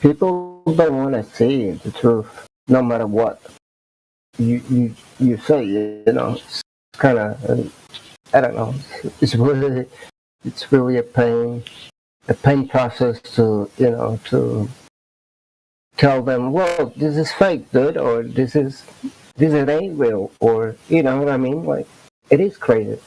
People don't want to see the truth, no matter what you say. You know, it's kind of I don't know. It's really a pain process to to tell them, well, this is fake, dude, or this is ain't real, or you know what I mean? Like it is crazy.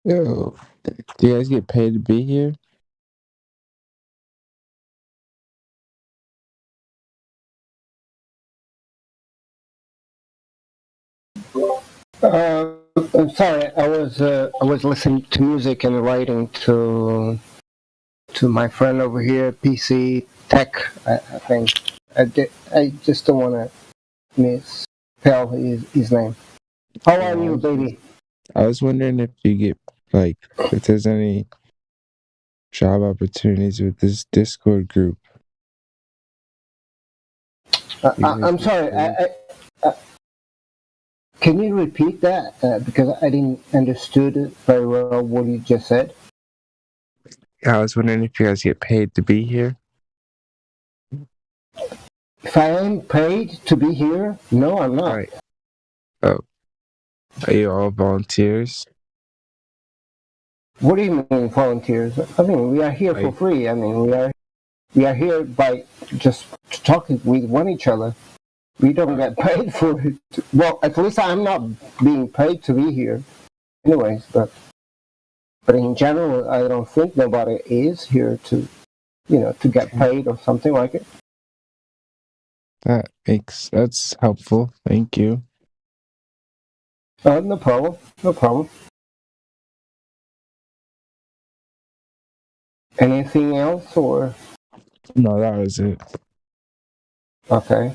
Yo, do you guys get paid to be here? Uh, I'm sorry, I was listening to music and writing to my friend over here, PC Tech. I think I just don't want to misspell his name. How Yeah, are you, baby? I was wondering if you get like if there's any job opportunities with this Discord group. You guys I'm get sorry. paid? I, can you repeat that? Because I didn't understood it very well what you just said. Yeah, I was wondering if you guys get paid to be here. If I am paid to be here, no, I'm not. Right. Oh, are you all volunteers? What do you mean volunteers? I mean, we are here for Like, free. I mean, we are here by just talking with one each other. We don't get paid for it. Well, at least I'm not being paid to be here, anyways. But in general, I don't think nobody is here to to get okay. paid or something like it. That's helpful. Thank you. No problem. No problem. Anything else or No, that was it. okay?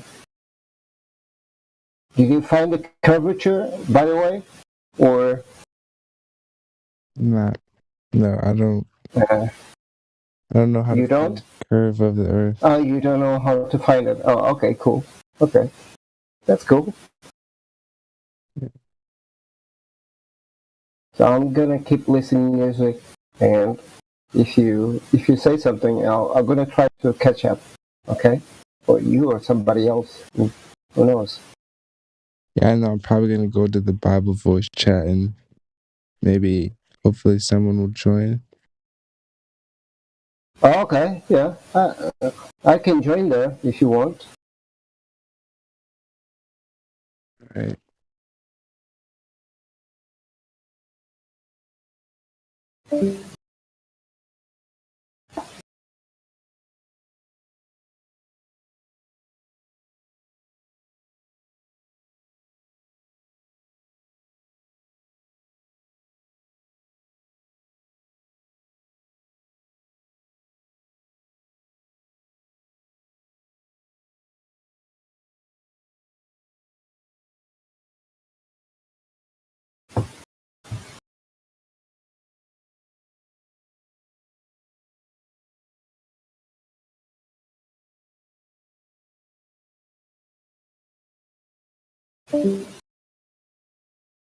Did you find the curvature, by the way, or Not. No, uh, I don't know how to you find don't? the curve of the Earth. Oh, you don't know how to find it. Oh, okay, cool. Okay, that's cool. So I'm gonna keep listening to music, and if you say something, I'm gonna try to catch up. Okay, or you or somebody else. Who knows? Yeah, I know. I'm probably gonna go to the Bible voice chat and maybe, hopefully, someone will join. Oh, okay, yeah. I can join there if you want. Right.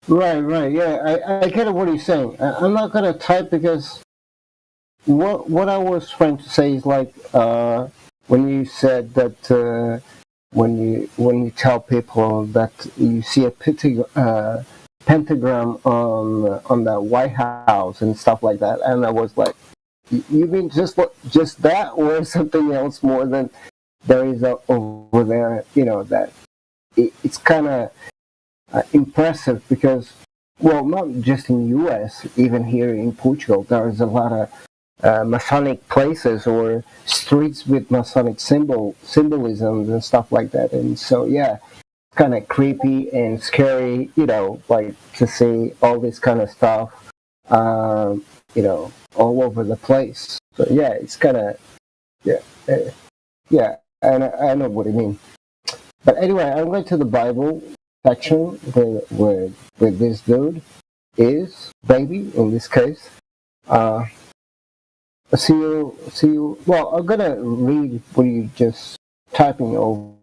Right, right. Yeah, I get what he's saying. I'm not gonna type because what I was trying to say is like when you said that when you tell people that you see a pentagram on the White House and stuff like that, and I was like, you mean just that or something else more than there is over there? You know that it's kind of impressive because well, not just in U.S., even here in Portugal, there is a lot of Masonic places or streets with Masonic symbolisms and stuff like that. And so, yeah, it's kind of creepy and scary, like to see all this kind of stuff, all over the place. So, yeah, it's kind of, yeah, yeah, and I know what you mean. But anyway, I'm going to the Bible section where this dude is, baby, in this case. Uh, see you. Well, I'm gonna read what you just typing over.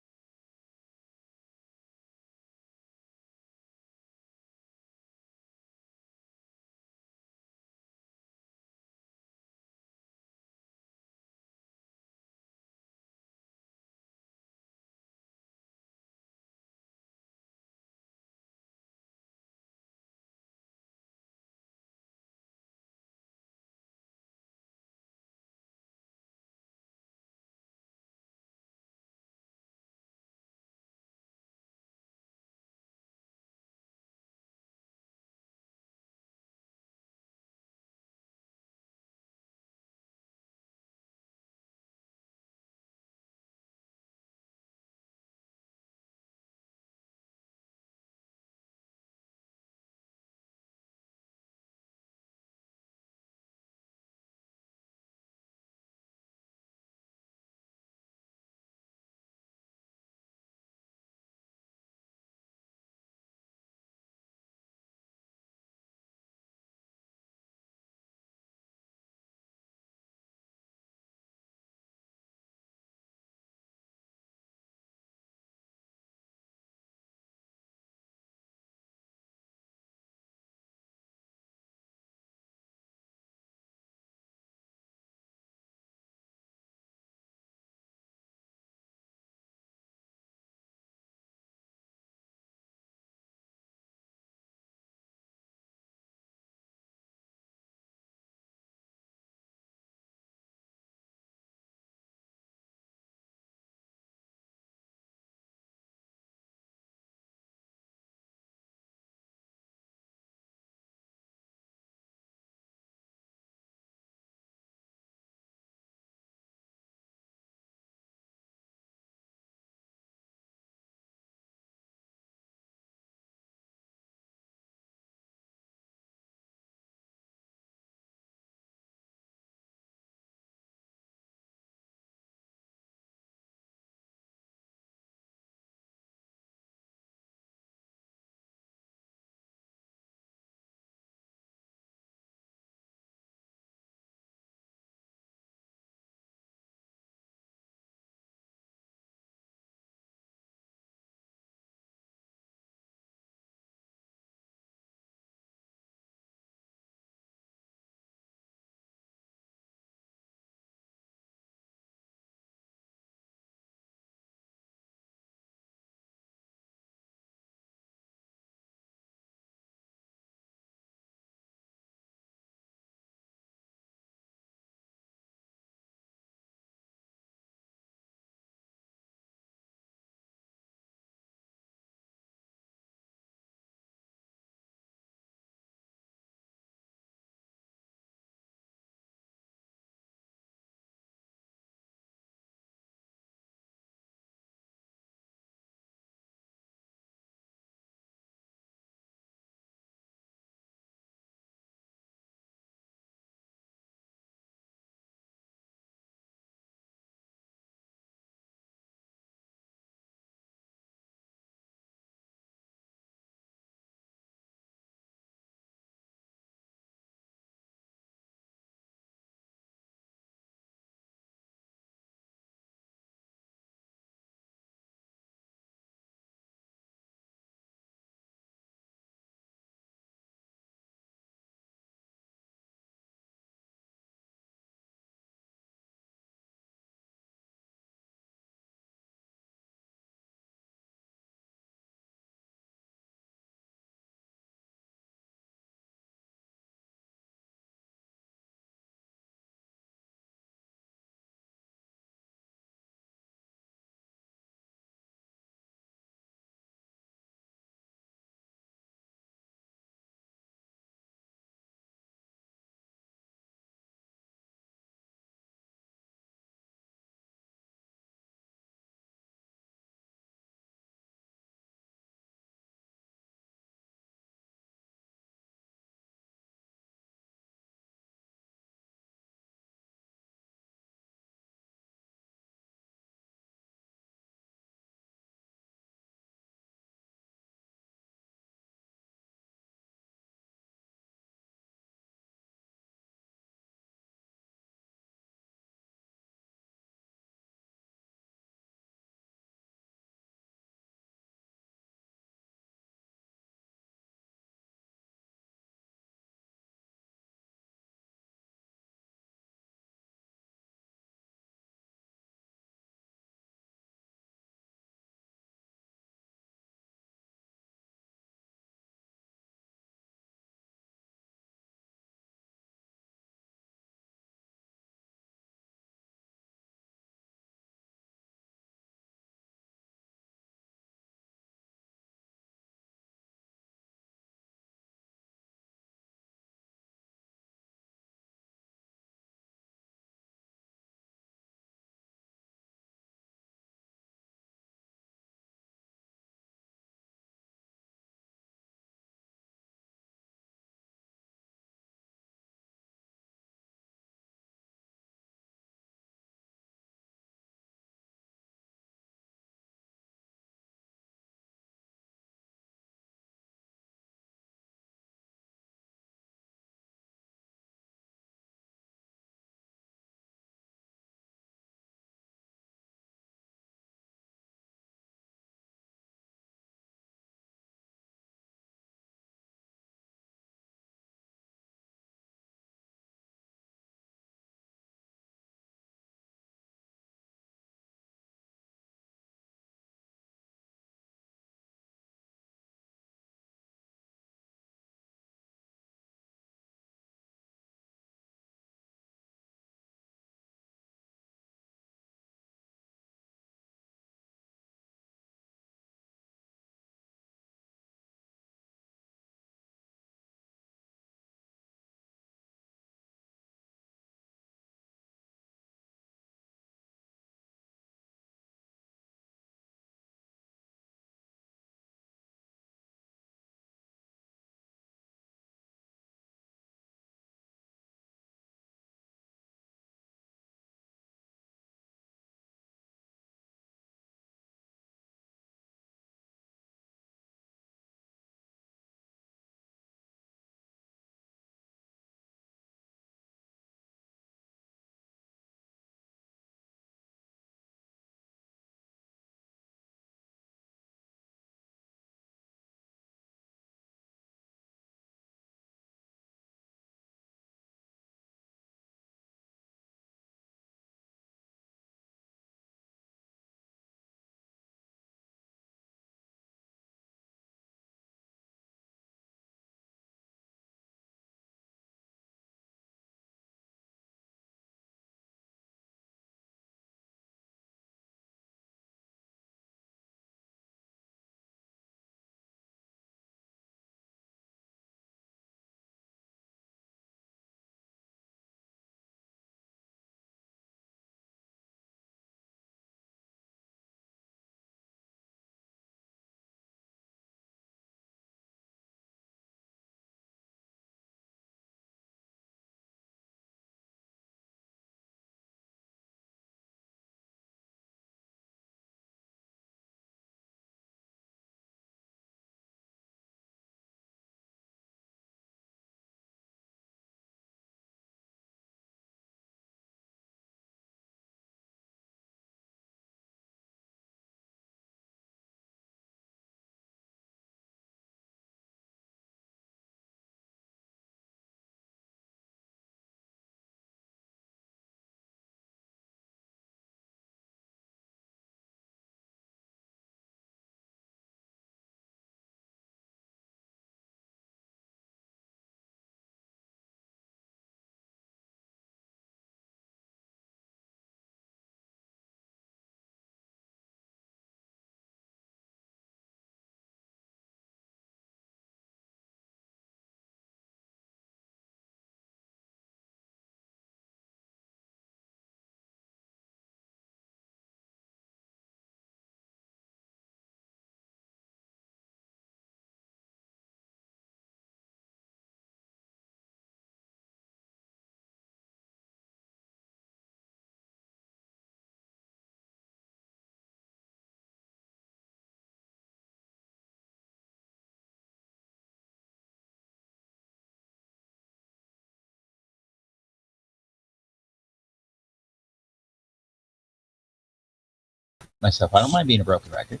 myself. I don't mind being a broken record.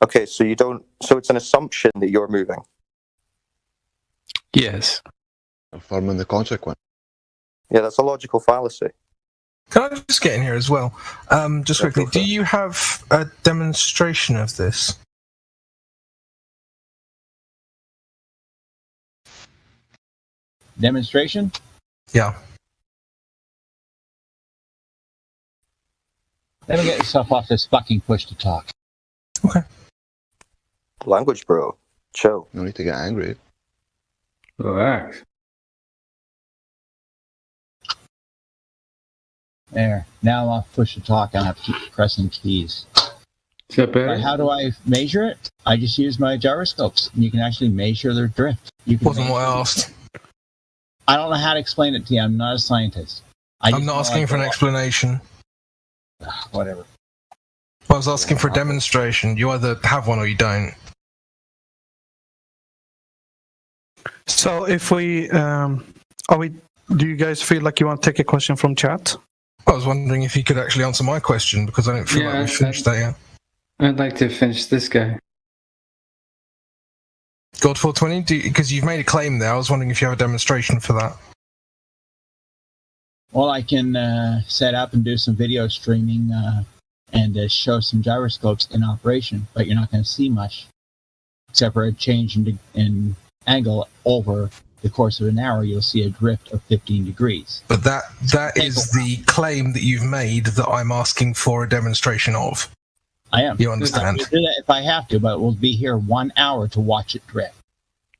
Okay, so you don't. So it's an assumption that you're moving. Yes. Affirming the consequence. Yeah, that's a logical fallacy. Can I just get in here as well? Just Yeah, quickly, go for do it. you have a demonstration of this? Demonstration? Yeah. Let me get yourself off this fucking push to talk. Language, bro. Chill. No need to get angry. Relax. There. Now I'm off push to talk. I have to keep pressing keys. Is that better? But how do I measure it? I just use my gyroscopes. And you can actually measure their drift. You can Wasn't what I measure- asked. I don't know how to explain it to you. I'm not a scientist. I'm not asking for an explanation. Whatever. I was asking for a demonstration. You either have one or you don't. So if we, do you guys feel like you want to take a question from chat? I was wondering if you could actually answer my question because I don't feel like Yeah, we've finished that yet. I'd like to finish this guy. God 420, because you've made a claim there. I was wondering if you have a demonstration for that. Well, I can set up and do some video streaming and show some gyroscopes in operation, but you're not going to see much except for a change in angle over the course of an hour. You'll see a drift of 15 degrees. But that is the claim that you've made that I'm asking for a demonstration of. I am. You understand? I'll do that if I have to, but we'll be here 1 hour to watch it drift.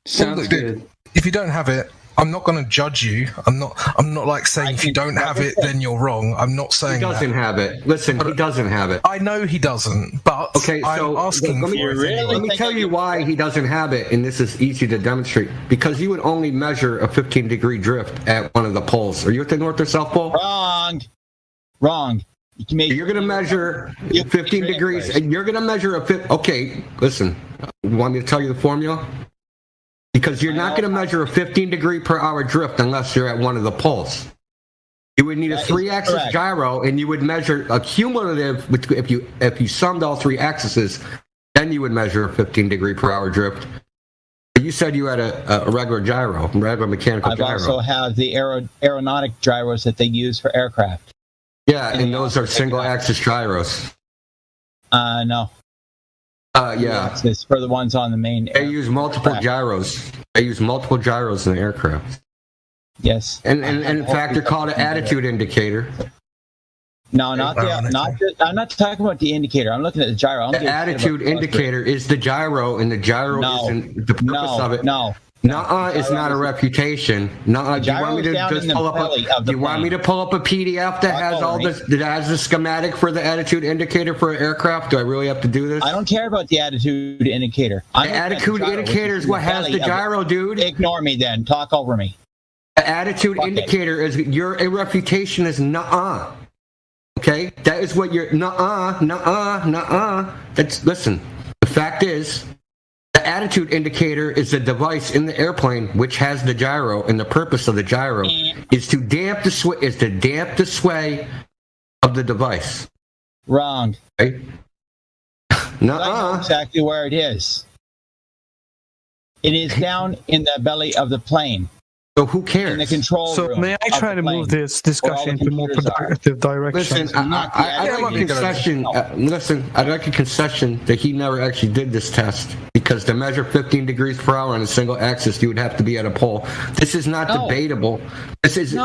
Sounds look, good. If you don't have it, I'm not going to judge you. I'm not like saying if you don't have it, then you're wrong. I'm not He saying doesn't that. have it. Listen, he doesn't have it. I know he doesn't, but Okay, I'm so asking let me, for it really anyway. let me tell you why he doesn't have it, and this is easy to demonstrate. Because you would only measure a 15-degree drift at one of the poles. Are you at the North or South Pole? Wrong. You can make. You're going to measure You- 15 degrees, and you're going to measure a Okay, listen. You want me to tell you the formula? Because you're not going to measure a 15-degree per hour drift unless you're at one of the poles. You would need a That is 3-axis correct. gyro, and you would measure a cumulative. If you summed all 3 axes, then you would measure a 15-degree per hour drift. But you said you had a regular gyro, regular mechanical I've gyro. also have the aeronautic gyros that they use for aircraft. Yeah, and those are single-axis gyros. No. Yeah. It's for the ones on the main. They use multiple aircraft. gyros. They use multiple gyros in the aircraft. Yes. And in fact, they're called an attitude indicator. No, not the. I'm not talking about the indicator. I'm looking at the gyro. I'm The giving a shit attitude about the indicator is the gyro, and the gyro No. isn't the purpose of it. No. Nuh-uh, it's not a reputation. Nuh-uh. Do you want me to gyro is just down in pull the up belly of do the you want me plane. to pull up a PDF that has all this, that has the schematic for the attitude indicator for an aircraft? Do I really have to do this? I don't care about the attitude indicator. The attitude indicator is what has the gyro, dude. Ignore me then. Talk over me. The attitude Fuck it. indicator is your reputation is nuh-uh. Okay? That is what your nuh-uh. That's, listen, the fact is, the attitude indicator is the device in the airplane which has the gyro, and the purpose of the gyro is to damp the sway of the device. Wrong. Okay? I know Nuh-uh. exactly where it is. It is down in the belly of the plane, So who in the cares? control So room. may I of try the to move plane. this discussion into more computers are. productive direction? Listen, not the I'd attitude. like a concession. Listen, I'd like a concession that he never actually did this test, because to measure 15 degrees per hour on a single axis, you would have to be at a pole. This is not No. debatable. This is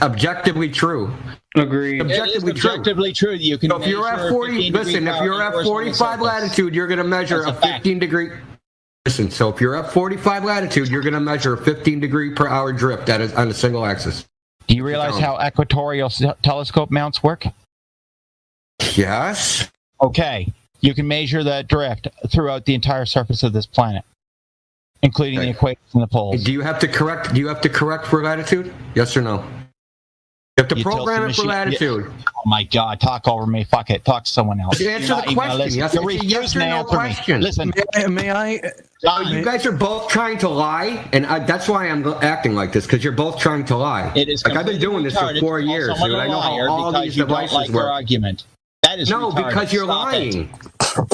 objectively true. Agreed. It is Objectively true. objectively true. You can. So if you're measure at 40, 15 listen, degree if you're power at inverse on the 45 surface. latitude, you're going to measure That's a a fact. 15 degree. Listen, so if you're at 45 latitude, you're going to measure a 15 degree per hour drift on a single axis. Do you realize how equatorial telescope mounts work? Yes. Okay, you can measure that drift throughout the entire surface of this planet, including the equators and the poles. Do you have to correct for latitude? Yes or no? You have to You tilt program the it for machine- latitude. Oh my God! Talk over me. Fuck it. Talk to someone else. Answer You're not the even gonna question. listen. Yes, You're it's a yes refusing or to no answer me. question. Listen, May I? John, You guys are both trying to lie, and that's why I'm acting like this, because you're both trying to lie. it is Like, I've been completely doing this for retarded 4 to call years, someone dude. a I know how liar all because these you don't devices like their work. argument. That is No, retarded. because you're Stop it. lying.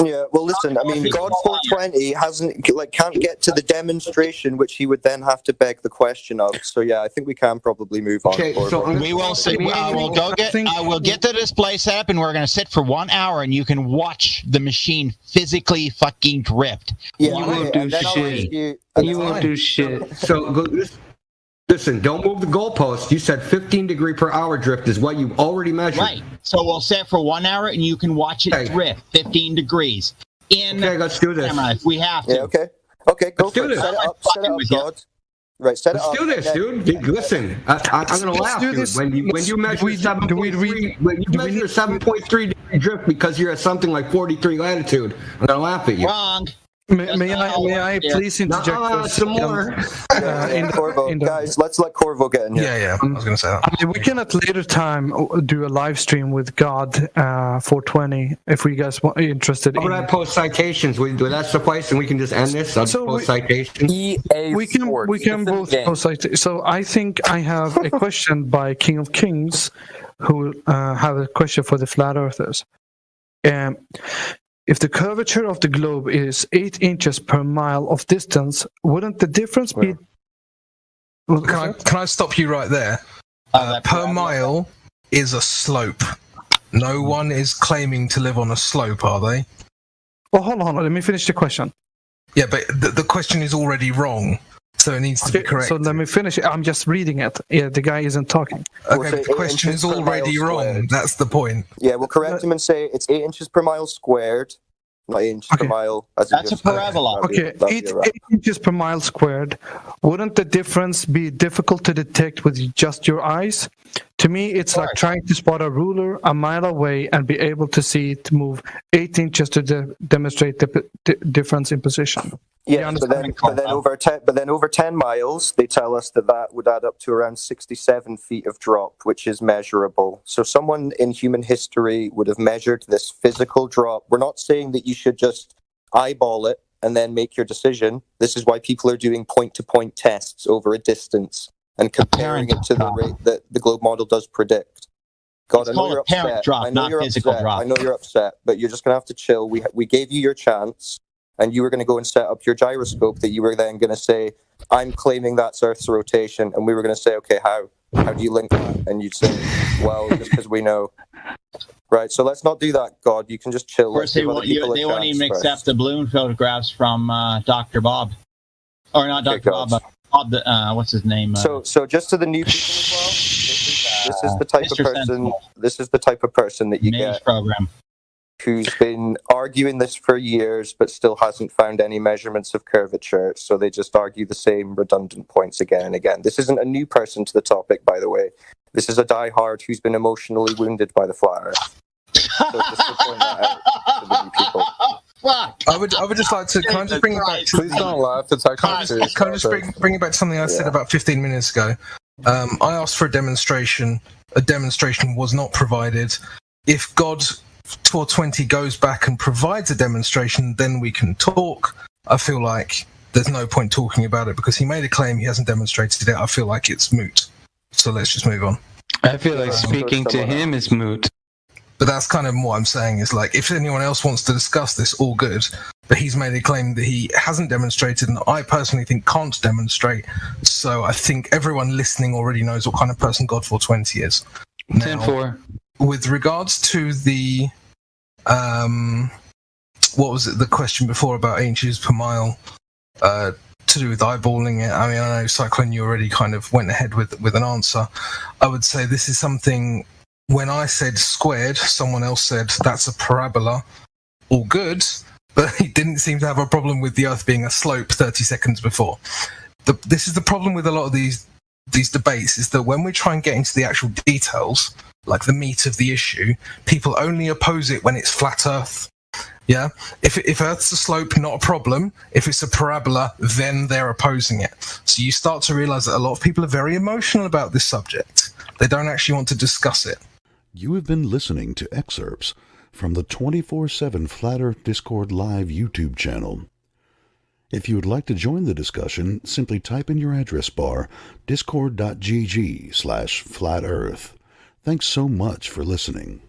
Yeah, well, listen. I mean, God 420 can't get to the demonstration, which he would then have to beg the question of. So yeah, I think we can probably move on. Okay, so forward. We will see. I will get the display set up, and we're going to sit for 1 hour, and you can watch the machine physically fucking drift. Yeah, You okay, won't do and then I'll shit. ask you- You won't do shit. So listen, don't move the goalpost. You said 15 degree per hour drift is what you've already measured. Right. So we'll set for 1 hour, and you can watch it Okay. drift 15 dix in Okay, let's do this. camera if we have to. Yeah, okay, go Let's for do it. this. Set it up, Fucking with you. God. Right, set it Let's up. do this, and then- dude. Listen, I'm gonna Let's laugh, do dude. this. When you measure do we 7.3, when you do we measure need- 7.3 degree drift because you're at something like 43 latitude, I'm gonna laugh at you. Wrong. May I please interject for a some second? more. Corvo, guys, let's let Corvo get in here. Yeah, I was going to say that. I mean, we can at later time do a live stream with God 420 if we guys are interested. How about I post citations? Will that suffice and we can just end this? I'll just So post citations. we can both post it. So I think I have a question by King of Kings, who have a question for the flat earthers. If the curvature of the globe is 8 inches per mile of distance, wouldn't the difference be? Can I stop you right there? Per mile is a slope. No one is claiming to live on a slope, are they? Well, hold on. Let me finish the question. Yeah, but the question is already wrong, so it needs to be correct. So let me finish it. I'm just reading it. Yeah, the guy isn't talking. Okay, but the question is already wrong. That's the point. Yeah, we'll correct him and say it's 8 inches per mile squared, not 8 inches per mile. That's a parabola. Okay, 8 inches per mile squared. Wouldn't the difference be difficult to detect with just your eyes? To me, it's like trying to spot a ruler a mile away and be able to see it move 8 inches to demonstrate the difference in position. Yeah, but then over 10 miles, they tell us that would add up to around 67 feet of drop, which is measurable. So someone in human history would have measured this physical drop. We're not saying that you should just eyeball it and then make your decision. This is why people are doing point-to-point tests over a distance and comparing it to the rate that the globe model does predict. God, I know you're upset. I know you're upset. I know you're upset, but you're just going to have to chill. We gave you your chance. And you were going to go and set up your gyroscope that you were then going to say, I'm claiming that's Earth's rotation. And we were going to say, okay, how do you link that? And you'd say, well, just because we know. Right, so let's not do that, God. You can just chill. Of course, they won't even accept the balloon photographs from Dr. Bob. Or not Dr. Bob, but Bob, what's his name? So just to the new people as well, this is the type of person. Sensible. This is the type of person that you get. Program. Who's been arguing this for years but still hasn't found any measurements of curvature, so they just argue the same redundant points again and again. This isn't a new person to the topic, by the way. This is a diehard who's been emotionally wounded by the flat Earth. So just to point that out to the new people. Fuck. I would just like to kind of bring it back. Please don't laugh. It's actually Can I just bring it back to something I said about 15 minutes ago? I asked for a demonstration. A demonstration was not provided. If God 420 goes back and provides a demonstration, then we can talk. I feel like there's no point talking about it because he made a claim, he hasn't demonstrated it. I feel like it's moot. So let's just move on. I feel like speaking to him is moot. But that's kind of what I'm saying is like, if anyone else wants to discuss this, all good. But he's made a claim that he hasn't demonstrated and I personally think can't demonstrate. So I think everyone listening already knows what kind of person God 420 is. 10-4. With regards to the, what was it, the question before about inches per mile, to do with eyeballing it. I mean, I know, Cyclone, you already kind of went ahead with an answer. I would say this is something, when I said squared, someone else said that's a parabola. All good, but he didn't seem to have a problem with the Earth being a slope 30 seconds before. This is the problem with a lot of these debates, is that when we try and get into the actual details, like the meat of the issue, people only oppose it when it's flat Earth. Yeah? If Earth's a slope, not a problem. If it's a parabola, then they're opposing it. So you start to realize that a lot of people are very emotional about this subject. They don't actually want to discuss it. You have been listening to excerpts from the 24/7 Flat Earth Discord Live YouTube channel. If you would like to join the discussion, simply type in your address bar discord.gg/flatearth. Thanks so much for listening.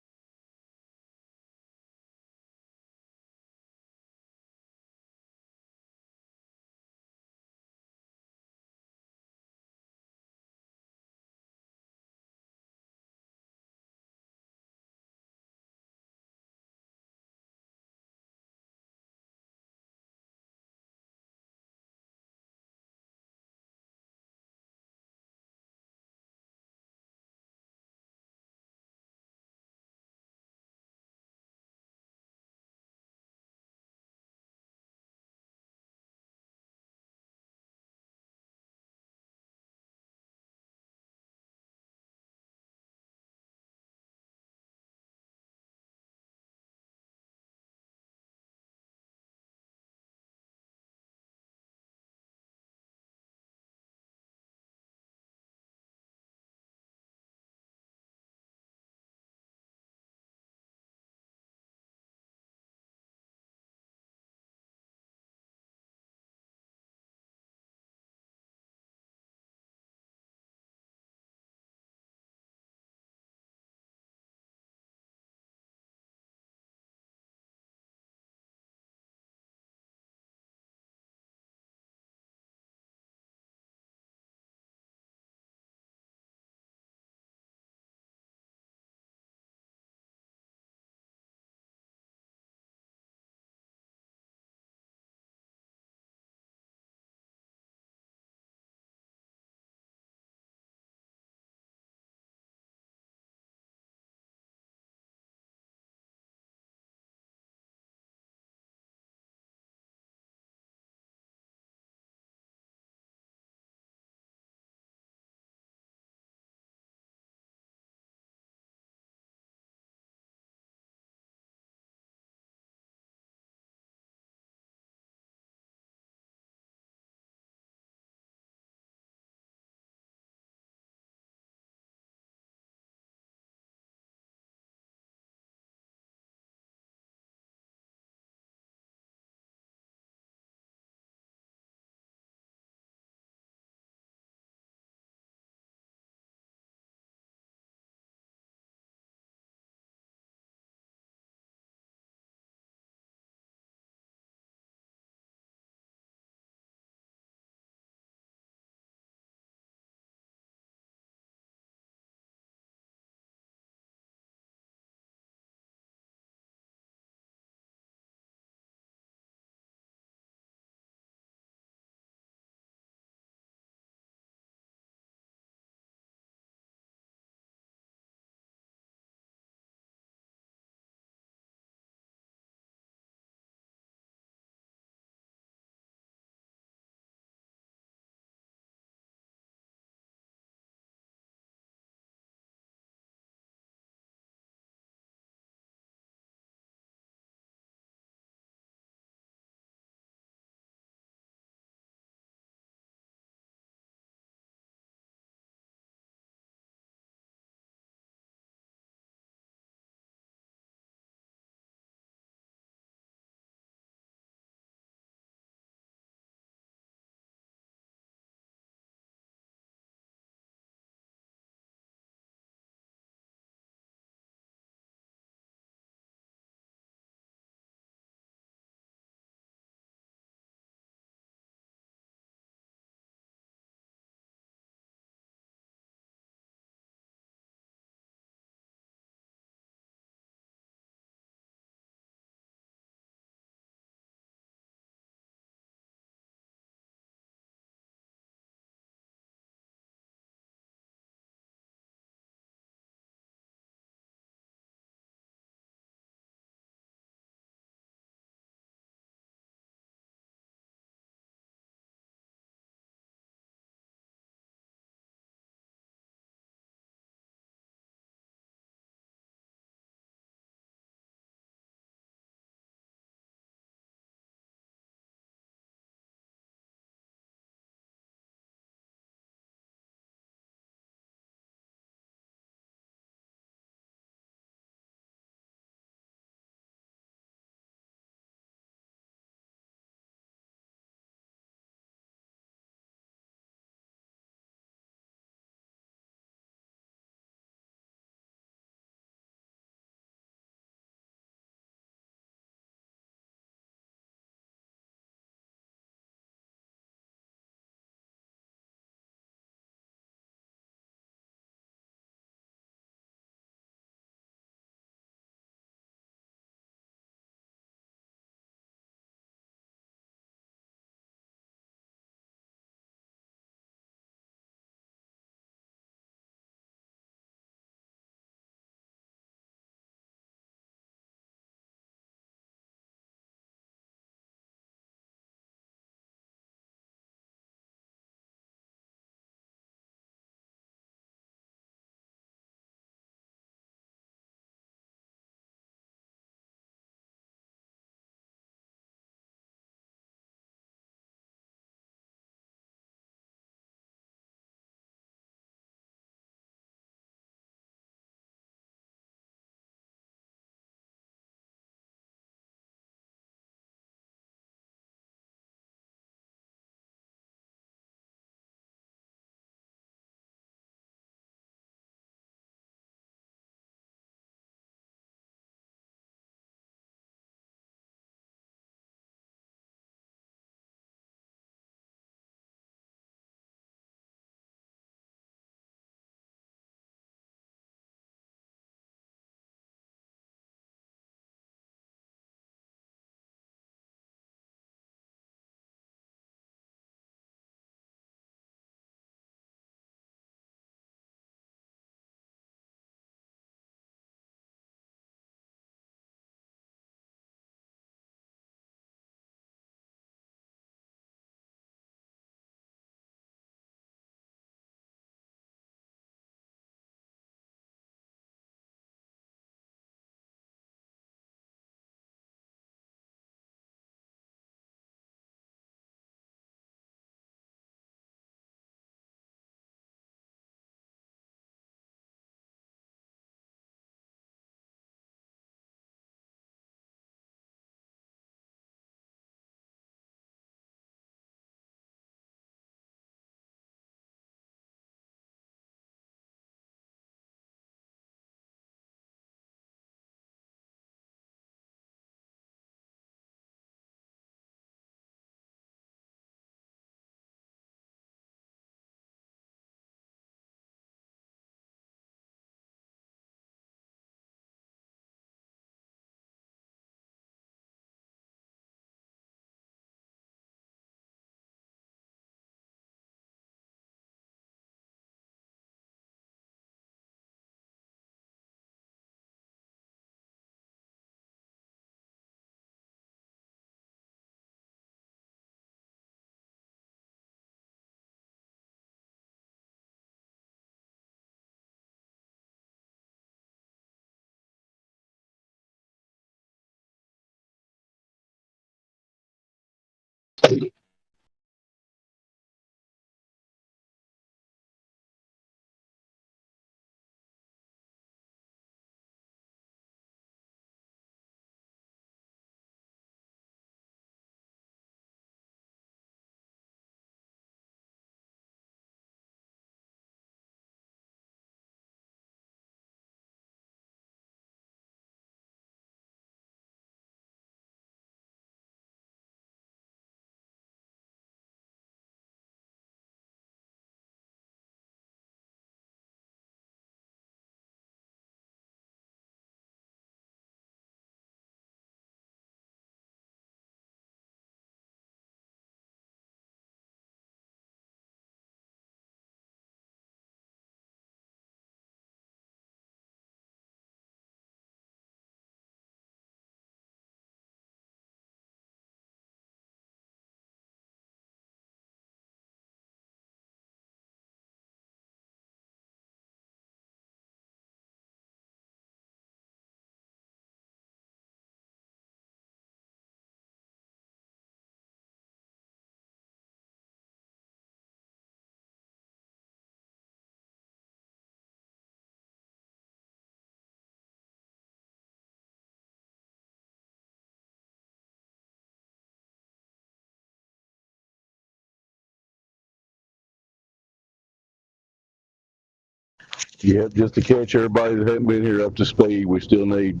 Yep, just to catch everybody that hasn't been here up to speed, we still need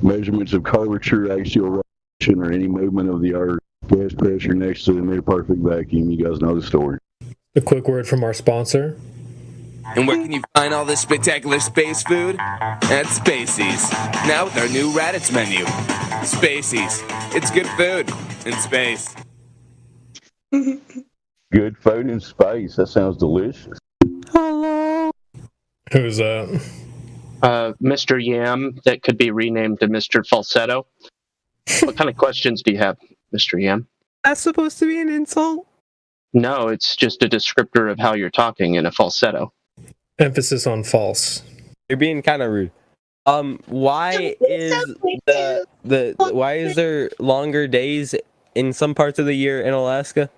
measurements of curvature, axial rotation, or any movement of the Earth. Gas pressure next to the near perfect vacuum. You guys know the story. A quick word from our sponsor. And where can you find all this spectacular space food? At Spacey's. Now with our new Raditz menu. Spacey's. It's good food in space. Good food in space. That sounds delicious. Hello. Who's that? Mr. Yam, that could be renamed to Mr. Falsetto. What kind of questions do you have, Mr. Yam? That's supposed to be an insult? No, it's just a descriptor of how you're talking in a falsetto. Emphasis on false. You're being kind of rude. Why is why is there longer days in some parts of the year in Alaska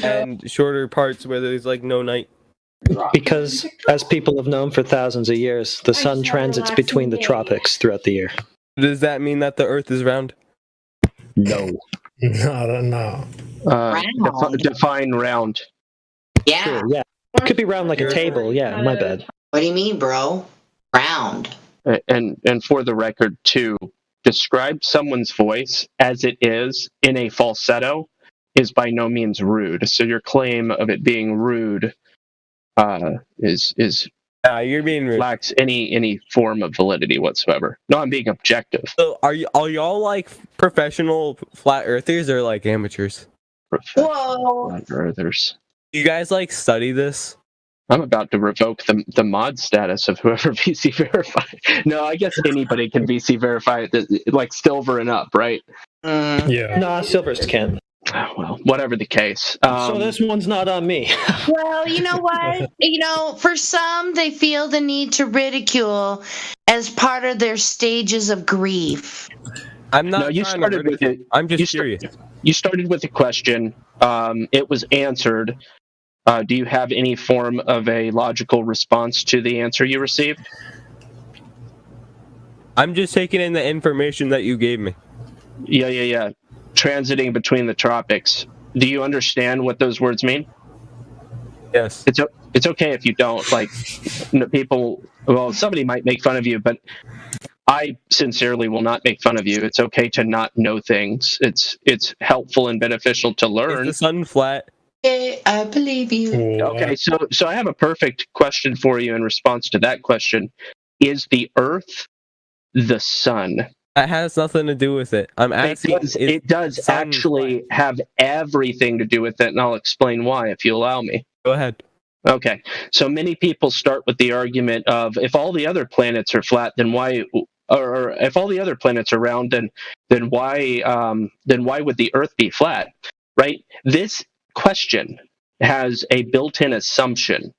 and shorter parts where there's like no night? Because, as people have known for thousands of years, the sun transits between the tropics throughout the year. Does that mean that the Earth is round? No. No. Define round. Yeah. Sure, yeah. It could be round like a table. Yeah, my bad. What do you mean, bro? Round. And for the record, to describe someone's voice as it is in a falsetto is by no means rude. So your claim of it being rude is you're being rude. Lacks any form of validity whatsoever. No, I'm being objective. So are y'all like professional flat earthers or like amateurs? Whoa. Flat earthers. You guys like study this? I'm about to revoke the mod status of whoever VC verified. No, I guess anybody can VC verify it, like silver and up, right? Yeah. Nah, silvers can't. Well, whatever the case. So this one's not on me. Well, you know what? For some, they feel the need to ridicule as part of their stages of grief. I'm not. No, you started with it. I'm just curious. You started with a question. It was answered. Do you have any form of a logical response to the answer you received? I'm just taking in the information that you gave me. Yeah. Transiting between the tropics. Do you understand what those words mean? Yes. It's okay if you don't. Like, people. Well, somebody might make fun of you, but I sincerely will not make fun of you. It's okay to not know things. It's helpful and beneficial to learn. Is the sun flat? Yeah, I believe you. Okay, so I have a perfect question for you in response to that question. Is the Earth the sun? That has nothing to do with it. I'm asking. It does actually have everything to do with it, and I'll explain why if you allow me. Go ahead. Okay, so many people start with the argument of if all the other planets are flat, then why? Or if all the other planets are round, then why would the Earth be flat? Right? This question has a built-in assumption.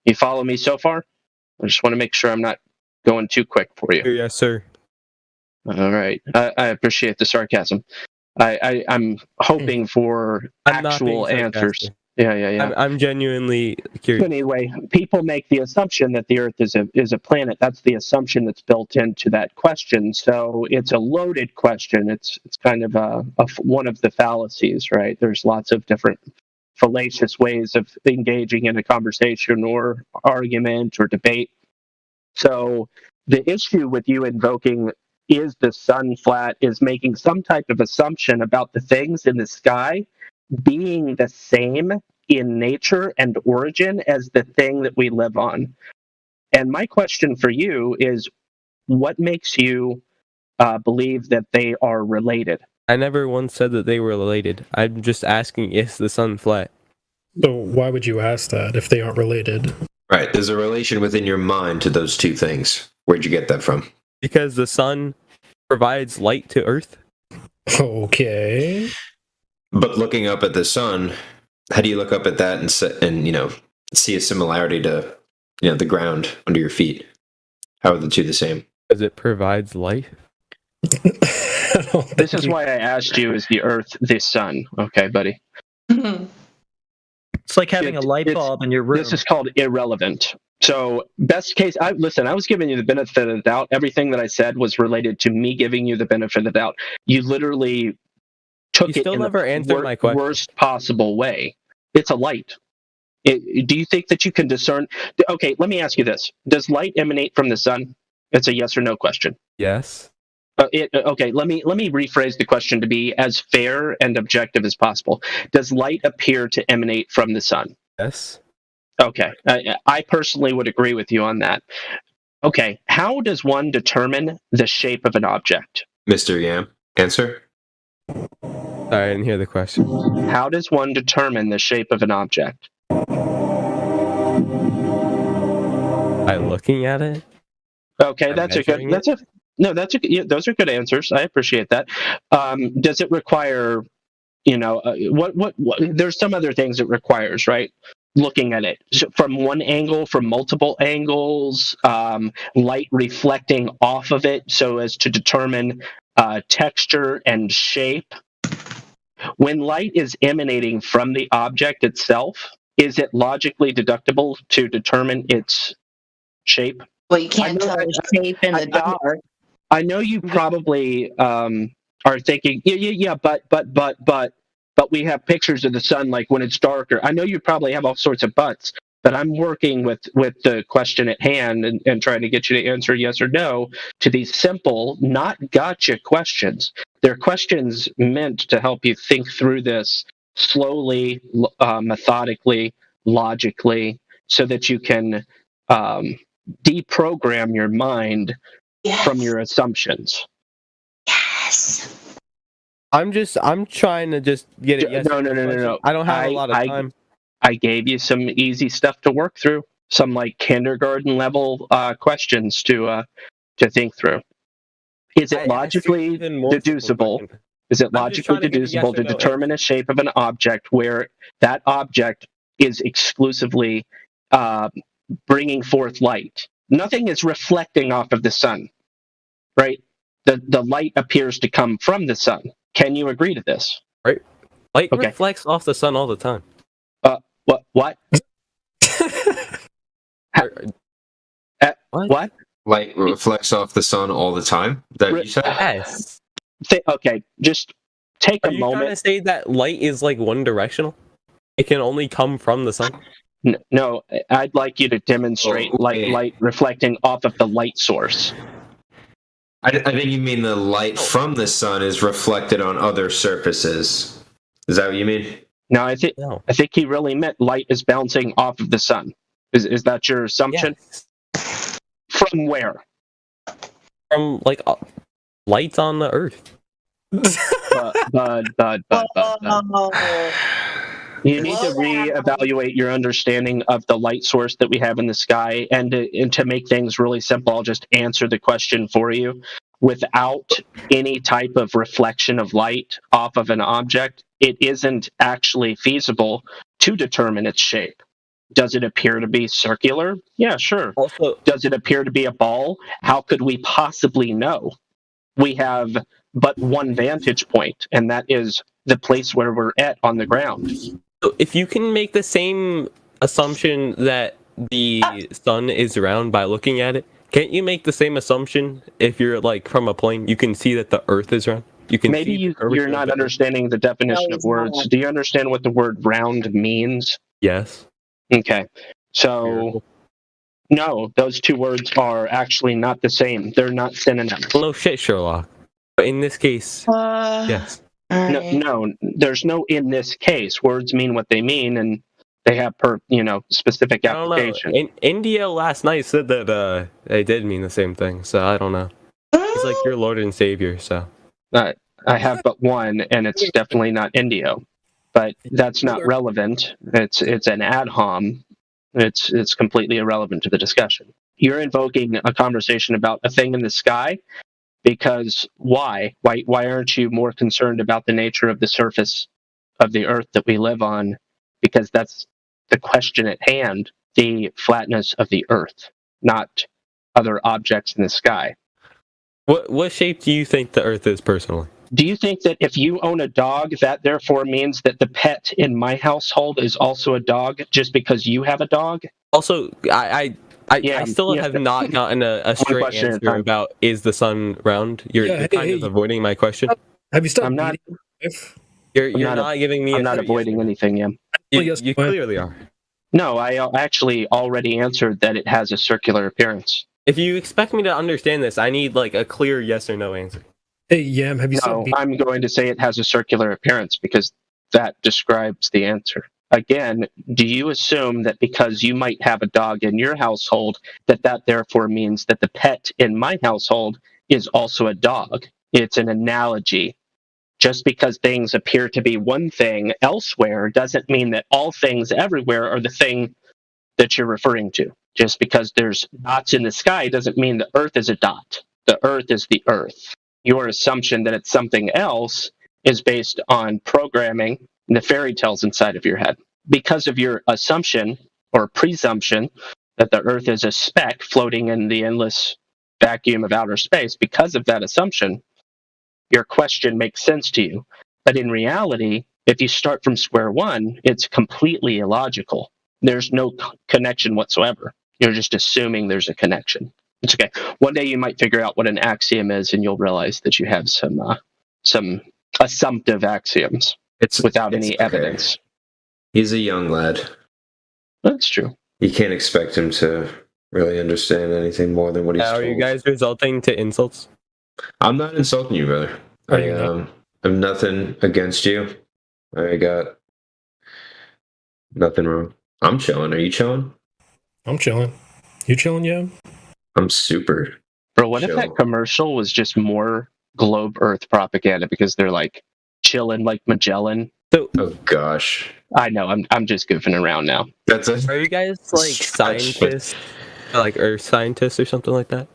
You follow me so far? I just want to make sure I'm not going too quick for you. Yes, sir. All right. I appreciate the sarcasm. I'm hoping for I'm not actual being answers. sarcastic. Yeah. I'm genuinely curious. Anyway, people make the assumption that the Earth is a planet. That's the assumption that's built into that question. So it's a loaded question. It's kind of one of the fallacies, right? There's lots of different fallacious ways of engaging in a conversation or argument or debate. So the issue with you invoking "is the sun flat" is making some type of assumption about the things in the sky being the same in nature and origin as the thing that we live on. And my question for you is, what makes you believe that they are related? I never once said that they were related. I'm just asking, is the sun flat? So why would you ask that if they aren't related? Right. There's a relation within your mind to those two things. Where'd you get that from? Because the sun provides light to Earth. Okay. But looking up at the sun, how do you look up at that and see a similarity to the ground under your feet? How are the two the same? Because it provides light. This is why I asked you: is the Earth the sun? Okay, buddy. It's like having a light bulb in your room. This is called irrelevant. So, best case, I was giving you the benefit of the doubt. Everything that I said was related to me giving you the benefit of the doubt. You literally took it in the worst possible way. It's a light. Do you think that you can discern? Okay, let me ask you this. Does light emanate from the sun? It's a yes or no question. Yes. Okay, let me rephrase the question to be as fair and objective as possible. Does light appear to emanate from the sun? Yes. Okay, I personally would agree with you on that. Okay, how does one determine the shape of an object? Mr. Yam, answer. Sorry, I didn't hear the question. How does one determine the shape of an object? By looking at it? Okay, those are good answers. I appreciate that. Does it require, what there's some other things it requires, right? Looking at it from one angle, from multiple angles, light reflecting off of it so as to determine texture and shape. When light is emanating from the object itself, is it logically deductible to determine its shape? Well, you can't tell the shape in the dark. I know you probably are thinking, but we have pictures of the sun like when it's darker. I know you probably have all sorts of buts, but I'm working with the question at hand and trying to get you to answer yes or no to these simple, not gotcha questions. They're questions meant to help you think through this slowly, methodically, logically, so that you can deprogram your mind from your assumptions. Yes. I'm trying to just get it. Yes. No. I don't have a lot of time. I gave you some easy stuff to work through. Some like kindergarten level questions to think through. Is it logically deducible? Is it logically deducible to determine a shape of an object where that object is exclusively bringing forth light? Nothing is reflecting off of the sun, right? The light appears to come from the sun. Can you agree to this? Right. Light reflects off the sun all the time. What? What? Light reflects off the sun all the time? Is that what you said? Yes. Okay, just take a moment. Are you trying to say that light is like one directional? It can only come from the sun? No, I'd like you to demonstrate light reflecting off of the light source. I think you mean the light from the sun is reflected on other surfaces. Is that what you mean? No, I think he really meant light is bouncing off of the sun. Is that your assumption? Yes. From where? From like lights on the Earth. Bud. You need to reevaluate your understanding of the light source that we have in the sky, and to make things really simple, I'll just answer the question for you. Without any type of reflection of light off of an object, it isn't actually feasible to determine its shape. Does it appear to be circular? Yeah, sure. Also, does it appear to be a ball? How could we possibly know? we have but one vantage point, and that is the place where we're at on the ground. So if you can make the same assumption that the sun is round by looking at it, can't you make the same assumption if you're like from a plane? You can see that the Earth is round. You can Maybe you're not understanding the definition of words. Do you understand what the word round means? Yes. Okay. So, no, those two words are actually not the same. They're not synonyms. No shit, Sherlock. But in this case, yes. No, there's no in this case. Words mean what they mean, and they have specific application. In India last night said that they did mean the same thing, so I don't know. He's like your Lord and Savior, so. I have but one, and it's definitely not Indio. But that's not relevant. It's an ad hom. It's completely irrelevant to the discussion. You're invoking a conversation about a thing in the sky because why? Why aren't you more concerned about the nature of the surface of the Earth that we live on? Because that's the question at hand, the flatness of the Earth, not other objects in the sky. What shape do you think the Earth is personally? Do you think that if you own a dog, that therefore means that the pet in my household is also a dog just because you have a dog? Also, I still have not gotten a straight answer about is the sun round. You're kind of avoiding my question. Have you stopped? I'm not. You're not giving me. I'm not avoiding anything, Yam. You clearly are. No, I actually already answered that it has a circular appearance. If you expect me to understand this, I need like a clear yes or no answer. Hey, Yam, have you No, I'm going to say it has a circular appearance because that describes the answer. Again, do you assume that because you might have a dog in your household, that therefore means that the pet in my household is also a dog? It's an analogy. Just because things appear to be one thing elsewhere doesn't mean that all things everywhere are the thing that you're referring to. Just because there's dots in the sky doesn't mean the Earth is a dot. The Earth is the Earth. Your assumption that it's something else is based on programming the fairy tales inside of your head. Because of your assumption or presumption that the Earth is a speck floating in the endless vacuum of outer space, because of that assumption, your question makes sense to you. But in reality, if you start from square one, it's completely illogical. There's no connection whatsoever. You're just assuming there's a connection. It's okay. One day you might figure out what an axiom is, and you'll realize that you have some assumptive axioms without any evidence. He's a young lad. That's true. You can't expect him to really understand anything more than what he's told. Are you guys resulting to insults? I'm not insulting you, brother. I have nothing against you. I got nothing wrong. I'm chilling. Are you chilling? I'm chilling. You chilling, yeah? I'm super. Bro, what if that commercial was just more globe Earth propaganda because they're like chilling like Magellan? Oh gosh. I know. I'm just goofing around now. Are you guys like scientists, like Earth scientists or something like that?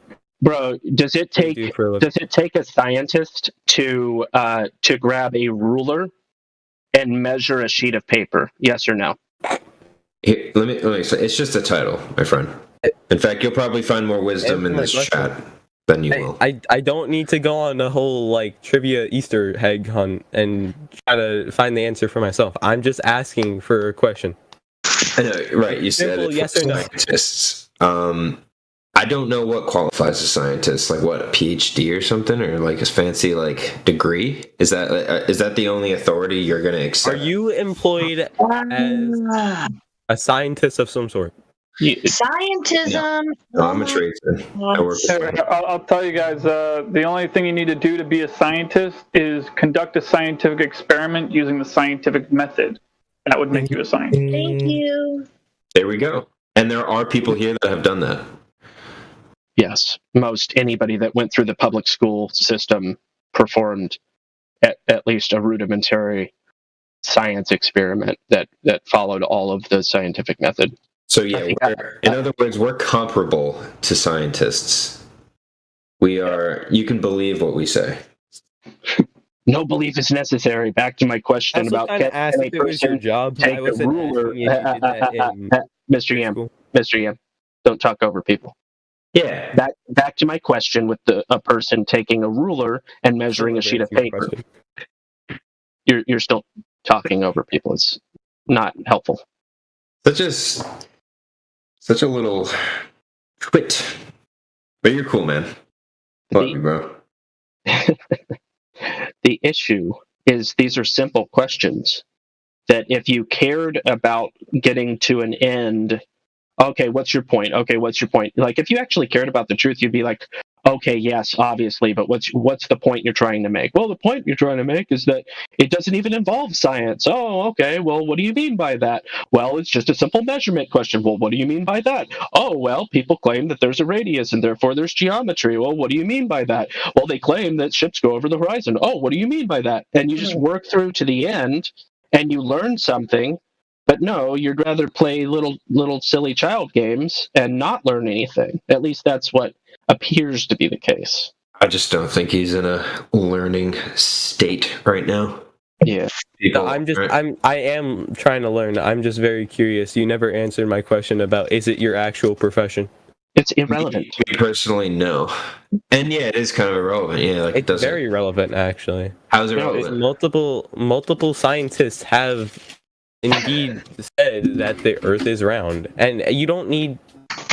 Bro, does it take a scientist to grab a ruler and measure a sheet of paper? Yes or no? Here, let me say, it's just a title, my friend. In fact, you'll probably find more wisdom in this chat than you will. I don't need to go on a whole like trivia Easter egg hunt and try to find the answer for myself. I'm just asking for a question. I know, right? You said it. Yes or no? Scientists. I don't know what qualifies a scientist. Like what, a PhD or something, or like a fancy like degree? Is that the only authority you're going to accept? Are you employed as a scientist of some sort? Scientism. No, I'm a tradesman. I'll tell you guys, the only thing you need to do to be a scientist is conduct a scientific experiment using the scientific method. That would make you a scientist. Thank you. There we go. And there are people here that have done that. Yes. Most anybody that went through the public school system performed at least a rudimentary science experiment that followed all of the scientific method. So yeah, in other words, we're comparable to scientists. We are. You can believe what we say. No belief is necessary. Back to my question about can a person take a ruler. Mr. Yam, don't talk over people. Yeah. Back to my question with a person taking a ruler and measuring a sheet of paper. You're still talking over people. It's not helpful. Such a little twit. But you're cool, man. Love you, bro. The issue is these are simple questions that if you cared about getting to an end, okay, what's your point? Okay, what's your point? Like, if you actually cared about the truth, you'd be like, okay, yes, obviously, but what's the point you're trying to make? Well, the point you're trying to make is that it doesn't even involve science. Oh, okay, well, what do you mean by that? Well, it's just a simple measurement question. Well, what do you mean by that? Oh, well, people claim that there's a radius and therefore there's geometry. Well, what do you mean by that? Well, they claim that ships go over the horizon. Oh, what do you mean by that? And you just work through to the end and you learn something. But no, you'd rather play little silly child games and not learn anything. At least that's what appears to be the case. I just don't think he's in a learning state right now. Yeah. No, I am trying to learn. I'm just very curious. You never answered my question about is it your actual profession? It's irrelevant. Me personally, no. And yeah, it is kind of irrelevant. Yeah, like it's very relevant actually. How's it relevant? Multiple scientists have indeed said that the Earth is round, and you don't need.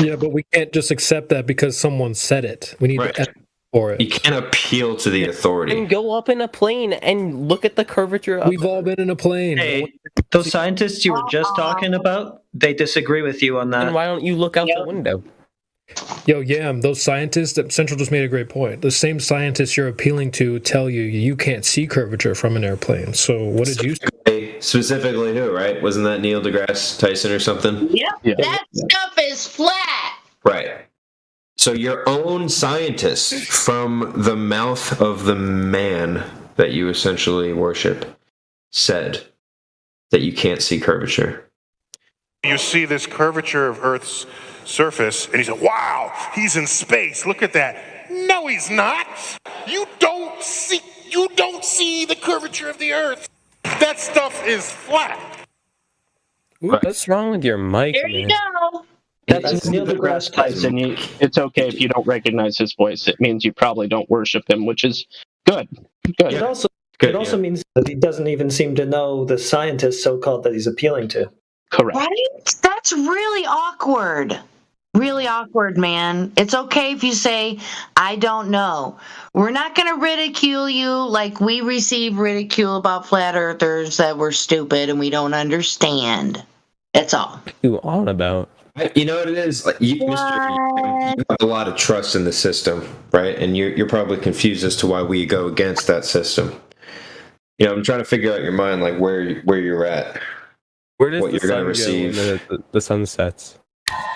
Yeah, but we can't just accept that because someone said it. We need to for it. You can't appeal to the authority. And go up in a plane and look at the curvature. We've all been in a plane. Hey, those scientists you were just talking about, they disagree with you on that. And why don't you look out the window? Yo, Yam, those scientists, Central just made a great point. The same scientists you're appealing to tell you you can't see curvature from an airplane. So what did you say? Specifically who, right? Wasn't that Neil deGrasse Tyson or something? Yep, that stuff is flat. Right. So your own scientists from the mouth of the man that you essentially worship said that you can't see curvature. You see this curvature of Earth's surface, and he said, wow, he's in space. Look at that. No, he's not. You don't see the curvature of the Earth. That stuff is flat. What's wrong with your mic, There you go. That's Neil deGrasse Tyson. It's okay if you don't recognize his voice. It means you probably don't worship him, which is good. Good. It also means that he doesn't even seem to know the scientist, so-called, that he's appealing to. Correct. Right? That's really awkward. Really awkward, man. It's okay if you say, I don't know. We're not going to ridicule you like we receive ridicule about flat earthers that we're stupid and we don't understand. That's all. What are you on about? You know what it is? Like you have a lot of trust in the system, right? And you're probably confused as to why we go against that system. You know, I'm trying to figure out your mind, like where you're at. Where does what the you're going to sun receive. go when the sun sets?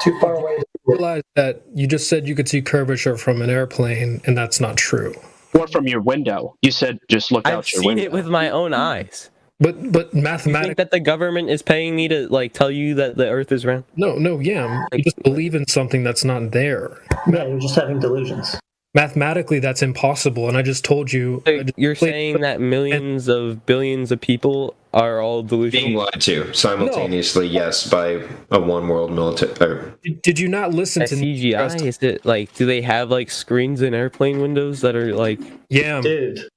Too far away. Realize that you just said you could see curvature from an airplane, and that's not true. Or from your window. You said just look out your window. I've seen it with my own eyes. But mathematically, you think that the government is paying me to tell you that the Earth is round? No, yeah. You just believe in something that's not there. Yeah, you're just having delusions. Mathematically, that's impossible, and I just told you. So you're saying that millions of billions of people are all delusional? Being lied to simultaneously, yes, by a one-world military. Did you not listen to CGI? Is it do they have screens in airplane windows that are Yeah, dude.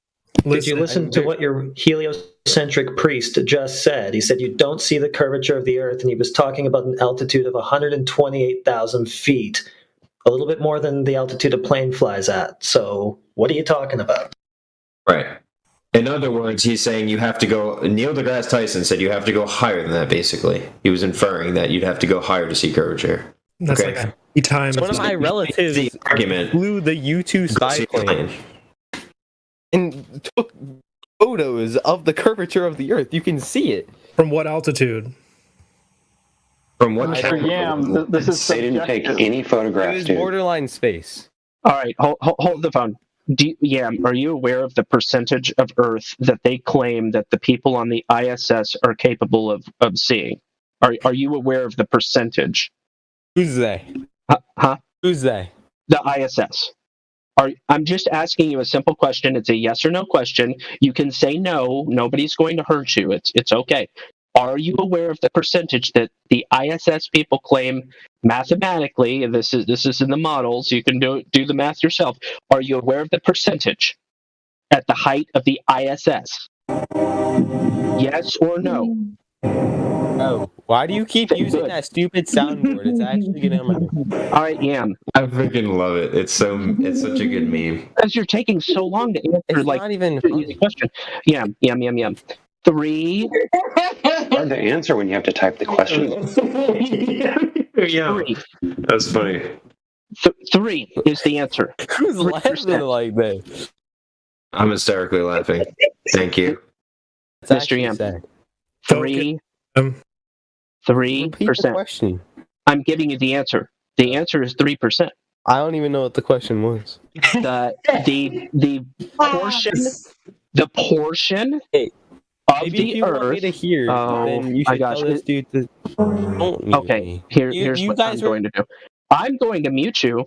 Did you listen to what your heliocentric priest just said? He said you don't see the curvature of the Earth, and he was talking about an altitude of 128,000 feet. A little bit more than the altitude a plane flies at. So what are you talking about? Right. In other words, he's saying you have to go. Neil deGrasse Tyson said you have to go higher than that, basically. He was inferring that you'd have to go higher to see curvature. That's like 3 times. One of my relatives flew the U-2 spy plane and took photos of the curvature of the Earth. You can see it. From what altitude? From what this is they didn't take any photographs. It was borderline space. All right, hold the phone. Are you aware of the percentage of Earth that they claim that the people on the ISS are capable of seeing? Are you aware of the percentage? Who's they? Huh? Who's they? The ISS. I'm just asking you a simple question. It's a yes or no question. You can say no. Nobody's going to hurt you. It's okay. Are you aware of the percentage that the ISS people claim mathematically, and this is in the models, you can do the math yourself. Are you aware of the percentage at the height of the ISS? Yes or no? Oh, why do you keep using that stupid soundboard? It's actually getting on my nerves. All right, Yam. I freaking love it. It's such a good meme. Because you're taking so long to answer, It's like, not even the easy question. Yam. 3. Hard to answer when you have to type the question. Yeah, that's funny. 3 is the answer. Who's laughing like that? I'm hysterically laughing. Thank you. Mr. Yam. 3%. Repeat the question. I'm giving you the answer. The answer is 3%. I don't even know what the question was. The portion of Maybe the if you Earth. want me to hear, then you should tell this dude to don't mute me. Here's what I'm going to do. I'm going to mute you.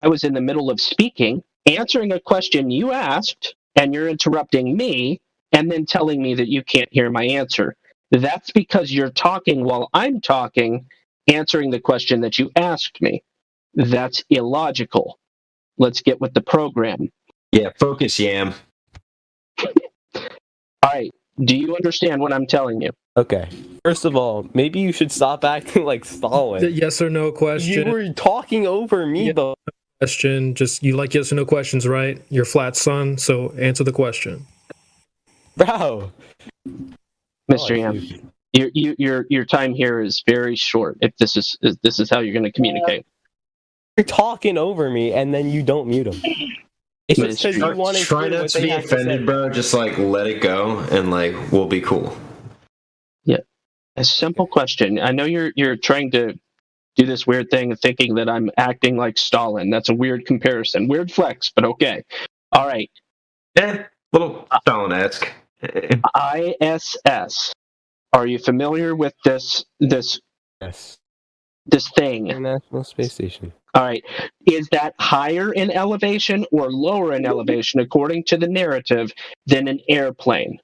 I was in the middle of speaking, answering a question you asked, and you're interrupting me, and then telling me that you can't hear my answer. That's because you're talking while I'm talking, answering the question that you asked me. That's illogical. Let's get with the program. Yeah, focus, Yam. All right. Do you understand what I'm telling you? Okay. First of all, maybe you should stop acting like Stalin. Yes or no question. You were talking over me, though. Question. Just you like yes or no questions, right? You're flat, son. So answer the question, bro. Mr. Yam, your time here is very short. If this is how you're going to communicate. You're talking over me, and then you don't mute him. It's just because you want to try not to be offended, bro. Just like let it go, and like we'll be cool. Yeah, a simple question. I know you're trying to do this weird thing of thinking that I'm acting like Stalin. That's a weird comparison, weird flex, but okay. All right. Little Stalin-esque. ISS. Are you familiar with this? Yes. This thing. International Space Station. All right. Is that higher in elevation or lower in elevation, according to the narrative, than an airplane?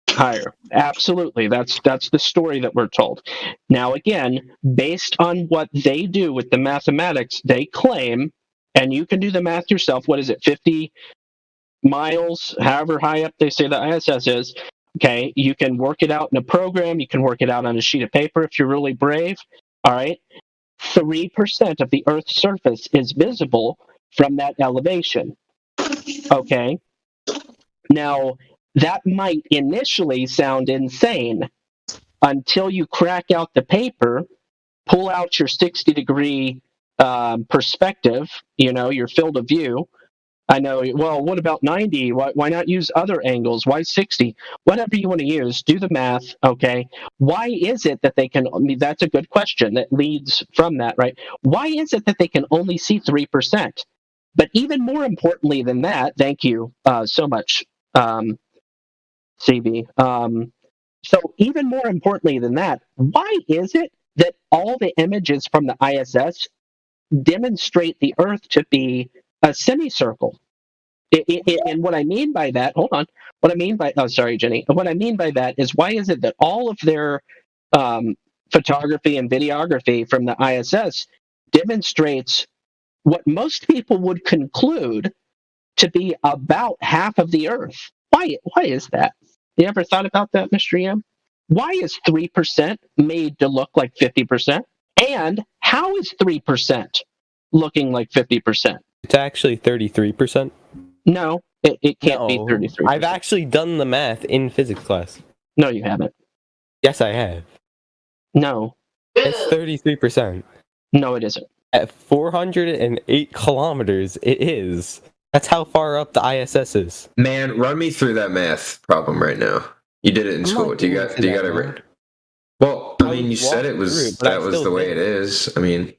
Higher. Absolutely. That's the story that we're told. Now, again, based on what they do with the mathematics, they claim, and you can do the math yourself, what is it, 50 miles, however high up they say the ISS is, okay, you can work it out in a program, you can work it out on a sheet of paper if you're really brave, all right? 3% of the Earth's surface is visible from that elevation, okay? Now, that might initially sound insane until you crack out the paper, pull out your 60-degree perspective, your field of view. I know, well, what about 90? Why not use other angles? Why 60? Whatever you want to use, do the math, okay? Why is it that they can, that's a good question that leads from that, right? Why is it that they can only see 3%? But even more importantly than that, thank you so much, CB. So even more importantly than that, why is it that all the images from the ISS demonstrate the Earth to be a semicircle? And what I mean by that, hold on. What I mean by, oh, sorry, Jenny. What I mean by that is, why is it that all of their photography and videography from the ISS demonstrates what most people would conclude to be about half of the Earth? Why is that? You ever thought about that, Mr. Yam? Why is 3% made to look like 50%? And how is 3% looking like 50%? It's actually 33%. No, it can't be 33%. I've actually done the math in physics class. No, you haven't. Yes, I have. No. It's 33%. No, it isn't. At 408 kilometers, it is. That's how far up the ISS is. Man, run me through that math problem right now. You did it in school. Do you got it right? Well, I mean, you said it was that was the way it is. I mean,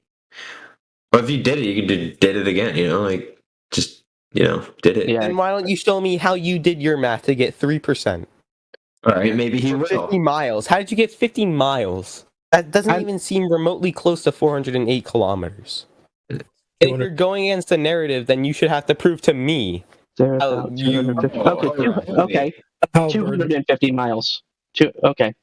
but if you did it, you did it again. Just did it. Yeah. Then why don't you show me how you did your math to get 3%? All right, maybe he will. 50 miles. How did you get 50 miles? That doesn't even seem remotely close to 408 kilometers. If you're going against the narrative, then you should have to prove to me. Okay, 250 miles. Okay.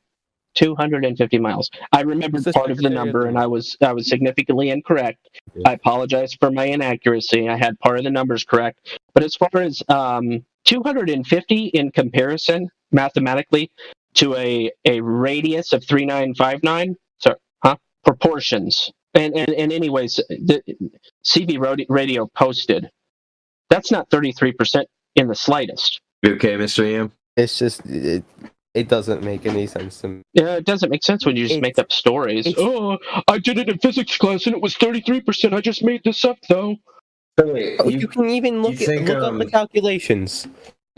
250 miles. I remembered part of the number, and I was significantly incorrect. I apologize for my inaccuracy. I had part of the numbers correct, but as far as 250 in comparison mathematically to a radius of 3959, proportions. And anyways, the CB radio posted that's not 33% in the slightest. Okay, Mr. Yam. It's just it doesn't make any sense to me. Yeah, it doesn't make sense when you just make up stories. Oh, I did it in physics class and it was 33%. I just made this up though. You can even look up the calculations.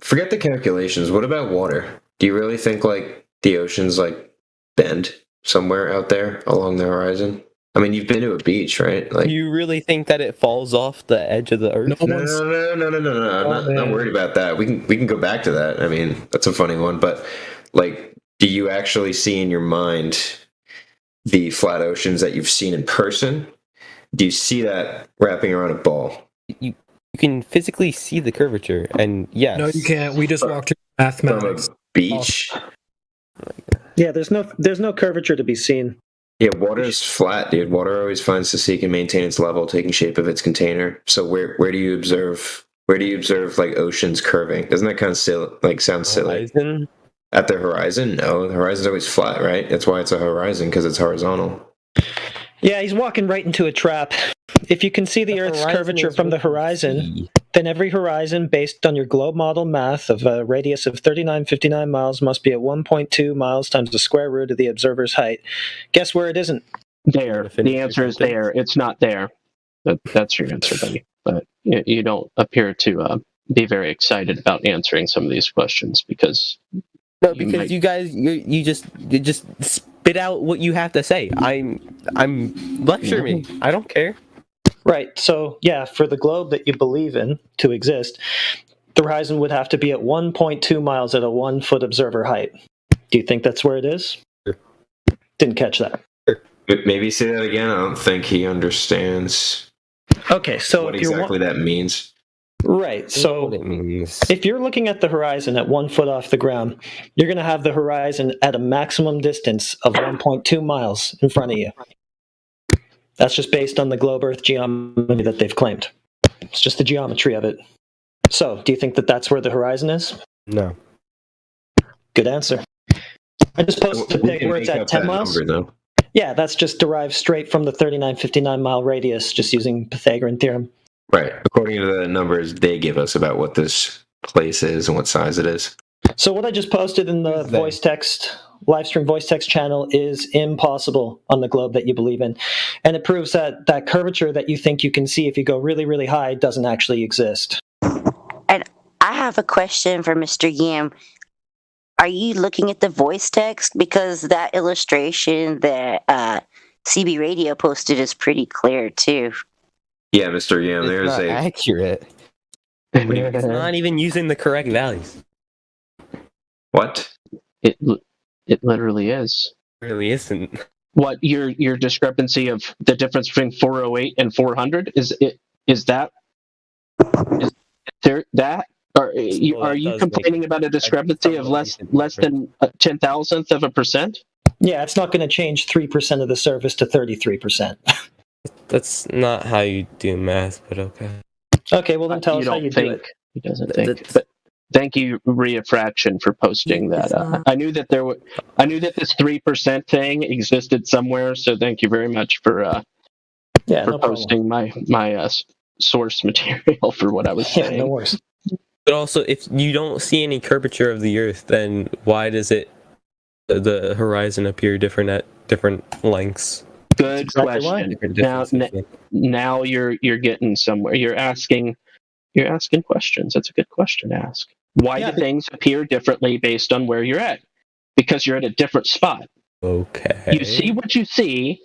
Forget the calculations. What about water? Do you really think like the oceans like bend somewhere out there along the horizon? I mean, you've been to a beach, right? Like, you really think that it falls off the edge of the earth? No. I'm not worried about that. We can go back to that. I mean, that's a funny one, but like, do you actually see in your mind the flat oceans that you've seen in person? Do you see that wrapping around a ball? You can physically see the curvature, and yes. No, you can't. We just walked through mathematics. From a beach? Yeah, there's no curvature to be seen. Yeah, water is flat, dude. Water always finds to seek and maintain its level, taking shape of its container. So where do you observe like oceans curving? Doesn't that kind of sound silly? Horizon? At the horizon? No, the horizon's always flat, right? That's why it's a horizon, because it's horizontal. Yeah, he's walking right into a trap. If you can see the Earth's curvature from the horizon, then every horizon, based on your globe model math of a radius of 3959 miles, must be at 1.2 miles times the square root of the observer's height. Guess where it isn't? There. The answer is there. It's not there. That's your answer, buddy. But you don't appear to be very excited about answering some of these questions because... No, because you guys, you just spit out what you have to say. I'm lecture me. I don't care. Right. So yeah, for the globe that you believe in to exist, the horizon would have to be at 1.2 miles at a 1 foot observer height. Do you think that's where it is? Sure. Didn't catch that. Sure. Maybe say that again. I don't think he understands. Okay, so what exactly that means. Right. So if you're looking at the horizon at 1 foot off the ground, you're going to have the horizon at a maximum distance of 1.2 miles in front of you. That's just based on the globe Earth geometry that they've claimed. It's just the geometry of it. So, do you think that that's where the horizon is? No. Good answer. I just posted a pic where it's at 10 miles. Number, yeah, that's just derived straight from the 3959 mile radius, just using Pythagorean theorem. Right. According to the numbers they give us about what this place is and what size it is. So what I just posted in the voice text, live stream voice text channel is impossible on the globe that you believe in. And it proves that that curvature that you think you can see if you go really, really high doesn't actually exist. And I have a question for Mr. Yam. Are you looking at the voice text? Because that illustration that CB Radio posted is pretty clear too. Yeah, Mr. Yam, there's not accurate. It's not even using the correct values. What? It literally is. It really isn't. What your discrepancy of the difference between 408 and 400 is there that or are you complaining about a discrepancy of less than 10,000th of a percent? Yeah, it's not going to change 3% of the surface to 33%. That's not how you do math, but okay. Okay, well then tell us how you do it. He doesn't think. But thank you, Reifraction, for posting that. I knew that this 3% thing existed somewhere, so thank you very much for posting my source material for what I was saying. Yeah, no worries. But also, if you don't see any curvature of the Earth, then why does the horizon appear different at different lengths? Good question. Now you're getting somewhere. You're asking questions. That's a good question to ask. Why do things appear differently based on where you're at? Because you're at a different spot. Okay. You see what you see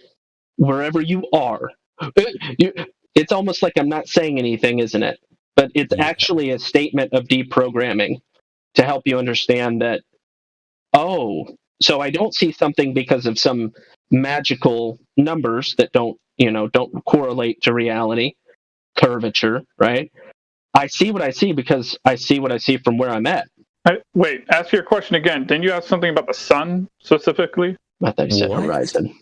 wherever you are. It's almost like I'm not saying anything, isn't it? But it's actually a statement of deprogramming to help you understand that, so I don't see something because of some magical numbers that don't correlate to reality, curvature, right? I see what I see because I see what I see from where I'm at. Wait, ask your question again. Didn't you ask something about the sun specifically? I thought he said horizon.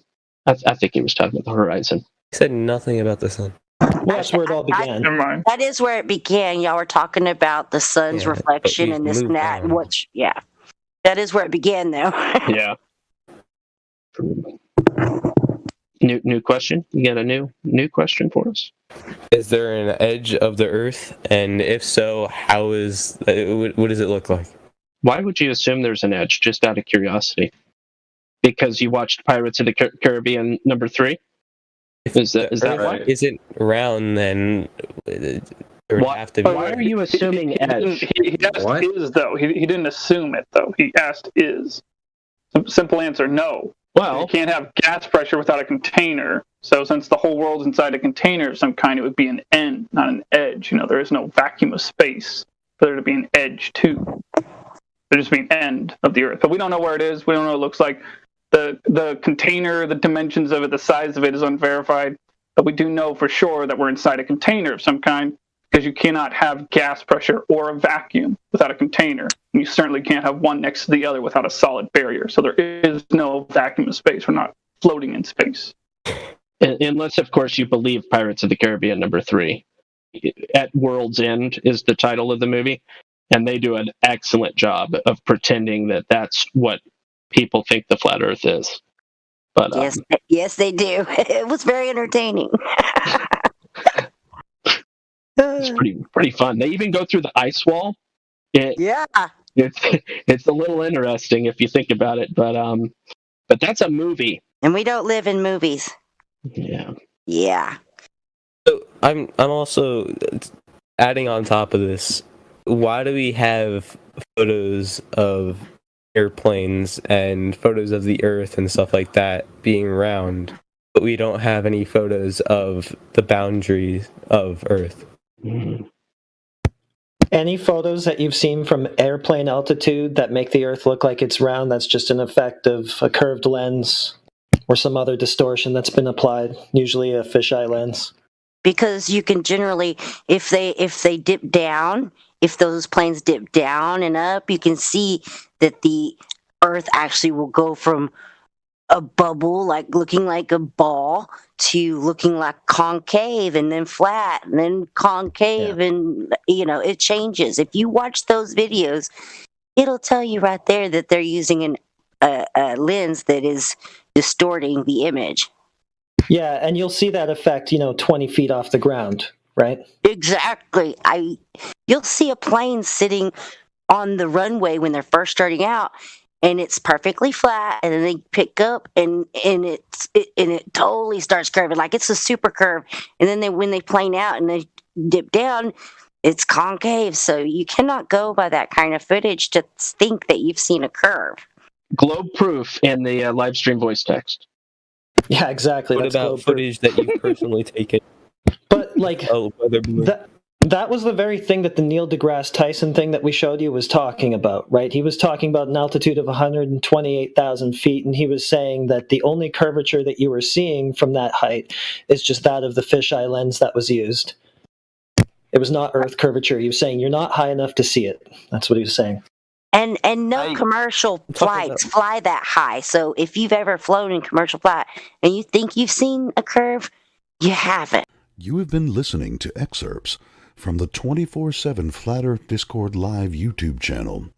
I think he was talking about the horizon. He said nothing about the sun. Well, that's where it all began. Never mind. That is where it began. Y'all were talking about the sun's Yeah, reflection but and we've this and moved that. And on. what's, yeah. That is where it began, though. Yeah. New question? You got a new question for us? Is there an edge of the Earth? And if so, how is what does it look like? Why would you assume there's an edge? Just out of curiosity. Because you watched Pirates of the Caribbean #3? Is that why? Isn't round, then it would have to be. Why are you assuming edge? He asked is, though. He didn't assume it, though. He asked is. Simple answer, no. Well, you can't have gas pressure without a container. So since the whole world's inside a container of some kind, it would be an end, not an edge. There is no vacuum of space for there to be an edge, too. There just be an end of the Earth. But we don't know where it is. We don't know what it looks like. The container, the dimensions of it, the size of it is unverified. But we do know for sure that we're inside a container of some kind, because you cannot have gas pressure or a vacuum without a container. And you certainly can't have one next to the other without a solid barrier. So there is no vacuum of space. We're not floating in space. Unless, of course, you believe Pirates of the Caribbean #3. At World's End is the title of the movie. And they do an excellent job of pretending that that's what people think the flat Earth is. But yes, they do. It was very entertaining. It's pretty fun. They even go through the ice wall. It's a little interesting if you think about it, but that's a movie. And we don't live in movies. Yeah. Yeah. So I'm also adding on top of this. Why do we have photos of airplanes and photos of the Earth and stuff like that being round, but we don't have any photos of the boundaries of Earth? Mm-hmm. Any photos that you've seen from airplane altitude that make the Earth look like it's round, that's just an effect of a curved lens or some other distortion that's been applied, usually a fisheye lens. Because you can generally, if they dip down, if those planes dip down and up, you can see that the Earth actually will go from a bubble, like looking like a ball, to looking like concave and then flat and then concave, and it changes. If you watch those videos, it'll tell you right there that they're using a lens that is distorting the image. Yeah, and you'll see that effect, 20 feet off the ground, right? Exactly. You'll see a plane sitting on the runway when they're first starting out, and it's perfectly flat, and then they pick up, and it totally starts curving, like it's a super curve. And then when they plane out and they dip down, it's concave. So you cannot go by that kind of footage to think that you've seen a curve. Globe proof in the live stream voice text. Yeah, exactly. What about footage that you've personally taken? But that was the very thing that the Neil deGrasse Tyson thing that we showed you was talking about, right? He was talking about an altitude of 128,000 feet, and he was saying that the only curvature that you were seeing from that height is just that of the fisheye lens that was used. It was not Earth curvature. He was saying you're not high enough to see it. That's what he was saying. And no commercial flights fly that high. So if you've ever flown in commercial flight and you think you've seen a curve, you haven't. You have been listening to excerpts from the 24/7 Flat Earth Discord Live YouTube channel.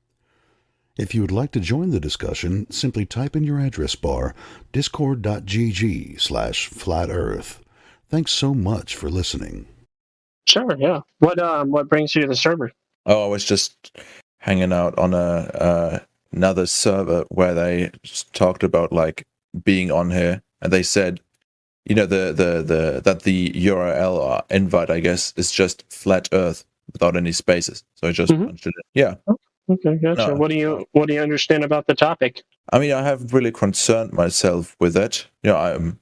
If you would like to join the discussion, simply type in your address bar discord.gg/flatearth. Thanks so much for listening. Sure, yeah. What brings you to the server? Oh, I was just hanging out on another server where they talked about like being on here, and they said, that the URL invite, I guess, is just flat Earth without any spaces. So I just punched it in. Yeah. Okay, gotcha. No. What do you understand about the topic? I mean, I haven't really concerned myself with it. I'm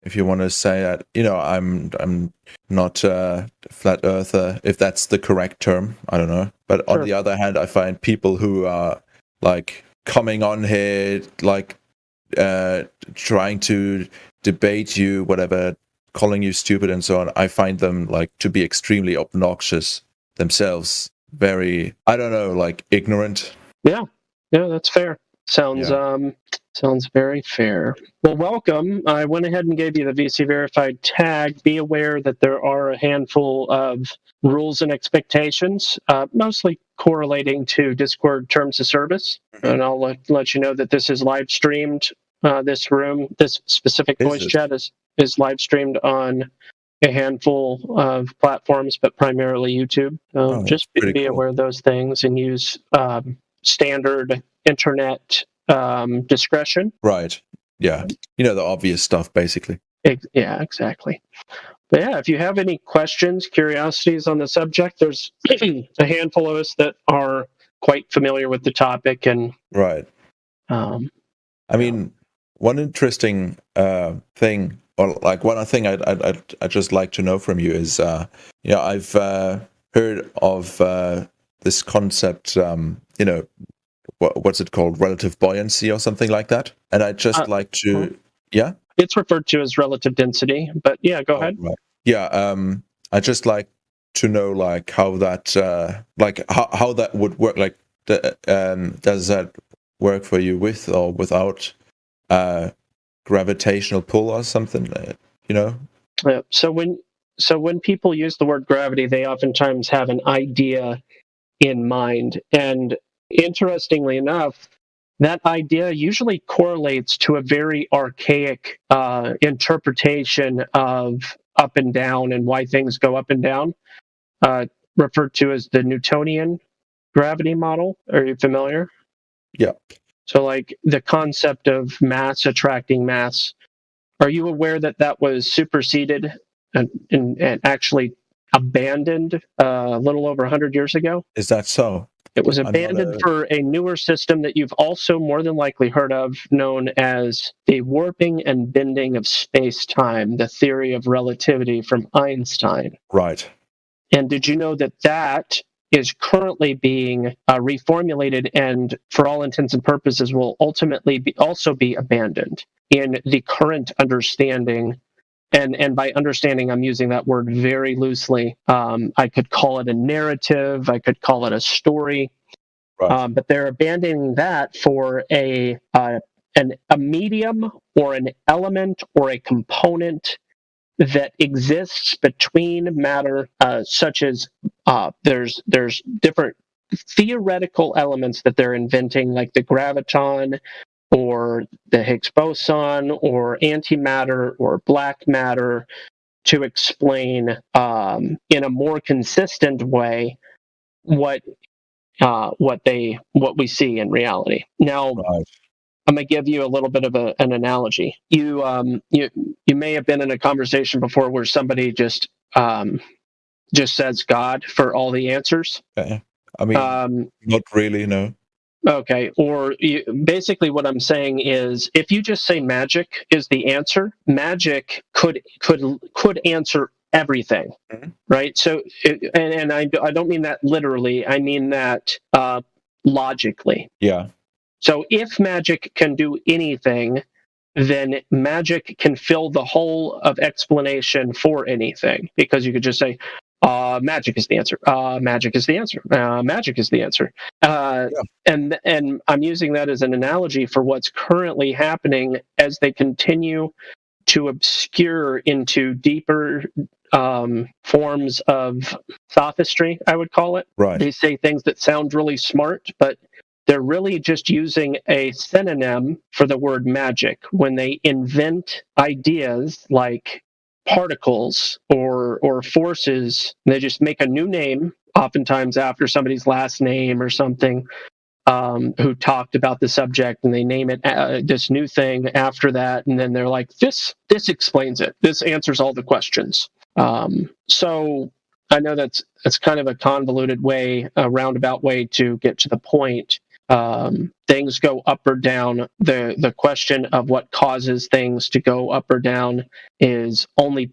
if you want to say that, I'm not a flat earther, if that's the correct term. I don't know. But on the other hand, I find people who are like coming on here, like trying to debate you, whatever, calling you stupid and so on. I find them like to be extremely obnoxious themselves. very, I don't know, like ignorant. Yeah, that's fair. Sounds very fair. Well, welcome. I went ahead and gave you the VC verified tag. Be aware that there are a handful of rules and expectations, mostly correlating to Discord terms of service. And I'll let you know that this is live streamed. This specific voice chat is live streamed on a handful of platforms, but primarily YouTube. Just be aware of those things and use standard internet discretion. Right. Yeah. The obvious stuff, basically. Yeah, exactly. But yeah, if you have any questions, curiosities on the subject, there's a handful of us that are quite familiar with the topic. And right. I mean, one interesting thing, or like one thing I'd just like to know from you is, I've heard of this concept, what's it called, relative buoyancy or something like that, and I'd just like to, yeah. It's referred to as relative density, but yeah, go ahead. Right. Yeah, I'd just like to know, like, how that, how that would work. Like, does that work for you with or without gravitational pull or something? Yeah. So when people use the word gravity, they oftentimes have an idea in mind, and interestingly enough, that idea usually correlates to a very archaic interpretation of up and down and why things go up and down, referred to as the Newtonian gravity model. Are you familiar? Yeah. So, like, the concept of mass attracting mass, are you aware that was superseded and actually abandoned a little over 100 years ago? Is that so? It was abandoned for a newer system that you've also more than likely heard of, known as the warping and bending of space-time, the theory of relativity from Einstein. Right. And did you know that is currently being reformulated and, for all intents and purposes, will ultimately also be abandoned in the current understanding? And by understanding, I'm using that word very loosely. I could call it a narrative. I could call it a story. Right. But they're abandoning that for a medium or an element or a component that exists between matter, such as there's different theoretical elements that they're inventing, like the graviton, or the Higgs boson, or antimatter, or black matter, to explain in a more consistent way what we see in reality. Now, right. I'm gonna give you a little bit of an analogy. You may have been in a conversation before where somebody just says God for all the answers. Okay. I mean, not really, no. Okay, or basically what I'm saying is, if you just say magic is the answer, magic could answer everything, right? So, and I don't mean that literally. I mean that logically. Yeah. So if magic can do anything, then magic can fill the whole of explanation for anything, because you could just say, magic is the answer. Magic is the answer. Magic is the answer. Yeah. And I'm using that as an analogy for what's currently happening as they continue to obscure into deeper forms of sophistry, I would call it. Right. They say things that sound really smart, but they're really just using a synonym for the word magic when they invent ideas like particles or forces. They just make a new name, oftentimes after somebody's last name or something, who talked about the subject, and they name it this new thing after that, and then they're like, this explains it. This answers all the questions. So I know that's kind of a convoluted way, a roundabout way to get to the point. Things go up or down. The question of what causes things to go up or down is only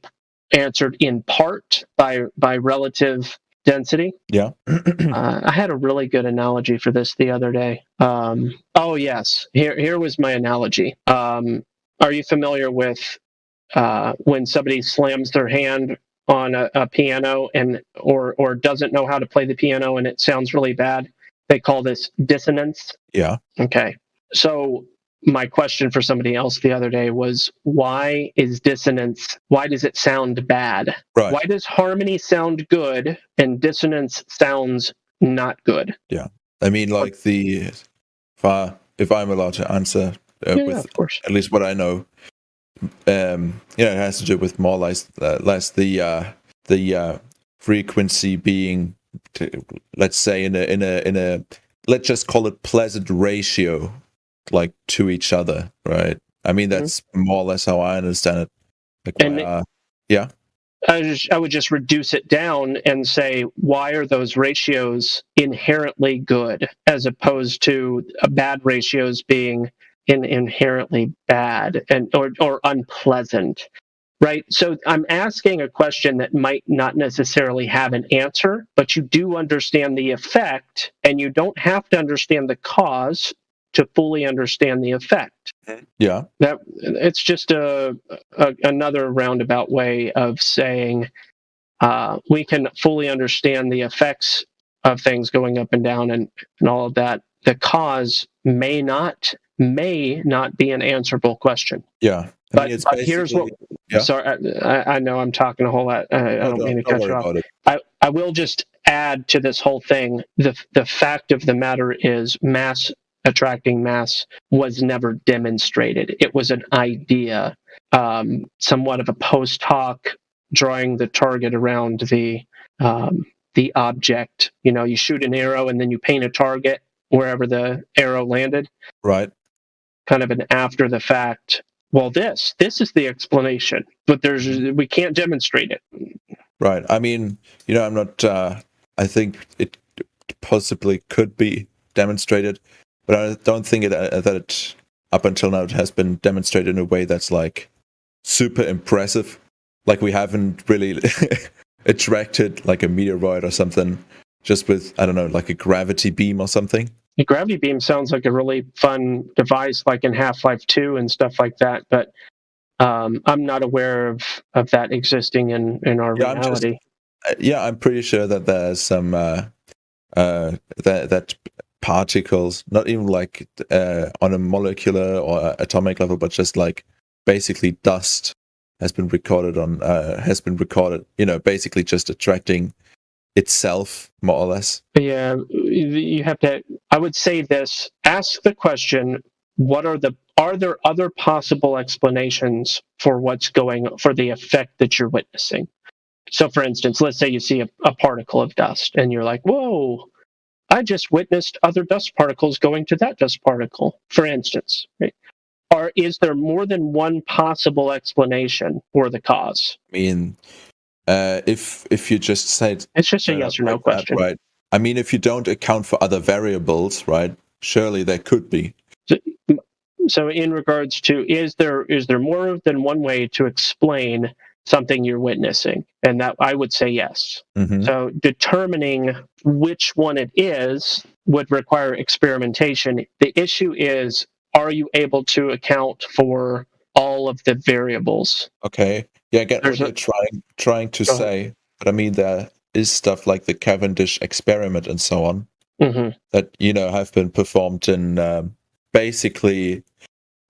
answered in part by relative density. Yeah. I had a really good analogy for this the other day. Oh yes, here was my analogy. Are you familiar with when somebody slams their hand on a piano and or doesn't know how to play the piano and it sounds really bad. They call this dissonance. Yeah. Okay. So my question for somebody else the other day was, why is dissonance, why does it sound bad? Right. Why does harmony sound good and dissonance sounds not good? Yeah. I mean, like if I'm allowed to answer with of course. at least what I know, it has to do with more or less the frequency being, let's say, in a let's just call it pleasant ratio, like to each other, right? I mean, that's more or less how I understand it. Like, yeah. I would just reduce it down and say, why are those ratios inherently good as opposed to bad ratios being inherently bad and or unpleasant, right? So I'm asking a question that might not necessarily have an answer, but you do understand the effect, and you don't have to understand the cause to fully understand the effect. Yeah. That it's just another roundabout way of saying we can fully understand the effects of things going up and down and all of that. The cause may not be an answerable question. Yeah. But here's what. Yeah. Sorry, I know I'm talking a whole lot. I don't mean to cut you off. I will just add to this whole thing. The fact of the matter is, mass attracting mass was never demonstrated. It was an idea, somewhat of a post hoc, drawing the target around the object. You know, you shoot an arrow and then you paint a target wherever the arrow landed. Right. Kind of an after the fact. Well, this is the explanation, but we can't demonstrate it. Right. I mean, I'm not. I think it possibly could be demonstrated, but I don't think that it up until now it has been demonstrated in a way that's like super impressive. Like we haven't really attracted like a meteoroid or something just with, I don't know, like a gravity beam or something. The gravity beam sounds like a really fun device, like in Half-Life 2 and stuff like that, but I'm not aware of that existing in our reality. I'm pretty sure that there's some that particles, not even like on a molecular or atomic level, but just like basically dust has been recorded, basically just attracting itself, more or less. Yeah, you have to. I would say this: ask the question: are there other possible explanations for for the effect that you're witnessing? So, for instance, let's say you see a particle of dust, and you're like, "Whoa! I just witnessed other dust particles going to that dust particle." For instance, right? Or is there more than one possible explanation for the cause? I mean, if you just said it's just a yes or no question, right? I mean, if you don't account for other variables, right? Surely there could be. So, in regards to, is there more than one way to explain something you're witnessing? And that I would say yes. Mm-hmm. So, determining which one it is would require experimentation. The issue is, are you able to account for all of the variables? Okay. Yeah, I get what you're trying to say, but I mean there is stuff like the Cavendish experiment and so on that have been performed in basically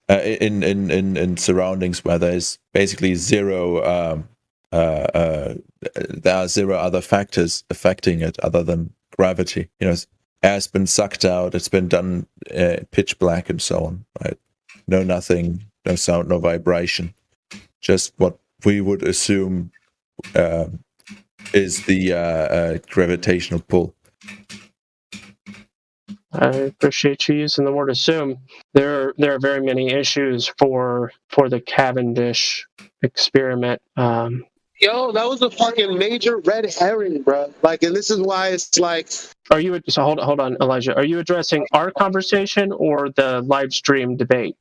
in surroundings where there's basically zero. There are zero other factors affecting it other than gravity. Air's been sucked out. It's been done pitch black and so on. Right? No nothing, no sound, no vibration. Just what we would assume is the gravitational pull. I appreciate you using the word assume. There are very many issues for the Cavendish experiment. Yo, that was a fucking major red herring, bro. Like, and this is why it's like. Are you so hold on, Elijah? Are you addressing our conversation or the live stream debate?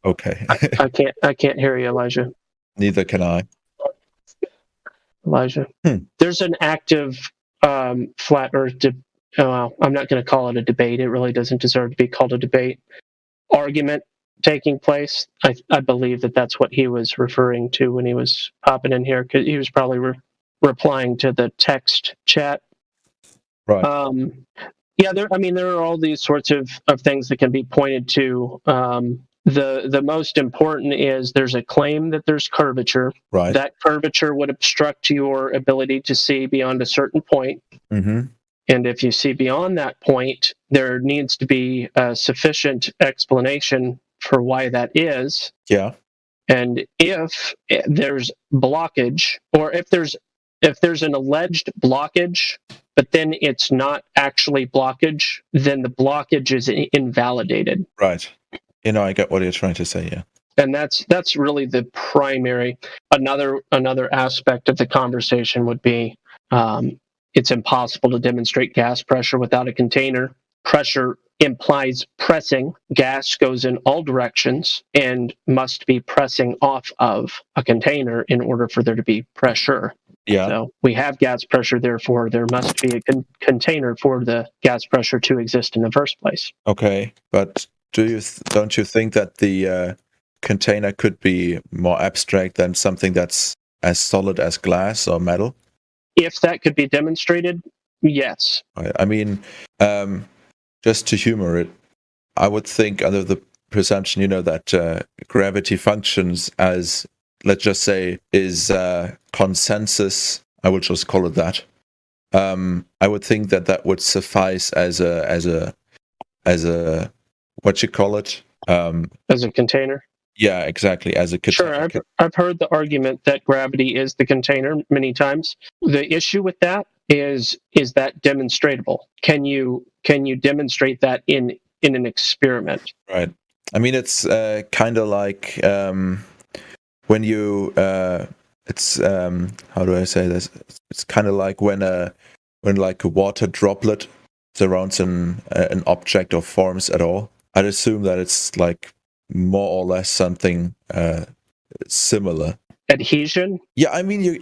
Okay. I can't hear you, Elijah. Neither can I. Elijah. There's an active flat Earth. I'm not going to call it a debate. It really doesn't deserve to be called a debate. Argument taking place. I believe that's what he was referring to when he was popping in here, because he was probably replying to the text chat. Right. Yeah, there are all these sorts of things that can be pointed to. The most important is there's a claim that there's curvature. Right. That curvature would obstruct your ability to see beyond a certain point. Mm-hmm. And if you see beyond that point, there needs to be a sufficient explanation for why that is. Yeah. And if there's blockage, or if there's an alleged blockage, but then it's not actually blockage, then the blockage is invalidated. Right. I get what you're trying to say. Yeah. And that's really the primary. Another aspect of the conversation would be it's impossible to demonstrate gas pressure without a container. Pressure implies pressing. Gas goes in all directions and must be pressing off of a container in order for there to be pressure. Yeah. So we have gas pressure, therefore there must be a container for the gas pressure to exist in the first place. Okay, but don't you think that the container could be more abstract than something that's as solid as glass or metal? If that could be demonstrated, yes. I mean, just to humor it, I would think under the presumption, that gravity functions as, let's just say, is consensus. I will just call it that. I would think that would suffice as a what you call it? As a container? Yeah, exactly. As a container. Sure, I've heard the argument that gravity is the container many times. The issue with that is that demonstratable? Can you demonstrate that in an experiment? Right. I mean, it's kind of like when you it's how do I say this? It's kind of like when like a water droplet surrounds an object or forms at all. I'd assume that it's like more or less something similar. Adhesion? Yeah, I mean,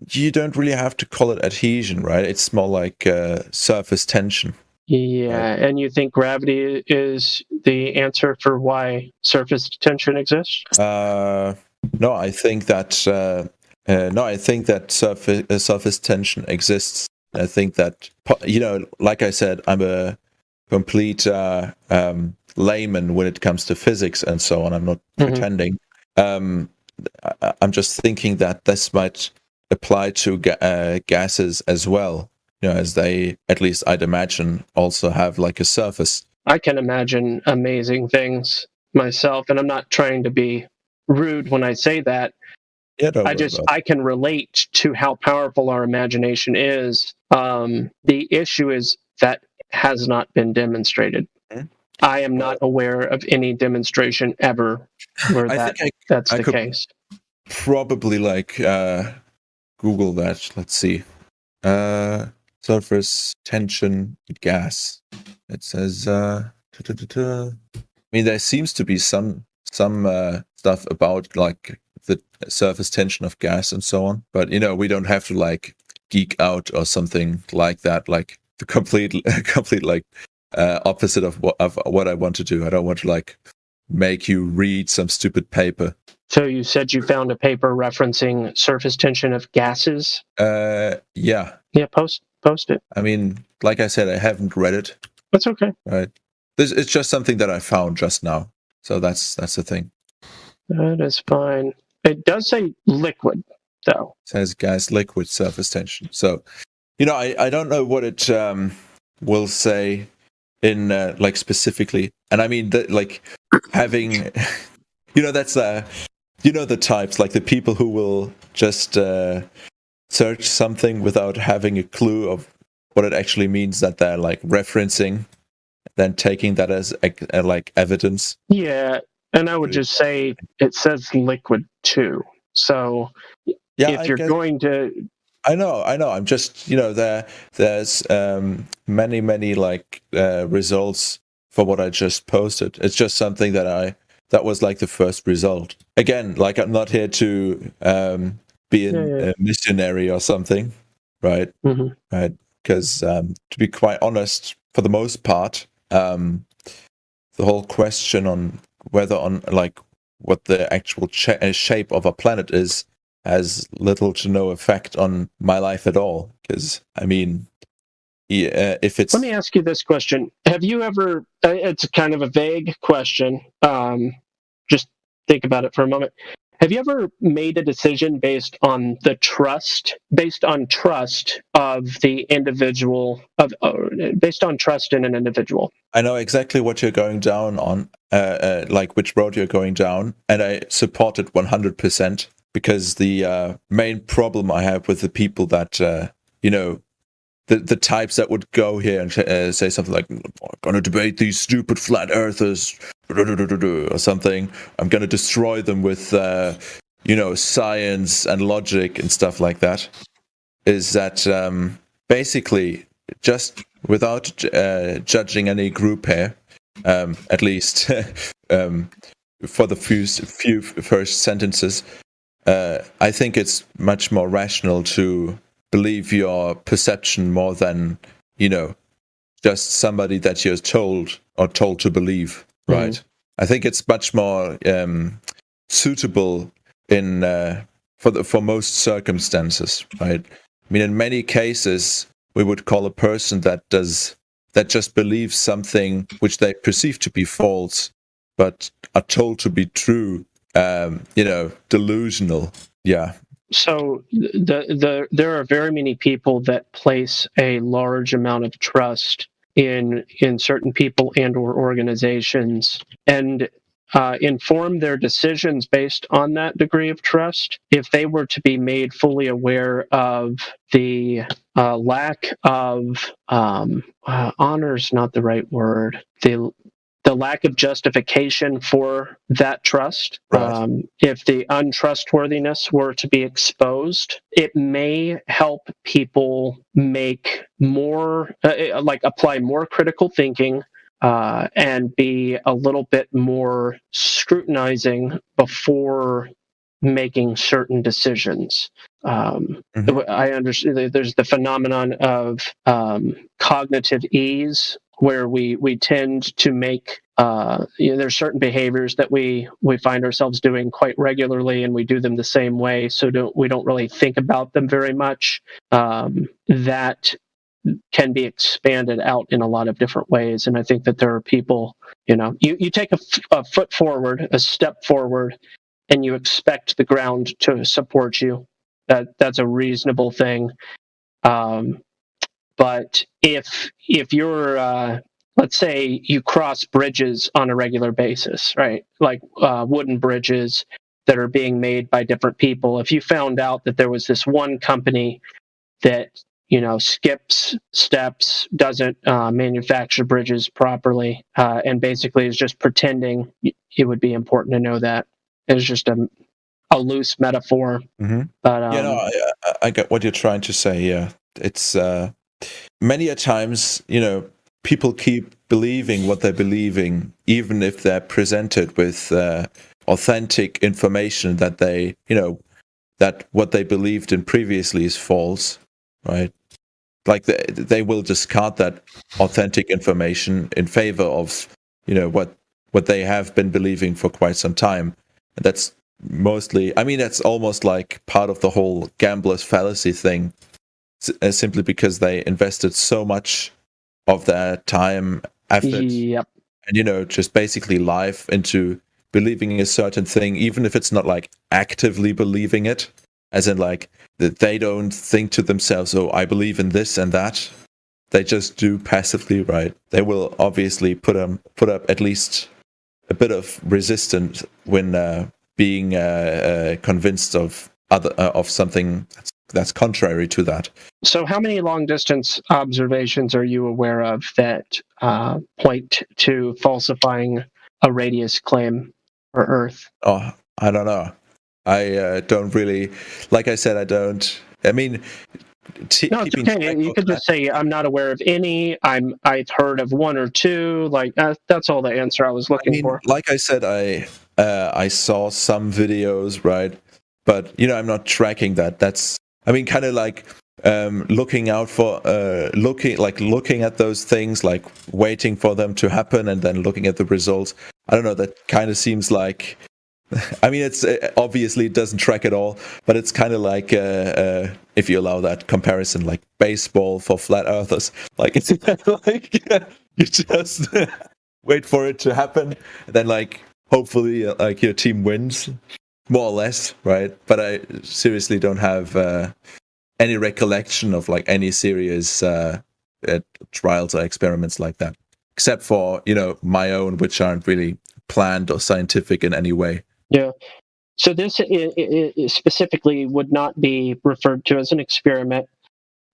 you don't really have to call it adhesion, right? It's more like surface tension. Yeah, and you think gravity is the answer for why surface tension exists? No, I think that surface tension exists. I think that, like I said, I'm a complete layman when it comes to physics and so on. I'm not pretending. I'm just thinking that this might apply to gases as well. As they, at least I'd imagine, also have like a surface. I can imagine amazing things myself, and I'm not trying to be rude when I say that. Yeah, I can relate to how powerful our imagination is. The issue is that has not been demonstrated. I am not aware of any demonstration ever where that's the case. Probably Google that. Let's see. Surface tension gas. It says. I mean, there seems to be some stuff about like the surface tension of gas and so on, but we don't have to like geek out or something like that. Like the complete opposite of what I want to do. I don't want to like make you read some stupid paper. So you said you found a paper referencing surface tension of gases? Yeah. Yeah, post it. I mean, like I said, I haven't read it. That's okay. Right. It's just something that I found just now. So that's the thing. That is fine. It does say liquid, though. It says gas liquid surface tension. So, I don't know what it will say in like specifically. And I mean, like having, that's the types, like the people who will just search something without having a clue of what it actually means that they're like referencing, then taking that as like evidence. Yeah, and I would just say it says liquid too. So if you're going to, I know. I'm just there's many like results for what I just posted. It's just something that was like the first result. Again, like I'm not here to be a missionary or something, right? Mm-hmm. Right? Because to be quite honest, for the most part, the whole question on whether on like what the actual shape of a planet is has little to no effect on my life at all. Because I mean, if it's Let me ask you this question: have you ever? It's kind of a vague question. Just think about it for a moment. Have you ever made a decision based on trust of the individual, based on trust in an individual? I know exactly what you're going down on, like which road you're going down, and I support it 100%, because the main problem I have with the people that, the types that would go here and say something like, I'm going to debate these stupid flat earthers, or something. I'm going to destroy them with, science and logic and stuff like that, is that basically, just without judging any group here, at least for the few first sentences, I think it's much more rational to believe your perception more than, just somebody that you're told to believe, right? Mm-hmm. I think it's much more suitable for most circumstances, right? I mean, in many cases, we would call a person that just believes something which they perceive to be false, but are told to be true, delusional. Yeah. So there are very many people that place a large amount of trust in certain people and or organizations, and inform their decisions based on that degree of trust. If they were to be made fully aware of the lack of honor is not the right word. The lack of justification for that trust. Right. If the untrustworthiness were to be exposed, it may help people make more, apply more critical thinking, and be a little bit more scrutinizing before making certain decisions. I understand there's the phenomenon of cognitive ease, where we tend to make there's certain behaviors that we find ourselves doing quite regularly, and we do them the same way, so we don't really think about them very much. That can be expanded out in a lot of different ways, and I think that there are people, you take a foot forward, a step forward, and you expect the ground to support you. That's a reasonable thing. But if you're, let's say you cross bridges on a regular basis, right? Like wooden bridges that are being made by different people. If you found out that there was this one company that, skips steps, doesn't manufacture bridges properly, and basically is just pretending, it would be important to know that. It's just a loose metaphor. Mm-hmm. But I get what you're trying to say. Yeah, it's many a times, people keep believing what they're believing, even if they're presented with authentic information that they, that what they believed in previously is false, right? Like they will discard that authentic information in favor of, what they have been believing for quite some time. And that's mostly, that's almost like part of the whole gambler's fallacy thing, simply because they invested so much of their time, effort, and just basically life into believing a certain thing, even if it's not like actively believing it, as in like that they don't think to themselves, oh, I believe in this and that. They just do passively, right? They will obviously put up at least a bit of resistance when being convinced of something that's contrary to that. So how many long distance observations are you aware of that point to falsifying a radius claim for Earth? Oh, I don't know. I don't really, like I said, I don't. I mean, no, it's okay. You could just say I'm not aware of any. I've heard of one or two. Like that's all the answer I was looking for. Like I said, I saw some videos, right? But I'm not tracking that. That's kind of like looking out for looking at those things, like waiting for them to happen and then looking at the results. I don't know, that kind of seems like, I mean, it's obviously it doesn't track at all, but it's kind of like if you allow that comparison, like baseball for flat earthers. Like it's like you just wait for it to happen, and then like hopefully like your team wins, more or less, right? But I seriously don't have any recollection of like any serious trials or experiments like that, except for, you know, my own, which aren't really planned or scientific in any way. Yeah. So this specifically would not be referred to as an experiment.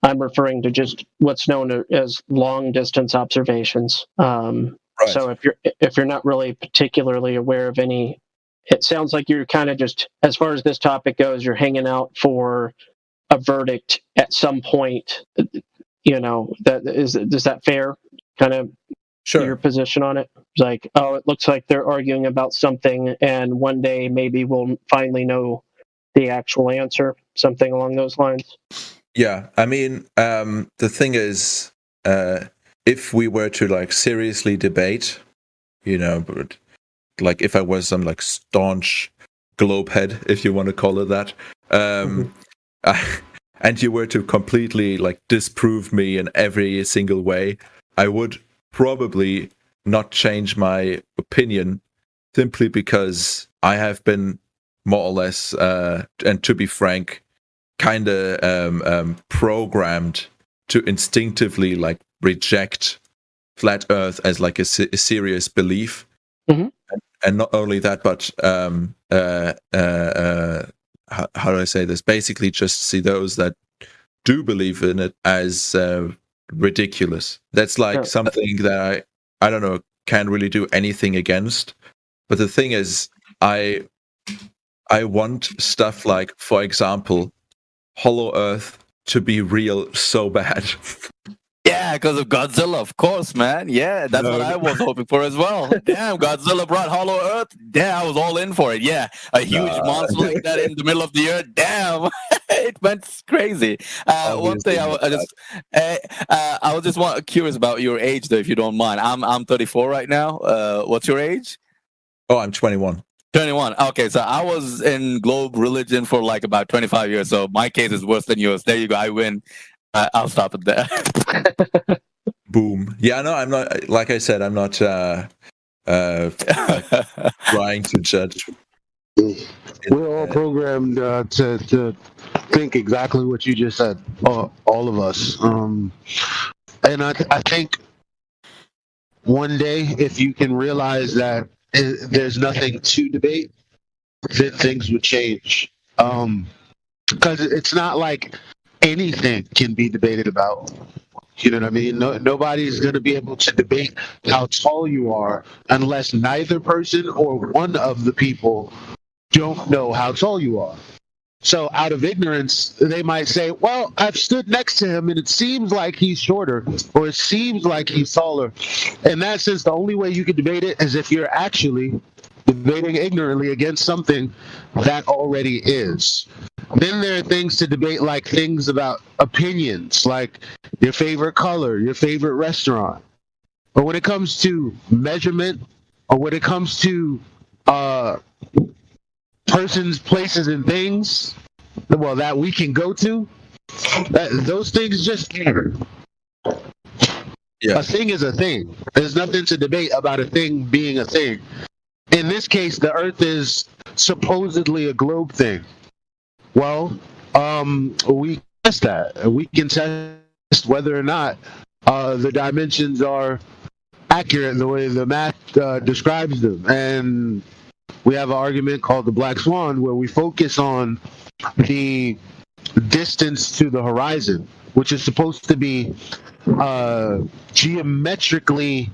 I'm referring to just what's known as long distance observations. Right. So if you're not really particularly aware of any, it sounds like you're kind of just, as far as this topic goes, you're hanging out for a verdict at some point. You know, is that fair? Kind of sure. Your position on it? Like, oh, it looks like they're arguing about something, and one day maybe we'll finally know the actual answer. Something along those lines. Yeah, I mean, the thing is, if we were to like seriously debate, you know, but like if I was some like staunch globehead, if you want to call it that, and you were to completely like disprove me in every single way, I would probably not change my opinion, simply because I have been more or less, and to be frank, kind of programmed to instinctively like reject flat Earth as like a serious belief. And not only that, but how do I say this? Basically, just see those that do believe in it as ridiculous. That's like something that I don't know, can't really do anything against. But the thing is, I want stuff like, for example, Hollow Earth to be real so bad. Yeah, because of Godzilla, of course, man. Yeah, that's what I was hoping for as well. Damn, Godzilla brought Hollow Earth. Damn, I was all in for it. Yeah, a huge monster like that in the middle of the earth. Damn, it went crazy. One thing I was just curious about your age, though, if you don't mind. I'm 34 right now. What's your age? Oh, I'm 21. 21. Okay, so I was in globe religion for like about 25 years. So my case is worse than yours. There you go. I win. I'll stop it there. Boom. Yeah, no, I'm not. Like I said, I'm not trying to judge. We're all programmed to think exactly what you just said. All of us. And I think one day, if you can realize that there's nothing to debate, then things would change. Because it's not like anything can be debated about. You know what I mean? Nobody's going to be able to debate how tall you are unless neither person or one of the people don't know how tall you are. So out of ignorance, they might say, well, I've stood next to him and it seems like he's shorter or it seems like he's taller. In that sense, the only way you can debate it is if you're actually debating ignorantly against something that already is. Then there are things to debate, like things about opinions, like your favorite color, your favorite restaurant. But when it comes to measurement, or when it comes to persons, places, and things, well, that we can go to, those things just matter. Yeah. A thing is a thing. There's nothing to debate about a thing being a thing. In this case, the Earth is supposedly a globe thing. Well, we test that. We can test whether or not the dimensions are accurate in the way the math describes them. And we have an argument called the Black Swan, where we focus on the distance to the horizon, which is supposed to be geometrically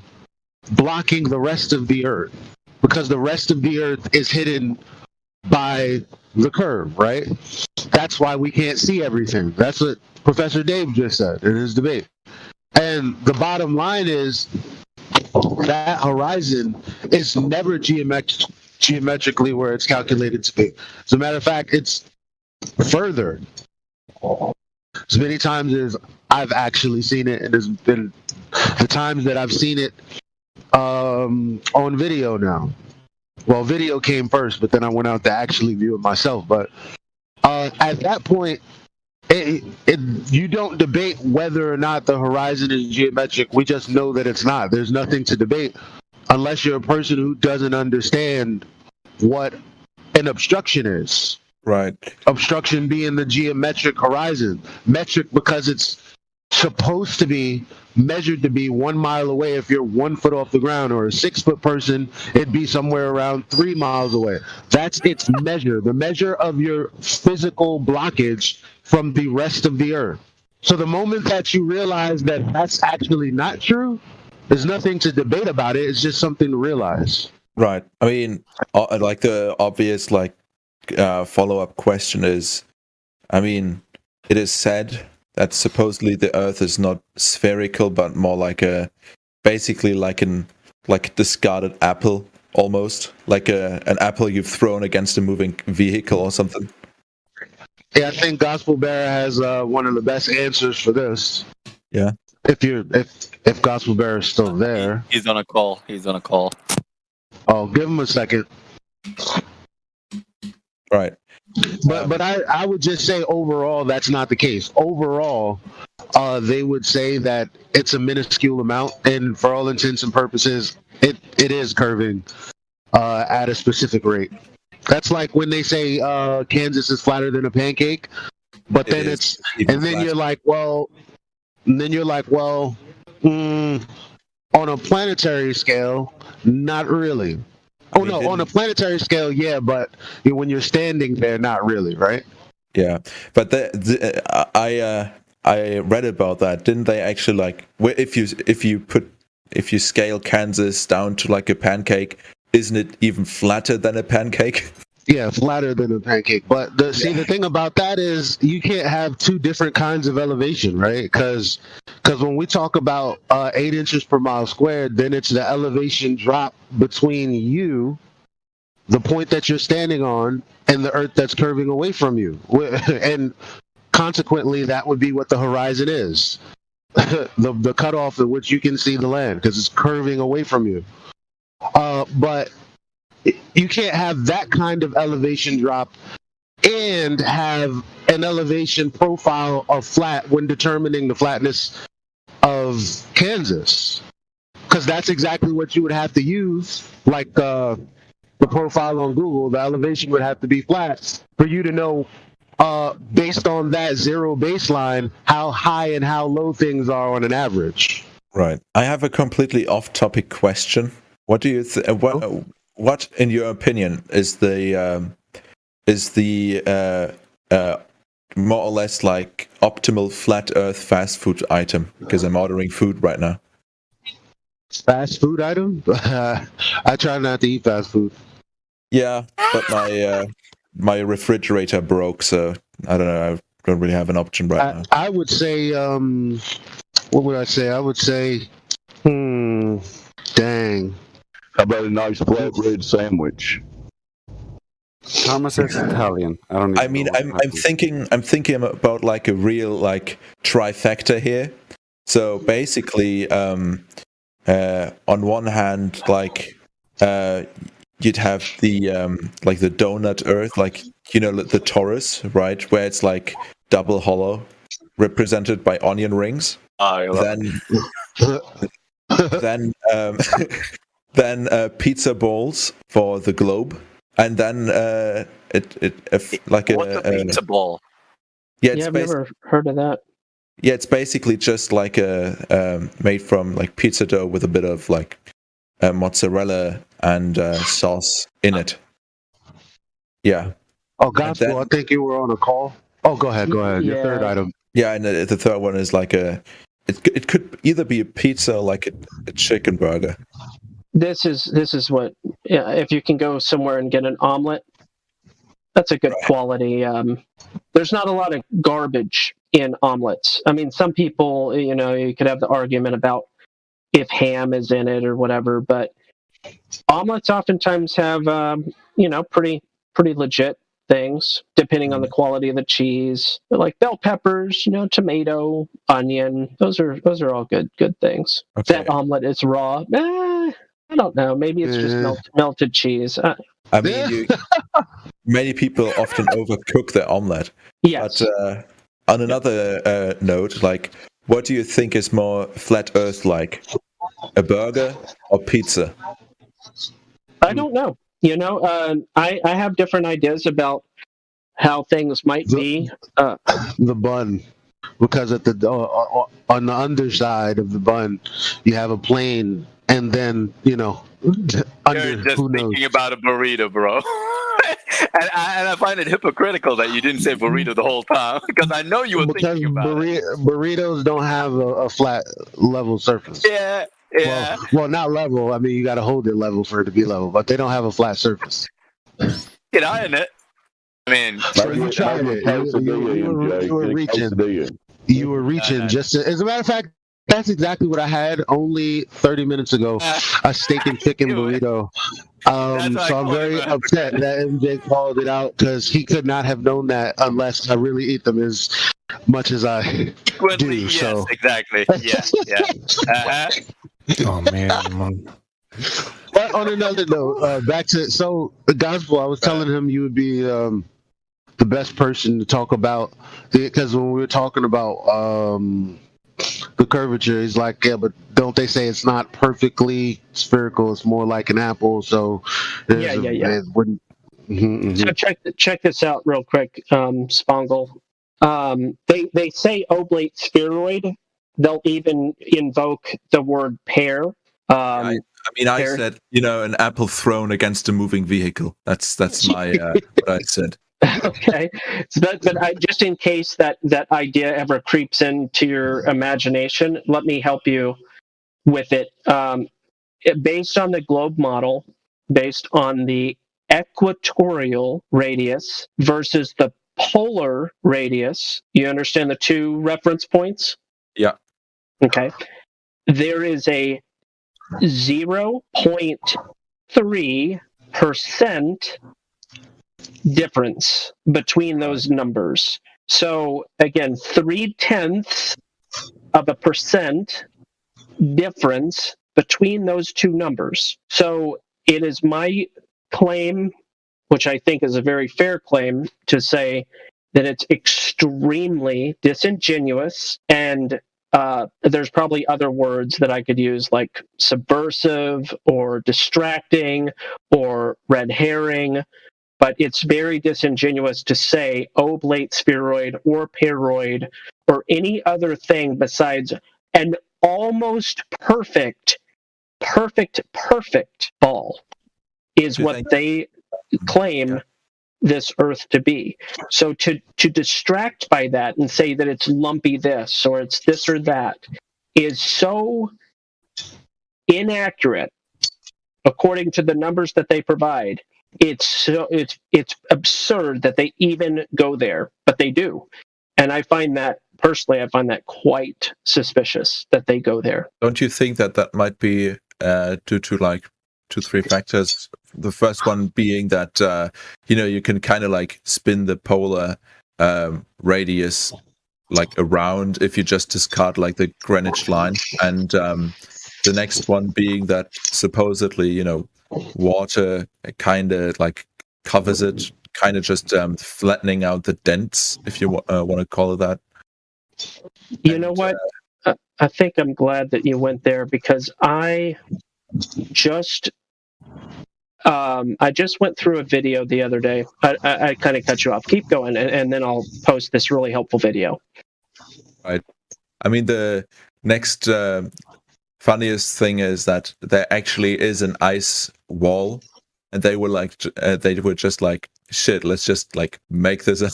blocking the rest of the Earth, because the rest of the Earth is hidden by the curve, right? That's why we can't see everything. That's what Professor Dave just said in his debate. And the bottom line is that horizon is never geometrically where it's calculated to be. As a matter of fact, it's further. as many times as I've actually seen it, and there's been the times that I've seen it on video now. Well, video came first, but then I went out to actually view it myself. But at that point, you don't debate whether or not the horizon is geometric. We just know that it's not. There's nothing to debate unless you're a person who doesn't understand what an obstruction is. Right. Obstruction being the geometric horizon. Metric because it's supposed to be measured to be 1 mile away if you're 1 foot off the ground, or a 6 foot person, it'd be somewhere around 3 miles away. That's its measure, the measure of your physical blockage from the rest of the earth. So the moment that you realize that that's actually not true, there's nothing to debate about it. It's just something to realize. Right. I mean, like the obvious follow-up question is, I mean, it is said that supposedly the Earth is not spherical, but more like basically like a discarded apple, almost like an apple you've thrown against a moving vehicle or something. Yeah, I think Gospel Bearer has one of the best answers for this. Yeah. If Gospel Bearer is still there. He's on a call. Oh, give him a second. Right. But I would just say overall that's not the case. Overall, they would say that it's a minuscule amount, and for all intents and purposes, it is curving at a specific rate. That's like when they say Kansas is flatter than a pancake, but then you're like, well, on a planetary scale, not really. On a planetary scale, yeah, but when you're standing there, not really, right? Yeah, but I read about that. Didn't they actually if you scale Kansas down to like a pancake, isn't it even flatter than a pancake? Yeah, flatter than a pancake. But the thing about that is you can't have two different kinds of elevation, right? Because when we talk about 8 inches per mile squared, then it's the elevation drop between you, the point that you're standing on, and the earth that's curving away from you. And consequently, that would be what the horizon is. the cutoff at which you can see the land, because it's curving away from you. But you can't have that kind of elevation drop and have an elevation profile of flat when determining the flatness of Kansas, because that's exactly what you would have to use. Like the profile on Google, the elevation would have to be flat for you to know, based on that zero baseline, how high and how low things are on an average. Right. I have a completely off-topic question. What do you what, in your opinion, is the more or less like optimal flat Earth fast food item? Because I'm ordering food right now. Fast food item? I try not to eat fast food. Yeah, but my refrigerator broke, so I don't know. I don't really have an option right now. I would say, what would I say? I would say, dang. How about a nice flatbread sandwich? Thomas is Italian. I mean, I'm thinking about like a real like trifecta here. So basically, on one hand, like you'd have the like the donut Earth, like the torus, right, where it's like double hollow, represented by onion rings. Then pizza balls for the globe, and then what's a pizza ball? Yeah, I've never heard of that. Yeah, it's basically just like a made from like pizza dough with a bit of like mozzarella and sauce in it. Yeah. Oh, Gospel, I think you were on a call. Oh, go ahead. Your third item. Yeah, and the third one is like it could either be a pizza or like a chicken burger. This is what, if you can go somewhere and get an omelet, that's a good quality. There's not a lot of garbage in omelets. I mean, some people, you could have the argument about if ham is in it or whatever, but omelets oftentimes have, pretty legit things depending on the quality of the cheese, like bell peppers, tomato, onion. Those are all good things. That omelet is raw. I don't know. Maybe it's just melted cheese. I mean, many people often overcook their omelet. Yes. But on another note, like, what do you think is more flat Earth like? A burger or pizza? I don't know. I have different ideas about how things might be. The bun, because at the on the underside of the bun, you have a plane, and then under, You're just who knows? thinking about a burrito, bro. and I find it hypocritical that you didn't say burrito the whole time, because I know you were thinking about it. Burritos don't have a flat level surface. Yeah. Well, not level. I mean, you got to hold it level for it to be level, but they don't have a flat surface. Get iron it. I mean, So you tried it. You were reaching. You were reaching. Just as a matter of fact, that's exactly what I had only 30 minutes ago. A steak and chicken burrito. So I'm very upset that MJ called it out, because he could not have known that unless I really eat them as much as I do. yes, So exactly. Yeah. Oh man. But on another note, back to the gospel. I was telling him you would be the best person to talk about, because when we were talking about the curvature, he's like, yeah, but don't they say it's not perfectly spherical? It's more like an apple. So Yeah. it wouldn't. So check this out real quick, Spongle. They say oblate spheroid. They'll even invoke the word pear. I said, an apple thrown against a moving vehicle. That's my what I said. Okay, but just in case that idea ever creeps into your imagination, let me help you with it. Based on the globe model, based on the equatorial radius versus the polar radius, you understand the two reference points? Yeah. Okay. There is a 0.3% difference between those numbers. So again, 0.3% difference between those two numbers. So it is my claim, which I think is a very fair claim, to say that it's extremely disingenuous, and there's probably other words that I could use, like subversive or distracting or red herring, but it's very disingenuous to say oblate spheroid or peroid or any other thing besides an almost perfect ball is what they claim this Earth to be. So to distract by that and say that it's lumpy this or it's this or that is so inaccurate according to the numbers that they provide. It's absurd that they even go there, but they do. And I find that quite suspicious that they go there. Don't you think that might be due to like 2-3 factors? The first one being that you can kind of like spin the polar radius like around if you just discard like the Greenwich line, and the next one being that supposedly water kind of like covers it, kind of just flattening out the dents, if you want to call it that. You know what? I think I'm glad that you went there, because I just went through a video the other day. I kind of cut you off. Keep going, and then I'll post this really helpful video. Right. I mean, the next funniest thing is that there actually is an ice wall, and they were like, just like, shit, let's just like make this up.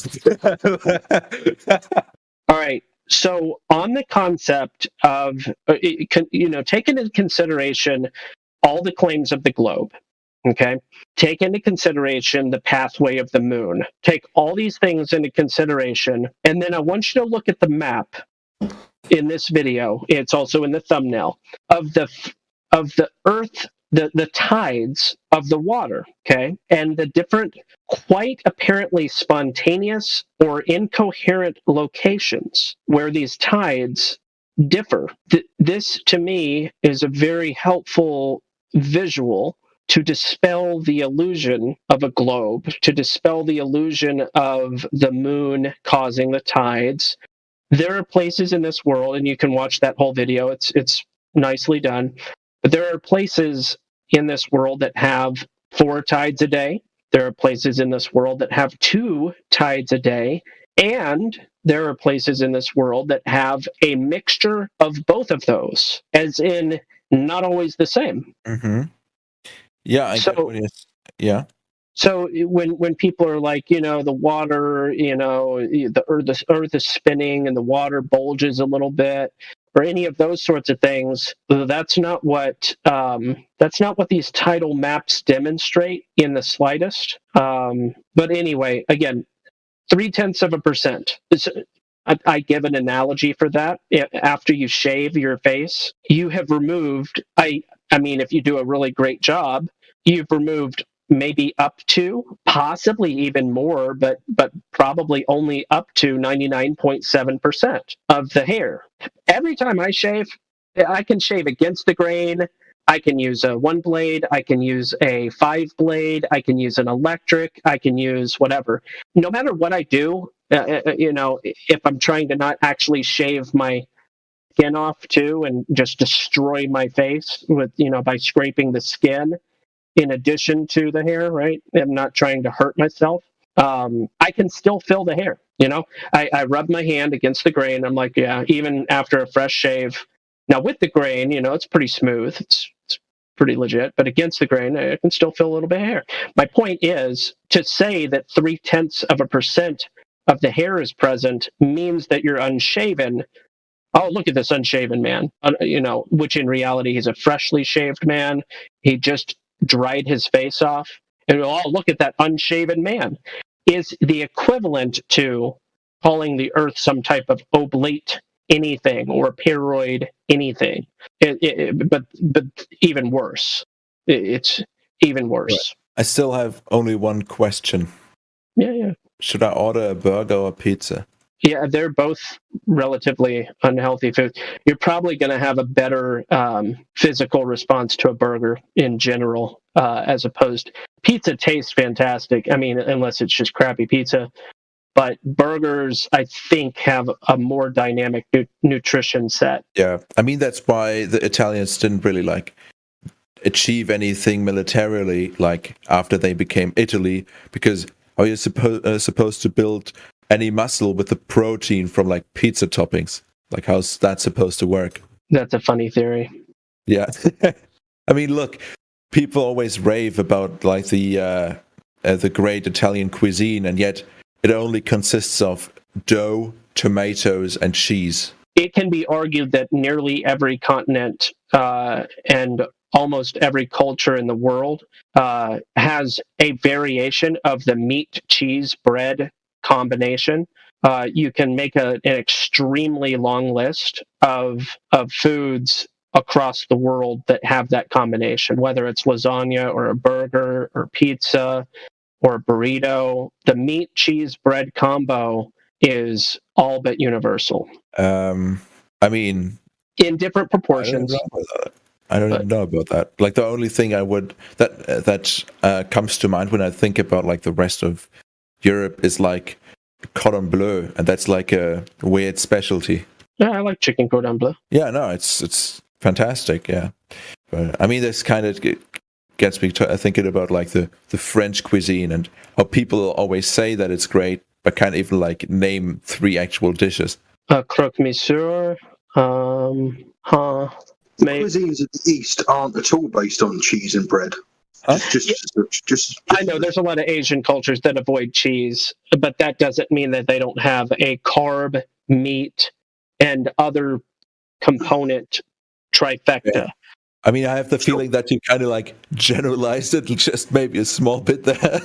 All right. So on the concept of, take into consideration all the claims of the globe, okay? Take into consideration the pathway of the moon. Take all these things into consideration, and then I want you to look at the map in this video. It's also in the thumbnail of the Earth the tides of the water, okay, and the different, quite apparently spontaneous or incoherent locations where these tides differ. This, to me, is a very helpful visual to dispel the illusion of a globe, to dispel the illusion of the moon causing the tides. There are places in this world, and you can watch that whole video, it's nicely done, but there are places in this world that have 4 tides a day. There are places in this world that have 2 tides a day, and there are places in this world that have a mixture of both of those, as in not always the same. Mm-hmm. Yeah, I get what yeah. So when people are like, the water, the earth is spinning and the water bulges a little bit, or any of those sorts of things, that's not what these tidal maps demonstrate in the slightest. But anyway, again, 0.3%. I give an analogy for that. After you shave your face, you have removed. I mean, if you do a really great job, you've removed maybe up to, possibly even more, but probably only up to 99.7% of the hair. Every time I shave, I can shave against the grain. I can use a 1 blade. I can use a 5 blade. I can use an electric. I can use whatever. No matter what I do, if I'm trying to not actually shave my skin off too and just destroy my face with, by scraping the skin, in addition to the hair, right? I'm not trying to hurt myself. I can still feel the hair, I rub my hand against the grain. I'm like, yeah, even after a fresh shave. Now with the grain, it's pretty smooth. It's pretty legit, but against the grain, I can still feel a little bit of hair. My point is to say that 0.3% of the hair is present means that you're unshaven. Oh, look at this unshaven man, which in reality, he's a freshly shaved man. He just dried his face off, and look at that unshaven man, is the equivalent to calling the earth some type of oblate anything or paroid anything. But even worse. It's even worse. I still have only one question. Yeah. Should I order a burger or pizza? Yeah, they're both relatively unhealthy foods. You're probably going to have a better physical response to a burger in general, as opposed. Pizza tastes fantastic. I mean, unless it's just crappy pizza. But burgers, I think, have a more dynamic nutrition set. Yeah, I mean that's why the Italians didn't really achieve anything militarily after they became Italy, because how are you supposed to build any muscle with the protein from pizza toppings? How's that supposed to work? That's a funny theory. Yeah. I mean, look, people always rave about the great Italian cuisine, and yet it only consists of dough, tomatoes, and cheese. It can be argued that nearly every continent and almost every culture in the world has a variation of the meat, cheese, bread combination. You can make an extremely long list of foods across the world that have that combination, whether it's lasagna or a burger or pizza or a burrito. The meat, cheese, bread combo is all but universal. I mean, in different proportions. I don't even know about that. The only thing that comes to mind when I think about the rest of Europe is cordon bleu, and that's a weird specialty. Yeah, I like chicken cordon bleu. Yeah, no, it's fantastic. Yeah, but I mean, this kind of gets me thinking about the French cuisine and how people always say that it's great, but can't even name 3 actual dishes. Croque monsieur. Cuisines of the East aren't at all based on cheese and bread. Huh? Just I know there's a lot of Asian cultures that avoid cheese, but that doesn't mean that they don't have a carb, meat, and other component trifecta. Yeah. I mean, I have the feeling that you kind of generalized it just maybe a small bit there.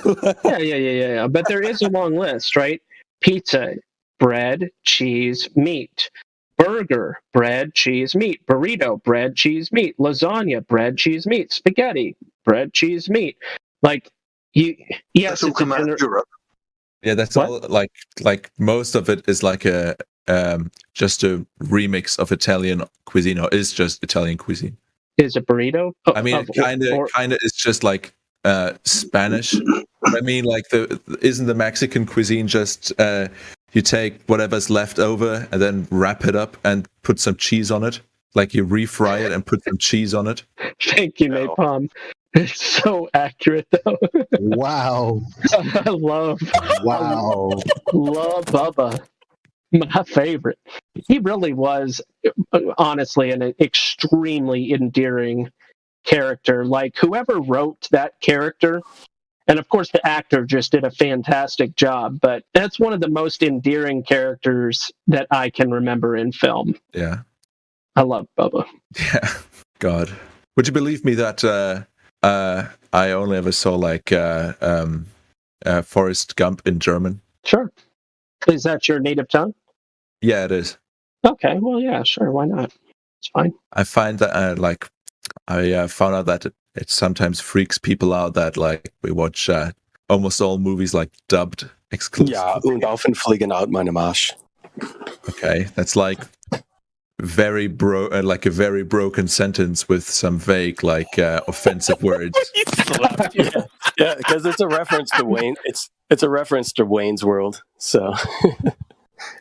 Yeah. But there is a long list, right? Pizza, bread, cheese, meat. burger, bread, cheese, meat. Burrito, bread, cheese, meat. Lasagna, bread, cheese, meat. Spaghetti, bread, cheese, meat. Like yes, it's a Europe. Yeah, that's all. Like most of it is like a just a remix of Italian cuisine, or is just Italian cuisine. Is a burrito? I mean, kind of. It's just like Spanish. I mean, like isn't the Mexican cuisine just you take whatever's left over and then wrap it up and put some cheese on it? Like you refry it and put some cheese on it. Thank you, Napalm. It's so accurate, though. Wow. I love Bubba. My favorite. He really was, honestly, an extremely endearing character. Like, whoever wrote that character, and of course the actor just did a fantastic job, but that's one of the most endearing characters that I can remember in film. Yeah. I love Bubba. Yeah. God. Would you believe me that I only ever saw like Forrest Gump in German? Sure. Is that your native tongue? Yeah, it is. Okay, well, yeah, sure. Why not? It's fine. I find that I found out that it sometimes freaks people out that like we watch almost all movies like dubbed exclusively. Ja, und auf und fliegen out meine Marsch. Okay, that's like very like a very broken sentence with some vague like offensive words. Yeah, because it's a reference to Wayne. It's a reference to Wayne's World. So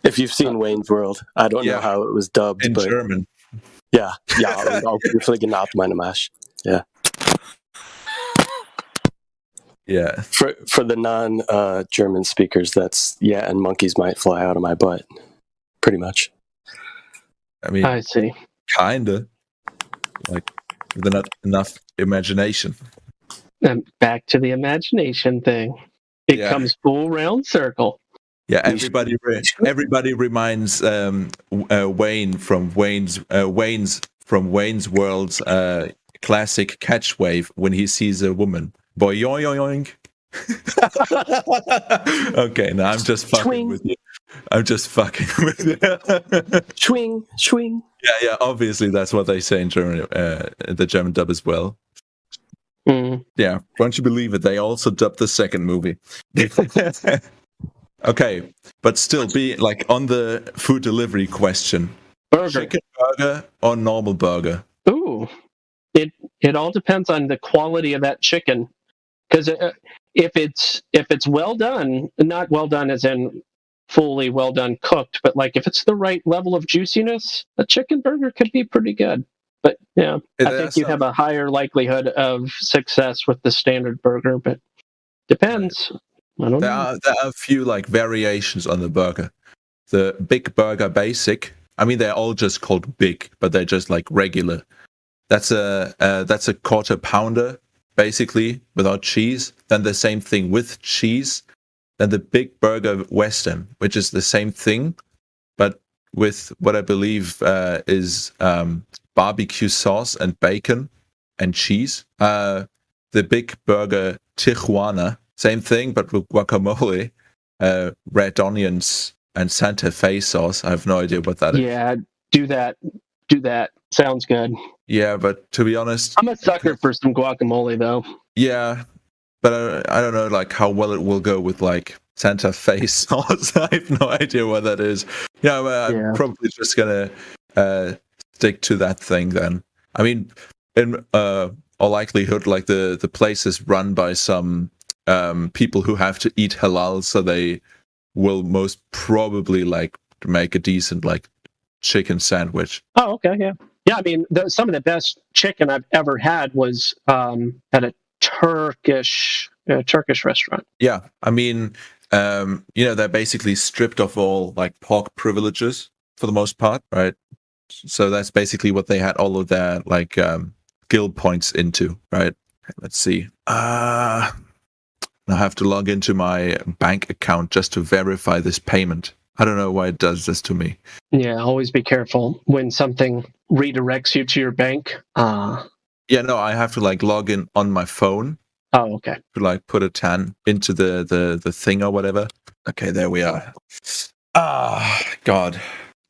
if you've seen Wayne's World, I don't know how it was dubbed in German. Yeah, ja, und auf und fliegen out meine Marsch. Yeah. Yeah. For the non German speakers, that's and monkeys might fly out of my butt. Pretty much. I mean, I see. Kinda. Like, with not enough imagination. And back to the imagination thing. It comes full round circle. Yeah, everybody reminds Wayne from Wayne's World's classic catch wave when he sees a woman. Boing. Okay, now I'm just fucking with you. I'm just fucking with you. Swing. Yeah, obviously that's what they say in German, the German dub as well. Mm. Yeah, won't you believe it? They also dubbed the second movie. Okay, but still, be like on the food delivery question: burger, chicken burger or normal burger? Ooh, it all depends on the quality of that chicken. Because if it's well done, not well done as in fully well done cooked, but like if it's the right level of juiciness, a chicken burger could be pretty good. But yeah, I think you have a higher likelihood of success with the standard burger, but depends. I don't know. There are a few like variations on the burger. The Big Burger Basic. I mean, they're all just called big, but they're just like regular. That's a quarter pounder, basically, without cheese. Then the same thing with cheese. Then the Big Burger Western, which is the same thing, but with what I believe is barbecue sauce and bacon and cheese. The Big Burger Tijuana, same thing, but with guacamole, red onions, and Santa Fe sauce. I have no idea what that is. Yeah, do that. Sounds good. Yeah, but to be honest, I'm a sucker for some guacamole, though. Yeah, but I don't know like how well it will go with like Santa Fe sauce. I have no idea what that is. I'm probably just gonna stick to that thing then. I mean, in all likelihood, like the place is run by some people who have to eat halal, so they will most probably like make a decent like chicken sandwich. Oh, okay, yeah. I mean, some of the best chicken I've ever had was at a Turkish restaurant. Yeah, I mean, they're basically stripped of all like pork privileges for the most part, right? So that's basically what they had all of their like guild points into, right? Let's see. I have to log into my bank account just to verify this payment. I don't know why it does this to me. Yeah, always be careful when something redirects you to your bank. Yeah, no, I have to like log in on my phone. Oh, okay. To like put a TAN into the thing or whatever. Okay, there we are. God.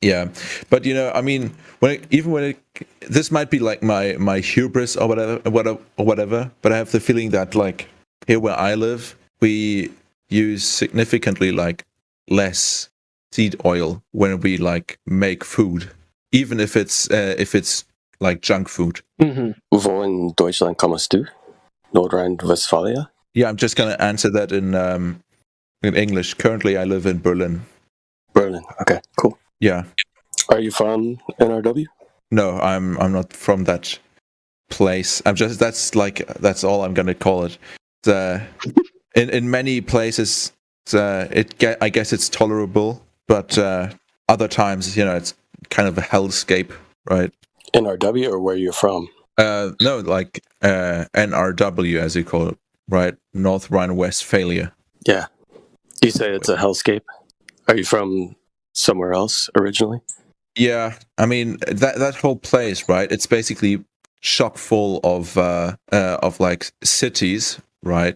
Yeah, but I mean, this might be like my hubris or whatever. But I have the feeling that like here where I live, we use significantly like less seed oil when we like make food, even if it's like junk food. Wo in Deutschland kommst du? Nordrhein-Westfalia? Yeah, I'm just gonna answer that in English. Currently, I live in Berlin. Berlin. Okay, cool. Yeah. Are you from NRW? No, I'm not from that place. That's all I'm gonna call it. In many places, I guess it's tolerable, but other times, it's kind of a hellscape, right? NRW or where you're from? No, like NRW as you call it, right? North Rhine-Westphalia. Yeah. You say it's a hellscape. Are you from somewhere else originally? Yeah, I mean that whole place, right? It's basically chock full of like cities, right?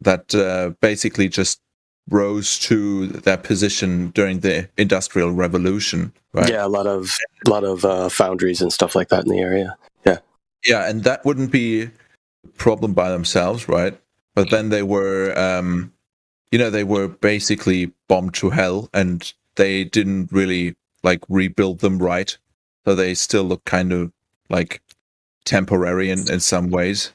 That basically just rose to their position during the Industrial Revolution, right? Yeah, a lot of foundries and stuff like that in the area. Yeah. Yeah, and that wouldn't be a problem by themselves, right? But then they were, they were basically bombed to hell, and they didn't really like rebuild them right, so they still look kind of like temporary in some ways.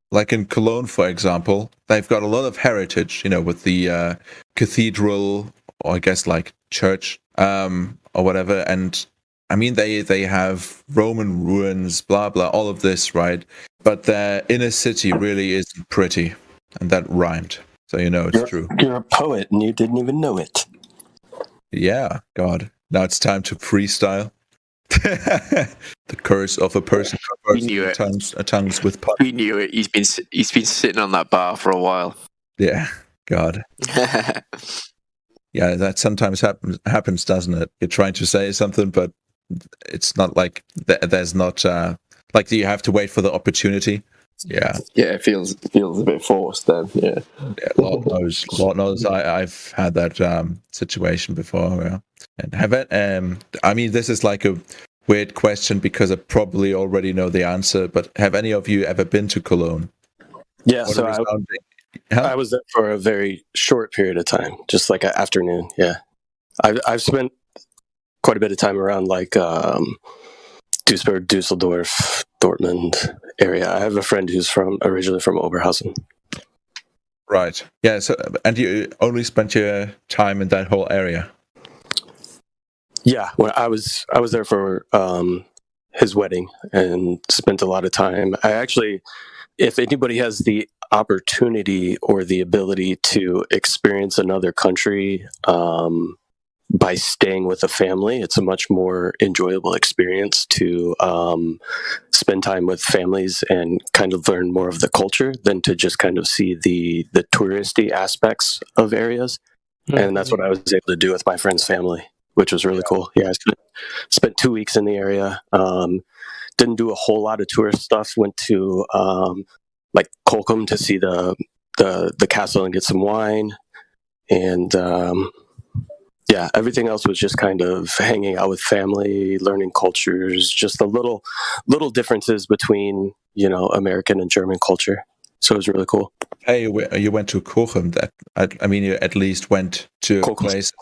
Like in Cologne, for example, they've got a lot of heritage, with the cathedral, or I guess like church, or whatever. And I mean, they have Roman ruins, blah blah, all of this, right? But their inner city really isn't pretty, and that rhymed, so it's true. You're a poet, and you didn't even know it. Yeah, God. Now it's time to freestyle. The curse of a person tongues with puns. We knew it. He's been sitting on that bar for a while. Yeah, God. Yeah, that sometimes happens, doesn't it? You're trying to say something, but it's not like there's not like you have to wait for the opportunity. Yeah. Yeah, it feels a bit forced then. Yeah. Lord knows. I've had that situation before. Yeah. And have it. I mean, this is like a weird question because I probably already know the answer. But have any of you ever been to Cologne? Yeah. So I was there for a very short period of time, just like an afternoon. Yeah. I've spent quite a bit of time around like Duisburg, Dusseldorf, Dortmund area. I have a friend who's originally from Oberhausen. Right. Yeah. So, and you only spent your time in that whole area? Yeah. Well, I was there for his wedding and spent a lot of time. I actually, if anybody has the opportunity or the ability to experience another country by staying with a family, it's a much more enjoyable experience to spend time with families and kind of learn more of the culture than to just kind of see the touristy aspects of areas. Mm-hmm. And that's what I was able to do with my friend's family, which was really cool. Yeah, I spent 2 weeks in the area. Didn't do a whole lot of tourist stuff. Went to like Kolkum to see the castle and get some wine. And yeah, everything else was just kind of hanging out with family, learning cultures, just the little differences between, American and German culture. So it was really cool. Hey, you went to Kolkum. I mean, you at least went to a place,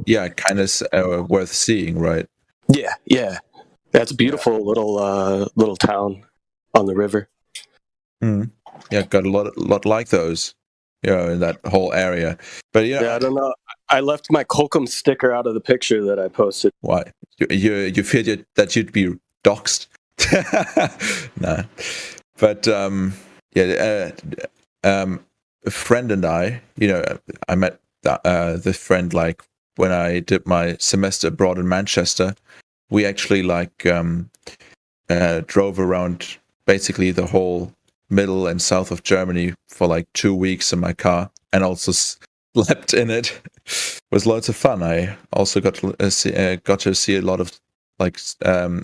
yeah, kind of worth seeing, right? Yeah. That's a beautiful little town on the river. Mm. Yeah, got a lot like those, in that whole area. But yeah, I don't know. I left my Kolkum sticker out of the picture that I posted. Why? You feared that you'd be doxxed? Nah. But a friend and I met this friend like when I did my semester abroad in Manchester. We actually drove around basically the whole middle and south of Germany for like 2 weeks in my car, and also slept in it. It was loads of fun. I also got to see a lot of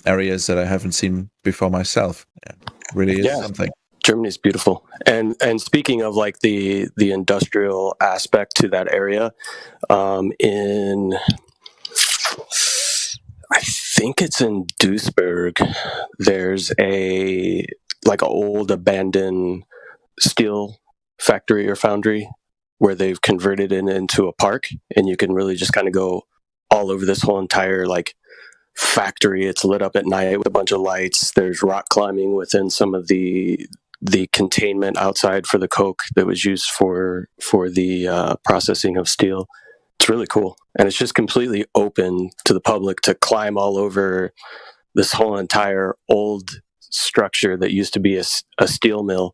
areas that I haven't seen before myself. Yeah, really is something. Germany's beautiful. And speaking of like the industrial aspect to that area, in I think it's in Duisburg. There's a old abandoned steel factory or foundry where they've converted it into a park, and you can really just kind of go all over this whole entire factory. It's lit up at night with a bunch of lights. There's rock climbing within some of the containment outside for the coke that was used for the processing of steel. It's really cool, and it's just completely open to the public to climb all over this whole entire old structure that used to be a steel mill.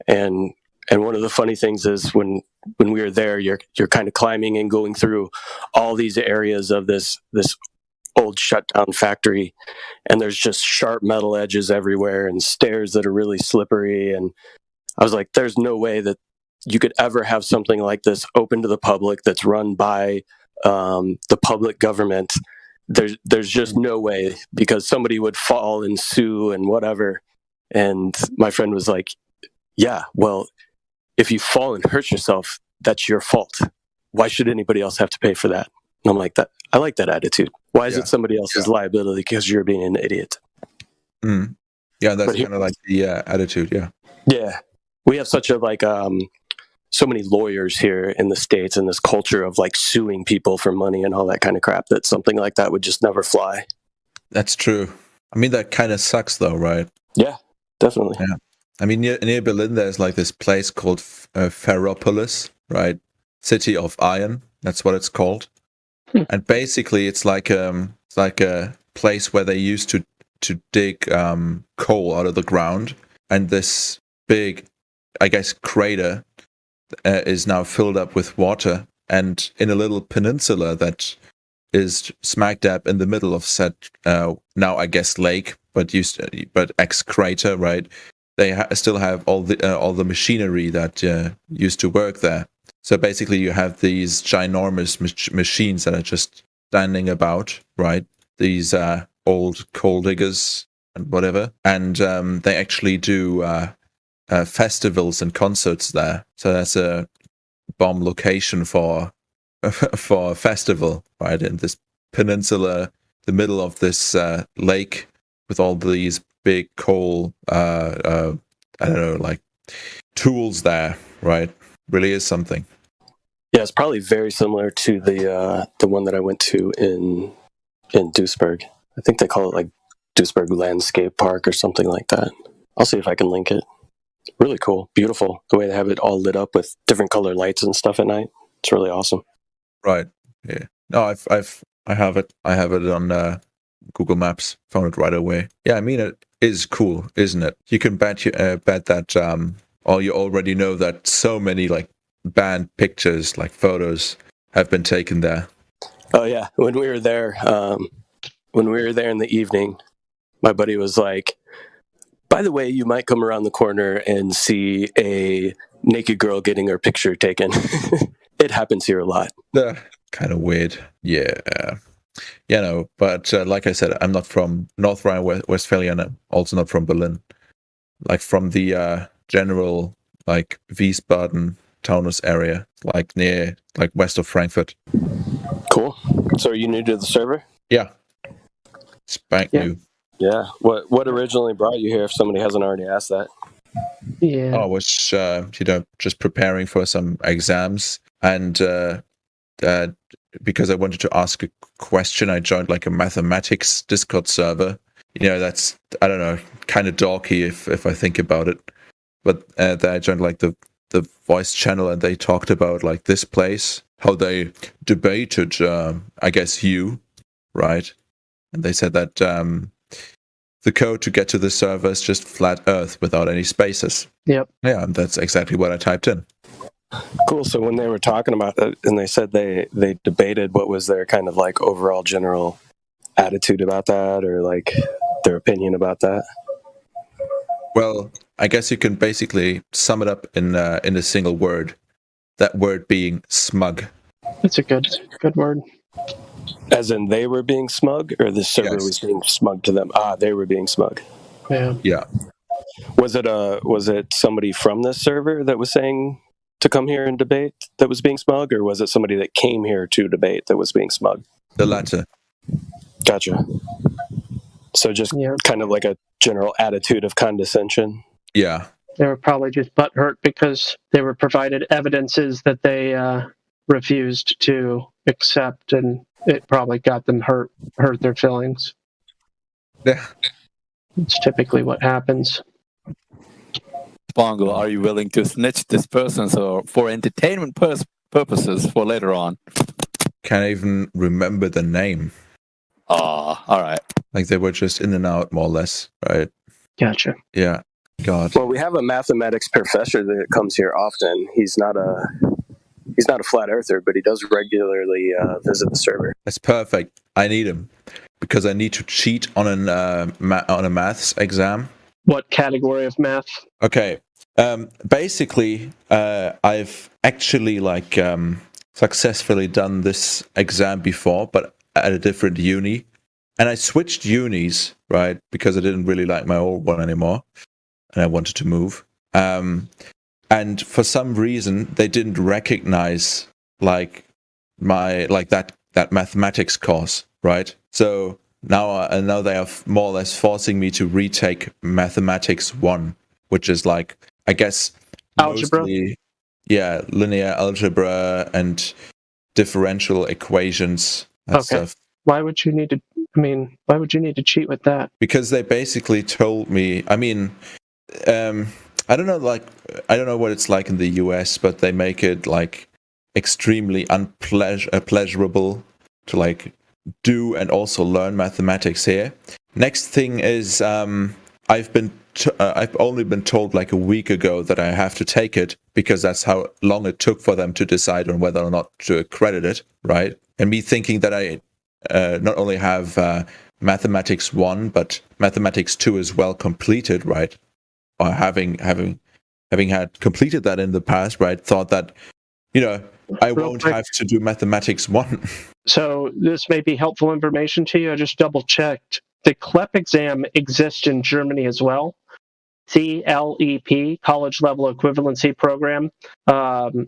And one of the funny things is when we were there, you're kind of climbing and going through all these areas of this old shut down factory, and there's just sharp metal edges everywhere and stairs that are really slippery. And I was like, there's no way that you could ever have something like this open to the public that's run by the public government. There's just no way, because somebody would fall and sue and whatever. And my friend was like, yeah, well, if you fall and hurt yourself, that's your fault. Why should anybody else have to pay for that? And I'm like, I like that attitude. Why is it somebody else's liability because you're being an idiot? Mm. Yeah, that's kind of like the attitude. Yeah. Yeah, we have such a so many lawyers here in the States, and this culture of suing people for money and all that kind of crap, that something like that would just never fly. That's true. I mean, that kind of sucks though, right? Yeah, definitely. Yeah. I mean, near Berlin, there's this place called Ferropolis, right? City of Iron. That's what it's called. And basically, it's like a place where they used to dig coal out of the ground, and this big, I guess, crater is now filled up with water, and in a little peninsula that is smack dab in the middle of said now I guess lake, but ex crater, right? They still have all the machinery that used to work there. So basically, you have these ginormous machines that are just standing about, right? These old coal diggers and whatever, and they actually do festivals and concerts there. So that's a bomb location for a festival, right? In this peninsula, the middle of this lake, with all these big coal, I don't know, tools there, right? Really is something. Yeah, it's probably very similar to the one that I went to in Duisburg. I think they call it Duisburg Landscape Park or something like that. I'll see if I can link it. Really cool, beautiful. The way they have it all lit up with different color lights and stuff at night. It's really awesome. Right. Yeah. No, I have it. I have it on Google Maps. Found it right away. Yeah, I mean, it is cool, isn't it? You can bet that or you already know that so many banned pictures, photos, have been taken there. Oh yeah, when we were there in the evening, my buddy was like, by the way, you might come around the corner and see a naked girl getting her picture taken. It happens here a lot. Kind of weird. Yeah. No, but like I said, I'm not from North Rhine-Westphalia, and I'm also not from Berlin. From the general Wiesbaden, Taunus area, near west of Frankfurt. Cool. So are you new to the server? Yeah. It's brand new. Yeah. What originally brought you here, if somebody hasn't already asked that? Yeah. I was just preparing for some exams, and because I wanted to ask a question, I joined a mathematics Discord server. That's, I don't know, kind of dorky if I think about it. But then I joined the voice channel, and they talked about this place, how they debated, I guess, you, right? And they said that the code to get to the server is just flat Earth without any spaces. Yep. Yeah, and that's exactly what I typed in. Cool. So when they were talking about it, and they said they debated, what was their kind of overall general attitude about that, or their opinion about that? Well, I guess you can basically sum it up in a single word. That word being smug. That's a good word. As in, they were being smug, or the server was being smug to them? They were being smug. Yeah. Yeah. Was it somebody from this server that was saying to come here and debate that was being smug, or was it somebody that came here to debate that was being smug? The latter. Gotcha. So just kind of like a general attitude of condescension. Yeah. They were probably just butthurt because they were provided evidences that they refused to accept, and it probably got them hurt their feelings. Yeah. It's typically what happens. Spongle, are you willing to snitch this person for entertainment purposes for later on? Can't even remember the name. Ah, all right. Like they were just in and out, more or less, right? Gotcha. Yeah. God. Well, we have a mathematics professor that comes here often. He's not a flat earther, but he does regularly visit the server. That's perfect. I need him because I need to cheat on a maths exam. What category of math? Okay. Basically, I've actually successfully done this exam before, but at a different uni. And I switched unis, right? Because I didn't really like my old one anymore. And I wanted to move. And for some reason, they didn't recognize that mathematics course, right? So now they are more or less forcing me to retake Mathematics 1, which is like, I guess, algebra. Mostly, yeah, linear algebra and differential equations and stuff. Why would you need to cheat with that? Because they basically told me, I mean, I don't know what it's like in the US, but they make it like extremely pleasurable to like do and also learn mathematics here. Next thing is, I've only been told like a week ago that I have to take it because that's how long it took for them to decide on whether or not to accredit it, right? And me thinking that I not only have Mathematics 1, but Mathematics 2 as well completed, right? Or having had completed that in the past, right? Thought that, I won't have to do Mathematics 1. So this may be helpful information to you. I just double checked. The CLEP exam exists in Germany as well. CLEP, College Level Equivalency Program. Hold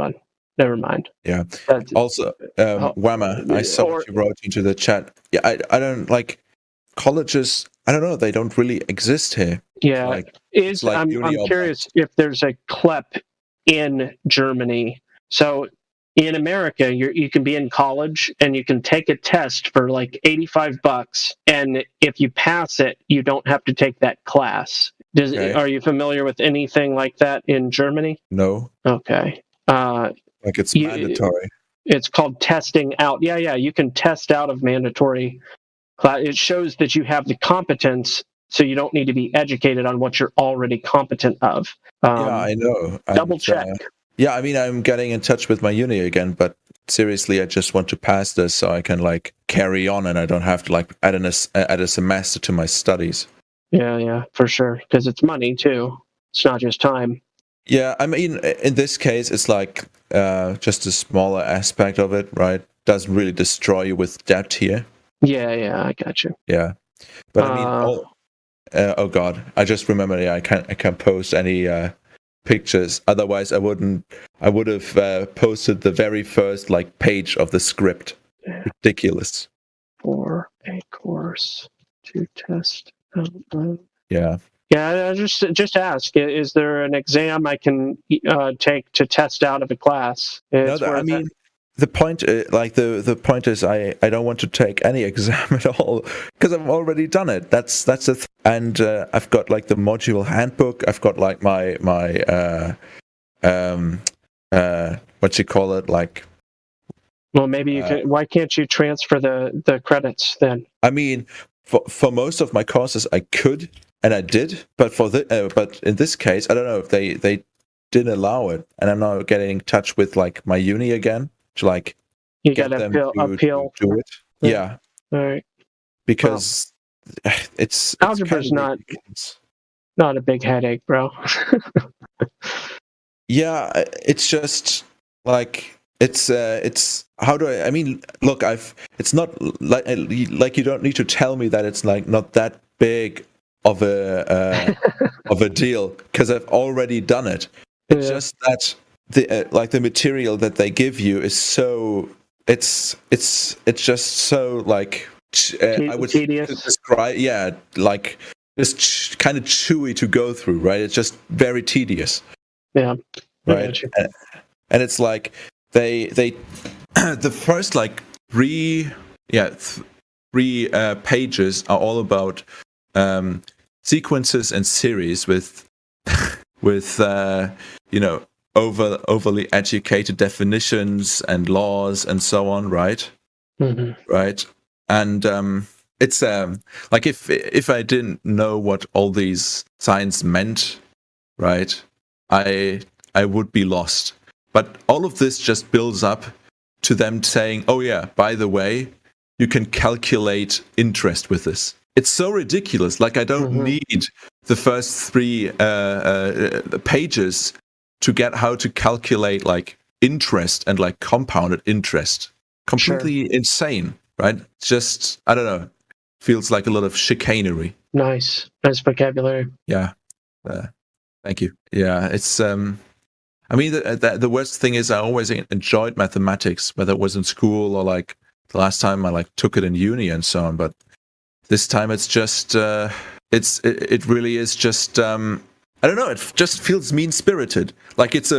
on. Never mind. Yeah. Also, Whammer, I saw what you wrote into the chat. Yeah, I don't like colleges. I don't know. They don't really exist here. Yeah. I'm curious if there's a CLEP in Germany. So in America, you can be in college and you can take a test for like $85, and if you pass it, you don't have to take that class. Are you familiar with anything like that in Germany? No. Okay. Like it's mandatory. It's called testing out. Yeah. You can test out of mandatory class. It shows that you have the competence, so you don't need to be educated on what you're already competent of. Yeah, I know. Double check. Yeah, I mean, I'm getting in touch with my uni again, but seriously, I just want to pass this so I can like carry on and I don't have to like add a semester to my studies. Yeah, for sure. Because it's money too. It's not just time. Yeah, I mean, in this case, it's like just a smaller aspect of it, right? Doesn't really destroy you with debt here. Yeah, I got you. Yeah, but I mean, oh god, I just remembered. Yeah, I can't post any pictures. Otherwise, I would have posted the very first like page of the script. Ridiculous. For a course to test out of. Yeah. Yeah, just ask. Is there an exam I can take to test out of a class? The point, the point is, I don't want to take any exam at all because I've already done it. That's the and I've got like the module handbook. I've got like my what you call it, like. Well, maybe you can. Why can't you transfer the credits then? I mean, for most of my courses, I could. And I did, but but in this case, I don't know if they didn't allow it, and I'm now getting in touch with like my uni again to like get them appeal to do it. Yeah. All right. Because it's algebra's not a big headache, bro. Yeah, it's just like it's how do I mean, look, it's not like you don't need to tell me that it's like not that big of a deal because I've already done it. It's just that the material that they give you is so it's just so like I would tedious. describe, like just kind of chewy to go through, right? It's just very tedious. Yeah. Right. And it's like they the first like three pages are all about sequences and series with overly educated definitions and laws and so on, right? Right. And it's like if I didn't know what all these signs meant, right, I would be lost. But all of this just builds up to them saying, oh yeah, by the way, you can calculate interest with this. It's so ridiculous. Like, I don't need the first three pages to get how to calculate like interest and like compounded interest. Completely insane, right? Just, I don't know, feels like a lot of chicanery. Nice vocabulary. Yeah. Thank you. Yeah, it's I mean, the worst thing is I always enjoyed mathematics, whether it was in school or like the last time I like took it in uni and so on. But this time it's just it really is just I don't know. It just feels mean-spirited. Like this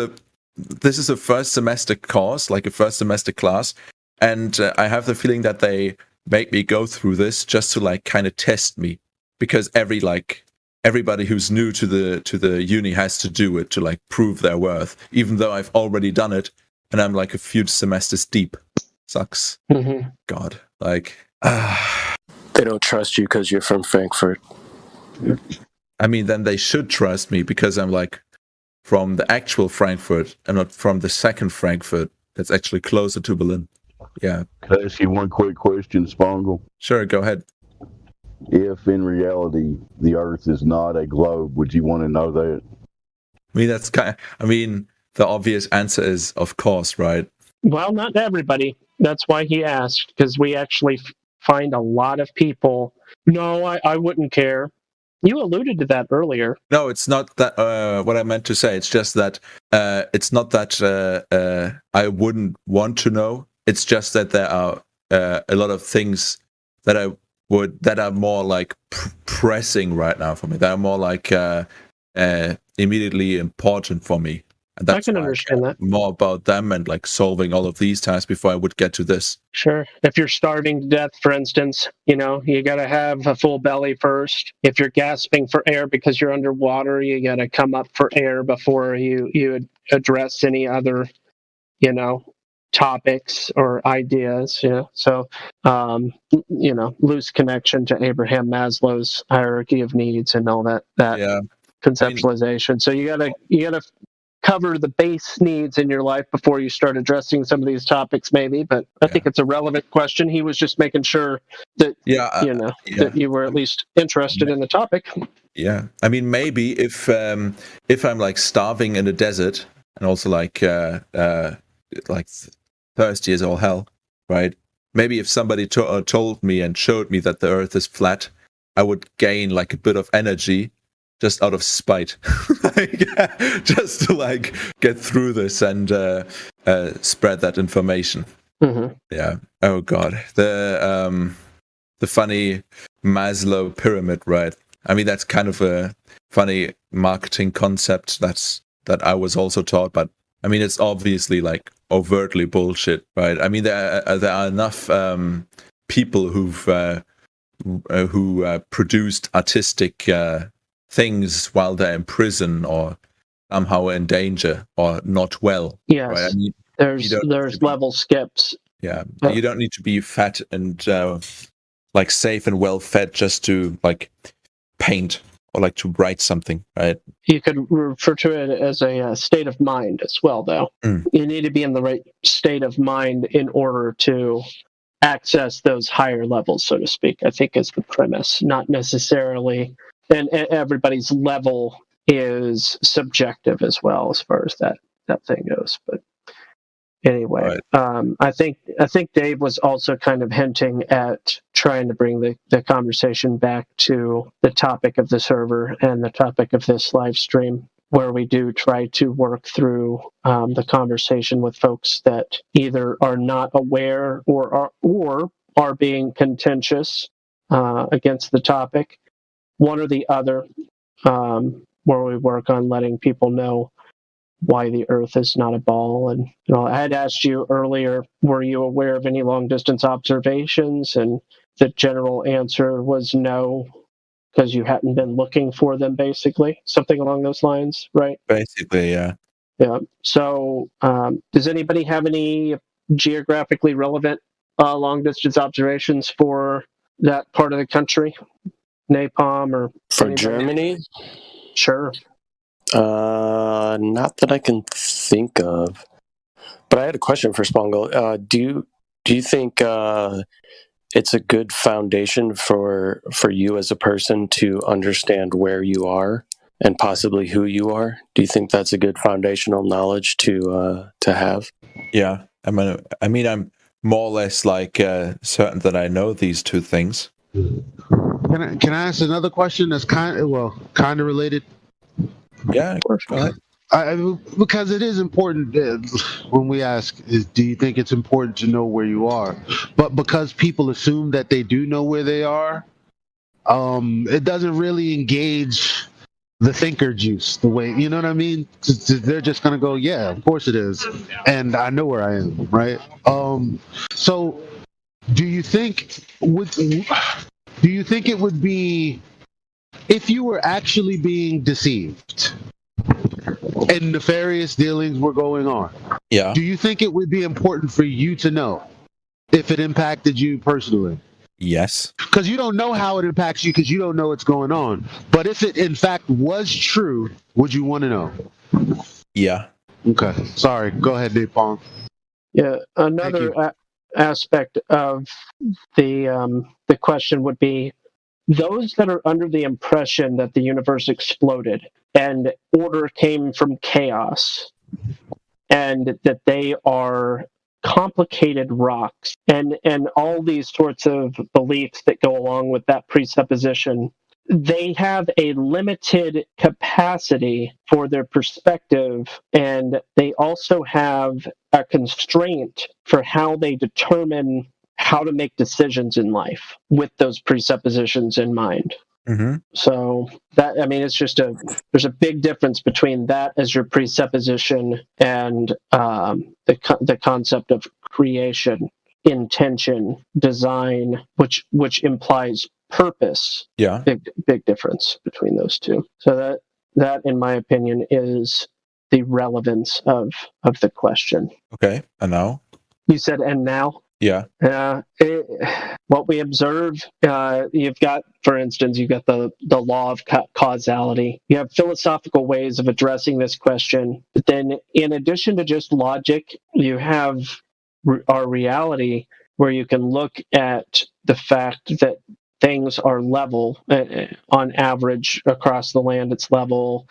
is a first semester course, like a first semester class, and I have the feeling that they make me go through this just to like kind of test me, because everybody who's new to the uni has to do it to like prove their worth, even though I've already done it and I'm like a few semesters deep. Sucks. God, like they don't trust you because you're from Frankfurt. I mean, then they should trust me because I'm like from the actual Frankfurt and not from the second Frankfurt that's actually closer to Berlin. Yeah. Can I ask you one quick question, Spongle? Sure, go ahead. If in reality the Earth is not a globe, would you want to know that? I mean, the obvious answer is of course, right? Well, not everybody. That's why he asked, because we actually find a lot of people. No, I wouldn't care. You alluded to that earlier. No, it's not that. What I meant to say, it's just that it's not that I wouldn't want to know. It's just that there are a lot of things that are more like pressing right now for me. That are more like immediately important for me. And that's I can understand that. More about them and like solving all of these tasks before I would get to this. Sure. If you're starving to death, for instance, you got to have a full belly first. If you're gasping for air because you're underwater, you got to come up for air before you address any other, topics or ideas. So, loose connection to Abraham Maslow's hierarchy of needs and all that conceptualization. So you gotta cover the base needs in your life before you start addressing some of these topics, maybe. But I think it's a relevant question. He was just making sure that that you were at least interested in the topic. Yeah, I mean, maybe if I'm like starving in the desert and also like thirsty as all hell, right? Maybe if somebody told me and showed me that the Earth is flat, I would gain like a bit of energy just out of spite, just to like get through this and spread that information. Yeah. Oh God, the funny Maslow pyramid, right? I mean, that's kind of a funny marketing concept that I was also taught, but I mean, it's obviously like overtly bullshit, right? I mean, there are enough people who produced artistic things while they're in prison or somehow in danger or not well. Yes, right? I mean, there's level skips. Yeah, you don't need to be fat and like safe and well fed just to like paint or like to write something, right? You could refer to it as a state of mind as well, though. You need to be in the right state of mind in order to access those higher levels, so to speak, I think is the premise. Not necessarily, and everybody's level is subjective as well as far as that thing goes. But anyway, I think Dave was also kind of hinting at trying to bring the conversation back to the topic of the server and the topic of this live stream. where we do try to work through the conversation with folks that either are not aware or are being contentious against the topic, one or the other, where we work on letting people know why the Earth is not a ball. And I had asked you earlier, were you aware of any long distance observations? And the general answer was no, because you hadn't been looking for them, basically, something along those lines, right? Basically, yeah. Yeah. So, does anybody have any geographically relevant long distance observations for that part of the country? Napalm or For anybody? Germany? Sure. Not that I can think of. But I had a question for Spongle. Do you think it's a good foundation for you as a person to understand where you are and possibly who you are? Do you think that's a good foundational knowledge to have? Yeah, I mean, I'm more or less like certain that I know these two things. Can I ask another question that's kind of related? Yeah, go ahead. Because it is important when we ask, do you think it's important to know where you are? But because people assume that they do know where they are, it doesn't really engage the thinker juice the way, you know what I mean? They're just gonna go, yeah, of course it is, and I know where I am, right? So, do you think it would be, if you were actually being deceived and nefarious dealings were going on, yeah, do you think it would be important for you to know if it impacted you personally? Yes. Because you don't know how it impacts you because you don't know what's going on. But if it in fact was true, would you want to know? Yeah. Okay. Sorry. Go ahead, Napalm. Yeah. Another aspect of the question would be those that are under the impression that the universe exploded and order came from chaos, and that they are complicated rocks, and all these sorts of beliefs that go along with that presupposition, they have a limited capacity for their perspective, and they also have a constraint for how they determine how to make decisions in life with those presuppositions in mind. Mm-hmm. So that, I mean, it's just there's a big difference between that as your presupposition and the concept of creation, intention, design, which implies purpose. Yeah. Big difference between those two. So that in my opinion is the relevance of the question. Okay. And now? You said, and now? Yeah. What we observe, you've got, for instance, you've got the law of causality. You have philosophical ways of addressing this question. But then in addition to just logic, you have our reality, where you can look at the fact that things are level. On average, across the land, it's level.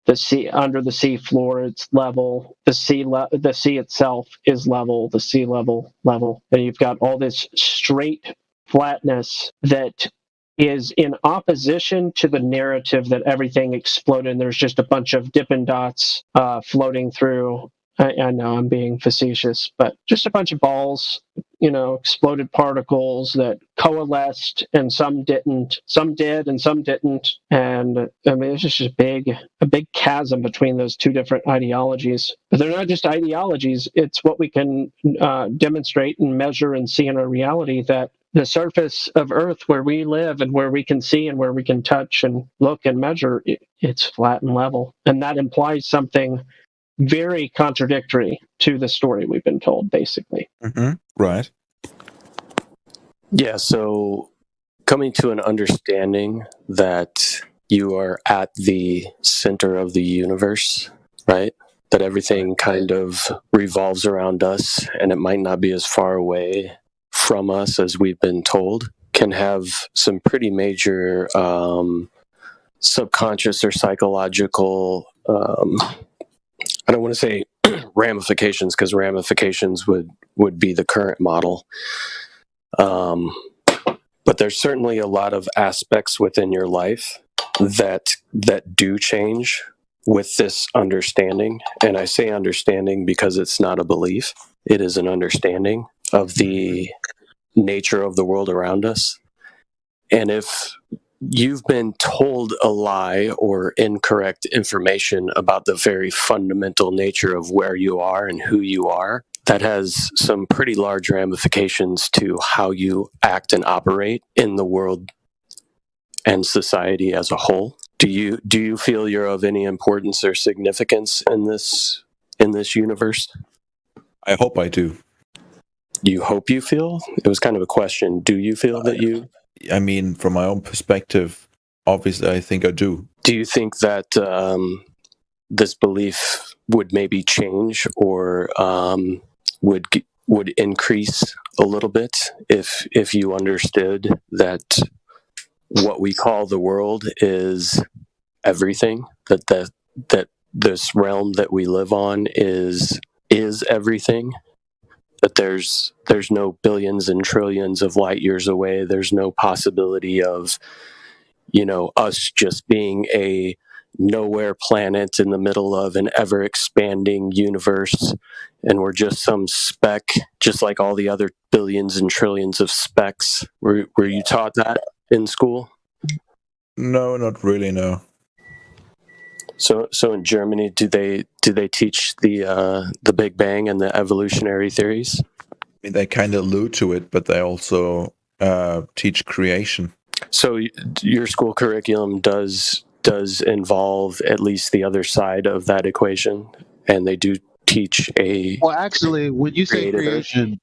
The sea, under the sea floor, it's level. The sea itself is level. The sea level. And you've got all this straight flatness that is in opposition to the narrative that everything exploded and there's just a bunch of Dippin' Dots floating through. I know I'm being facetious, but just a bunch of balls, exploded particles that coalesced, and some didn't. Some did, and some didn't. And I mean, it's just a big chasm between those two different ideologies. But they're not just ideologies; it's what we can demonstrate and measure and see in our reality. That the surface of Earth, where we live and where we can see and where we can touch and look and measure, it's flat and level, and that implies something very contradictory to the story we've been told, basically. Mm-hmm. Right. Yeah, so coming to an understanding that you are at the center of the universe, right? That everything kind of revolves around us, and it might not be as far away from us as we've been told, can have some pretty major subconscious or psychological I don't want to say ramifications, because ramifications would be the current model. But there's certainly a lot of aspects within your life that do change with this understanding, and I say understanding because it's not a belief, it is an understanding of the nature of the world around us. And if you've been told a lie or incorrect information about the very fundamental nature of where you are and who you are, that has some pretty large ramifications to how you act and operate in the world and society as a whole. Do you feel you're of any importance or significance in this universe? I hope I do. You hope you feel? It was kind of a question. Do you feel that you? I mean, from my own perspective, obviously, I think I do. Do you think that this belief would maybe change or would increase a little bit if you understood that what we call the world is everything, that this realm that we live on is everything, that there's no billions and trillions of light years away, there's no possibility of us just being a nowhere planet in the middle of an ever expanding universe, and we're just some speck just like all the other billions and trillions of specks? Were you taught that in school? No, not really, no. So in Germany, do they teach the Big Bang and the evolutionary theories? I mean, they kind of allude to it, but they also teach creation. So your school curriculum does involve at least the other side of that equation, and they do teach a. Well, actually, when you say creation,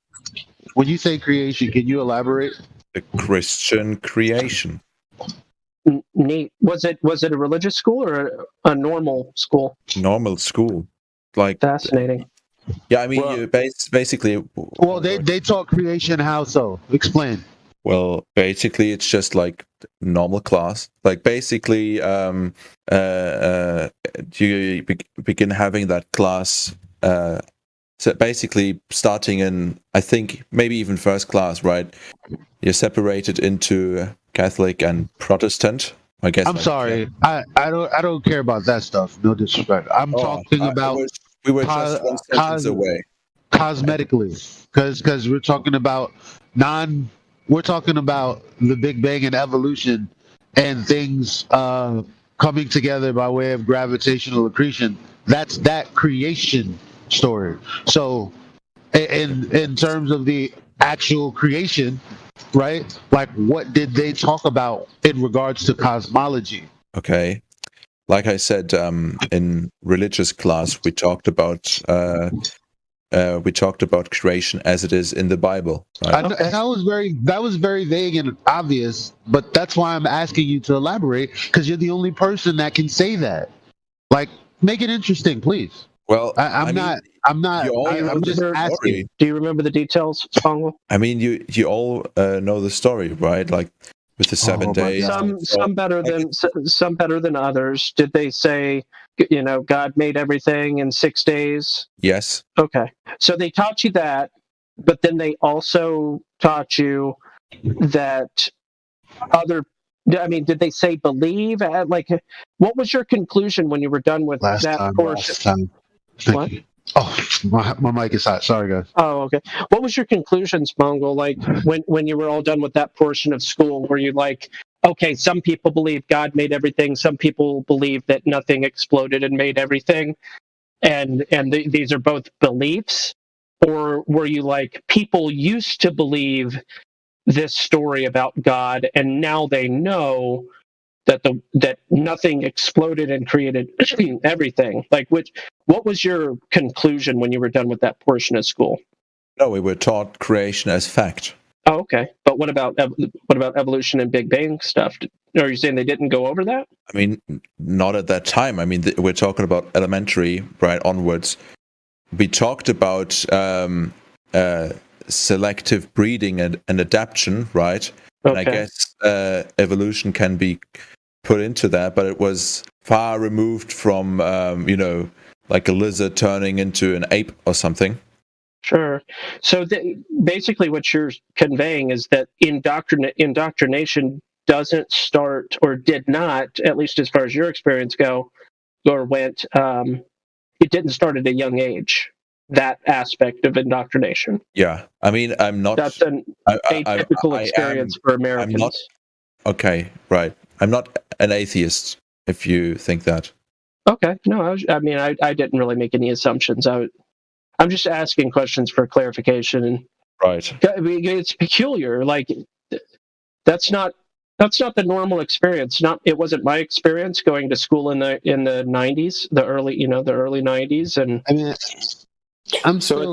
can you elaborate? The Christian creation. Neat. Was it a religious school or a normal school? Normal school, like fascinating. Yeah, I mean, basically. Well, they taught creation. How so? Explain. Well, basically, it's just like normal class. Like basically, you begin having that class. So basically, starting in, I think maybe even first class, right? You're separated into Catholic and Protestant. I guess. I'm sorry. I don't care about that stuff. No disrespect. I'm talking about. We were just one sentence away. Cosmetically, because we're talking about We're talking about the Big Bang and evolution and things coming together by way of gravitational accretion. That's that creation story. So, in terms of the actual creation, right? Like, what did they talk about in regards to cosmology? Okay. Like I said, in religious class, we talked about creation as it is in the Bible. Right? And that was very vague and obvious, but that's why I'm asking you to elaborate, because you're the only person that can say that. Like, make it interesting, please. Well, I'm just asking. Do you remember the details, Spangle? I mean, you all know the story, right? Like with the 7 days. Some better than others. Did they say, God made everything in 6 days? Yes. Okay. So they taught you that, but then they also taught you that did they say believe? Like, what was your conclusion when you were done with that portion? What? Oh, my mic is hot. Sorry, guys. Oh, okay. What was your conclusion, Spangle? Like, when you were all done with that portion of school, were you like, okay, some people believe God made everything, some people believe that nothing exploded and made everything, and these are both beliefs? Or were you like, people used to believe this story about God, and now they know that nothing exploded and created everything? Like, what was your conclusion when you were done with that portion of school? No, we were taught creation as fact. Oh, okay. But what about evolution and Big Bang stuff? Are you saying they didn't go over that? I mean, not at that time. I mean, we're talking about elementary, right, onwards. We talked about selective breeding and adaptation, right? Okay. And I guess evolution can be put into that, but it was far removed from, like a lizard turning into an ape or something. Sure. So basically what you're conveying is that indoctrination doesn't start, or did not, at least as far as your experience go, went, it didn't start at a young age. That aspect of indoctrination. Yeah, I mean, I'm not. That's an atypical experience for Americans. I'm not. Okay, right. I'm not an atheist. If you think that. Okay, no, I didn't really make any assumptions. I'm just asking questions for clarification. Right. I mean, it's peculiar. Like that's not the normal experience. It wasn't my experience going to school in the 90s, the early 90s, and I mean, I'm still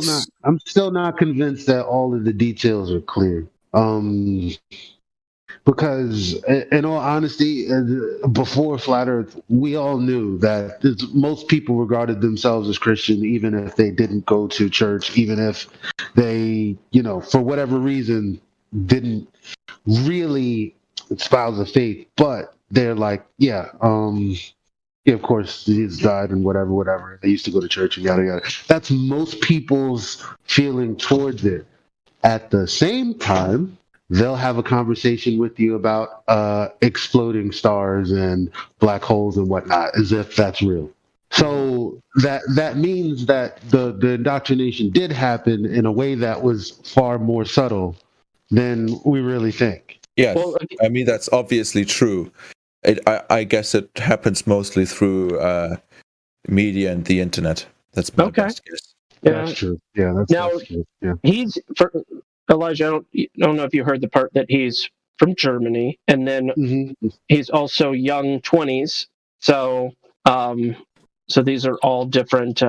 not convinced that all of the details are clear. Because, in all honesty, before Flat Earth, we all knew that most people regarded themselves as Christian, even if they didn't go to church, even if they, for whatever reason, didn't really espouse the faith. But they're like, of course, Jesus died and whatever. They used to go to church and yada yada. That's most people's feeling towards it. At the same time, they'll have a conversation with you about exploding stars and black holes and whatnot, as if that's real. So that means that the indoctrination did happen in a way that was far more subtle than we really think. Yes, I mean that's obviously true. I guess it happens mostly through media and the internet. That's my best guess. That's true. Yeah, that's true. Yeah. He's Elijah. I don't know if you heard the part that he's from Germany, and then he's also young 20s. So, so these are all different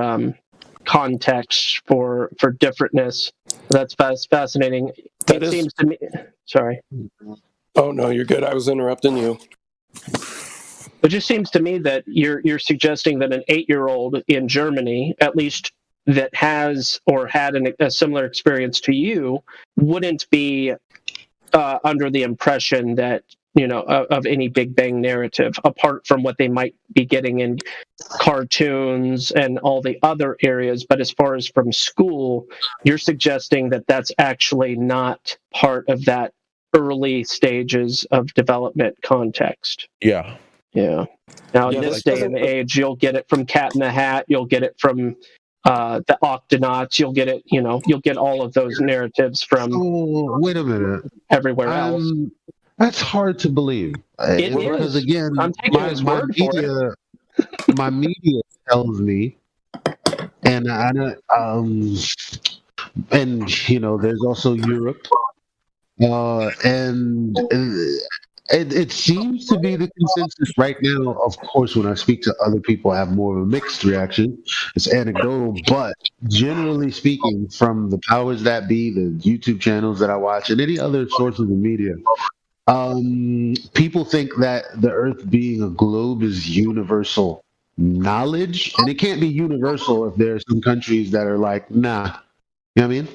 contexts for differentness. That's fascinating. Seems to me. Sorry. Oh no, you're good. I was interrupting you. It just seems to me that you're suggesting that an 8-year-old in Germany, at least that has or had a similar experience to you, wouldn't be under the impression that of any Big Bang narrative, apart from what they might be getting in cartoons and all the other areas. But as far as from school, you're suggesting that that's actually not part of that early stages of development context. Yeah. Yeah. Now, in this day and age, you'll get it from Cat in the Hat. You'll get it from the Octonauts. You'll get it. You'll get all of those narratives from. Oh, wait a minute. Everywhere else. That's hard to believe. Because again, I'm taking his word for it. My media tells me, and there's also Europe, and it seems to be the consensus right now. Of course, when I speak to other people, I have more of a mixed reaction. It's anecdotal, but generally speaking, from the powers that be, the YouTube channels that I watch, and any other sources of media, people think that the Earth being a globe is universal knowledge, and it can't be universal if there are some countries that are like, nah. You know what I mean?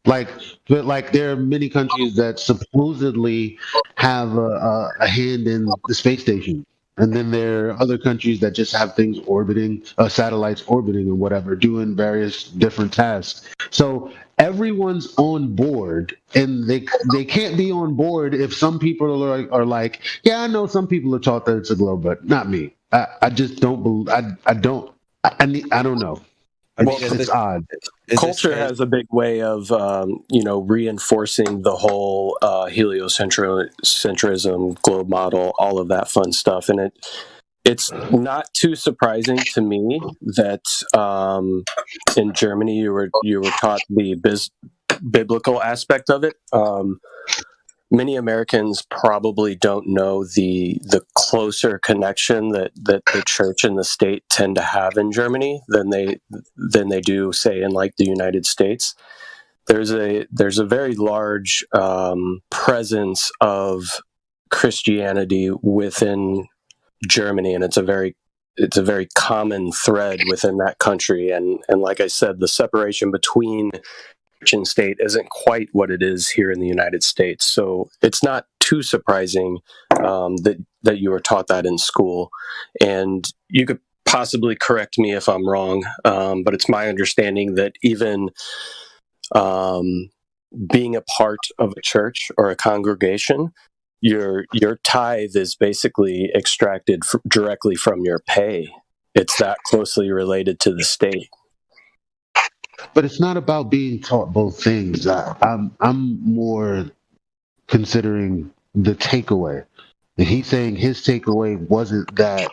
But there are many countries that supposedly have a hand in the space station, and then there are other countries that just have things orbiting, satellites orbiting and whatever, doing various different tasks. So everyone's on board, and they can't be on board if some people are like, yeah, I know some people are taught that it's a globe, but not me. I just don't believe. I don't know. It's odd. Culture has a big way of, reinforcing the whole heliocentrism, globe model, all of that fun stuff, and it's not too surprising to me that in Germany you were taught the biblical aspect of it. Many Americans probably don't know the closer connection that the church and the state tend to have in Germany than they do, say, in like the United States. There's a very large presence of Christianity within Germany, and it's a very common thread within that country. And like I said, the separation between church and state isn't quite what it is here in the United States. So it's not too surprising that you were taught that in school. And you could possibly correct me if I'm wrong, but it's my understanding that even being a part of a church or a congregation, your tithe is basically extracted directly from your pay. it's that closely related to the state. But it's not about being taught both things. I'm more considering the takeaway. And he's saying his takeaway wasn't that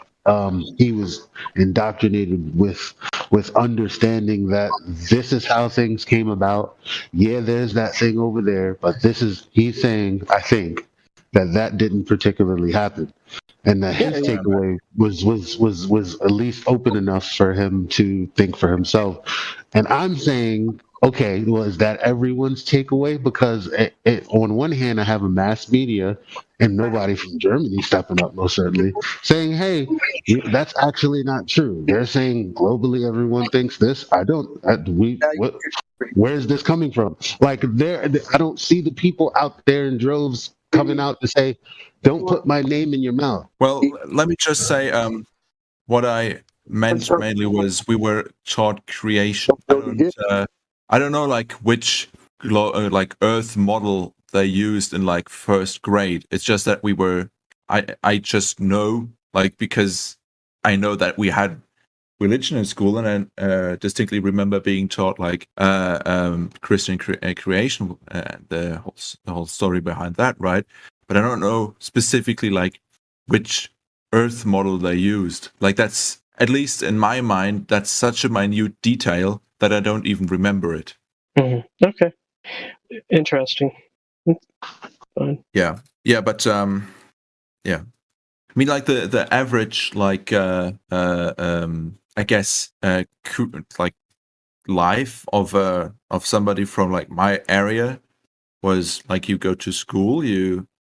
he was indoctrinated with understanding that this is how things came about. Yeah, there's that thing over there, but this is, he's saying, I think, that didn't particularly happen. And that his takeaway was at least open enough for him to think for himself. And I'm saying, okay, well, is that everyone's takeaway? Because on one hand, I have a mass media and nobody from Germany stepping up, most certainly, saying, hey, that's actually not true. They're saying globally everyone thinks this. Where's this coming from? Like, I don't see the people out there in droves coming out to say, don't put my name in your mouth. Well, let me just say, what I meant mainly was we were taught creation. I don't know like which like Earth model they used in like first grade. It's just that I just know, like, because I know that we had religion in school, and I distinctly remember being taught like Christian creation, the whole story behind that, right? But I don't know specifically like which Earth model they used. Like, that's, at least in my mind, that's such a minute detail that I don't even remember it. Mm-hmm. Okay, interesting. Fine. Yeah, but yeah. I mean, like the average, like I guess like life of somebody from like my area was like, you go to school,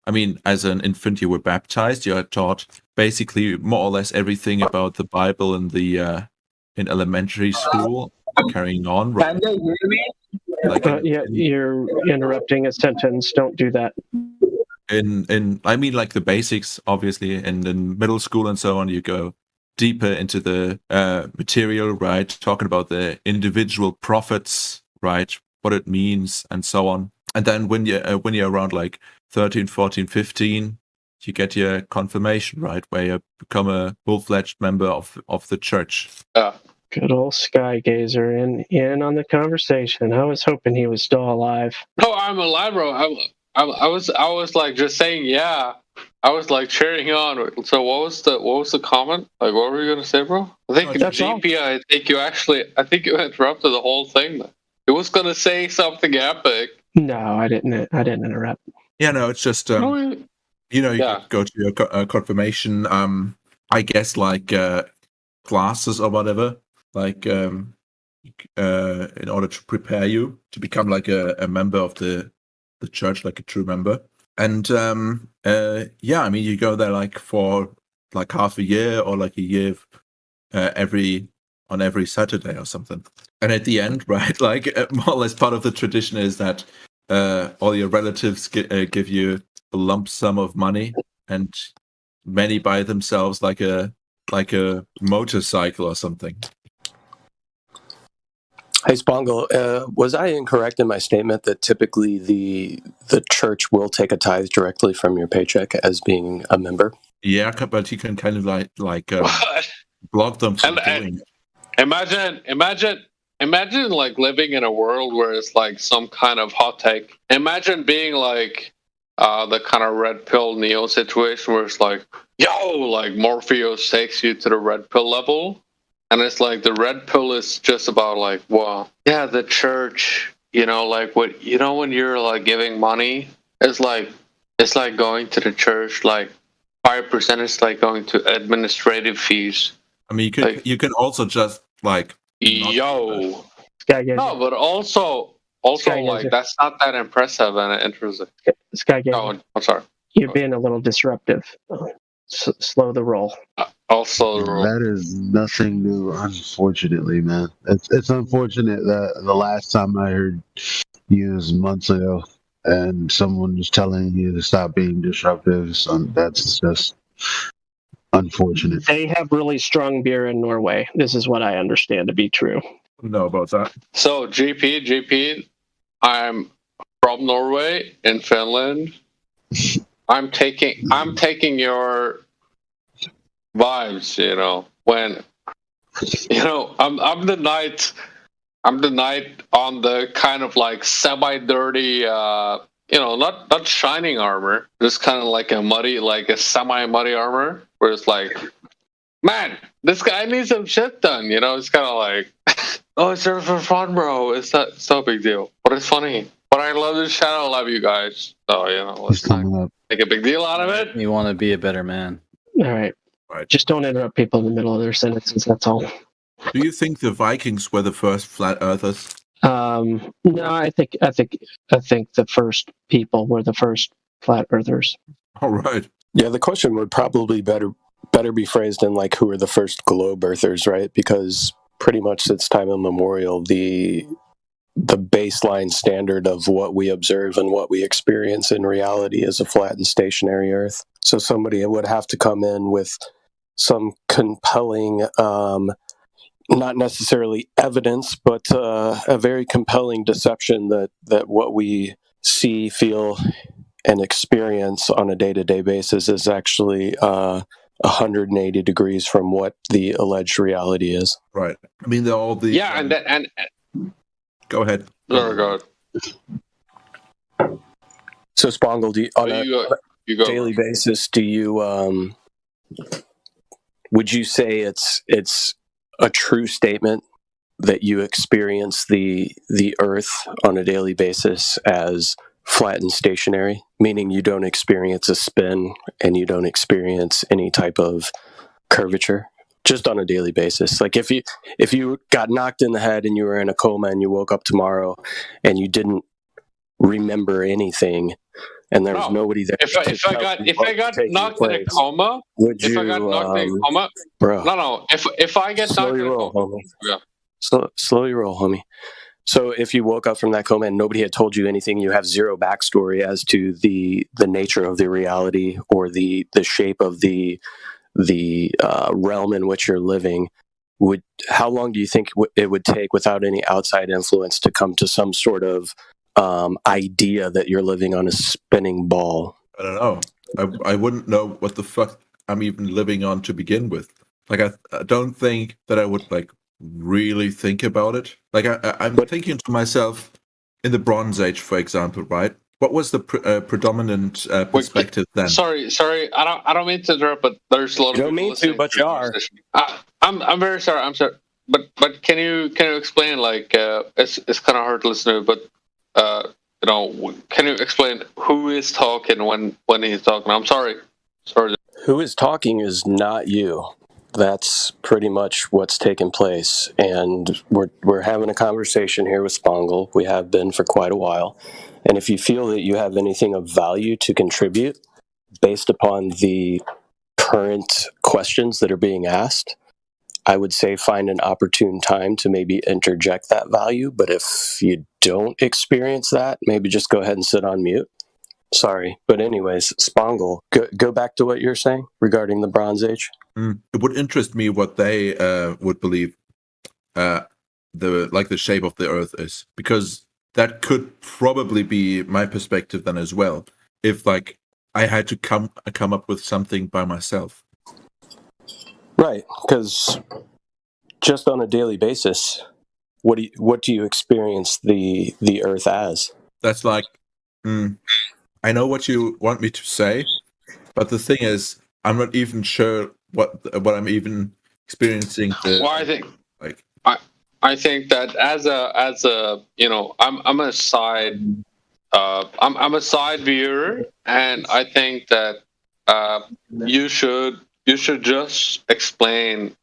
I mean, as an infant, you were baptized. You are taught basically more or less everything about the Bible in the in elementary school, carrying on. Right? Yeah, you're interrupting a sentence. Don't do that. In I mean, like the basics, obviously, and in middle school and so on, you go deeper into the material, right? Talking about the individual prophets, right? What it means and so on. And then when you're around like 13, 14, 15, you get your confirmation, right? Where you become a full-fledged member of the church. Good old Sky Gazer in on the conversation. I was hoping he was still alive. No, I'm alive, bro. I was like just saying, yeah. I was like cheering on. So what was the comment? Like, what were you gonna say, bro? I think GP. I think you interrupted the whole thing. It was gonna say something epic. No, I didn't interrupt. Yeah, no, it's just you could go to your confirmation. I guess like classes or whatever, like in order to prepare you to become like a member of the church, like a true member. And yeah, I mean, you go there like for like half a year or like a year on every Saturday or something. And at the end, right, like more or less part of the tradition is that all your relatives give you a lump sum of money, and many buy themselves like a motorcycle or something. Hey, Spongle, was I incorrect in my statement that typically the church will take a tithe directly from your paycheck as being a member? Yeah, but you can kind of like block them from doing it. Imagine like living in a world where it's like some kind of hot take. Imagine being like the kind of red pill Neo situation where it's like, yo, like Morpheus takes you to the red pill level. And it's like the red pill is just about like, well, yeah, the church, like what, when you're like giving money, it's like going to the church, like 5% is like going to administrative fees. I mean, you can also just like, no, but also like that's not that impressive and interesting. Sky Gazer. Oh, I'm sorry. You're being a little disruptive. Slow the roll. Also, that is nothing new, unfortunately, man. It's unfortunate that the last time I heard you was months ago, and someone was telling you to stop being disruptive. So that's just unfortunate. They have really strong beer in Norway. This is what I understand to be true. Know about that. So GP, I'm from Norway in Finland. I'm taking your vibes, when You know, I'm the knight. I'm the knight on the kind of like semi-dirty, not shining armor, just kind of like a muddy, like a semi-muddy armor, where it's like, man, this guy needs some shit done. You know, it's kind of like, oh, it's there for fun, bro. It's no big deal, but it's funny. But I love this channel. I love you guys. So let's not make a big deal out of it. You want to be a better man. All right. Just don't interrupt people in the middle of their sentences. That's all. Do you think the Vikings were the first flat earthers? No, I think the first people were the first flat earthers. All right. Yeah, the question would probably better be phrased in like who are the first globe earthers, right? Because pretty much since time immemorial, the baseline standard of what we observe and what we experience in reality is a flat and stationary Earth. So somebody would have to come in with some compelling, not necessarily evidence, but a very compelling deception that what we see, feel, and experience on a day-to-day basis is actually 180 degrees from what the alleged reality is. Right. I mean, they're all the... Yeah, and Go ahead. Oh, God. So, Spongle, on a you go. daily basis, do you would you say it's a true statement that you experience the Earth on a daily basis as flat and stationary, meaning you don't experience a spin and you don't experience any type of curvature? Just on a daily basis. Like if you got knocked in the head and you were in a coma and you woke up tomorrow and you didn't remember anything and there was nobody there. If I got knocked in a coma, bro. No. If I get knocked in a coma, homie. Yeah. Slow your roll, homie. So if you woke up from that coma and nobody had told you anything, you have zero backstory as to the nature of the reality or the shape of the realm in which you're living, how long do you think it would take without any outside influence to come to some sort of idea that you're living on a spinning ball? I don't know. I wouldn't know what the fuck I'm even living on to begin with. Like, I don't think that I would like really think about it. Like, I'm thinking to myself in the Bronze Age, for example, right? What was the predominant perspective then? Sorry. I don't mean to interrupt, but there's a lot of. You don't mean to, but you are. I'm very sorry. I'm sorry, but can you explain? Like, it's kind of hard to listen to, but can you explain who is talking when he's talking? I'm sorry. Who is talking is not you. That's pretty much what's taken place, and we're having a conversation here with Spongle. We have been for quite a while. And if you feel that you have anything of value to contribute based upon the current questions that are being asked, I would say find an opportune time to maybe interject that value. But if you don't experience that, maybe just go ahead and sit on mute. Sorry. But anyways, Spongle, go back to what you're saying regarding the Bronze Age. It would interest me what they would believe the shape of the Earth is, because that could probably be my perspective then as well. If like I had to come up with something by myself. Right, because just on a daily basis, what do you experience the Earth as? That's like, I know what you want me to say, but the thing is, I'm not even sure what I'm even experiencing. I think that as a I'm a side I'm a side viewer, and I think that you should just explain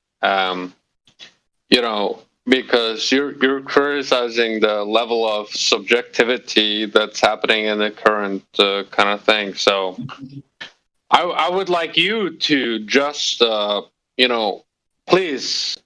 because you're criticizing the level of subjectivity that's happening in the current kind of thing. So I would like you to just please,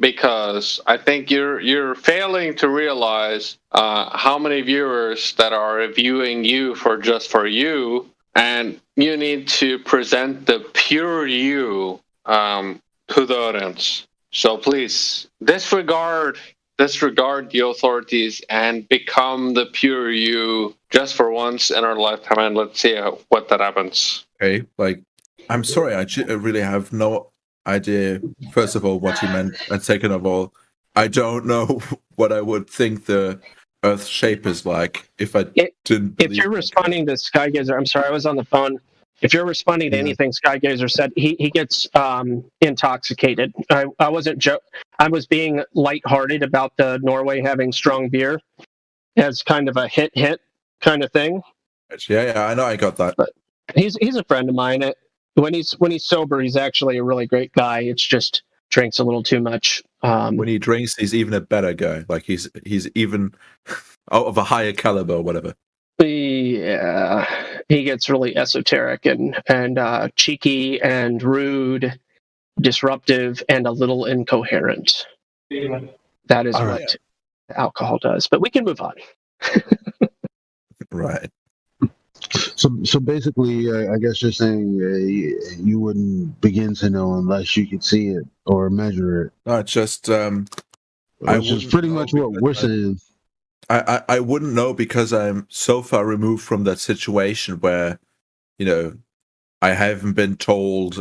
because I think you're failing to realize how many viewers that are viewing you for you, and you need to present the pure you to the audience. So please disregard the authorities and become the pure you just for once in our lifetime, and let's see what that happens. Okay, like, I'm sorry, I really have no idea, first of all, what he meant, and second of all, I don't know what I would think the Earth's shape is like if I didn't. If you're responding to Skygazer, I'm sorry, I was on the phone. If you're responding to anything Skygazer said, he gets intoxicated. I wasn't I was being lighthearted about the Norway having strong beer as kind of a hit kind of thing. Yeah, I know, I got that. But he's a friend of mine. When he's sober, he's actually a really great guy. It's just drinks a little too much. When he drinks, he's even a better guy. Like he's even out of a higher caliber or whatever. Yeah, he gets really esoteric and cheeky and rude, disruptive, and a little incoherent. That is what alcohol does. But we can move on. Right. So basically, I guess you're saying you wouldn't begin to know unless you could see it or measure it. No, it's just which is pretty much what we're saying. I wouldn't know because I'm so far removed from that situation where, I haven't been told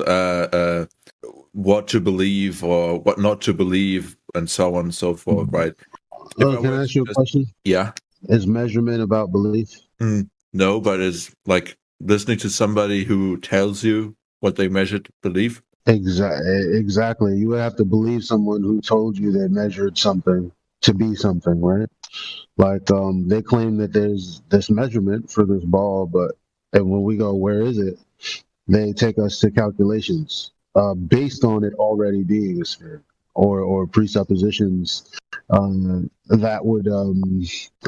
what to believe or what not to believe and so on and so forth, right? Can I ask you a question? Yeah. Is measurement about belief? No, but it's like listening to somebody who tells you what they measured believe. Exactly. You would have to believe someone who told you they measured something to be something, right? Like they claim that there's this measurement for this ball, but when we go, where is it? They take us to calculations based on it already being a sphere, or presuppositions that would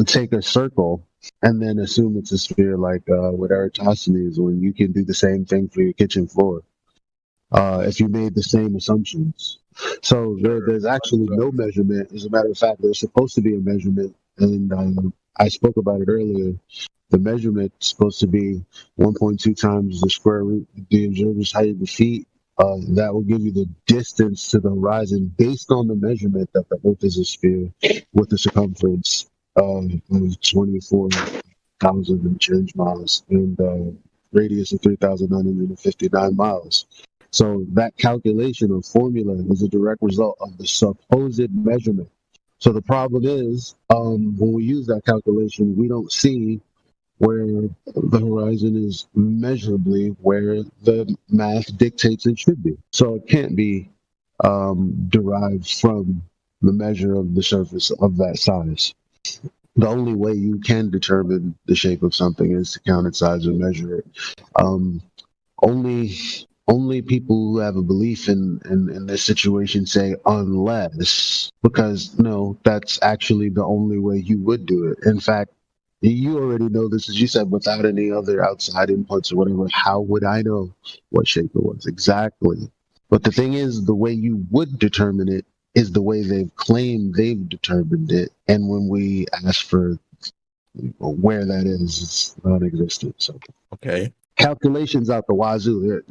take a circle and then assume it's a sphere, like with Eratosthenes, when you can do the same thing for your kitchen floor if you made the same assumptions. So there's actually no measurement. As a matter of fact, there's supposed to be a measurement, and I spoke about it earlier. The measurement is supposed to be 1.2 times the square root of the observer's height of the feet. That will give you the distance to the horizon based on the measurement that the Earth is a sphere with a circumference of 24,000 and change miles and radius of 3,959 miles. So that calculation or formula is a direct result of the supposed measurement. So the problem is, when we use that calculation, we don't see where the horizon is measurably where the math dictates it should be. So it can't be derived from the measure of the surface of that size. The only way you can determine the shape of something is to count its size or measure it. Only people who have a belief in this situation say unless, because no, that's actually the only way you would do it. In fact, you already know this, as you said, without any other outside inputs or whatever. How would I know what shape it was? Exactly. But the thing is, the way you would determine it is the way they've claimed they've determined it. And when we ask for where that is, it's non-existent. So okay, calculations out the wazoo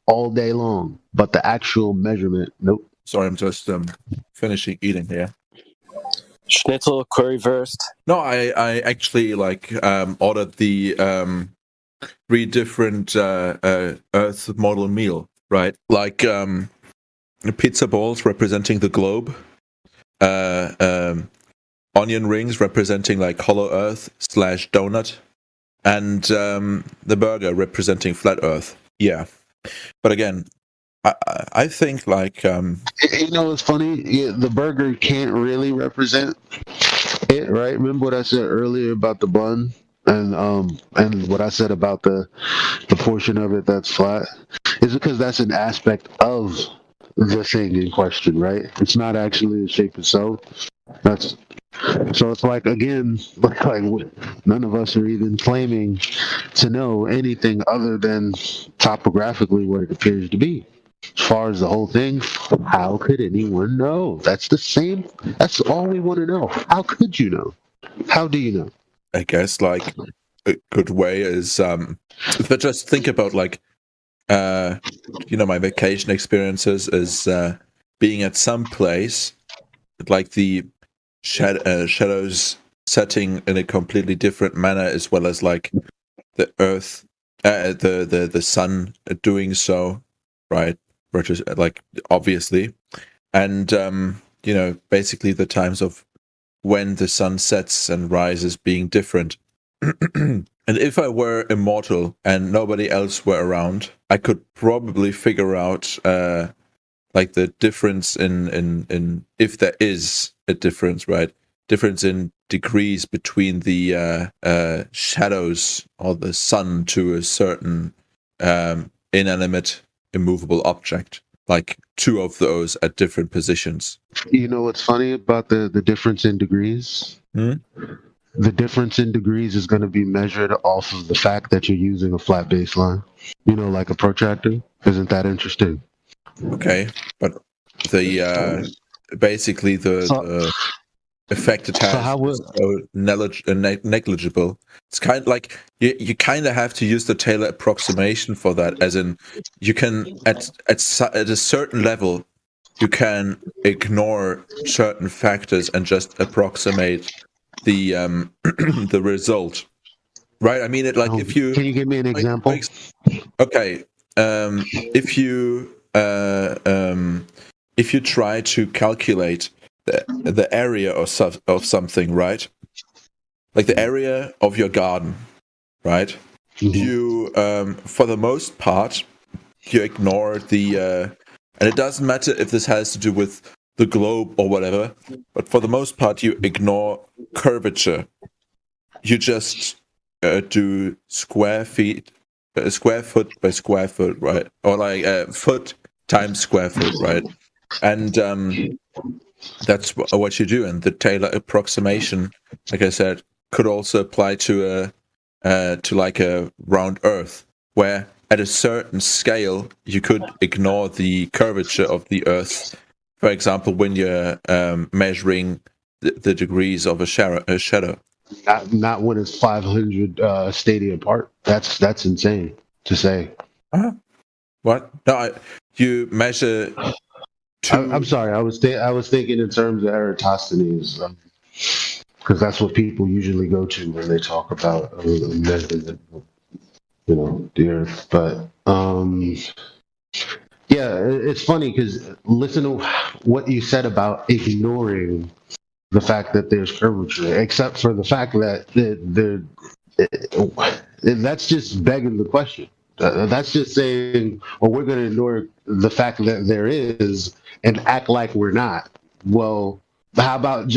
all day long, but the actual measurement, nope. Sorry, I'm just finishing eating here. Schnitzel, currywurst. No, I actually ordered the 3 different Earth model meal, right? Like pizza balls representing the globe, onion rings representing like hollow Earth / donut, and the burger representing flat Earth. Yeah, but again, I think like it's funny. Yeah, the burger can't really represent it, right? Remember what I said earlier about the bun, and what I said about the portion of it that's flat is because that's an aspect of the thing in question, right? It's not actually the shape itself. So it's like, again, like none of us are even claiming to know anything other than topographically what it appears to be. As far as the whole thing, how could anyone know? That's all we want to know. How could you know? How do you know? I guess like a good way is but just think about like my vacation experiences is being at some place like the shadows setting in a completely different manner, as well as like the Earth, the sun doing so, right? like obviously, and basically the times of when the sun sets and rises being different. And if I were immortal and nobody else were around, I could probably figure out like the difference in if there is a difference, right? Difference in degrees between the shadows of the sun to a certain inanimate, immovable object. Like two of those at different positions. You know what's funny about the difference in degrees? The difference in degrees is going to be measured off of the fact that you're using a flat baseline. Like a protractor. Isn't that interesting? Okay, but the basically the effect it has is so negligible. It's kind of like you kind of have to use the Taylor approximation for that, as in you can at a certain level you can ignore certain factors and just approximate the the result, right? I mean it like if you can you give me an example? Okay, if you try to calculate the area of something, right? Like the area of your garden, right? You for the most part you ignore the and it doesn't matter if this has to do with the globe or whatever, but for the most part you ignore curvature. You just do square foot by square foot, right? Or like foot times square foot, right? And that's what you do. And the Taylor approximation, like I said, could also apply to like a round Earth, where at a certain scale you could ignore the curvature of the Earth. For example, when you're measuring the degrees of a shadow. Not when it's 500 stadia apart. That's insane to say. What? No, you measure. I'm sorry. I was thinking in terms of Eratosthenes, because that's what people usually go to when they talk about measuring the Earth. But yeah, it's funny because listen to what you said about ignoring the fact that there's curvature, except for the fact that that's just begging the question. That's just saying, well, we're going to ignore the fact that there is and act like we're not. Well, how about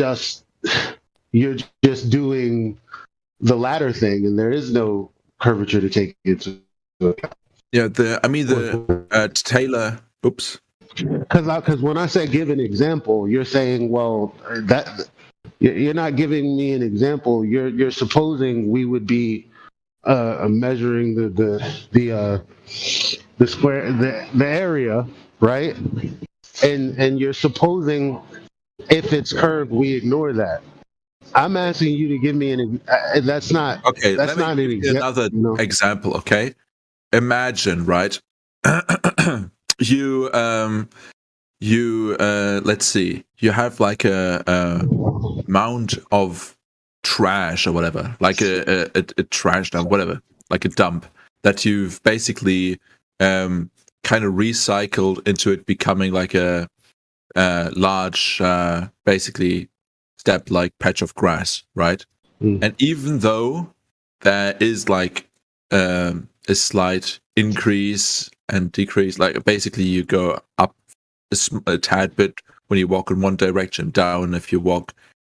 you're just doing the latter thing and there is no curvature to take into account? Yeah, the Taylor. Oops. Because when I say give an example, you're saying, well, that you're not giving me an example. You're supposing we would be measuring the square, the area, right? And you're supposing if it's curved, we ignore that. I'm asking you to give me that's not okay. That's not an another example. Okay, imagine, right? You let's see. You have like a mound of trash or whatever, like a trash dump, whatever, like a dump that you've basically kind of recycled into it becoming like a large, basically steppe-like patch of grass, right? And even though there is like a slight increase and decrease, like basically you go up a tad bit when you walk in one direction, down if you walk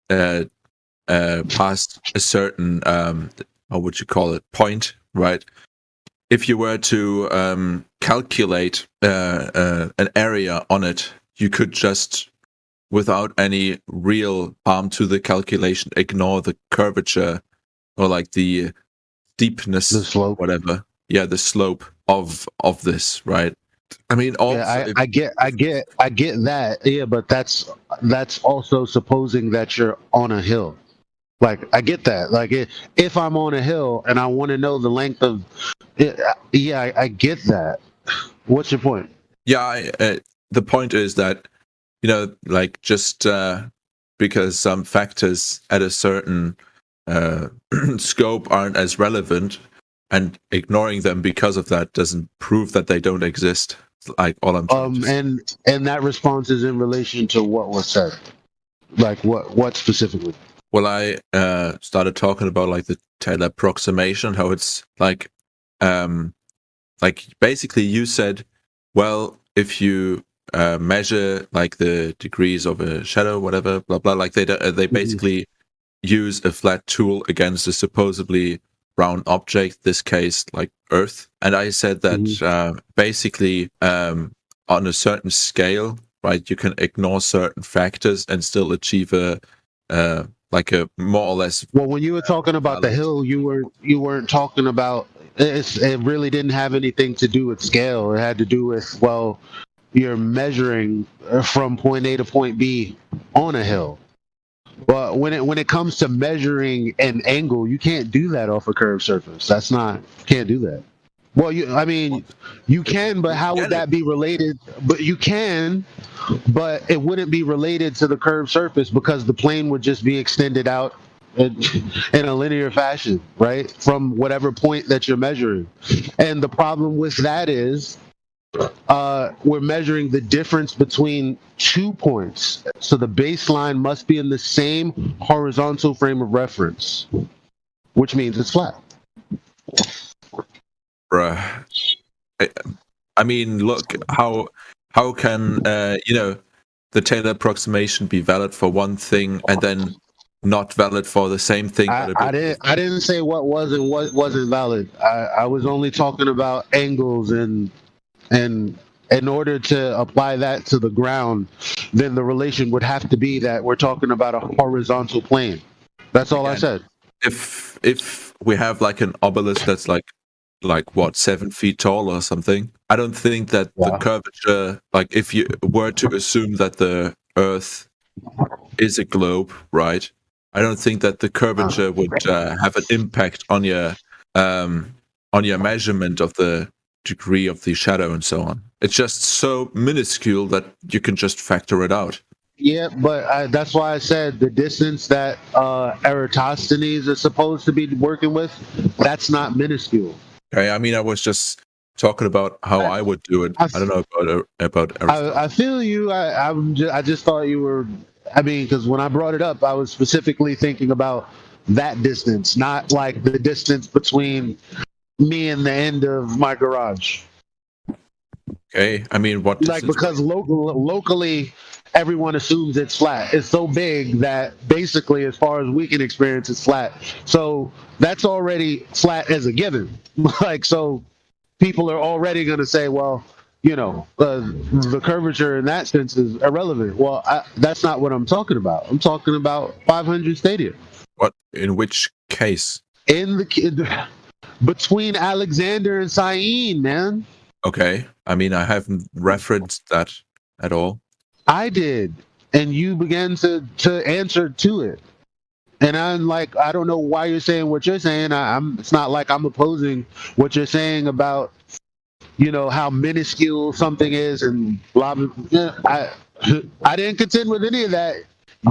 past a certain how would you call it, point, right? If you were to calculate an area on it, you could just, without any real harm to the calculation, ignore the curvature or like the steepness, the slope, whatever. Yeah, the slope of this, right? I mean, also, yeah, I get that. Yeah, but that's also supposing that you're on a hill. Like, I get that. Like, if I'm on a hill and I want to know the length of it, yeah, I get that. What's your point? Yeah, the point is that, like, just because some factors at a certain scope aren't as relevant, and ignoring them because of that doesn't prove that they don't exist. like all I'm trying to say. And that response is in relation to what was said. Like what specifically? Well, I started talking about like the Taylor approximation, how it's like basically you said, well, if you measure like the degrees of a shadow, whatever, blah blah, like they basically use a flat tool against a supposedly round object, this case like Earth, and I said that basically on a certain scale, right, you can ignore certain factors and still achieve a like a more or less. Well, when you were talking about the hill, you weren't talking about it really didn't have anything to do with scale. It had to do with, well, you're measuring from point A to point B on a hill. Well, when it comes to measuring an angle, you can't do that off a curved surface. Can't do that. Well, you can, but how would that be related? But you can, but it wouldn't be related to the curved surface because the plane would just be extended out in a linear fashion, right? From whatever point that you're measuring. And the problem with that is we're measuring the difference between 2 points. So the baseline must be in the same horizontal frame of reference, which means it's flat. Bruh. I mean, look, how can the Taylor approximation be valid for one thing and then not valid for the same thing? I didn't say what was and what wasn't valid. I was only talking about angles, and in order to apply that to the ground, then the relation would have to be that we're talking about a horizontal plane. That's all I said. If we have like an obelisk that's like what, 7 feet tall or something, I don't think that the curvature, like if you were to assume that the Earth is a globe, right? I don't think that the curvature would have an impact on your measurement of the degree of the shadow and so on. It's just so minuscule that you can just factor it out. Yeah, but that's why I said the distance that Eratosthenes is supposed to be working with, that's not minuscule. Okay, I mean, I was just talking about how I would do it. I don't know about Aristotle. I feel you. I just thought you were. I mean, because when I brought it up, I was specifically thinking about that distance, not like the distance between me and the end of my garage. Okay, I mean, what? Like, because locally, everyone assumes it's flat. It's so big that basically, as far as we can experience, it's flat. So that's already flat as a given. Like, so people are already going to say, well, the curvature in that sense is irrelevant. Well, that's not what I'm talking about. I'm talking about 500 Stadia. What? In which case? Between Alexander and Syene, man. Okay. I mean, I haven't referenced that at all. I did, and you began to answer to it. And I'm like, I don't know why you're saying what you're saying. It's not like I'm opposing what you're saying about, how minuscule something is and blah blah. I didn't contend with any of that.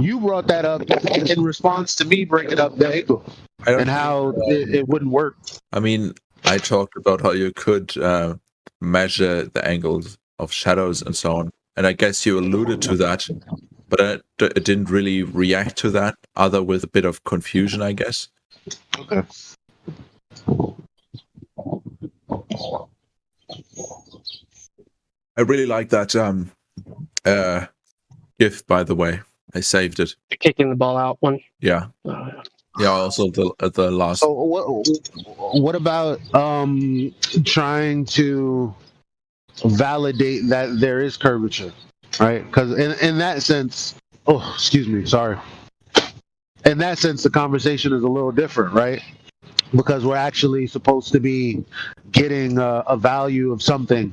You brought that up in response to me bringing up the angle and how it wouldn't work. I mean, I talked about how you could measure the angles of shadows and so on. And I guess you alluded to that, but I didn't really react to that, other with a bit of confusion, I guess. Okay. I really like that GIF, by the way. I saved it. The kicking the ball out one. Yeah. Yeah. Also the last. So what about trying to validate that there is curvature, right? Because in that sense, in that sense, the conversation is a little different, right? Because we're actually supposed to be getting a value of something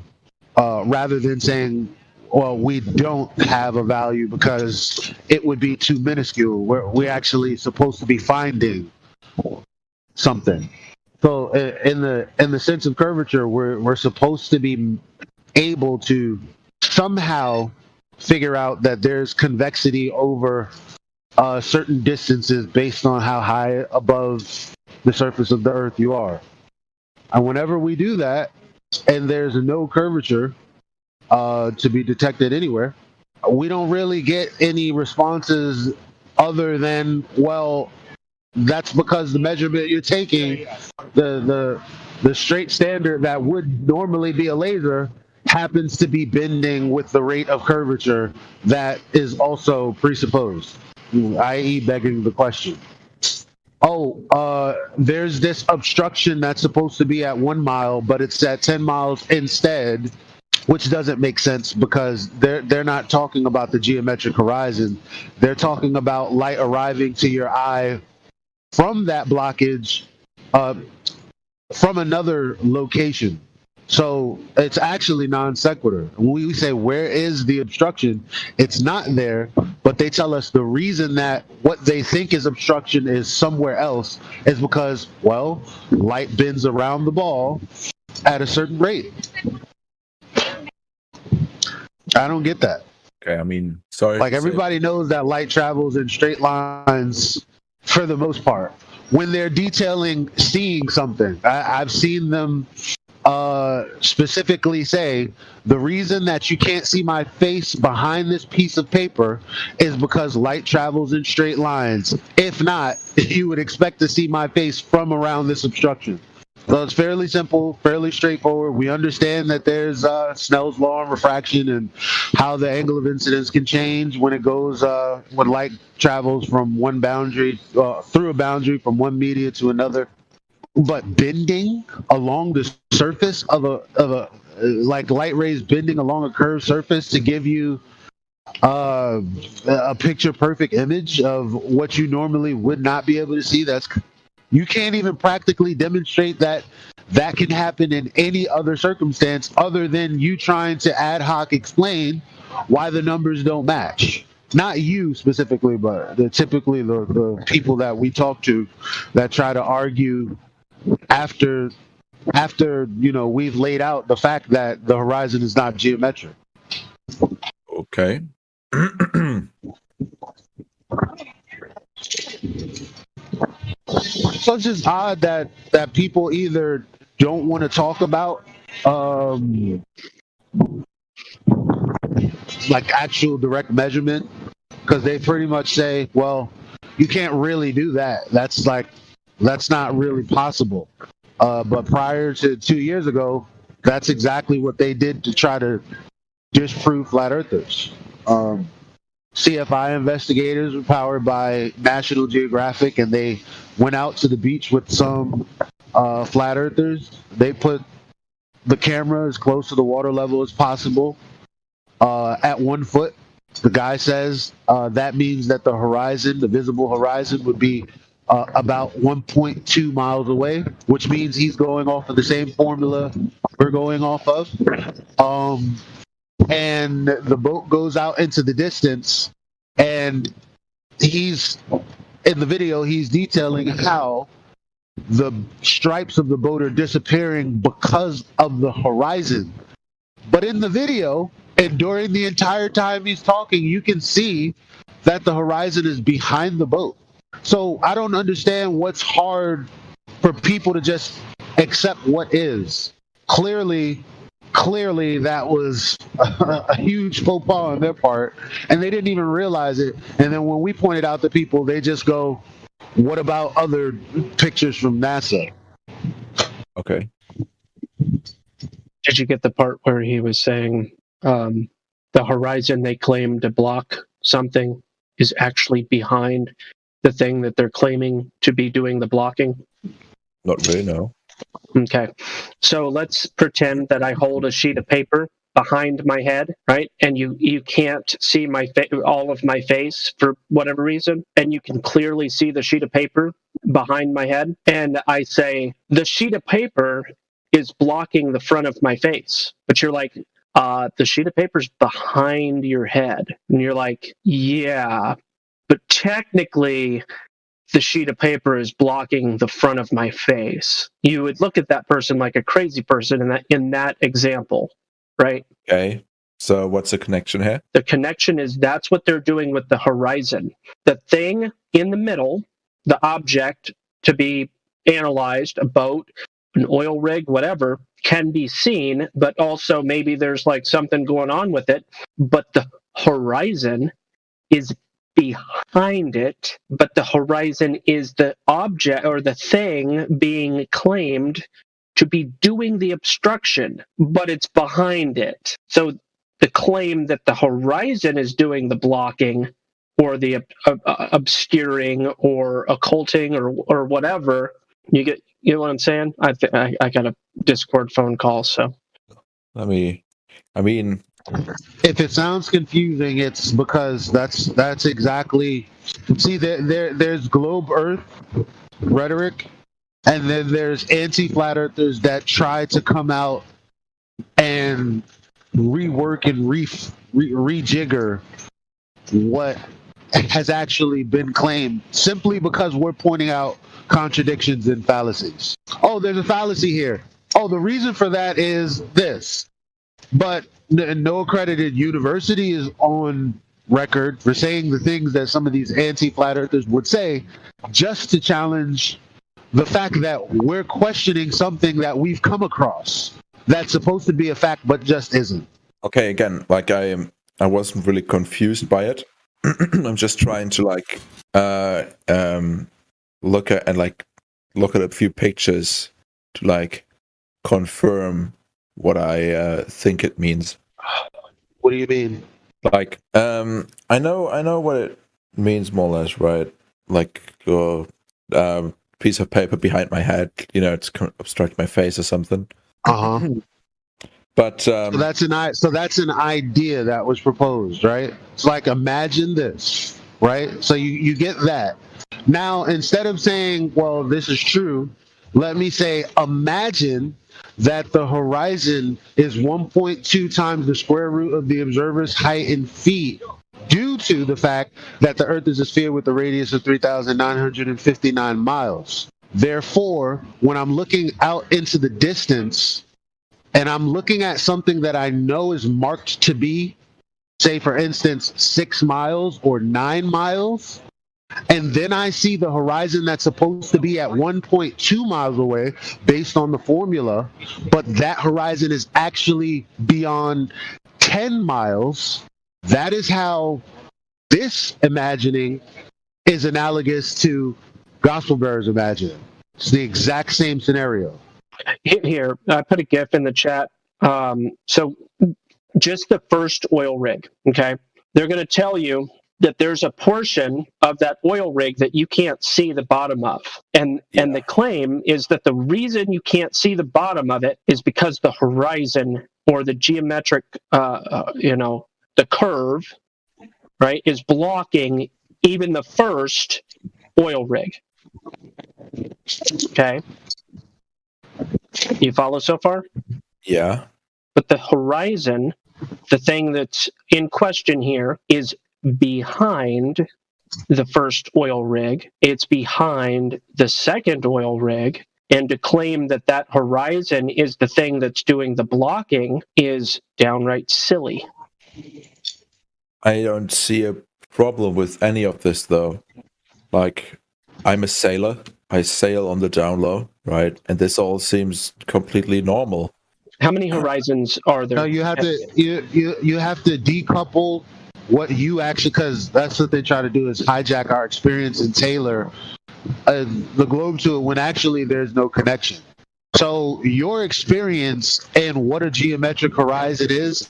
rather than saying, well, we don't have a value because it would be too minuscule. We're actually supposed to be finding something. So in the sense of curvature, we're supposed to be able to somehow figure out that there's convexity over certain distances based on how high above the surface of the Earth you are. And whenever we do that, and there's no curvature, to be detected anywhere. We don't really get any responses other than, well, that's because the measurement you're taking, the straight standard that would normally be a laser, happens to be bending with the rate of curvature that is also presupposed, i.e. begging the question. There's this obstruction that's supposed to be at 1 mile, but it's at 10 miles instead, which doesn't make sense because they're not talking about the geometric horizon. They're talking about light arriving to your eye from that blockage, from another location. So it's actually non sequitur. When we say where is the obstruction, it's not there, but they tell us the reason that what they think is obstruction is somewhere else is because, well, light bends around the ball at a certain rate. I don't get that. Okay, I mean, sorry. Like, everybody knows that light travels in straight lines for the most part. When they're detailing seeing something, I've seen them specifically say the reason that you can't see my face behind this piece of paper is because light travels in straight lines. If not, you would expect to see my face from around this obstruction. So it's fairly simple, fairly straightforward. We understand that there's Snell's law and refraction and how the angle of incidence can change when it goes when light travels from one boundary through a boundary from one media to another. But bending along the surface of a like light rays bending along a curved surface to give you a picture perfect image of what you normally would not be able to see, you can't even practically demonstrate that can happen in any other circumstance other than you trying to ad hoc explain why the numbers don't match. Not you specifically, but typically the people that we talk to that try to argue after we've laid out the fact that the horizon is not geometric. Okay. So it's just odd that people either don't want to talk about like actual direct measurement, because they pretty much say, well, you can't really do that. That's not really possible. But prior to 2 years ago, that's exactly what they did to try to disprove flat earthers. CFI investigators were powered by National Geographic, and they went out to the beach with some flat earthers. They put the camera as close to the water level as possible at 1 foot. The guy says that means that the horizon, the visible horizon, would be about 1.2 miles away, which means he's going off of the same formula we're going off of. And the boat goes out into the distance, and he's in the video, he's detailing how the stripes of the boat are disappearing because of the horizon. But in the video, and during the entire time he's talking, you can see that the horizon is behind the boat. So I don't understand what's hard for people to just accept what is. Clearly that was a huge faux pas on their part, and they didn't even realize it. And then when we pointed out to people, they just go, what about other pictures from NASA? Okay. Did you get the part where he was saying the horizon they claim to block something is actually behind the thing that they're claiming to be doing the blocking? Not really, no. Okay. So let's pretend that I hold a sheet of paper behind my head, right? And you can't see all of my face for whatever reason, and you can clearly see the sheet of paper behind my head. And I say, the sheet of paper is blocking the front of my face. But you're like, the sheet of paper's behind your head. And you're like, yeah, but technically the sheet of paper is blocking the front of my face. You would look at that person like a crazy person in that example, right? Okay. So what's the connection here? The connection is that's what they're doing with the horizon. The thing in the middle, the object to be analyzed, a boat, an oil rig, whatever, can be seen, but also maybe there's like something going on with it, but the horizon is behind it, but the horizon is the object or the thing being claimed to be doing the obstruction, but it's behind it. So the claim that the horizon is doing the blocking or the obscuring or occulting or whatever, you know what I'm saying? I got a Discord phone call, so. I mean, if it sounds confusing, it's because that's exactly. See, there's globe Earth rhetoric, and then there's anti-flat earthers that try to come out and rework and rejigger what has actually been claimed simply because we're pointing out contradictions and fallacies. Oh, there's a fallacy here. Oh, the reason for that is this. But no accredited university is on record for saying the things that some of these anti-flat earthers would say, just to challenge the fact that we're questioning something that we've come across that's supposed to be a fact but just isn't. Okay, again, like I wasn't really confused by it. I'm just trying to look at a few pictures to confirm what I think it means. What do you mean? Like, I know what it means more or less, right? Like your piece of paper behind my head, it's obstruct my face or something. But so that's an idea that was proposed, right? It's like, imagine this, right? So you get that. Now, instead of saying, well, this is true, let me say, imagine that the horizon is 1.2 times the square root of the observer's height in feet, due to the fact that the Earth is a sphere with a radius of 3,959 miles. Therefore, when I'm looking out into the distance, and I'm looking at something that I know is marked to be, say, for instance, 6 miles or 9 miles, and then I see the horizon that's supposed to be at 1.2 miles away based on the formula, but that horizon is actually beyond 10 miles, that is how this imagining is analogous to Gospel Bearers imagining. It's the exact same scenario. Here, I put a GIF in the chat. So just the first oil rig, okay? They're going to tell you that there's a portion of that oil rig that you can't see the bottom of. And the claim is that the reason you can't see the bottom of it is because the horizon or the geometric, the curve, right, is blocking even the first oil rig. Okay? You follow so far? Yeah. But the horizon, the thing that's in question here, is behind the first oil rig. It's behind the second oil rig. And to claim that that horizon is the thing that's doing the blocking is downright silly. I don't see a problem with any of this, though. Like, I'm a sailor. I sail on the down low, right? And this all seems completely normal. How many horizons are there? No, you have to you have to decouple what you actually, because that's what they try to do, is hijack our experience and tailor the globe to it when actually there's no connection. So your experience and what a geometric horizon is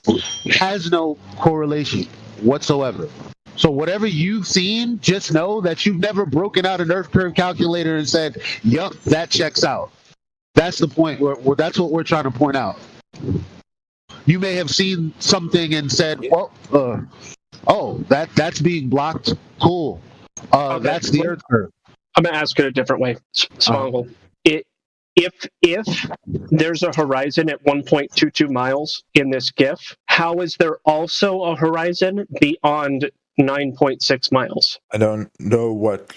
has no correlation whatsoever. So whatever you've seen, just know that you've never broken out an Earth curve calculator and said, yup, that checks out. That's the point. That's what we're trying to point out. You may have seen something and said, well, that's being blocked. Cool. Okay. That's the Earth curve. I'm going to ask it a different way. Smoggle. If there's a horizon at 1.22 miles in this GIF, how is there also a horizon beyond 9.6 miles? I don't know what,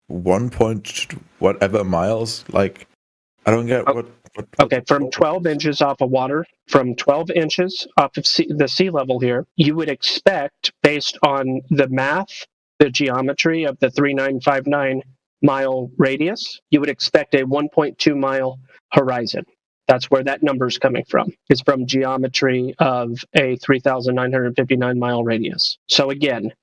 1 point whatever miles, I don't get what Okay, from 12 inches off of water, from 12 inches off of the sea level here, you would expect, based on the math, the geometry of the 3959 mile radius, you would expect a 1.2 mile horizon. That's where that number is coming from. It's from geometry of a 3,959 mile radius. So again,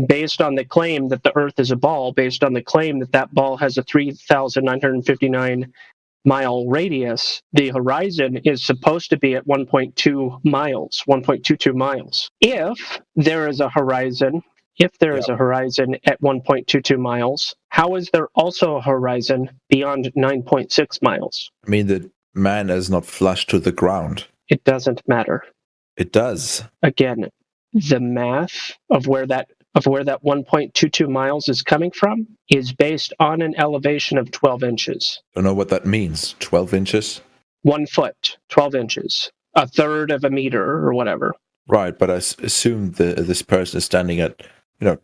based on the claim that the Earth is a ball, based on the claim that that ball has a 3,959 mile radius, the horizon is supposed to be at 1.2 miles, 1.22 miles. If there is a horizon at 1.22 miles, how is there also a horizon beyond 9.6 miles? I mean, the man is not flush to the ground. It doesn't matter. It does. Again, the math of where that 1.22 miles is coming from is based on an elevation of 12 inches. Don't know what that means. 12 inches? 1 foot, 12 inches, a third of a meter or whatever. Right, but I assume this person is standing at,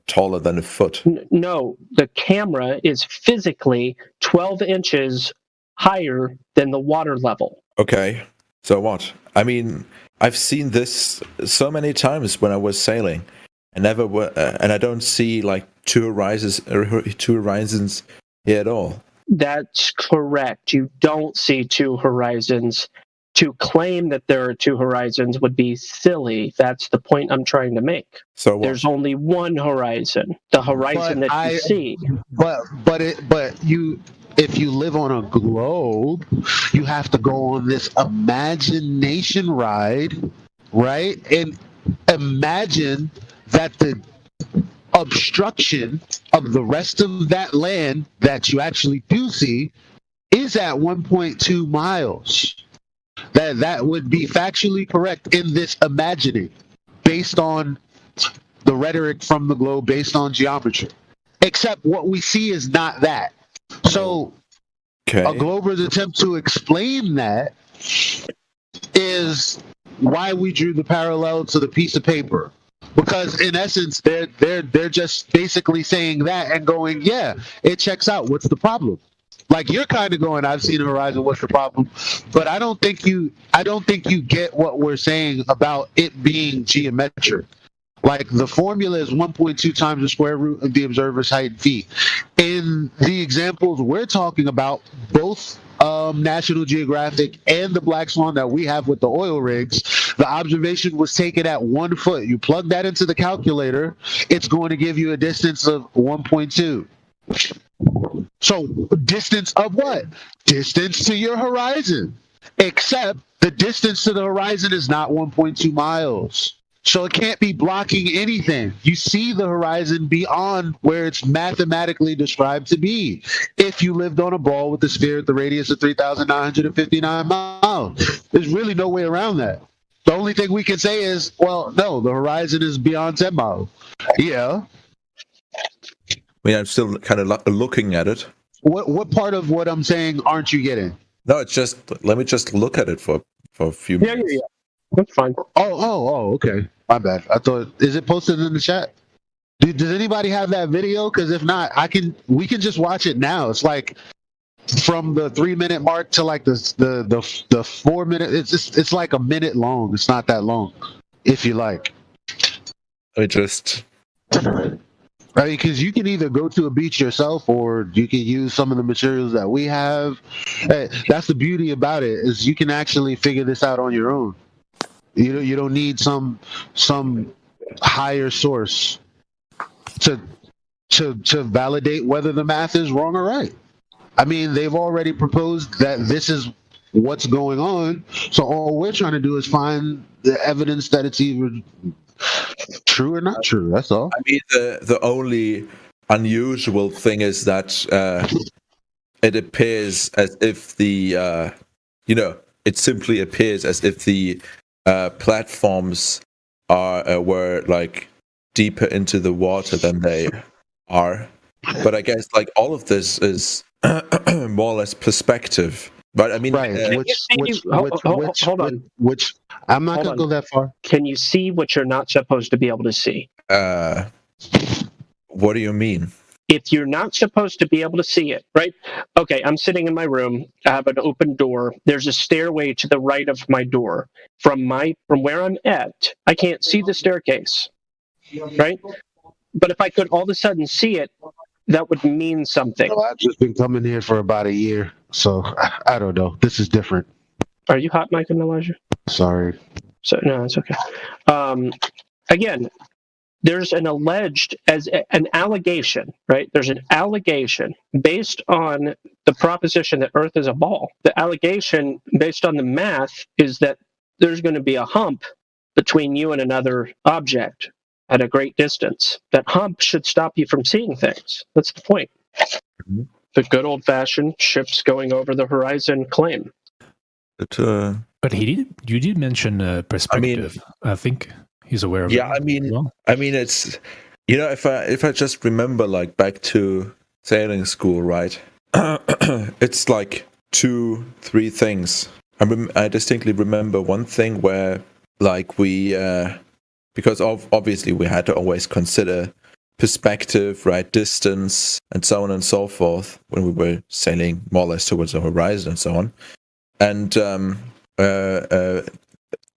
taller than a foot. No, the camera is physically 12 inches higher than the water level. Okay, so what? I mean, I've seen this so many times when I was sailing. And I don't see like two horizons here at all. That's correct. You don't see two horizons. To claim that there are two horizons would be silly. That's the point I'm trying to make. So what? There's only one horizon. The horizon that you see. If you live on a globe, you have to go on this imagination ride, right? And imagine that the obstruction of the rest of that land that you actually do see is at 1.2 miles. That would be factually correct in this imagining, based on the rhetoric from the globe, based on geometry. Except what we see is not that. So a Glober's attempt to explain that is why we drew the parallel to the piece of paper. Because in essence, they're just basically saying that and going, yeah, it checks out. What's the problem? Like, you're kind of going, I've seen a horizon. What's the problem? But I don't think you get what we're saying about it being geometric. Like, the formula is 1.2 times the square root of the observer's height in feet. In the examples we're talking about, both National Geographic and the Black Swan that we have with the oil rigs, the observation was taken at 1 foot. You plug that into the calculator, it's going to give you a distance of 1.2. So, distance of what? Distance to your horizon. Except the distance to the horizon is not 1.2 miles. So it can't be blocking anything. You see the horizon beyond where it's mathematically described to be. If you lived on a ball with a sphere at the radius of 3,959 miles, there's really no way around that. The only thing we can say is, well, no, the horizon is beyond 10 miles. Yeah. I mean, I'm still kind of looking at it. What part of what I'm saying aren't you getting? No, it's just, let me just look at it for a few minutes. Yeah. That's fine. Oh, okay. My bad. I thought, is it posted in the chat? Does anybody have that video? Because if not, we can just watch it now. It's like from the 3-minute mark to like the 4 minute. It's like a minute long. It's not that long, if you like. I just. Right, because you can either go to a beach yourself, or you can use some of the materials that we have. Hey, that's the beauty about it, is you can actually figure this out on your own. You don't need some higher source to validate whether the math is wrong or right. I mean, they've already proposed that this is what's going on, so all we're trying to do is find the evidence that it's either true or not true. That's all. I mean, the only unusual thing is that it appears as if the it simply appears as if the platforms were like deeper into the water than they are. But I guess like all of this is more or less perspective. But I mean, hold on. Which I'm not going to go that far. Can you see what you're not supposed to be able to see? What do you mean? If you're not supposed to be able to see it, right? Okay, I'm sitting in my room. I have an open door. There's a stairway to the right of my door. From where I'm at, I can't see the staircase, right? But if I could all of a sudden see it, that would mean something. Well, I've just been coming here for about a year, so I don't know. This is different. Are you hot, Mike and Elijah? Sorry. So no, it's okay. Again, there's an allegation, right? There's an allegation based on the proposition that Earth is a ball. The allegation based on the math is that there's going to be a hump between you and another object at a great distance. That hump should stop you from seeing things. That's the point. The good old-fashioned ships going over the horizon claim. But you did mention perspective. I think he's aware of it. Yeah, I mean, it's, you know, if I just remember like back to sailing school, right? It's like 2-3 things. I distinctly remember one thing where like we, because obviously we had to always consider perspective, right, distance, and so on and so forth when we were sailing more or less towards the horizon and so on. And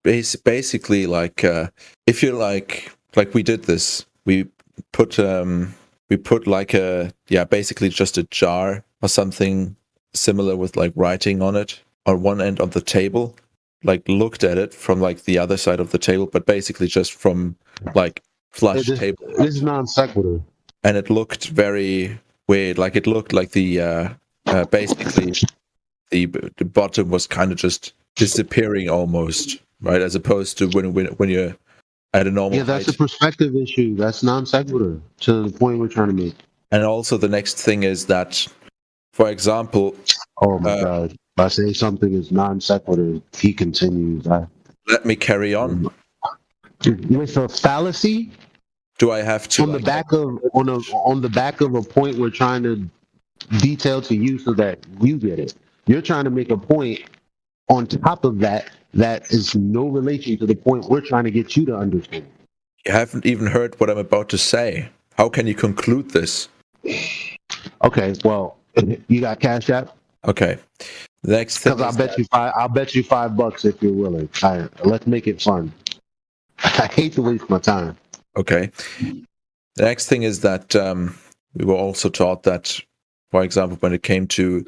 basically, like if you like we did this, we put like basically just a jar or something similar with like writing on it on one end of the table, like looked at it from like the other side of the table, but basically just from like flush table. This is non sequitur. And it looked very weird. Like it looked like the basically the bottom was kind of just disappearing almost, right? As opposed to when you're at a normal that's height. a perspective issue. That's non sequitur to the point we're trying to make. And also the next thing is that, for example, oh my god, if I say something is non sequitur, he continues. Let me carry on. With a fallacy. Do I have to on the back of a point we're trying to detail to you so that you get it? You're trying to make a point on top of that is no relation to the point we're trying to get you to understand. You haven't even heard what I'm about to say. How can you conclude this? Okay, well, you got Cash App? Okay. The next thing. Because I'll bet you $5 if you're willing. Let's make it fun. I hate to waste my time. Okay. The next thing is that we were also taught that, for example, when it came to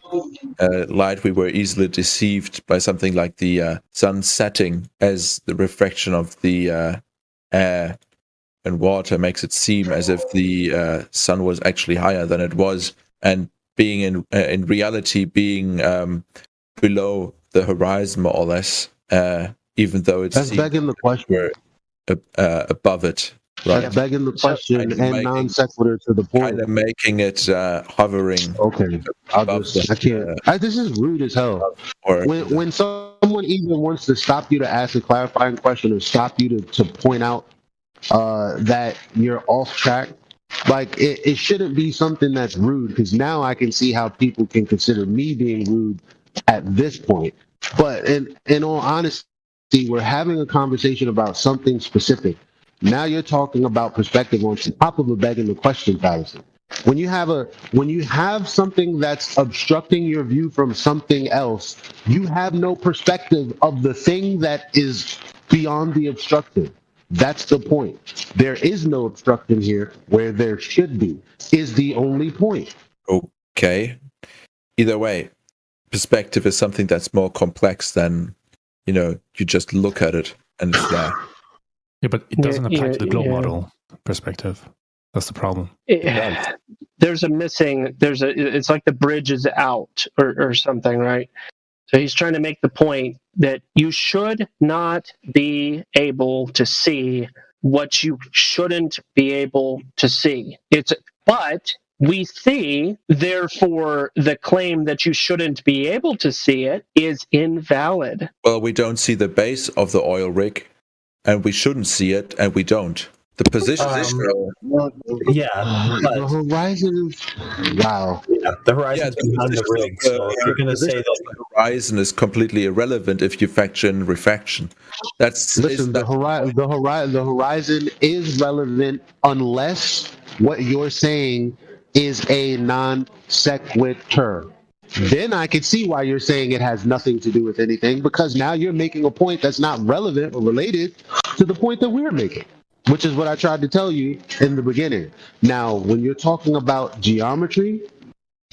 light, we were easily deceived by something like the sun setting, as the refraction of the air and water makes it seem as if the sun was actually higher than it was, and being in reality being below the horizon more or less, even though it's that's begging the question. Above it. Right. That's begging the question and non sequitur to the point. Kind of making it hovering. Okay, I can't. This is rude as hell. When someone even wants to stop you to ask a clarifying question or stop you to point out that you're off track, like it shouldn't be something that's rude, because now I can see how people can consider me being rude at this point. But in all honesty, we're having a conversation about something specific. Now you're talking about perspective on top of a begging the question fallacy. When you have something that's obstructing your view from something else, you have no perspective of the thing that is beyond the obstructive. That's the point. There is no obstruction here where there should be, is the only point. Okay. Either way, perspective is something that's more complex than, you just look at it and it's there. Yeah, but it doesn't apply to the globe model perspective. That's the problem. There's a missing. It's like the bridge is out or something, right? So he's trying to make the point that you should not be able to see what you shouldn't be able to see. But we see, therefore, the claim that you shouldn't be able to see it is invalid. Well, we don't see the base of the oil rig, and we shouldn't see it, and we don't. The position is the horizon is wow. Yeah, the horizon's behind the rig. So if you're going to say that the horizon is completely irrelevant if you factor in refraction. The horizon is relevant unless what you're saying is a non sequitur. Then I could see why you're saying it has nothing to do with anything, because now you're making a point that's not relevant or related to the point that we're making, which is what I tried to tell you in the beginning. Now, when you're talking about geometry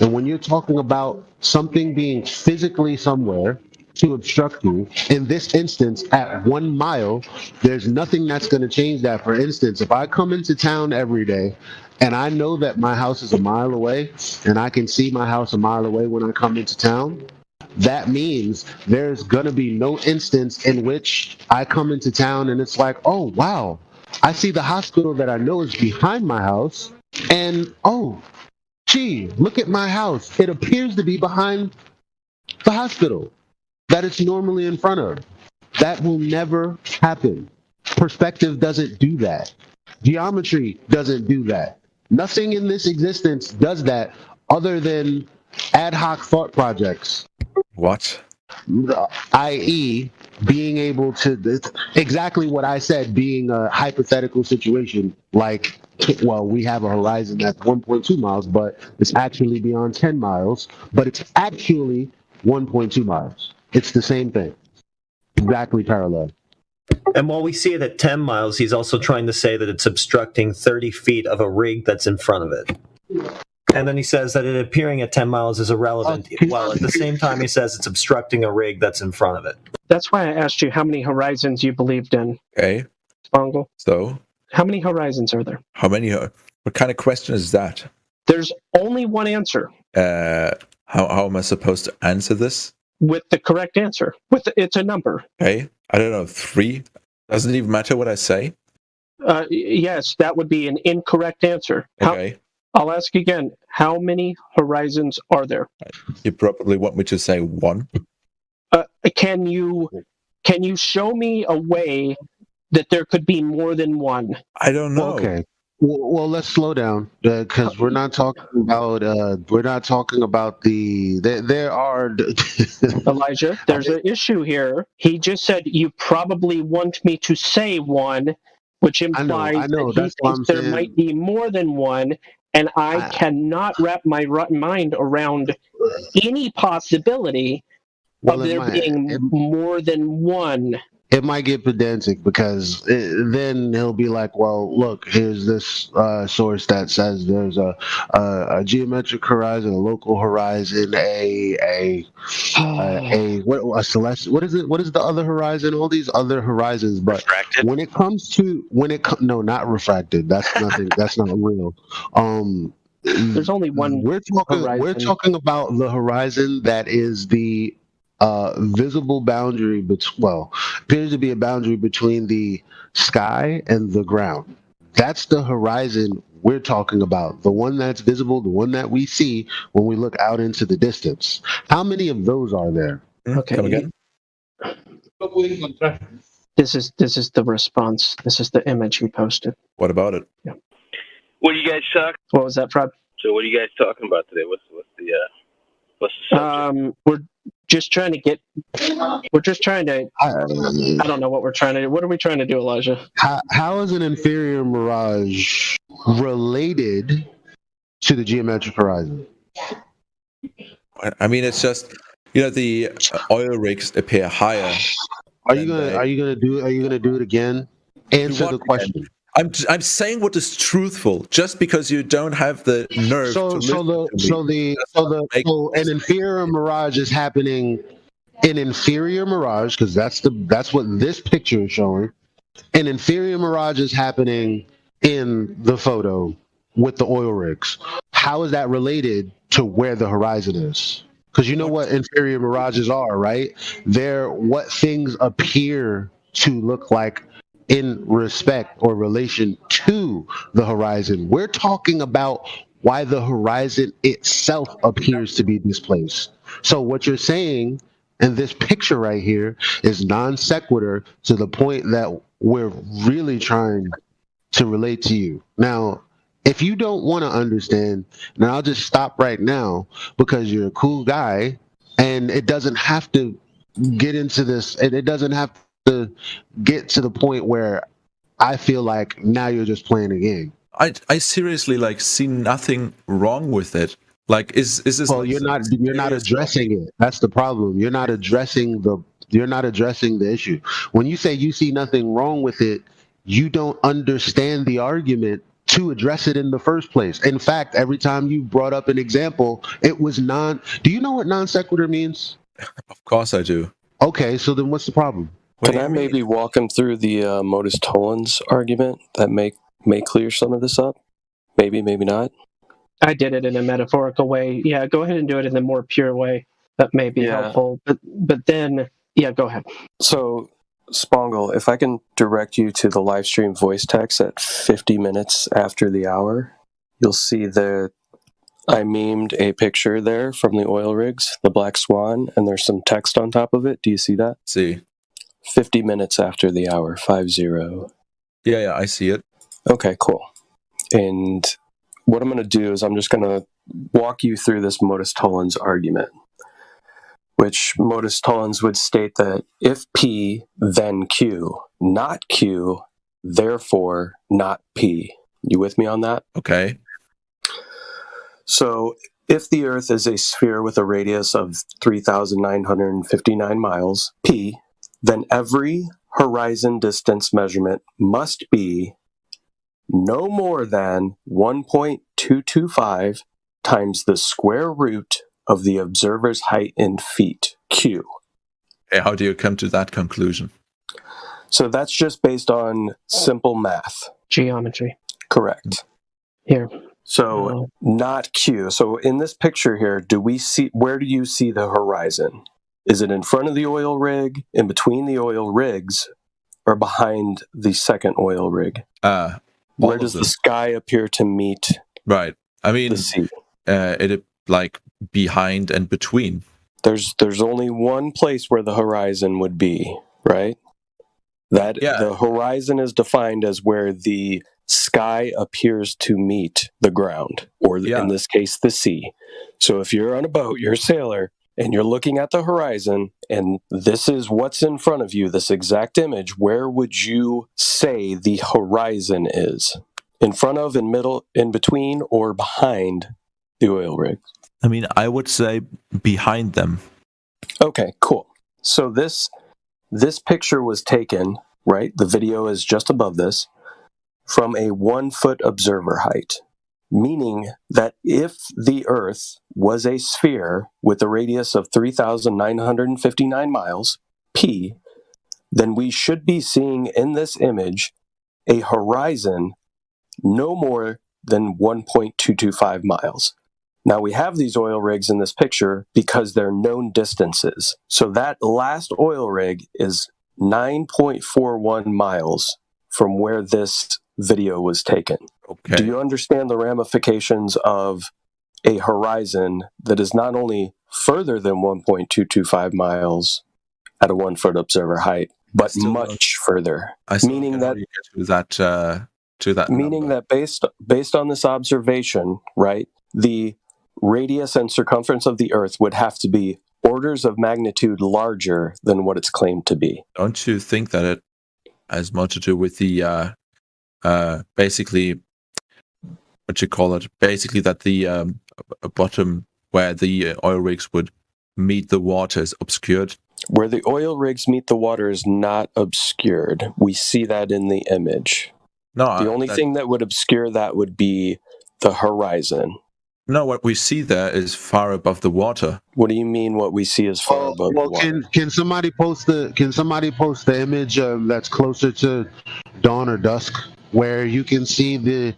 and when you're talking about something being physically somewhere, to obstruct you. In this instance, at 1 mile, there's nothing that's going to change that. For instance, if I come into town every day and I know that my house is a mile away and I can see my house a mile away when I come into town, that means there's going to be no instance in which I come into town and it's like, oh, wow, I see the hospital that I know is behind my house, and oh, gee, look at my house. It appears to be behind the hospital that it's normally in front of. That will never happen. Perspective doesn't do that. Geometry doesn't do that. Nothing in this existence does that other than ad hoc thought projects. What? I.e., being able to, exactly what I said, being a hypothetical situation, like, well, we have a horizon that's 1.2 miles, but it's actually beyond 10 miles, but it's actually 1.2 miles. It's the same thing. Exactly parallel. And while we see it at 10 miles, he's also trying to say that it's obstructing 30 feet of a rig that's in front of it. And then he says that it appearing at 10 miles is irrelevant, while at the same time he says it's obstructing a rig that's in front of it. That's why I asked you how many horizons you believed in. Okay. Spongle. So? How many horizons are there? How many? What kind of question is that? There's only one answer. How am I supposed to answer this? With the correct answer. It's a number. Okay. I don't know, 3? Doesn't even matter what I say? Yes, that would be an incorrect answer. Okay. I'll ask again, how many horizons are there? You probably want me to say 1. Can you show me a way that there could be more than one? I don't know. Okay. Well, let's slow down because we're not talking about there are Elijah, there's an issue here. He just said you probably want me to say 1, which implies that he thinks there might be more than 1, and I cannot wrap my mind around any possibility of there being more than 1. It might get pedantic because then he'll be like, well, look, here's this source that says there's a geometric horizon, a local horizon, a celestial. What is it? What is the other horizon? All these other horizons, but refracted. When it comes to no, not refracted. That's nothing. That's not real. There's only one. We're talking about the horizon that is the visible boundary appears to be a boundary between the sky and the ground. That's the horizon we're talking about, the one that's visible, the one that we see when we look out into the distance. How many of those are there? Okay. Come again. This is the response. This is the image he posted. What about it? Yeah. What do you guys talk? What was that, Fred? So what are you guys talking about today? What's the subject? We're just trying to I don't know what we're trying to do. What are we trying to do, Elijah? How is an inferior mirage related to the geometric horizon? I mean, it's just, the oil rigs appear higher. Are you gonna do it again? Answer the question. I'm saying what is truthful. Just because you don't have the nerve to listen to me. So an inferior mirage is happening. An inferior mirage, because that's what this picture is showing. An inferior mirage is happening in the photo with the oil rigs. How is that related to where the horizon is? Because you know what inferior mirages are, right? They're what things appear to look like in respect or relation to the horizon. We're talking about why the horizon itself appears to be displaced. So what you're saying in this picture right here is non sequitur to the point that we're really trying to relate to you. Now, if you don't want to understand, then I'll just stop right now because you're a cool guy and it doesn't have to get into this, and it doesn't have to get to the point where I feel like now you're just playing a game. I seriously see nothing wrong with it. Is this? Well, you're not addressing it. That's the problem. You're not addressing the issue. When you say you see nothing wrong with it, you don't understand the argument to address it in the first place. In fact, every time you brought up an example, it was do you know what non sequitur means? Of course I do. Okay, so then what's the problem? Can I maybe walk him through the modus tollens argument that may clear some of this up? Maybe, maybe not. I did it in a metaphorical way. Yeah, go ahead and do it in the more pure way. That may be helpful. But then, yeah, go ahead. So, Spongle, if I can direct you to the live stream voice text at 50 minutes after the hour, you'll see that I memed a picture there from the oil rigs, the Black Swan, and there's some text on top of it. Do you see that? See. 50 minutes after the hour, 50. Yeah, I see it. Okay, cool. And what I'm going to do is I'm just going to walk you through this modus tollens argument, which modus tollens would state that if P, then Q, not Q, therefore not P. You with me on that? Okay. So if the Earth is a sphere with a radius of 3,959 miles, P, then every horizon distance measurement must be no more than 1.225 times the square root of the observer's height in feet, Q. How do you come to that conclusion? So that's just based on simple math. Geometry. Correct. Here. So not Q. So in this picture here, where do you see the horizon? Is it in front of the oil rig, in between the oil rigs, or behind the second oil rig? Where does the sky appear to meet? Right. I mean, the sea? It like behind and between. There's only one place where the horizon would be, right? The horizon is defined as where the sky appears to meet the ground, or in this case, the sea. So if you're on a boat, you're a sailor, and you're looking at the horizon, and this is what's in front of you, this exact image, where would you say the horizon is? In front of, in middle, in between, or behind the oil rig? I mean, I would say behind them. Okay, cool. So this picture was taken, right? The video is just above this, from a 1-foot observer height. Meaning that if the Earth was a sphere with a radius of 3,959 miles, P, then we should be seeing in this image a horizon no more than 1.225 miles. Now we have these oil rigs in this picture because they're known distances. So that last oil rig is 9.41 miles from where this video was taken. Okay. Do you understand the ramifications of a horizon that is not only further than 1.225 miles at a 1-foot observer height, but much further? Meaning that based on this observation, right, the radius and circumference of the Earth would have to be orders of magnitude larger than what it's claimed to be. Don't you think that it has more to do with the basically, what you call it? Basically, that the bottom where the oil rigs would meet the water is obscured. Where the oil rigs meet the water is not obscured. We see that in the image. No, the only thing that would obscure that would be the horizon. No, what we see there is far above the water. What do you mean? What we see is far above the water? Can somebody post the image that's closer to dawn or dusk, where you can see the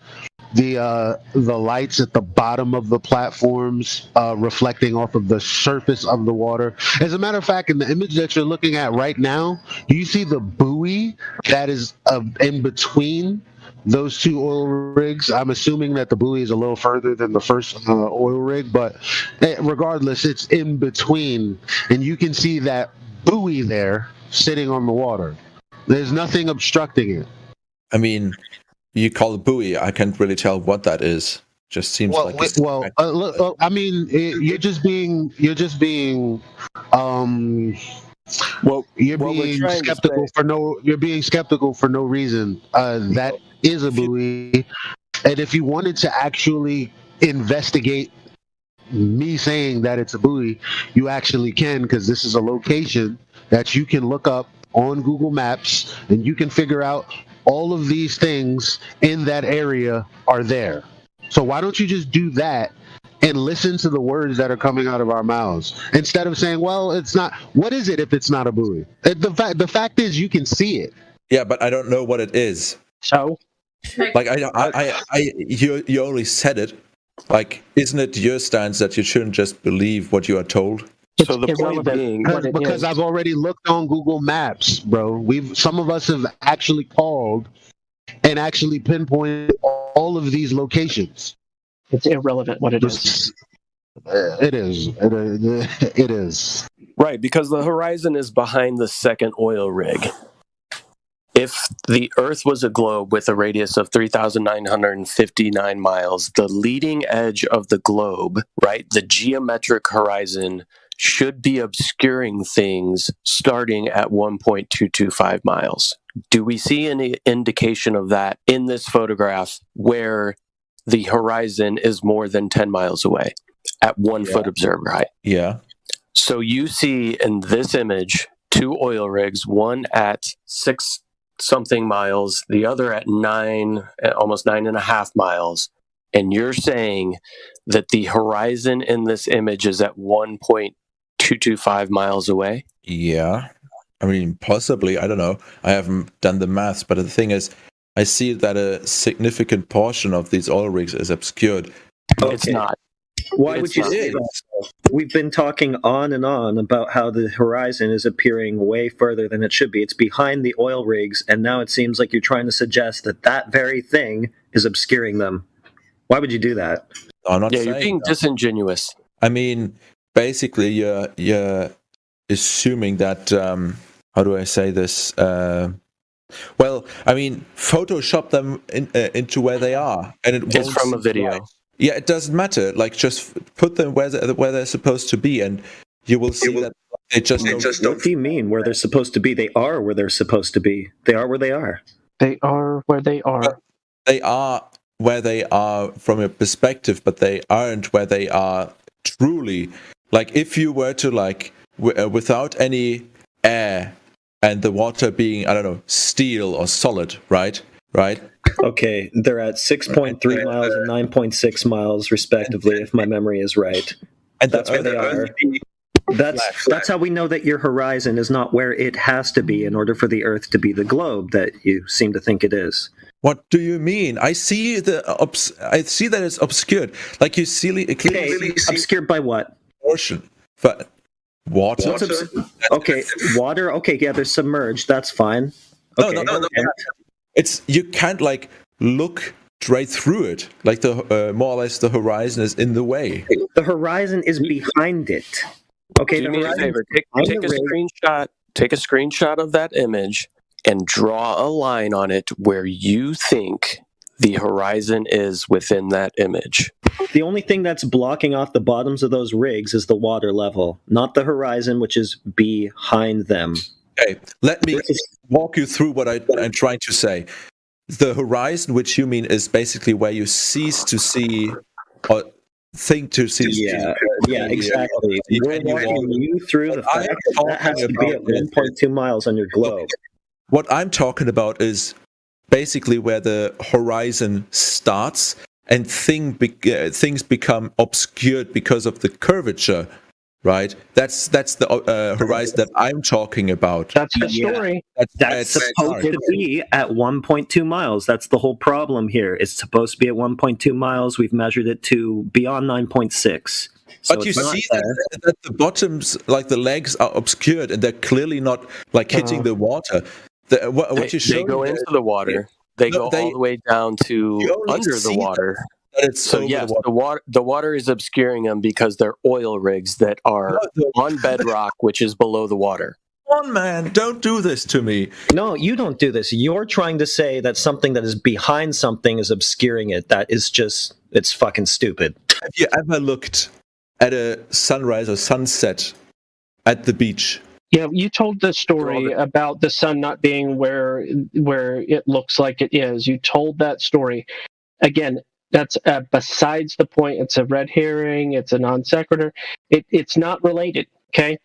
lights at the bottom of the platforms reflecting off of the surface of the water? As a matter of fact, in the image that you're looking at right now, you see the buoy that is in between those two oil rigs. I'm assuming that the buoy is a little further than the first oil rig, but regardless, it's in between, and you can see that buoy there sitting on the water. There's nothing obstructing it. I mean, you call it buoy. I can't really tell what that is. Just seems like. Look, I mean, you're just being skeptical for no. You're being skeptical for no reason. That is a buoy, and if you wanted to actually investigate me saying that it's a buoy, you actually can, because this is a location that you can look up on Google Maps, and you can figure out all of these things in that area are there. So why don't you just do that and listen to the words that are coming out of our mouths instead of saying, well, it's not. What is it if it's not a buoy? The fact is, you can see it. Yeah, but I don't know what it is. So, like, you only said it. Like, isn't it your stance that you shouldn't just believe what you are told? So the point being, because I've already looked on Google Maps, bro. Some of us have actually called and actually pinpointed all of these locations. It's irrelevant what it is. It is. It is. Right, because the horizon is behind the second oil rig. If the Earth was a globe with a radius of 3,959 miles, the leading edge of the globe, right, the geometric horizon, should be obscuring things starting at 1.225 miles. Do we see any indication of that in this photograph where the horizon is more than 10 miles away at 1 foot observer height? Yeah. So you see in this image 2 oil rigs, one at 6 something miles, the other at 9, almost 9.5 miles. And you're saying that the horizon in this image is at 1.225 miles away? Yeah. I mean, possibly. I don't know. I haven't done the maths, but the thing is, I see that a significant portion of these oil rigs is obscured. It's not. Why would you say that? We've been talking on and on about how the horizon is appearing way further than it should be. It's behind the oil rigs, and now it seems like you're trying to suggest that that very thing is obscuring them. Why would you do that? I'm not Yeah, you're being disingenuous. I mean, basically, you're assuming that. How do I say this? Well, I mean, Photoshop them into where they are, and It's from a video. Right. Yeah, it doesn't matter. Like, just put them where they're supposed to be, and you will see that they just don't. What do you mean where they're supposed to be? They are where they're supposed to be. They are where they are. They are where they are. They are where they are from a perspective, but they aren't where they are truly. Like, if you were to, like, without any air and the water being, I don't know, steel or solid, right? Okay, they're at 6.3 miles and 9.6 miles, respectively, if my memory is right. And that's where they are. That's how we know that your horizon is not where it has to be in order for the Earth to be the globe that you seem to think it is. What do you mean? I see that it's obscured. Like, you see clearly obscured by what? Ocean, but water. Okay, water. Okay, yeah, they're submerged. That's fine. Okay. No. It's, you can't, like, look right through it. Like, the more or less the horizon is in the way. The horizon is behind it. Okay, do me a favor. Take a screenshot of that image and draw a line on it where you think the horizon is within that image. The only thing that's blocking off the bottoms of those rigs is the water level, not the horizon, which is behind them. Okay, let me walk you through what I'm trying to say. The horizon, which you mean, is basically where you cease to see or think to see. Yeah, exactly. We're walking you through the fact that has to be at 1.2 miles on your globe. What I'm talking about is basically where the horizon starts and things become obscured because of the curvature, right? That's the horizon that I'm talking about. That's the story. That's supposed to be at 1.2 miles. That's the whole problem here. It's supposed to be at 1.2 miles. We've measured it to beyond 9.6. So but you see that the bottoms, like the legs, are obscured and they're clearly not, like, hitting the water. What you show they go into the water. They go all the way down to under the water. So yes, the water is obscuring them because they're oil rigs that are on bedrock, which is below the water. Come on, man, don't do this to me. No, you don't do this. You're trying to say that something that is behind something is obscuring it. That is just, it's fucking stupid. Have you ever looked at a sunrise or sunset at the beach? Yeah, you told the story about the sun not being where it looks like it is. You told that story. Again, that's besides the point. It's a red herring. It's a non sequitur. It's not related, okay?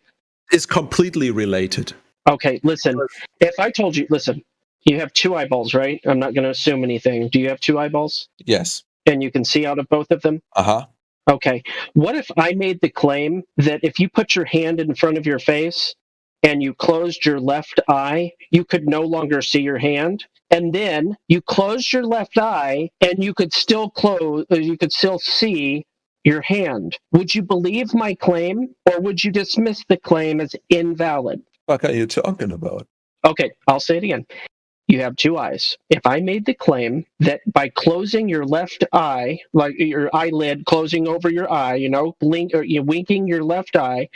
It's completely related. Okay, listen. If I told you, listen, you have 2 eyeballs, right? I'm not going to assume anything. Do you have 2 eyeballs? Yes. And you can see out of both of them? Uh-huh. Okay. What if I made the claim that if you put your hand in front of your face and you closed your left eye, you could no longer see your hand? And then you closed your left eye and you could still see your hand. Would you believe my claim, or would you dismiss the claim as invalid? What are you talking about? Okay, I'll say it again. You have two eyes. If I made the claim that by closing your left eye, like your eyelid closing over your eye, winking your left eye,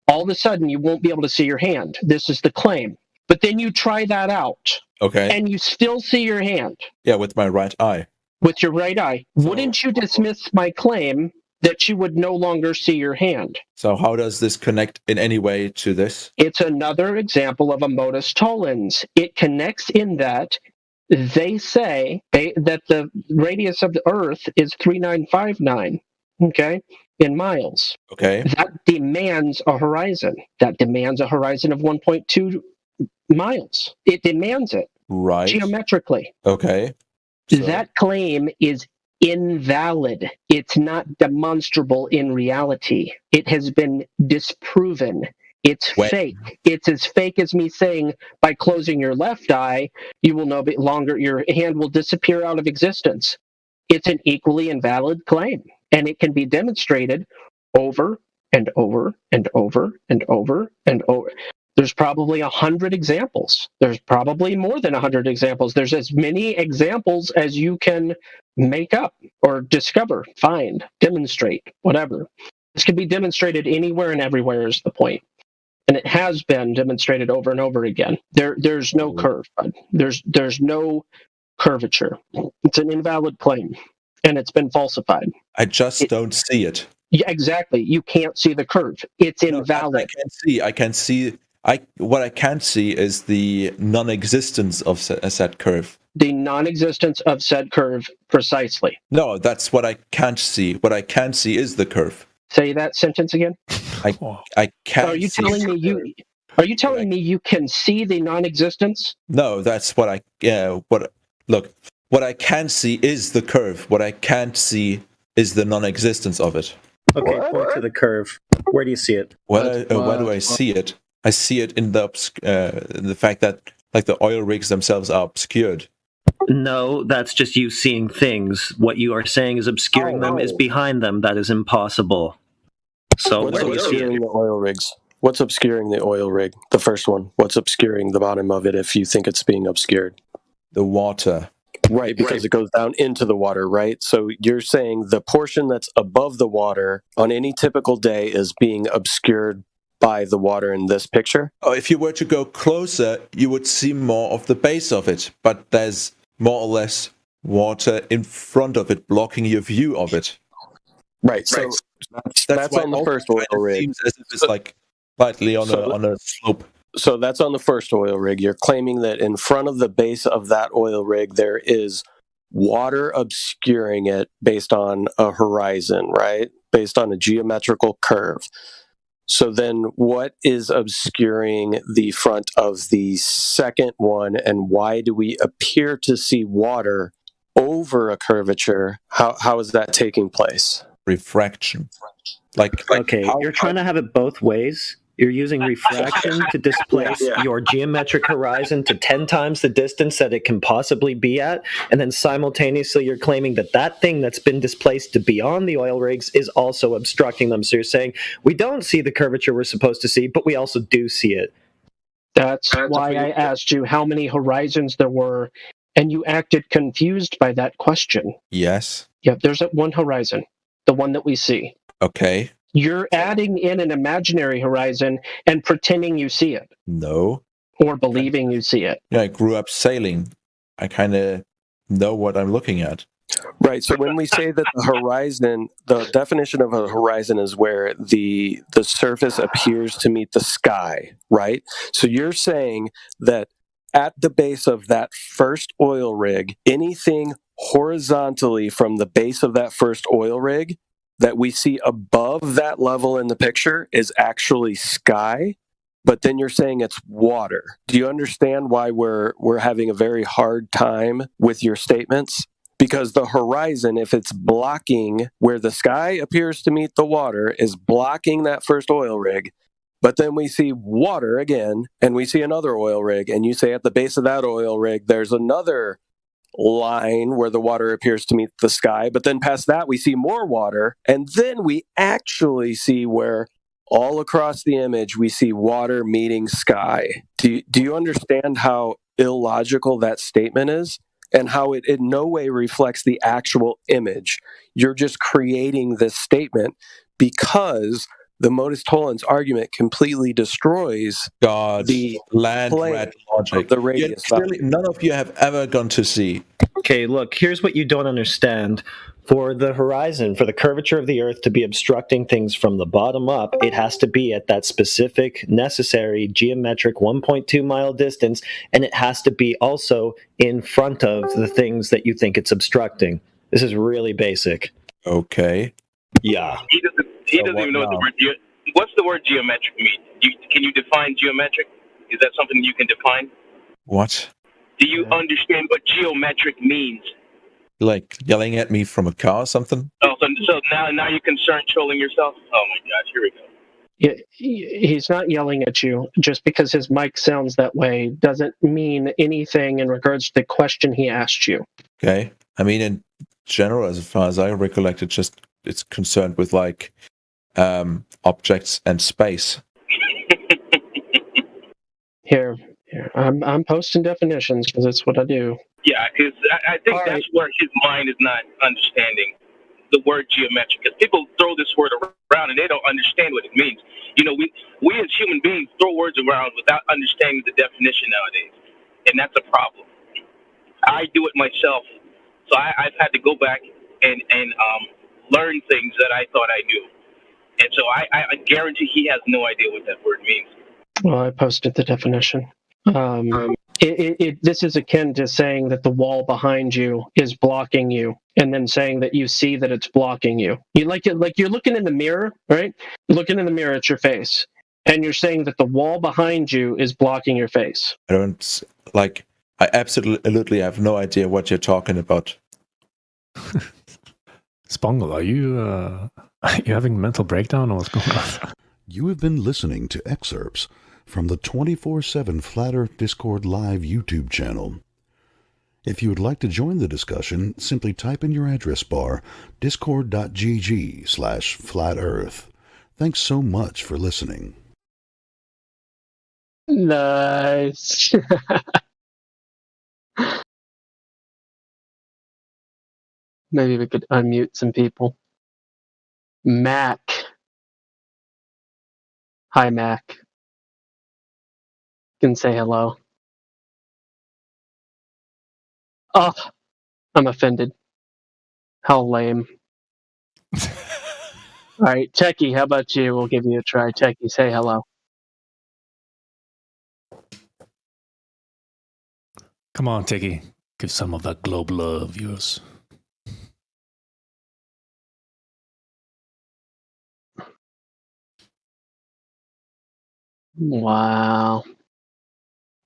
all of a sudden you won't be able to see your hand. This is the claim. But then you try that out. Okay. And you still see your hand. Yeah, with my right eye. With your right eye. Wouldn't you dismiss my claim that you would no longer see your hand? So how does this connect in any way to this? It's another example of a modus tollens. It connects in that they say that the radius of the Earth is 3959, okay, in miles. Okay. That demands a horizon. That demands a horizon of 1.2 miles. It demands it. Right. Geometrically. Okay. That claim is invalid. It's not demonstrable in reality. It has been disproven. It's fake. It's as fake as me saying by closing your left eye, you will no longer, your hand will disappear out of existence. It's an equally invalid claim, and it can be demonstrated over and over and over and over and over. There's probably 100 examples. There's probably more than 100 examples. There's as many examples as you can make up or discover, find, demonstrate, whatever. This can be demonstrated anywhere and everywhere is the point. And it has been demonstrated over and over again. There's no curve, bud. There's no curvature. It's an invalid claim, and it's been falsified. I just don't see it. Yeah, exactly. You can't see the curve. It's invalid. I can see. What I can't see is the non-existence of said curve. The non-existence of said curve, precisely. No, that's what I can't see. What I can see is the curve. Say that sentence again. I can't. Are you telling me you? Are you telling me you can see the non-existence? No, that's what I. What I can see is the curve. What I can't see is the non-existence of it. Okay, point to the curve. Where do you see it? Where do I see it? I see it in the fact that like the oil rigs themselves are obscured. No, that's just you seeing things. What you are saying is obscuring them is behind them. That is impossible. So what's obscuring the oil rigs? What's obscuring the oil rig? The first one. What's obscuring the bottom of it if you think it's being obscured? The water. Right, because it goes down into the water, right? So you're saying the portion that's above the water on any typical day is being obscured by the water in this picture? Oh, if you were to go closer, you would see more of the base of it, but there's more or less water in front of it, blocking your view of it. Right. So that's on the first oil rig. Seems as if it's like slightly on a slope. So that's on the first oil rig. You're claiming that in front of the base of that oil rig, there is water obscuring it based on a horizon, right? Based on a geometrical curve. So then what is obscuring the front of the second one, and why do we appear to see water over a curvature? How is that taking place? Refraction. Okay, you're trying to have it both ways. You're using refraction to displace your geometric horizon to 10 times the distance that it can possibly be at, and then simultaneously you're claiming that that thing that's been displaced to beyond the oil rigs is also obstructing them. So you're saying, we don't see the curvature we're supposed to see, but we also do see it. That's why I asked you how many horizons there were, and you acted confused by that question. Yes. Yeah, there's one horizon, the one that we see. Okay. You're adding in an imaginary horizon and pretending you see it. No. Or believing you see it. Yeah, I grew up sailing. I kind of know what I'm looking at. Right. So when we say that the horizon, the definition of a horizon is where the surface appears to meet the sky, right? So you're saying that at the base of that first oil rig, anything horizontally from the base of that first oil rig that we see above that level in the picture is actually sky, but then you're saying it's water. Do you understand why we're having a very hard time with your statements? because the horizon, if it's blocking where the sky appears to meet the water, is blocking that first oil rig. But then we see water again, and we see another oil rig, and you say at the base of that oil rig, there's another line where the water appears to meet the sky. But then past that, we see more water, and then we actually see where all across the image, we see water meeting sky. Do you understand how illogical that statement is? And how it in no way reflects the actual image. You're just creating this statement because the modus tollens argument completely destroys the land play rat logic. of the radius Clearly, none of you have ever gone to sea. Okay, look, here's what you don't understand. For the horizon, for the curvature of the Earth to be obstructing things from the bottom up, it has to be at that specific, necessary, geometric 1.2 mile distance, and it has to be also in front of the things that you think it's obstructing. This is really basic. Okay. Yeah. He doesn't even know what the word. What's the word geometric mean? Can you define geometric? Is that something you can define? What? Do you understand what geometric means? Like yelling at me from a car or something? Oh, so now you're concerned trolling yourself? Oh my gosh, here we go. Yeah, he's not yelling at you. Just because his mic sounds that way doesn't mean anything in regards to the question he asked you. Okay. I mean, in general, as far as I recollect, it's concerned with like objects and space. Here, I'm posting definitions because that's what I do. Yeah, because I think that's where his mind is not understanding the word geometric. Because people throw this word around and they don't understand what it means. You know, we as human beings throw words around without understanding the definition nowadays, and that's a problem. I do it myself, so I've had to go back and learn things that I thought I knew, and so I guarantee he has no idea what that word means. Well, I posted the definition. This is akin to saying that the wall behind you is blocking you, and then saying that you see that it's blocking you. Like you're looking in the mirror, right? You're looking in the mirror at your face, and you're saying that the wall behind you is blocking your face. I absolutely have no idea what you're talking about. Spongle, are you having a mental breakdown or what's going on? You have been listening to excerpts from the 24/7 Flat Earth Discord Live YouTube channel. If you would like to join the discussion, simply type in your address bar discord.gg/flatearth. Thanks so much for listening. Nice. Maybe we could unmute some people. Mac. Hi, Mac. You can say hello. Oh, I'm offended. How lame. All right, Techie, how about you? We'll give you a try. Techie, say hello. Come on, Techie. Give some of that globe love of yours. Wow.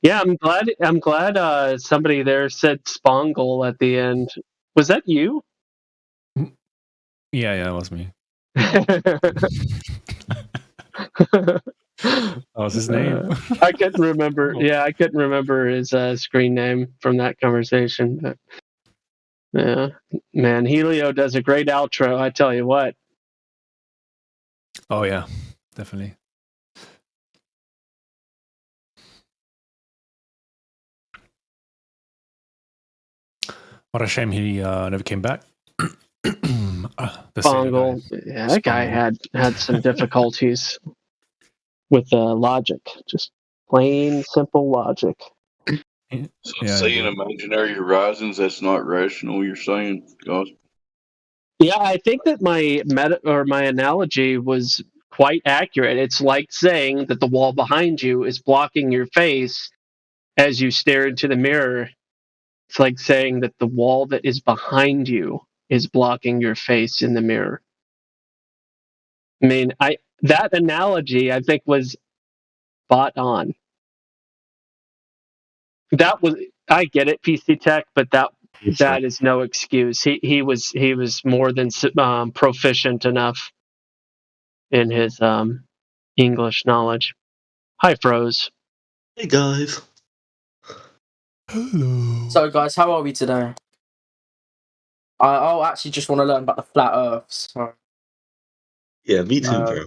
Yeah, I'm glad somebody there said Spongle at the end. Was that you? Yeah, that was me. That was his name. I couldn't remember. Yeah, I couldn't remember his screen name from that conversation. But yeah, man, Helio does a great outro. I tell you what. Oh yeah, definitely. What a shame he never came back. Spongle, yeah, that guy had some difficulties with logic, just plain simple logic. So saying imaginary horizons, that's not rational, you're saying, guys? Yeah, I think that my analogy was quite accurate. It's like saying that the wall behind you is blocking your face as you stare into the mirror. It's like saying that the wall that is behind you is blocking your face in the mirror. I mean, that analogy I think was spot on. I get it, PC Tech, but that is no excuse. He was more than proficient enough in his English knowledge. Hi, Froze. Hey guys. Hello. So, guys, how are we today? I actually just want to learn about the flat Earth. So. Yeah, me too, bro.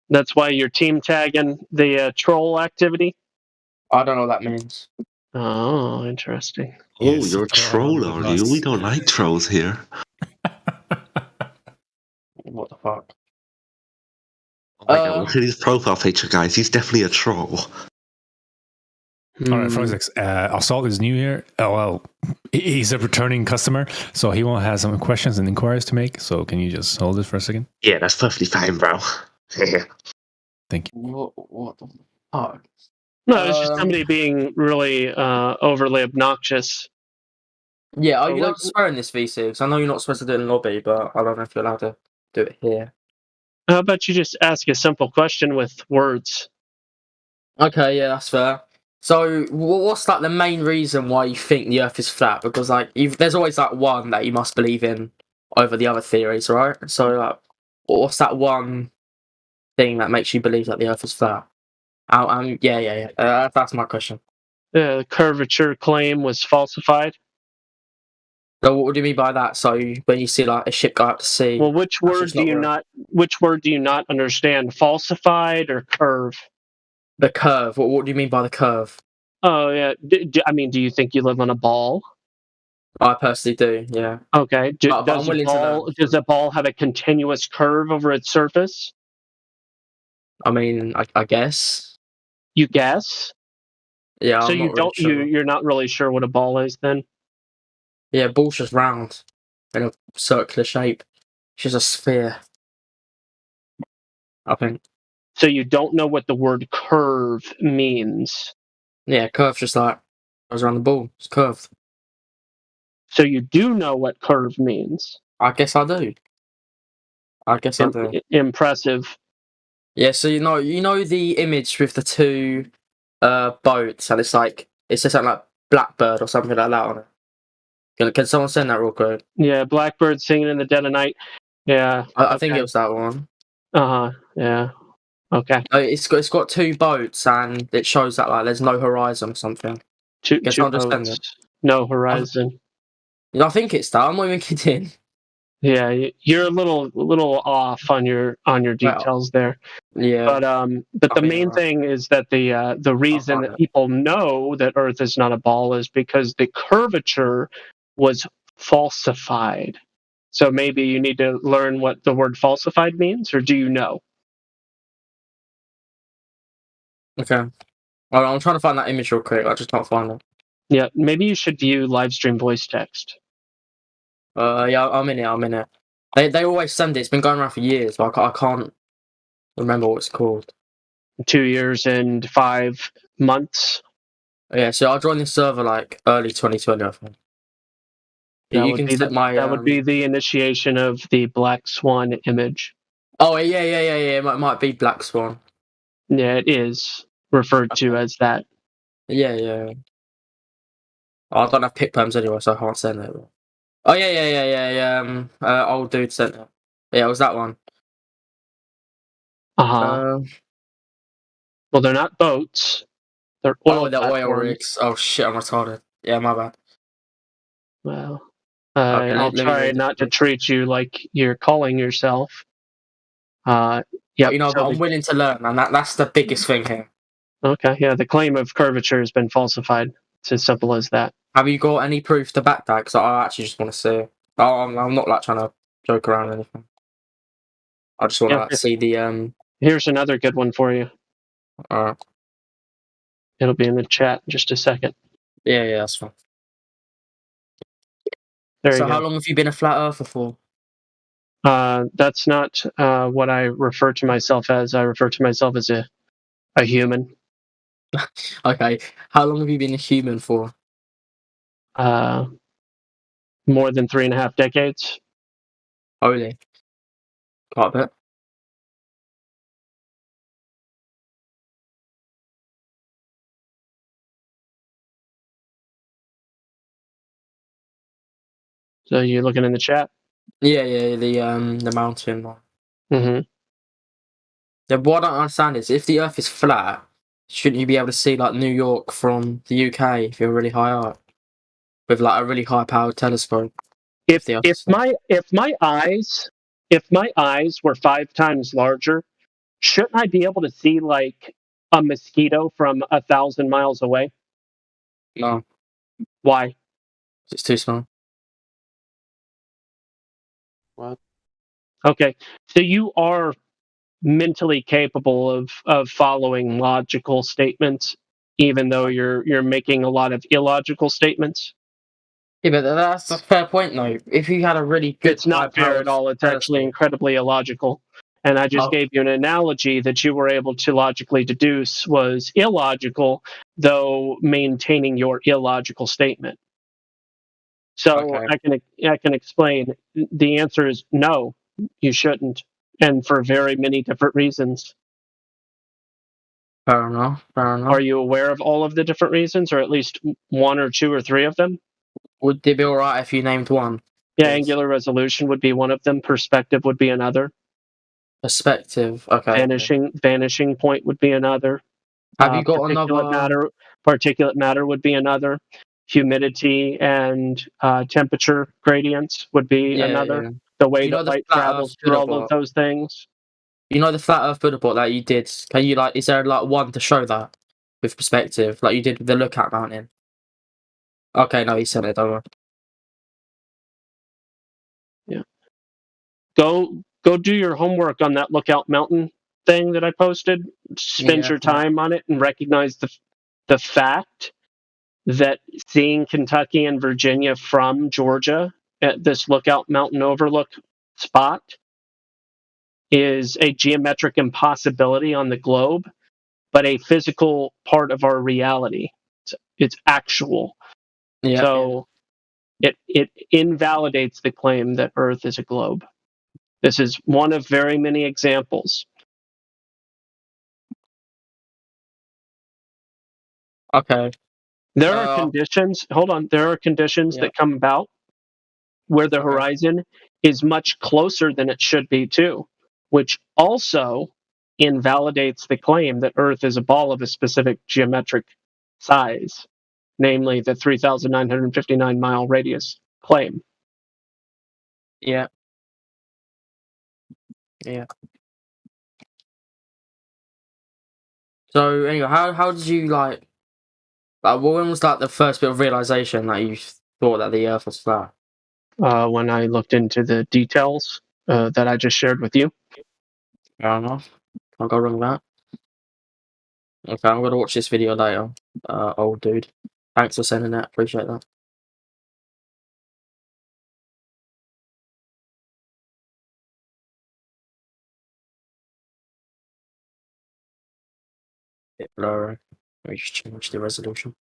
That's why you're team tagging the troll activity? I don't know what that means. Oh, interesting. Oh, you're a troll, are you? We don't like trolls here. What the fuck? Oh my god, look at his profile picture, guys. He's definitely a troll. All right, Frozix, Assault is new here. Oh, well, he's a returning customer, so he won't have some questions and inquiries to make. So can you just hold it for a second? Yeah, that's perfectly fine, bro. Thank you. What the fuck? No, it's just somebody being really overly obnoxious. Yeah, are you allowed to swear in this VC? Because I know you're not supposed to do it in lobby, but I don't know if you're allowed to do it here. How about you just ask a simple question with words? Okay, yeah, that's fair. So, what's like the main reason why you think the Earth is flat? Because like, there's always like one that you must believe in over the other theories, right? So, like, what's that one thing that makes you believe that the Earth is flat? Yeah. That's my question. The curvature claim was falsified. So, what do you mean by that? So, when you see like a ship go out to sea, well, which word do you not understand? Falsified or curve? The curve. What do you mean by the curve? Oh yeah. Do you think you live on a ball? I personally do. Yeah. Okay. Does a ball have a continuous curve over its surface? I mean, I guess. You guess? Yeah. So sure. you're not really sure what a ball is then? Yeah, ball's just round in a circular shape. It's just a sphere. I think. So you don't know what the word curve means? Yeah, curve just like goes around the ball. It's curved. So you do know what curve means? I guess I do. I do. Impressive. Yeah, so you know the image with the two boats, and it's just something like Blackbird or something like that on it. Can someone send that real quick? Yeah, Blackbird singing in the dead of night. Yeah. I think it was that one. Yeah. Okay. It's got two boats, and it shows that like there's no horizon or something. Two boats, no horizon. I think it's that. I'm not even kidding. Yeah, you're a little off on your details there. Yeah. But the main thing is that the reason that people know that Earth is not a ball is because the curvature was falsified. So maybe you need to learn what the word falsified means, or do you know? Okay. I'm trying to find that image real quick. I just can't find it. Yeah, maybe you should view live stream voice text. Yeah, I'm in it. They always send it. It's been going around for years, but I can't remember what it's called. 2 years and 5 months. Yeah, so I joined this server like early 2020, I think. That would be the initiation of the Black Swan image. Oh yeah. It might be Black Swan. Yeah, it is referred to as that. Yeah. I don't have pick perms anyway, so I can't send it. Oh yeah. Old dude sent it. Yeah, it was that one. Well, they're not boats. They're oil rigs. Oh shit, I'm retarded. Yeah, my bad. Well, I'll try not to treat you like you're calling yourself. Yeah, but I'm willing to learn, and that's the biggest thing here. Okay, yeah, the claim of curvature has been falsified. It's as simple as that. Have you got any proof to back that? Because I actually just want to see. I'm not like trying to joke around or anything. I just want to see the. Here's another good one for you. Alright. It'll be in the chat in just a second. Yeah, that's fine. So how long have you been a flat earther for? That's not what I refer to myself as. I refer to myself as a human. Okay. How long have you been a human for? More than 3.5 decades. Holy. Quite a bit. So you're looking in the chat? Yeah, the mountain one. Mm-hmm. Yeah, what I don't understand is if the Earth is flat, shouldn't you be able to see like New York from the UK if you're really high up with like a really high powered telescope? If my eyes were 5 times larger, shouldn't I be able to see like a mosquito from 1,000 miles away? No. Why? It's too small. What? Okay, so you are mentally capable of following logical statements, even though you're making a lot of illogical statements. Yeah, but that's a fair point, though. If you had a really good, it's not fair at all. It's actually incredibly illogical. And I just gave you an analogy that you were able to logically deduce was illogical, though maintaining your illogical statement. So I can explain. The answer is no, you shouldn't, and for very many different reasons. Fair enough. Are you aware of all of the different reasons, or at least 1 or 2 or 3 of them? Would it be all right if you named one? Yeah, angular resolution would be one of them. Perspective would be another. Perspective. Okay. Vanishing point would be another. Have you got another? Particulate matter would be another. Humidity and temperature gradients would be another. Yeah. The way that light travels through all of those things. You know the flat Earth Buddha bot that you did. Can you is there like one to show that with perspective, like you did with the Lookout Mountain? Okay, no, he sent it over. Yeah. Go do your homework on that Lookout Mountain thing that I posted. Spend your time on it and recognize the fact that seeing Kentucky and Virginia from Georgia at this Lookout Mountain overlook spot is a geometric impossibility on the globe, but a physical part of our reality. It's actual. Yeah. So it invalidates the claim that Earth is a globe. This is one of very many examples. Okay. There are conditions. Hold on. There are conditions that come about where the horizon is much closer than it should be too, which also invalidates the claim that Earth is a ball of a specific geometric size, namely the 3,959 mile radius claim. Yeah. Yeah. So anyway, how did you like when was like the first bit of realization that you thought that the Earth was flat? When I looked into the details that I just shared with you. Fair enough. Can't go wrong with that. Okay, I'm gonna watch this video later. Old dude. Thanks for sending that. Appreciate that. Bit blurry. Let me just change the resolution.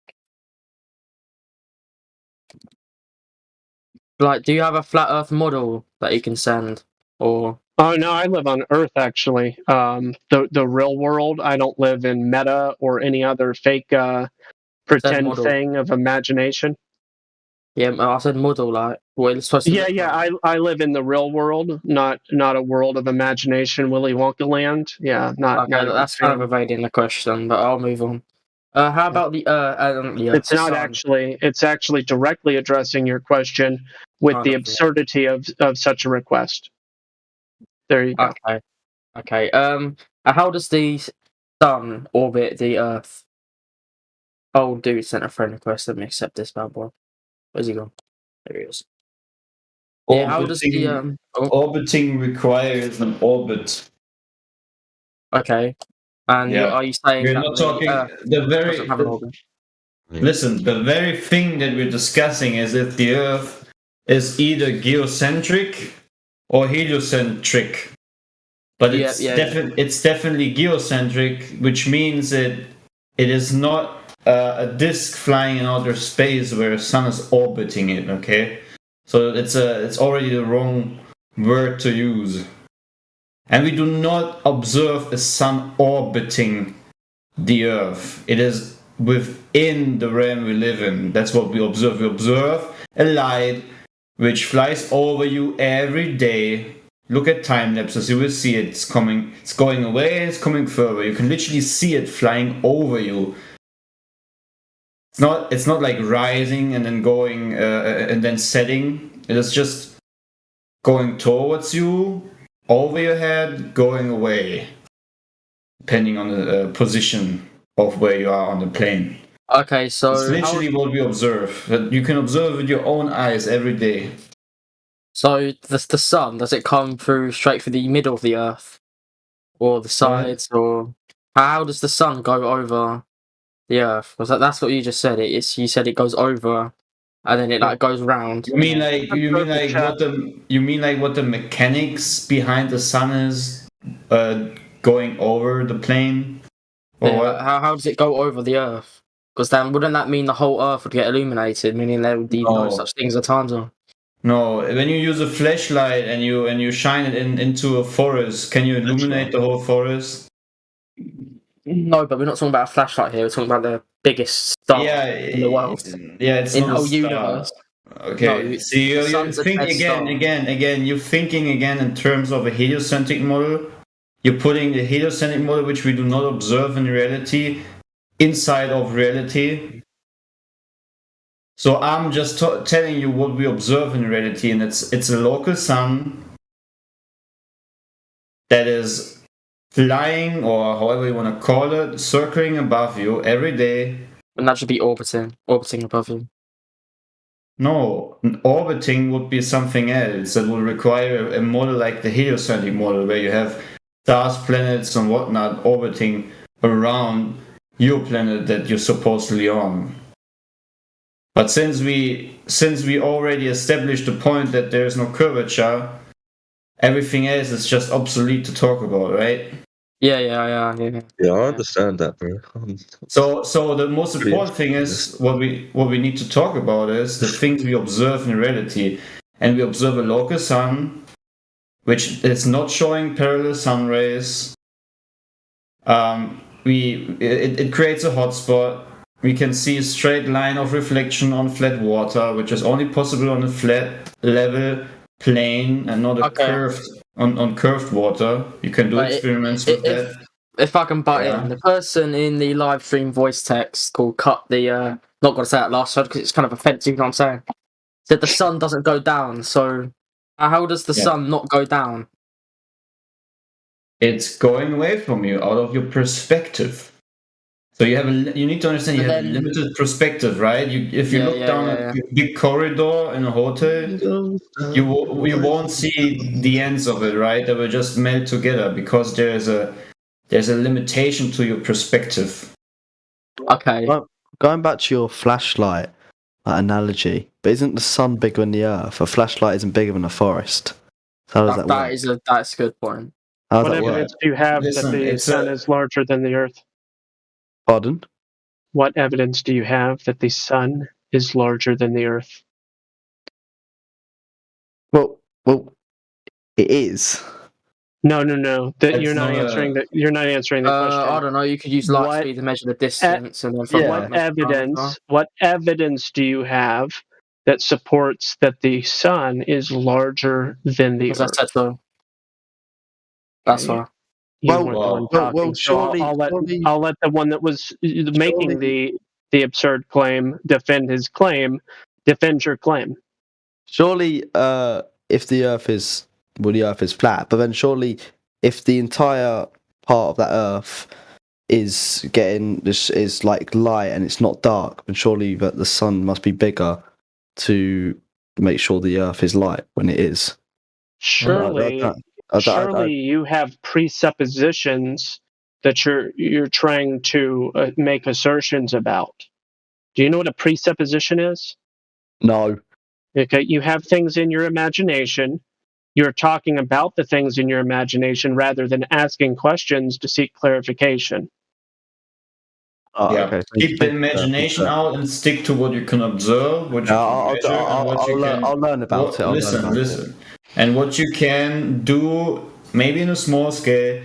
Like, do you have a flat Earth model that you can send, or? Oh no, I live on Earth actually. The real world. I don't live in Meta or any other fake pretend thing of imagination. Yeah, I said model, like what it's supposed to look like. I live in the real world, not a world of imagination, Willy Wonka land. Yeah, not. Okay, that's kind of evading the question, but I'll move on. How about the it's not actually. It's actually directly addressing your question with the absurdity of such a request. There you go. Okay. How does the sun orbit the Earth? Oh, dude sent a friend request. Let me accept this bad boy. Where's he gone? There he is. Yeah, how does the orbiting requires an orbit? Okay. And are you saying we're not talking the very listen? The very thing that we're discussing is if the Earth is either geocentric or heliocentric, but it's definitely geocentric, which means that it is not a disk flying in outer space where the sun is orbiting it. Okay, so it's already the wrong word to use. And we do not observe a sun orbiting the Earth. It is within the realm we live in. That's what we observe. We observe a light which flies over you every day. Look at time lapses, you will see it's coming. It's going away, it's coming further. You can literally see it flying over you. It's not like rising and then going and then setting. It is just going towards you, over your head, going away, depending on the position of where you are on the plane. Okay, so it's literally what we observe. That you can observe with your own eyes every day. So the sun, does it come through straight through the middle of the Earth, or the sides, or how does the sun go over the Earth? Because that's what you just said. You said it goes over, and then it like goes round. You mean like what the mechanics behind the sun is going over the plane? Or what? How does it go over the Earth? Because then wouldn't that mean the whole Earth would get illuminated, meaning there would be no such things as time zone? No, when you use a flashlight and you shine it into a forest, can you illuminate the whole forest? No, but we're not talking about a flashlight here. We're talking about the biggest star in the world. Yeah, it's in not the whole a star. universe. Okay, No, see, the you sun's a think dead star. again. You're thinking again in terms of a heliocentric model. You're putting the heliocentric model, which we do not observe in reality, inside of reality. So I'm just telling you what we observe in reality, and it's a local sun that is flying, or however you want to call it, circling above you every day. And that should be orbiting above you. No, orbiting would be something else. That would require a model like the heliocentric model, where you have stars, planets, and whatnot orbiting around your planet that you're supposedly on. But since we already established the point that there is no curvature, everything else is just obsolete to talk about, right? Yeah. Yeah, I understand that, bro. So the most important thing is what we need to talk about is the things we observe in reality, and we observe a local sun, which is not showing parallel sun rays. It creates a hotspot. We can see a straight line of reflection on flat water, which is only possible on a flat, level plane and not a curved on curved water. You can do experiments with that. If I can butt in, the person in the live stream voice text called cut the not gonna say that last word because it's kind of offensive, you know what I'm saying? Said the sun doesn't go down, so how does the sun not go down? It's going away from you, out of your perspective. So you need to understand you have a limited perspective, right? If you look down a big corridor in a hotel, you won't see the ends of it, right? They will just melt together because there's a limitation to your perspective. Okay. Going back to your flashlight analogy, but isn't the sun bigger than the Earth? A flashlight isn't bigger than a forest. So how does that work? That's a good point. How does What that work? evidence do you have that the sun is larger than the Earth? Pardon? What evidence do you have that the sun is larger than the Earth? Well, it is. No. You're not answering the question. I don't know. You could use light speed to measure the distance, and then from What evidence do you have that supports that the sun is larger than the Earth? I said so. That's why. Surely, I'll let the one that was making the absurd claim defend his claim. Defend your claim. Surely, if the Earth is flat, but then surely, if the entire part of that Earth is like light and it's not dark, then surely that the sun must be bigger to make sure the Earth is light when it is. Surely you have presuppositions that you're trying to make assertions about. Do you know what a presupposition is? No. Okay, you have things in your imagination. You're talking about the things in your imagination rather than asking questions to seek clarification. Okay. Keep the imagination out and stick to what you can observe, what you can measure, and what you can... I'll learn about it. Listen. And what you can do, maybe in a small scale,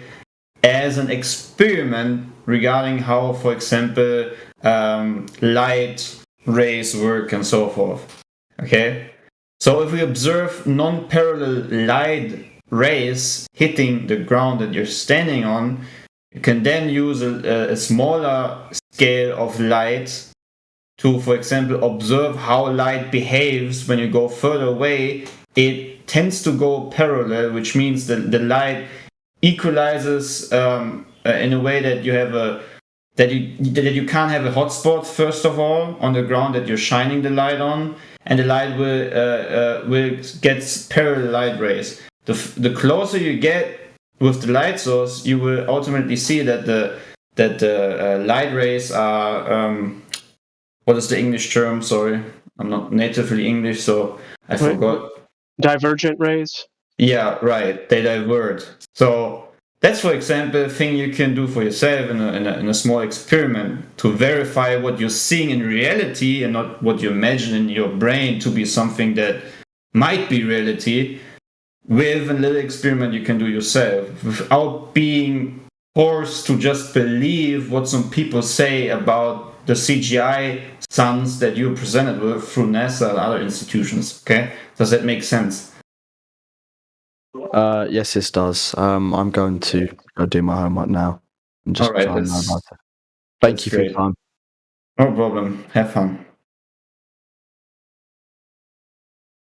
as an experiment regarding how, for example, light rays work and so forth. Okay? So if we observe non-parallel light rays hitting the ground that you're standing on, you can then use a smaller scale of light to, for example, observe how light behaves when you go further away. It tends to go parallel, which means that the light equalizes in a way that you have that you can't have a hotspot first of all on the ground that you're shining the light on, and the light will get parallel light rays. The closer you get with the light source, you will ultimately see that the light rays are what is the English term? Sorry, I'm not natively English, so I forgot. Divergent rays? Yeah, right. They divert. So that's, for example, a thing you can do for yourself in a small experiment to verify what you're seeing in reality and not what you imagine in your brain to be something that might be reality. With a little experiment you can do yourself without being forced to just believe what some people say about the CGI suns that you're presented with through NASA and other institutions. Okay, does that make sense? Yes, this does. I'm going to go do my homework now. And just All right, try and know about it. Thank you for your time. No problem. Have fun.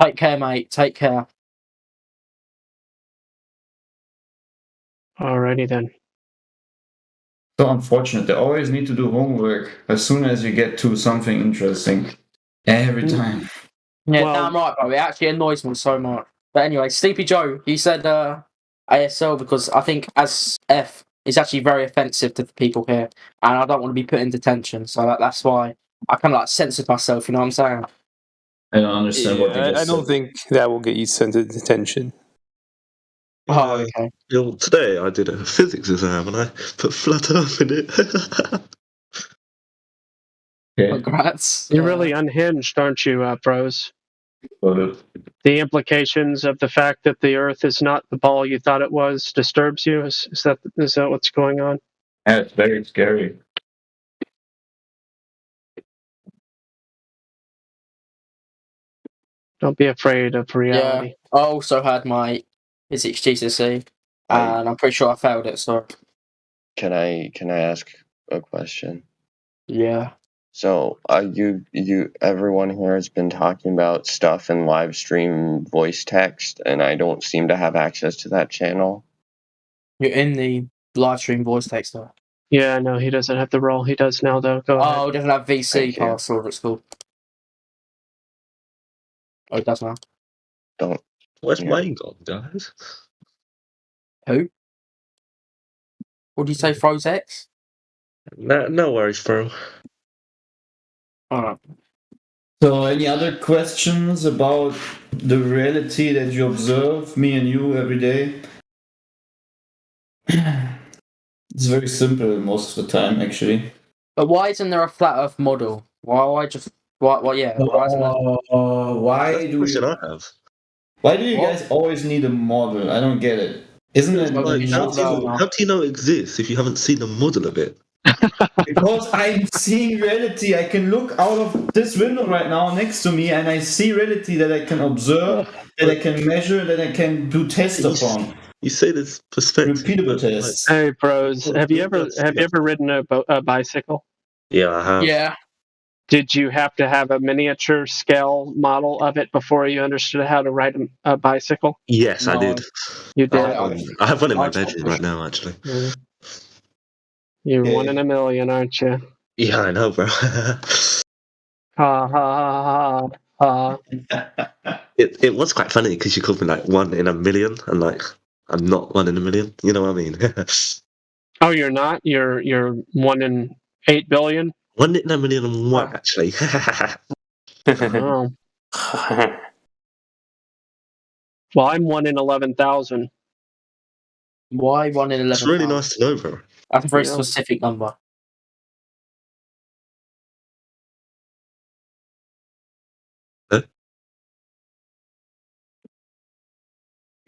Take care, mate. Take care. Alrighty then. So unfortunate. They always need to do homework as soon as you get to something interesting. Every time. Yeah, damn right, bro. It actually annoys me so much. But anyway, Sleepy Joe, he said ASL because I think as F is actually very offensive to the people here, and I don't want to be put in detention. So that's why I kind of like censored myself. You know what I'm saying? I don't understand what I don't think that will get you sent to detention. Oh, okay. You know, today I did a physics exam and I put flat Earth in it. Congrats. You're really unhinged, aren't you, Bros? The implications of the fact that the Earth is not the ball you thought it was disturbs you? Is that what's going on? Yeah, it's very scary. Don't be afraid of reality. Yeah, I also had my physics GCSE, and I'm pretty sure I failed it. So, Can I ask a question? yeah. So, everyone here has been talking about stuff in live stream voice text, and I don't seem to have access to that channel. You're in the live stream voice text though. Yeah, no, he doesn't have the role. He does now, though. Go ahead. Oh, it doesn't have VC pass or it's called. Oh, it does now. Don't. Where's Wayne gone, guys? Who? What did you say, Frozex? No worries, bro. Alright. So, any other questions about the reality that you observe, me and you, every day? It's very simple most of the time, actually. But why isn't there a flat Earth model? Why isn't there? Why do you I have? Why do you guys always need a model? I don't get it. Isn't it? Like, how do you know it exists if you haven't seen the model of it? Because I'm seeing reality. I can look out of this window right now next to me and I see reality that I can observe, that I can measure, that I can do tests upon. You say this perspective. Repeatable tests. Hey, Bros, have you ever ridden a bicycle? Yeah, I have. Yeah. Did you have to have a miniature scale model of it before you understood how to ride a bicycle? Yes, I did. You did? I have one in my bedroom right now, actually. You're one in a million, aren't you? Yeah, I know, bro. Ha ha ha ha. It was quite funny because you called me like 1 in a million, and like I'm not 1 in a million. You know what I mean? Oh, you're not? You're 1 in 8 billion? 1 in a million and 1, actually. Oh. Well, I'm 1 in 11,000. Why 1 in 11,000? It's really nice to know, bro. That's a very specific number. Huh?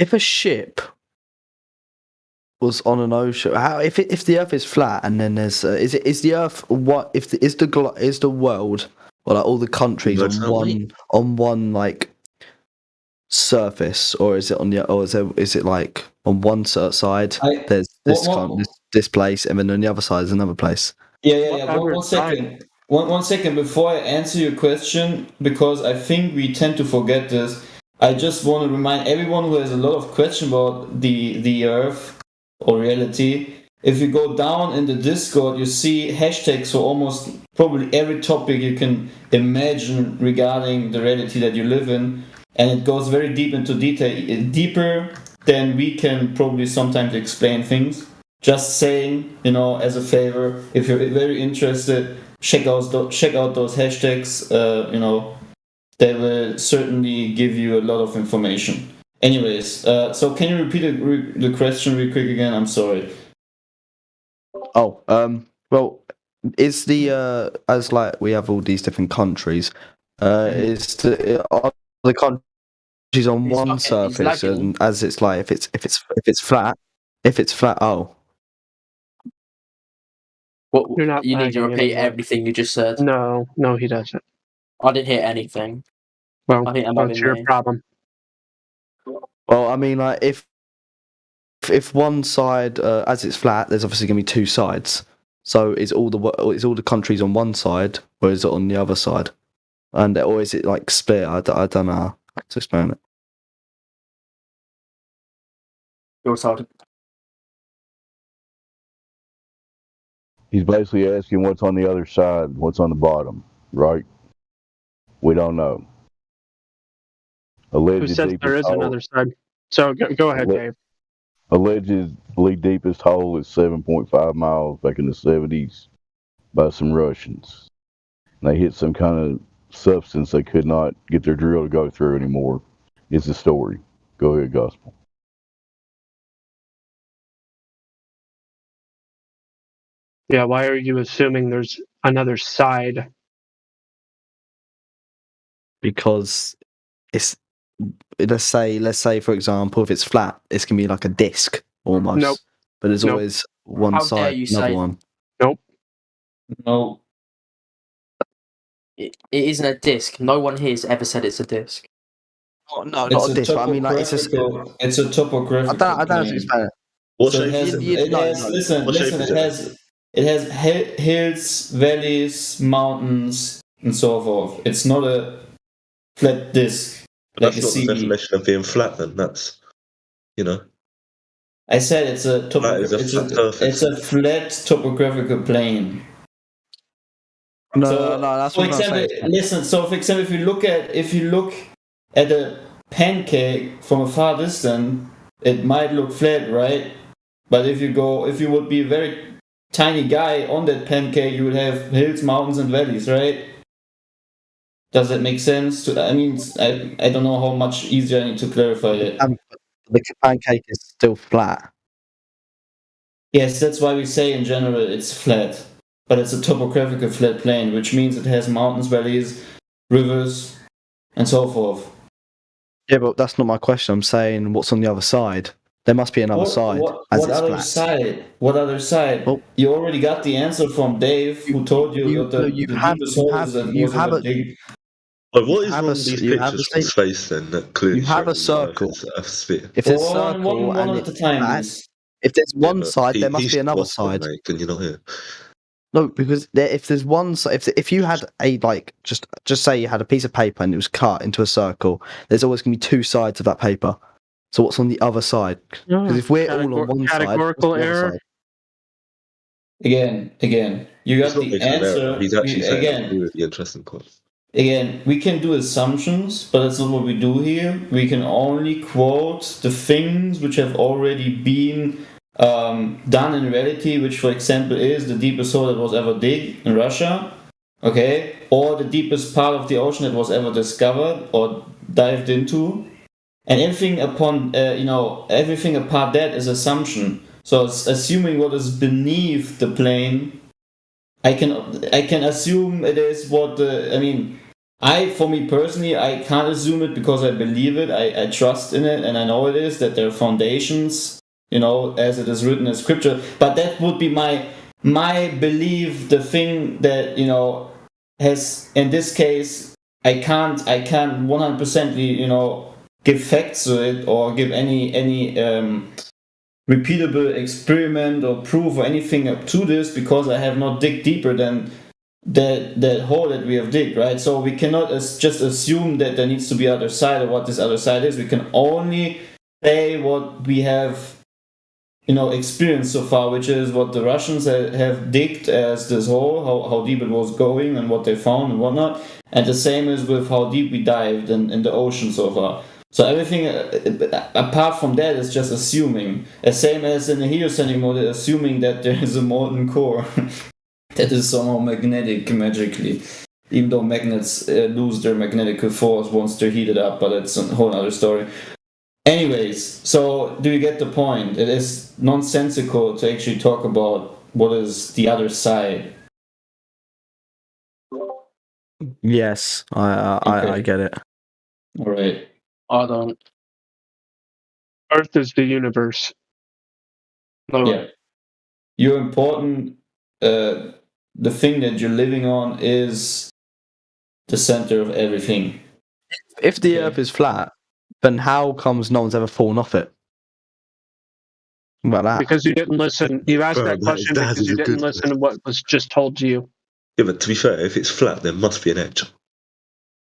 If a ship was on an ocean, if the Earth is flat and then there's is the Earth what if is the world or like all the countries on one like surface, or is it on the, or is it like on one side there's this place, and then on the other side is another place? Yeah. One second. One second before I answer your question, because I think we tend to forget this. I just want to remind everyone who has a lot of questions about the Earth or reality. If you go down in the Discord, you see hashtags for almost probably every topic you can imagine regarding the reality that you live in, and it goes very deep into detail, deeper than we can probably sometimes explain things. Just saying, as a favor, if you're very interested, check out those hashtags. They will certainly give you a lot of information. Anyways, so can you repeat the question real quick again? I'm sorry. Oh, well, is the as like we have all these different countries, are the countries on one surface, and as it's like if it's flat, oh. What, you need to repeat everything you just said. No, he doesn't. I didn't hear anything. Well, I think that might be your me. problem. Well, I mean, like if one side, as it's flat, there's obviously going to be two sides. So is all the countries on one side, or is it on the other side? Or is it like split? I don't know how to explain it. Your side. He's basically asking what's on the other side, what's on the bottom, right? We don't know. Who says there is another side? So go ahead, Dave. Allegedly deepest hole is 7.5 miles back in the 70s by some Russians. They hit some kind of substance they could not get their drill to go through anymore. It's the story. Go ahead, Gospel. Yeah, why are you assuming there's another side? Because it's let's say for example, if it's flat, it's gonna be like a disc almost. Nope. But there's always one How side, dare you another say- one. Nope. No. It isn't a disc. No one here has ever said it's a disc. Oh, no, not a disc. But I mean, like it's a topographical. I don't know how to explain it. So it has hills, valleys, mountains, and so forth. It's not a flat disc. But that's not the definition of being flat. Then that's, I said it's a it's a flat topographical plane. No, that's for what I'm example, saying. listen. So, for example, if you look at a pancake from a far distance, it might look flat, right? But if you would be a very tiny guy on that pancake, you would have hills, mountains, and valleys, right? Does that make sense? I mean, I don't know how much easier I need to clarify that. The pancake is still flat. Yes, that's why we say in general it's flat. But it's a topographical flat plane, which means it has mountains, valleys, rivers, and so forth. Yeah, but that's not my question. I'm saying what's on the other side. There must be another side. What other side? What other side? Well, you already got the answer from Dave, who told you that you have wrong with these pictures from space then? That clearly you have a circle. If there's a circle if there's one side, there must be another side. Mate, can you not hear? No, because if there's one side, if you had a just say you had a piece of paper and it was cut into a circle, there's always going to be two sides of that paper. So what's on the other side? Because if we're all on one side, categorical error. Again, you got the answer. He's actually saying really interesting point. Again, we can do assumptions, but that's not what we do here. We can only quote the things which have already been done in reality, which, for example, is the deepest hole that was ever dug in Russia, okay, or the deepest part of the ocean that was ever discovered or dived into, and everything upon everything apart that is assumption. So assuming what is beneath the plane, I can assume it is what for me personally, I can't assume it because I believe it, I trust in it, and I know it is, that there are foundations, as it is written in scripture. But that would be my belief, the thing that, has, in this case, I can't 100%, give facts to it or give any repeatable experiment or proof or anything up to this, because I have not dig deeper than that hole that we have digged, right? So we cannot just assume that there needs to be other side or what this other side is. We can only say what we have, experienced so far, which is what the Russians have digged as this hole, how deep it was going and what they found and whatnot. And the same is with how deep we dived in the ocean so far. So everything apart from that is just assuming. As same as in the heliocentric model, assuming that there is a molten core that is somehow magnetic magically. Even though magnets lose their magnetic force once they're heated up, but it's a whole other story. Anyways, so do you get the point? It is nonsensical to actually talk about what is the other side. Yes, I get it. All right. I don't. Earth is the universe. No. Yeah. You're important. The thing that you're living on is the center of everything. If the Earth is flat, then how comes no one's ever fallen off it? What about that? Because you didn't listen. You asked that question because you didn't listen to what was just told to you. Yeah, but to be fair, if it's flat, there must be an edge.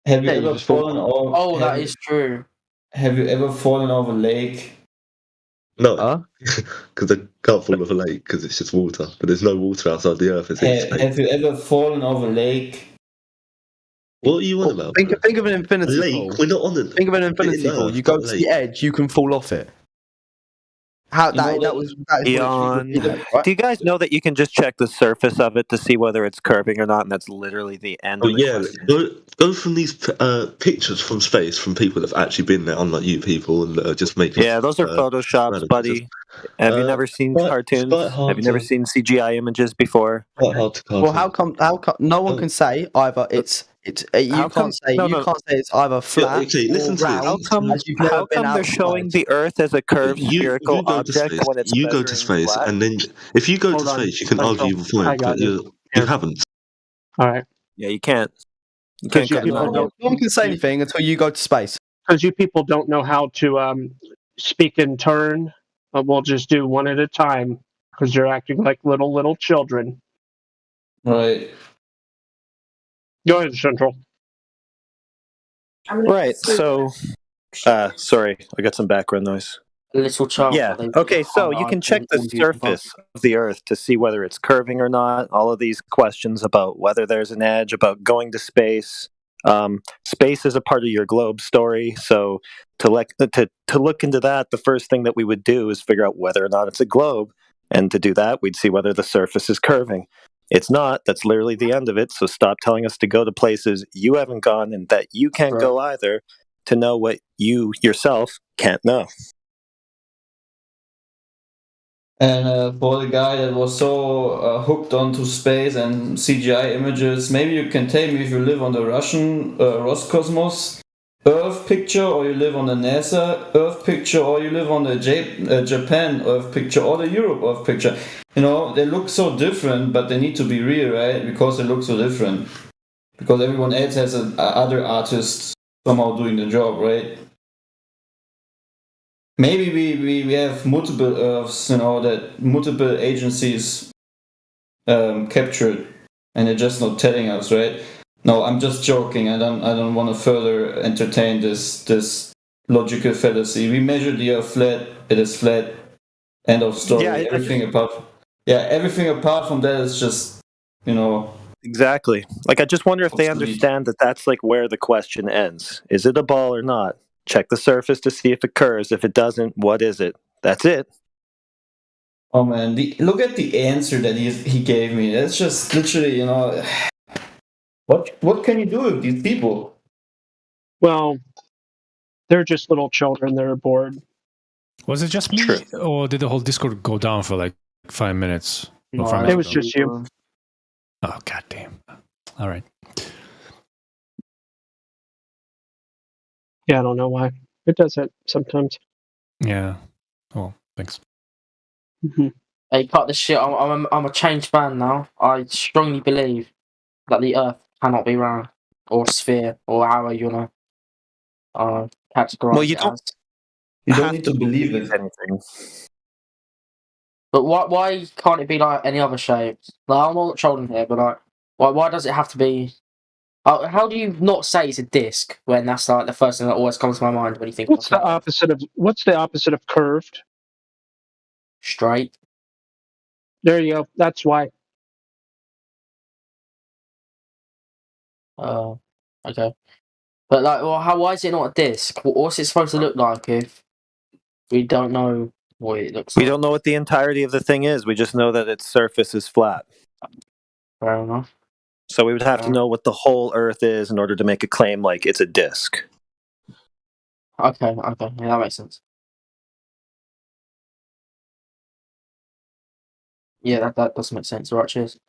Have you ever fallen off? Oh, that is true. Have you ever fallen off a lake? No, because I can't fall off a lake because it's just water. But there's no water outside the Earth. Have you ever fallen off a lake? What are you on about? Think of an infinity lake. pool. We're not on the. Think of an infinity pool. You go to the edge, you can fall off it. That is Eon. Do you guys know that you can just check the surface of it to see whether it's curving or not, and that's literally the end of the question? Go from these pictures from space from people that have actually been there, unlike you people, and are just making. Yeah, those are photoshops, buddy. Have you never seen cartoons? Have you never seen CGI images before? Well, how come no one can say either you can't say it's either flat listen to round. How come they're showing the Earth as a curved spherical object when it's you go to space, and then if you go to space, you can argue the point, but you haven't. All right. Yeah, you can't. You can't cut them out. No one can say anything until you go to space. Because you people don't know how to speak in turn. We'll just do one at a time because you're acting like little children. Right. Go ahead, Central. Right. So, sorry, I got some background noise. Little child. Yeah. Okay. So you can check the surface of the Earth to see whether it's curving or not. All of these questions about whether there's an edge, about going to space. Space is a part of your globe story. So to look into that, the first thing that we would do is figure out whether or not it's a globe, and to do that, we'd see whether the surface is curving. It's not. That's literally the end of it. So stop telling us to go to places you haven't gone and that you can't go either, to know what you yourself can't know. And for the guy that was so hooked onto space and CGI images, maybe you can tell me if you live on the Russian Roscosmos Earth picture, or you live on the NASA Earth picture, or you live on the Japan Earth picture, or the Europe Earth picture. They look so different, but they need to be real, right? Because they look so different. Because everyone else has other artists somehow doing the job, right? Maybe we have multiple Earths, that multiple agencies captured, and they're just not telling us, right? No, I'm just joking. I don't want to further entertain this logical fallacy. We measure the Earth flat. It is flat. End of story. Yeah, everything apart from that is just, Exactly. Like, I just wonder if they understand that that's like where the question ends. Is it a ball or not? Check the surface to see if it curves. If it doesn't, what is it? That's it. Oh man, look at the answer that he gave me. That's just literally, what can you do with these people? Well, they're just little children. They're bored. Was it just me, or did the whole Discord go down for like 5 minutes? No, it was just you. Oh, goddamn. All right. Yeah, I don't know why. It does it sometimes. Yeah. Oh, thanks. Mm-hmm. Hey, cut this shit. I'm a changed man now. I strongly believe that the Earth cannot be round, or sphere, or however you want to categorize Well, you it don't. as. You don't need to believe it. Anything. But why can't it be like any other shape? Like, I'm not trolling here, but like, why does it have to be? How do you not say it's a disc when that's like the first thing that always comes to my mind when you think What's of a the opposite of curved? straight? There you go. That's why. Okay. But like, well, why is it not a disc? What's it supposed to look like if we don't know what it looks We like? don't know what the entirety of the thing is. We just know that its surface is flat. Fair enough. So we would have to know what the whole Earth is in order to make a claim like it's a disc. Okay, yeah, that makes sense. Yeah, that does make sense. Right, cheers.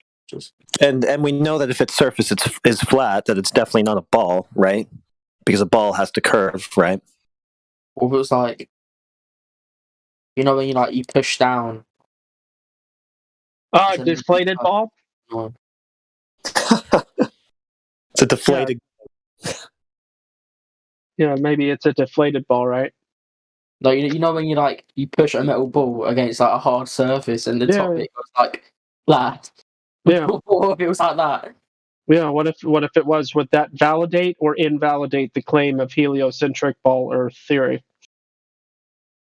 And we know that if its surface is flat, that it's definitely not a ball, right? Because a ball has to curve, right? Or if it was like, you know, when you push down. Deflated ball? No. It's a deflated. Yeah, maybe it's a deflated ball, right? No, you know when you push a metal ball against like a hard surface and the top bit goes like flat. Yeah. What if it was like that? Yeah, what if it was? Would that validate or invalidate the claim of heliocentric ball Earth theory?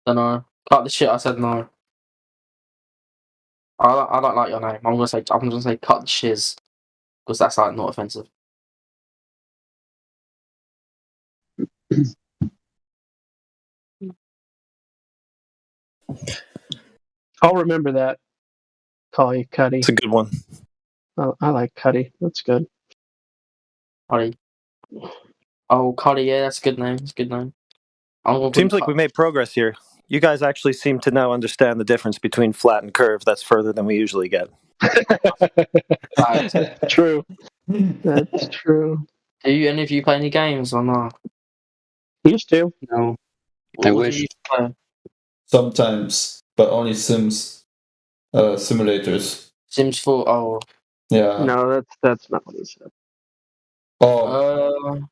Don't know. Cut the shit. I said no. I don't like your name. I'm gonna say cut the shiz because that's like not offensive. I'll remember that. Call you Cuddy. It's a good one. Oh, I like Cuddy. That's good. Cuddy. Oh, Cuddy. Yeah, that's a good name. It's a good name. Seems like we made progress here. You guys actually seem to now understand the difference between flat and curve. That's further than we usually get. True. That's true. Do any of you play any games or not? Used to. No. What I do wish. you play? Sometimes, but only simulators. Sims 4. Oh. Yeah. No, that's not what he said. Oh.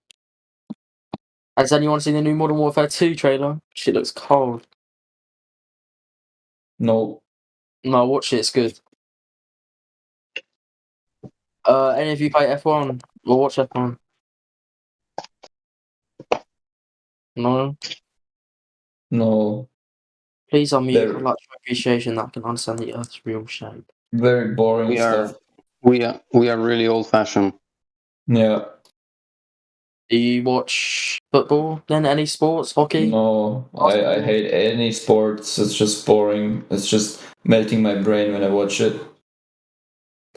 Has anyone seen the new Modern Warfare 2 trailer? Shit looks cold. No. No, watch it. It's good. Any of you play F1 or watch F1? No. No. Please unmute. I'd like to appreciation that I can understand the Earth's real shape. Very boring We stuff. are really old fashioned. Yeah. Do you watch football then? Any sports? Hockey? No, I hate any sports. It's just boring. It's just melting my brain when I watch it.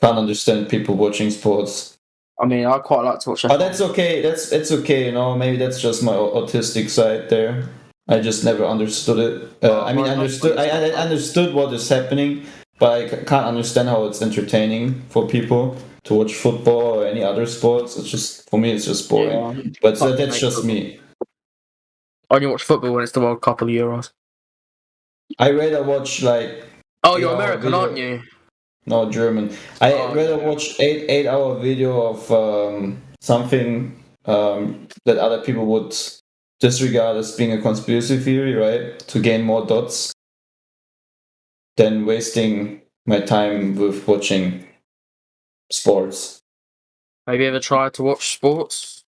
Can't understand people watching sports. I mean, I quite like to watch F1. Oh, that's okay. It's okay. You know, maybe that's just my autistic side there. I just never understood it. I understood what is happening, but I can't understand how it's entertaining for people to watch football or any other sports. It's just, for me, it's just boring. Yeah. But that's just me. I only watch football when it's the World Cup or the Euros. I rather watch like. Oh, you're American, aren't you? No, German. I rather watch 8-hour video of something that other people would disregard as being a conspiracy theory, right? To gain more dots, than wasting my time with watching sports. Have you ever tried to watch sports?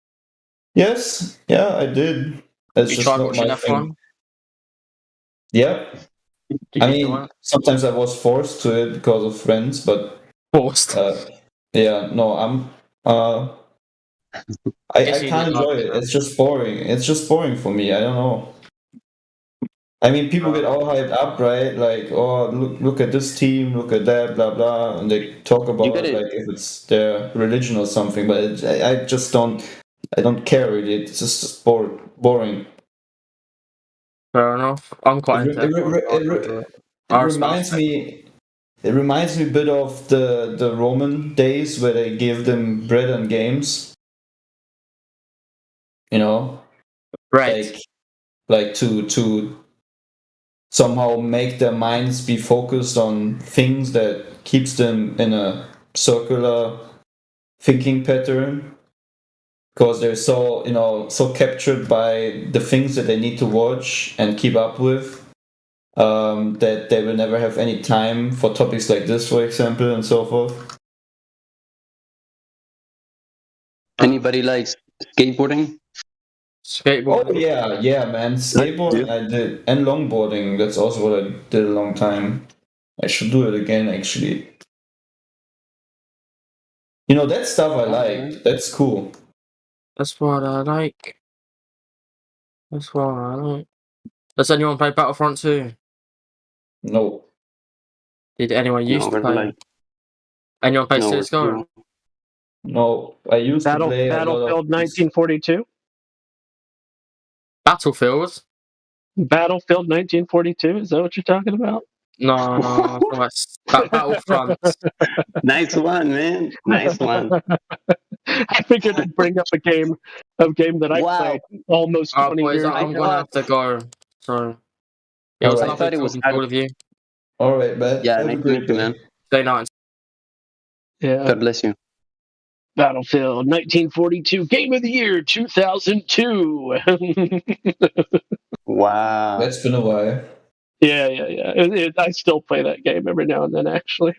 Yes, yeah, I did. That's you just tried not watching my F1? thing. Yeah. I mean, sometimes I was forced to it because of friends, but forced. Yeah, no, I can't enjoy it. It's just boring. It's just boring for me. I don't know. I mean, people get all hyped up, right? Like, oh, look at this team, look at that, blah blah, and they talk about it like if it's their religion or something. But I just don't. I don't care really. It's just boring. Fair enough. I'm quite into it reminds me. It reminds me a bit of the Roman days where they gave them bread and games. You know, right? Like to somehow make their minds be focused on things that keeps them in a circular thinking pattern. because they're so so captured by the things that they need to watch and keep up with, that they will never have any time for topics like this, for example, and so forth. Anybody likes skateboarding? Skateboarding. Oh yeah, man. Skateboarding I did, and longboarding. That's also what I did a long time. I should do it again, actually. That stuff I like. That's cool. That's what I like. That's what I like. Does anyone play Battlefront 2? No. Did anyone used to play? Anyone play CSGO? No, I used to play Battlefield 1942. Battlefield? Battlefield 1942. Is that what you're talking about? No, Battlefront. Nice one, man. Nice one. I figured I'd bring up a game that I played almost 20 boys, years ago. I'm gonna have to go. So it was lovely talking to all of you. All right, man. Yeah, nice to meet you, man. Stay nice. Yeah. God bless you. Battlefield 1942 Game of the Year 2002. Wow. That's been a while. Yeah. I still play that game every now and then, actually.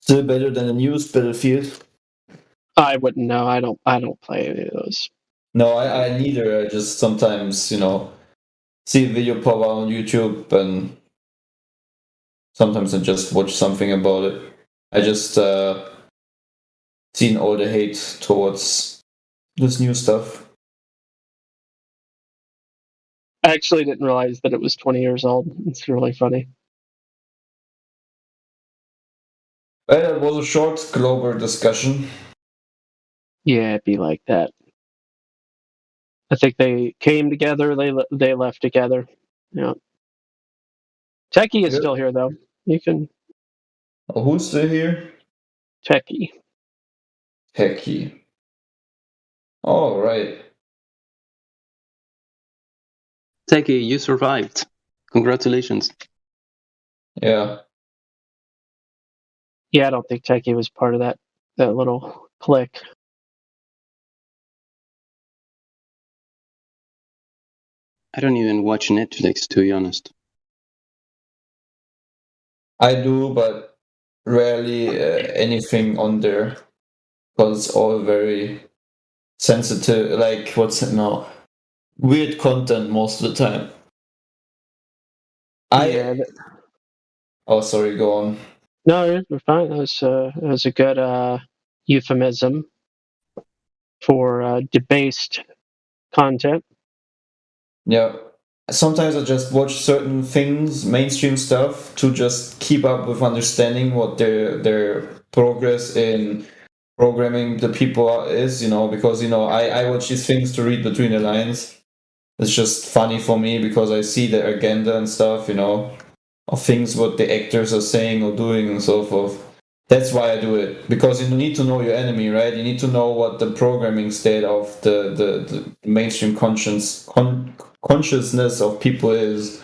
Still better than a used Battlefield? I wouldn't know. I don't play any of those. No, I neither. I just sometimes, see a video pop out on YouTube, and sometimes I just watch something about it. I just seen all the hate towards this new stuff. I actually didn't realize that it was 20 years old. It's really funny. Well, it was a short global discussion. Yeah, it'd be like that. I think they came together. They left together. Yeah. Techie is still here though. You can. Oh, who's still here? Techie. All right. Techie, you survived. Congratulations. Yeah. Yeah, I don't think Techie was part of that little clique. I don't even watch Netflix, to be honest. I do, but rarely anything on there, because it's all very sensitive. Like, weird content most of the time. Oh, sorry, go on. No, we're fine. That was a good euphemism for debased content. Yeah. Sometimes I just watch certain things, mainstream stuff, to just keep up with understanding what their progress in programming the people is, because, I watch these things to read between the lines. It's just funny for me because I see the agenda and stuff, of things what the actors are saying or doing and so forth. That's why I do it, because you need to know your enemy, right? You need to know what the programming state of the mainstream consciousness of people is.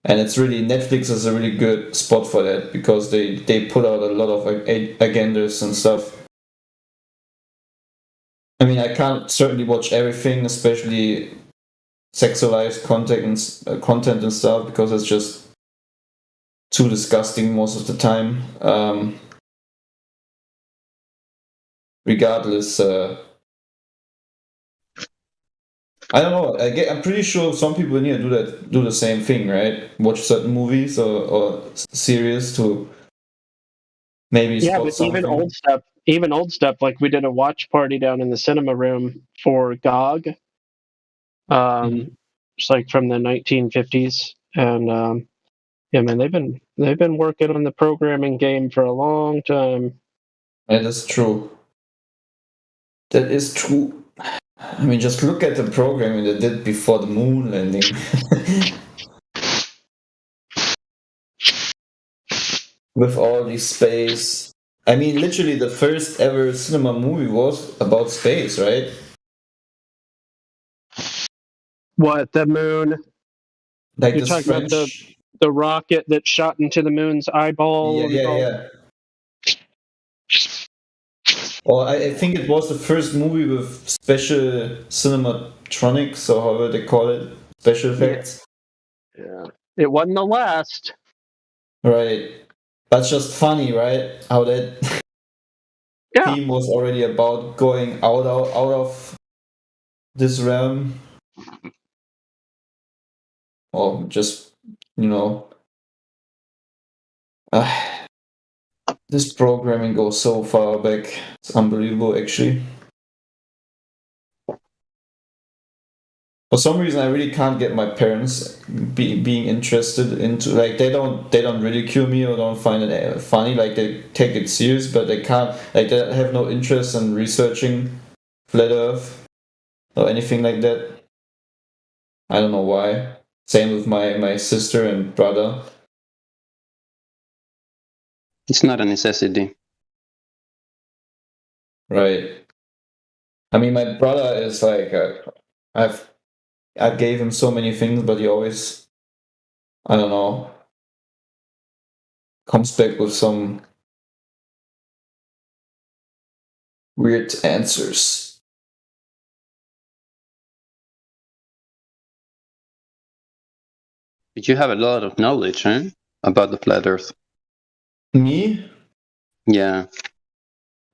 And it's really, Netflix is a really good spot for that, because they put out a lot of agendas and stuff. I mean, I can't certainly watch everything, especially sexualized content and stuff, because it's just too disgusting most of the time. Regardless, I don't know. I'm pretty sure some people in here do the same thing, right? Watch certain movies or series to maybe spot something. Even old stuff. Like we did a watch party down in the cinema room for GOG. It's like from the 1950s, and yeah, man, they've been working on the programming game for a long time. That is true. That is true. I mean, just look at the programming they did before the moon landing. With all this space. I mean, literally the first ever cinema movie was about space, right? What, the moon? Like You're talking about the rocket that shot into the moon's eyeball? Yeah. Or I think it was the first movie with special cinematronics, or however they call it, special effects. Yeah. It wasn't the last. Right. That's just funny, right? How that theme was already about going out of this realm. Or just, this programming goes so far back. It's unbelievable, actually. For some reason, I really can't get my parents being interested into, like, they don't ridicule me or don't find it funny. Like, they take it serious, but they can't, like, they have no interest in researching flat Earth or anything like that. I don't know why. Same with my sister and brother. It's not a necessity. Right. I mean, my brother is like, I gave him so many things, but he always, I don't know, comes back with some weird answers. But you have a lot of knowledge, huh? About the flat Earth. Me? Yeah.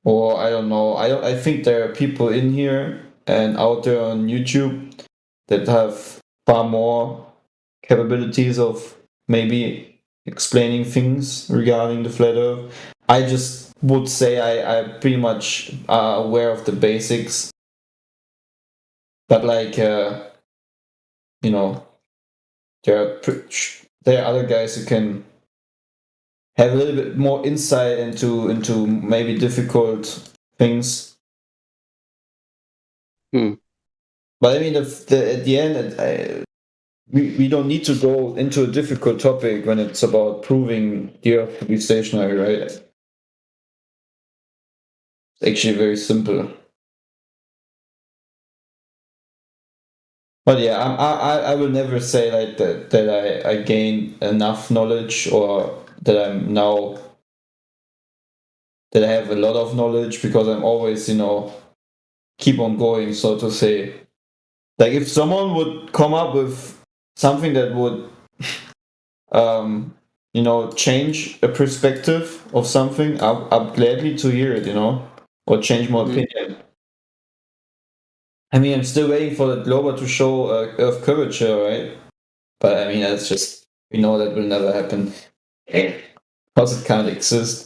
Or I don't know. I think there are people in here and out there on YouTube that have far more capabilities of maybe explaining things regarding the flat Earth. I just would say I pretty much are aware of the basics. But like, there are other guys who can have a little bit more insight into maybe difficult things. But I mean, at the end, we don't need to go into a difficult topic when it's about proving the Earth to be stationary, right? It's actually very simple. But yeah, I will never say like that I gain enough knowledge or that I'm now that I have a lot of knowledge, because I'm always, keep on going, so to say. Like if someone would come up with something that would change a perspective of something, I'm gladly to hear it, or change my opinion. I mean, I'm still waiting for the Glober to show Earth curvature, right? But I mean, that's just, we know that will never happen. Because it can't exist.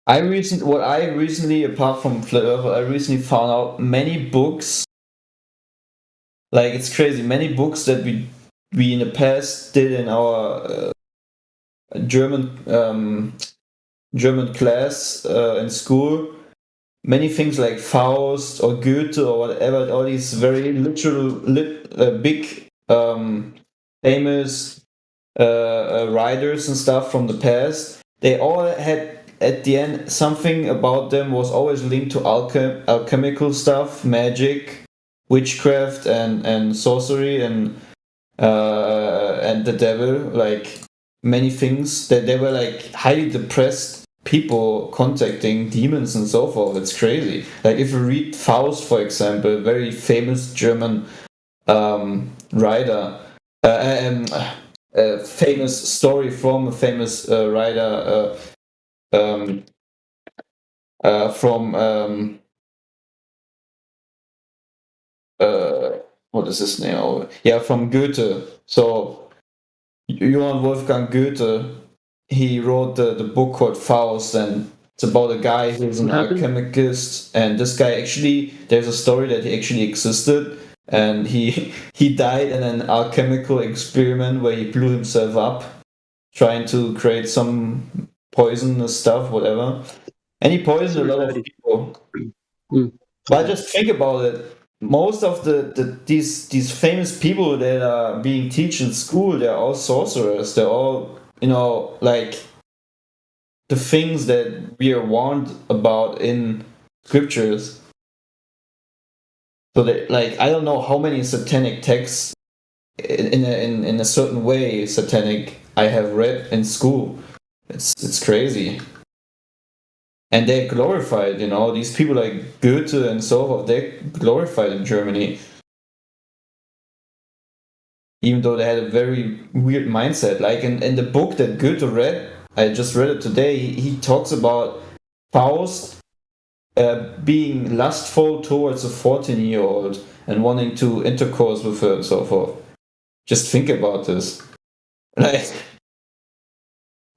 What I recently, apart from Flat Earth, I recently found out many books. Like, it's crazy. Many books that we in the past did in our German class in school. Many things like Faust or Goethe or whatever, all these very big, famous writers and stuff from the past, they all had, at the end, something about them was always linked to alchemical stuff, magic, witchcraft, and sorcery, and the devil, like many things. That they were like highly depressed people contacting demons and so forth. It's crazy. Like if you read Faust, for example, a very famous German writer, a famous story from a famous writer from what is his name? Yeah, from Goethe. So Johann Wolfgang Goethe, he wrote the book called Faust, and it's about a guy who's an alchemist, and this guy actually, there's a story that he actually existed, and he died in an alchemical experiment where he blew himself up trying to create some poisonous stuff, whatever, and he poisoned a lot of people. But just think about it. Most of these famous people that are being taught in school, they're all sorcerers. They're all, like the things that we are warned about in scriptures. So that, like, I don't know how many satanic texts in a certain way satanic I have read in school. It's crazy. And they're glorified, you know, these people like Goethe and so forth, they're glorified in Germany. Even though they had a very weird mindset. Like in the book that Goethe read, I just read it today, he talks about Faust being lustful towards a 14-year-old and wanting to intercourse with her and so forth. Just think about this. Like,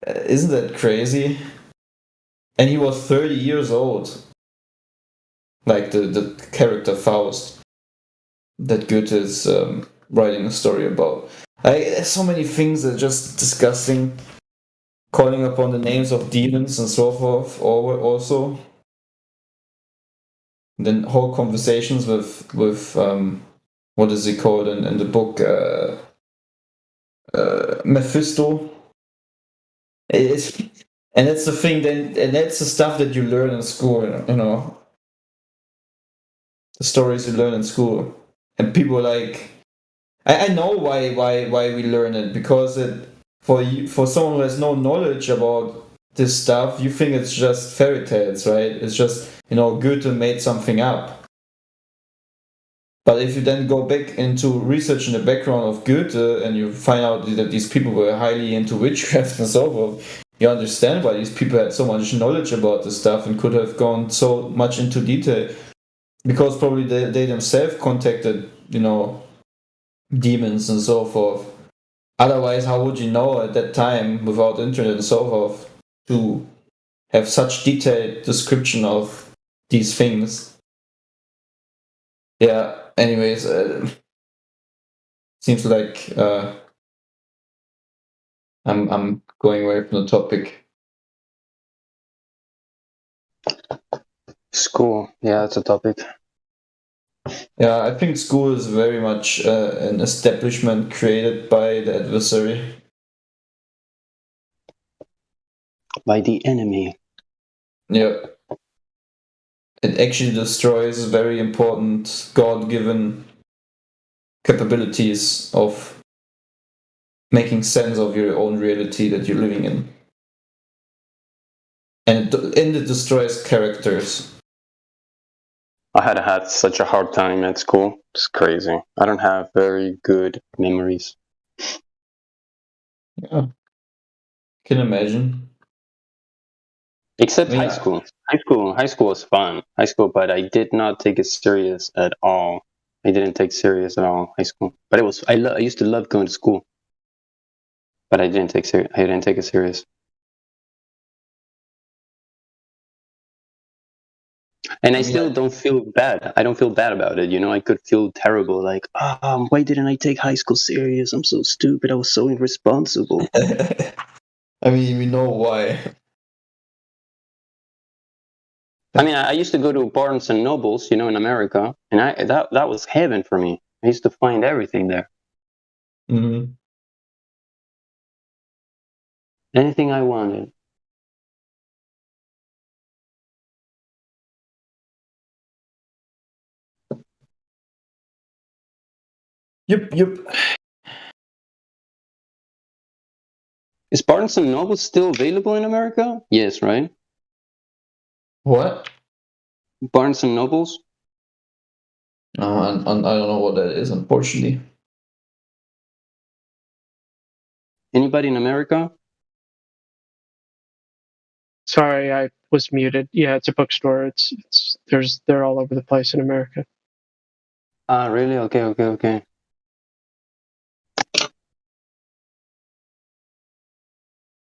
isn't that crazy? And he was 30 years old. Like the character Faust that Goethe is writing a story about. There's so many things that are just disgusting. Calling upon the names of demons and so forth also. And then whole conversations with what is he called in the book? Mephisto. And that's the thing, and that's the stuff that you learn in school, you know. The stories you learn in school. And people like, I know why we learn it, because for someone who has no knowledge about this stuff, you think it's just fairy tales, right? It's just, you know, Goethe made something up. But if you then go back into research in the background of Goethe and you find out that these people were highly into witchcraft and so forth, you understand why these people had so much knowledge about this stuff and could have gone so much into detail. Because probably they themselves contacted, you know, demons and so forth. Otherwise, how would you know at that time, without internet and so forth, to have such detailed description of these things? Yeah, anyways, seems like I'm going away from the topic. School, yeah, that's a topic. Yeah, I think school is very much an establishment created by the adversary. By the enemy. Yeah. It actually destroys very important God-given capabilities of making sense of your own reality that you're living in. And it destroys characters. I had such a hard time at school. It's crazy. I don't have very good memories. Yeah. Can imagine. Except high school. High school was fun. High school, but I did not take it serious at all. I didn't take serious at all high school. But it was I used to love going to school. But I didn't take it serious. And I still don't feel bad. I don't feel bad about it. You know, I could feel terrible. Like, why didn't I take high school serious? I'm so stupid. I was so irresponsible. I mean, we know why. I mean, I used to go to Barnes and Nobles, you know, in America, and that was heaven for me. I used to find everything there. Mm-hmm. Anything I wanted. Yep. Is Barnes and Noble still available in America? Yes, right? What? Barnes and Nobles? I don't know what that is, unfortunately. Anybody in America? Sorry, I was muted. Yeah, it's a bookstore. They're all over the place in America. Really? Okay.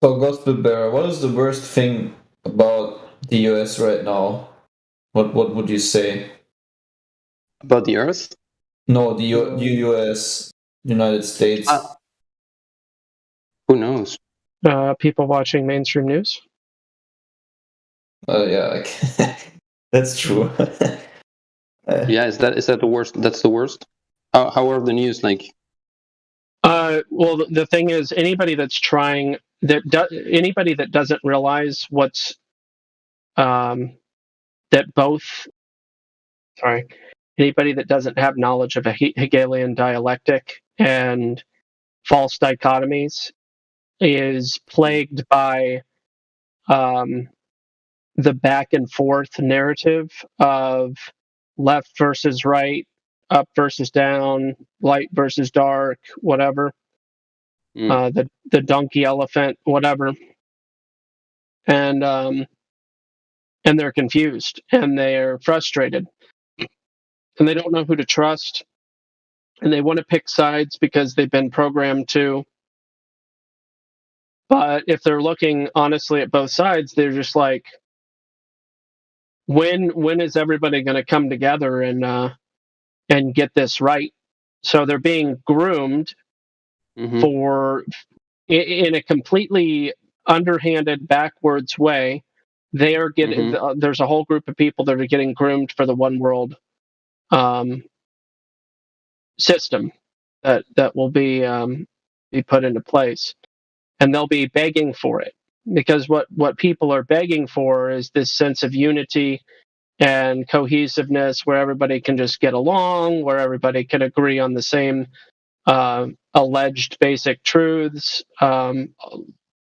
So, Gospel Bearer, what is the worst thing about the US right now? What would you say? About the Earth? No, the US, United States. Who knows? People watching mainstream news. Yeah, that's true. Yeah, is that the worst? That's the worst. How are the news like? Well, the thing is, anybody that doesn't realize what's that both. Sorry, anybody that doesn't have knowledge of a Hegelian dialectic and false dichotomies is plagued by the back and forth narrative of left versus right, up versus down, light versus dark, whatever. The donkey elephant, whatever. And they're confused and they're frustrated. And they don't know who to trust. And they want to pick sides because they've been programmed to. But if they're looking honestly at both sides, they're just like, when is everybody going to come together and get this right? So they're being groomed for, in a completely underhanded, backwards way. They are getting. There's a whole group of people that are getting groomed for the one world system that will be put into place, and they'll be begging for it, because what people are begging for is this sense of unity and cohesiveness, where everybody can just get along, where everybody can agree on the same alleged basic truths.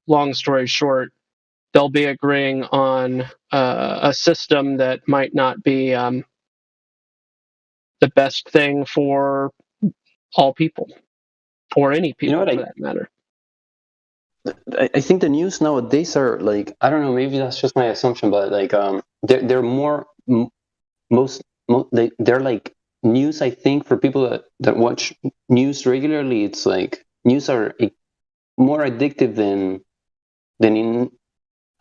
Long story short, they'll be agreeing on a system that might not be the best thing for all people, or any people for that matter. I think the news nowadays are like, I don't know, maybe that's just my assumption, but like they're more they're like news. I think for people that watch news regularly, it's like news are more addictive than in.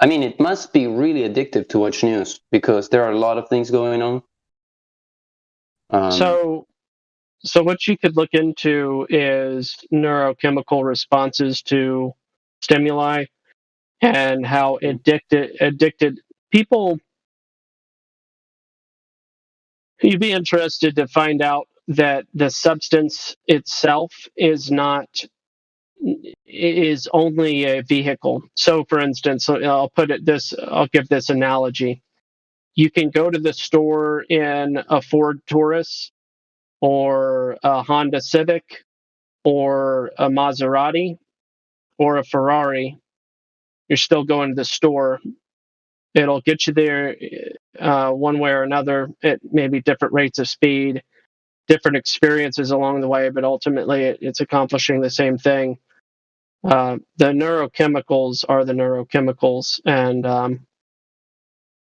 I mean, it must be really addictive to watch news because there are a lot of things going on. So what you could look into is neurochemical responses to stimuli and how addicted people. You'd be interested to find out that the substance itself is only a vehicle. So, for instance, I'll give this analogy. You can go to the store in a Ford Taurus or a Honda Civic or a Maserati or a Ferrari. You're still going to the store. It'll get you there one way or another at maybe different rates of speed, different experiences along the way, but ultimately it's accomplishing the same thing. The neurochemicals are the neurochemicals, and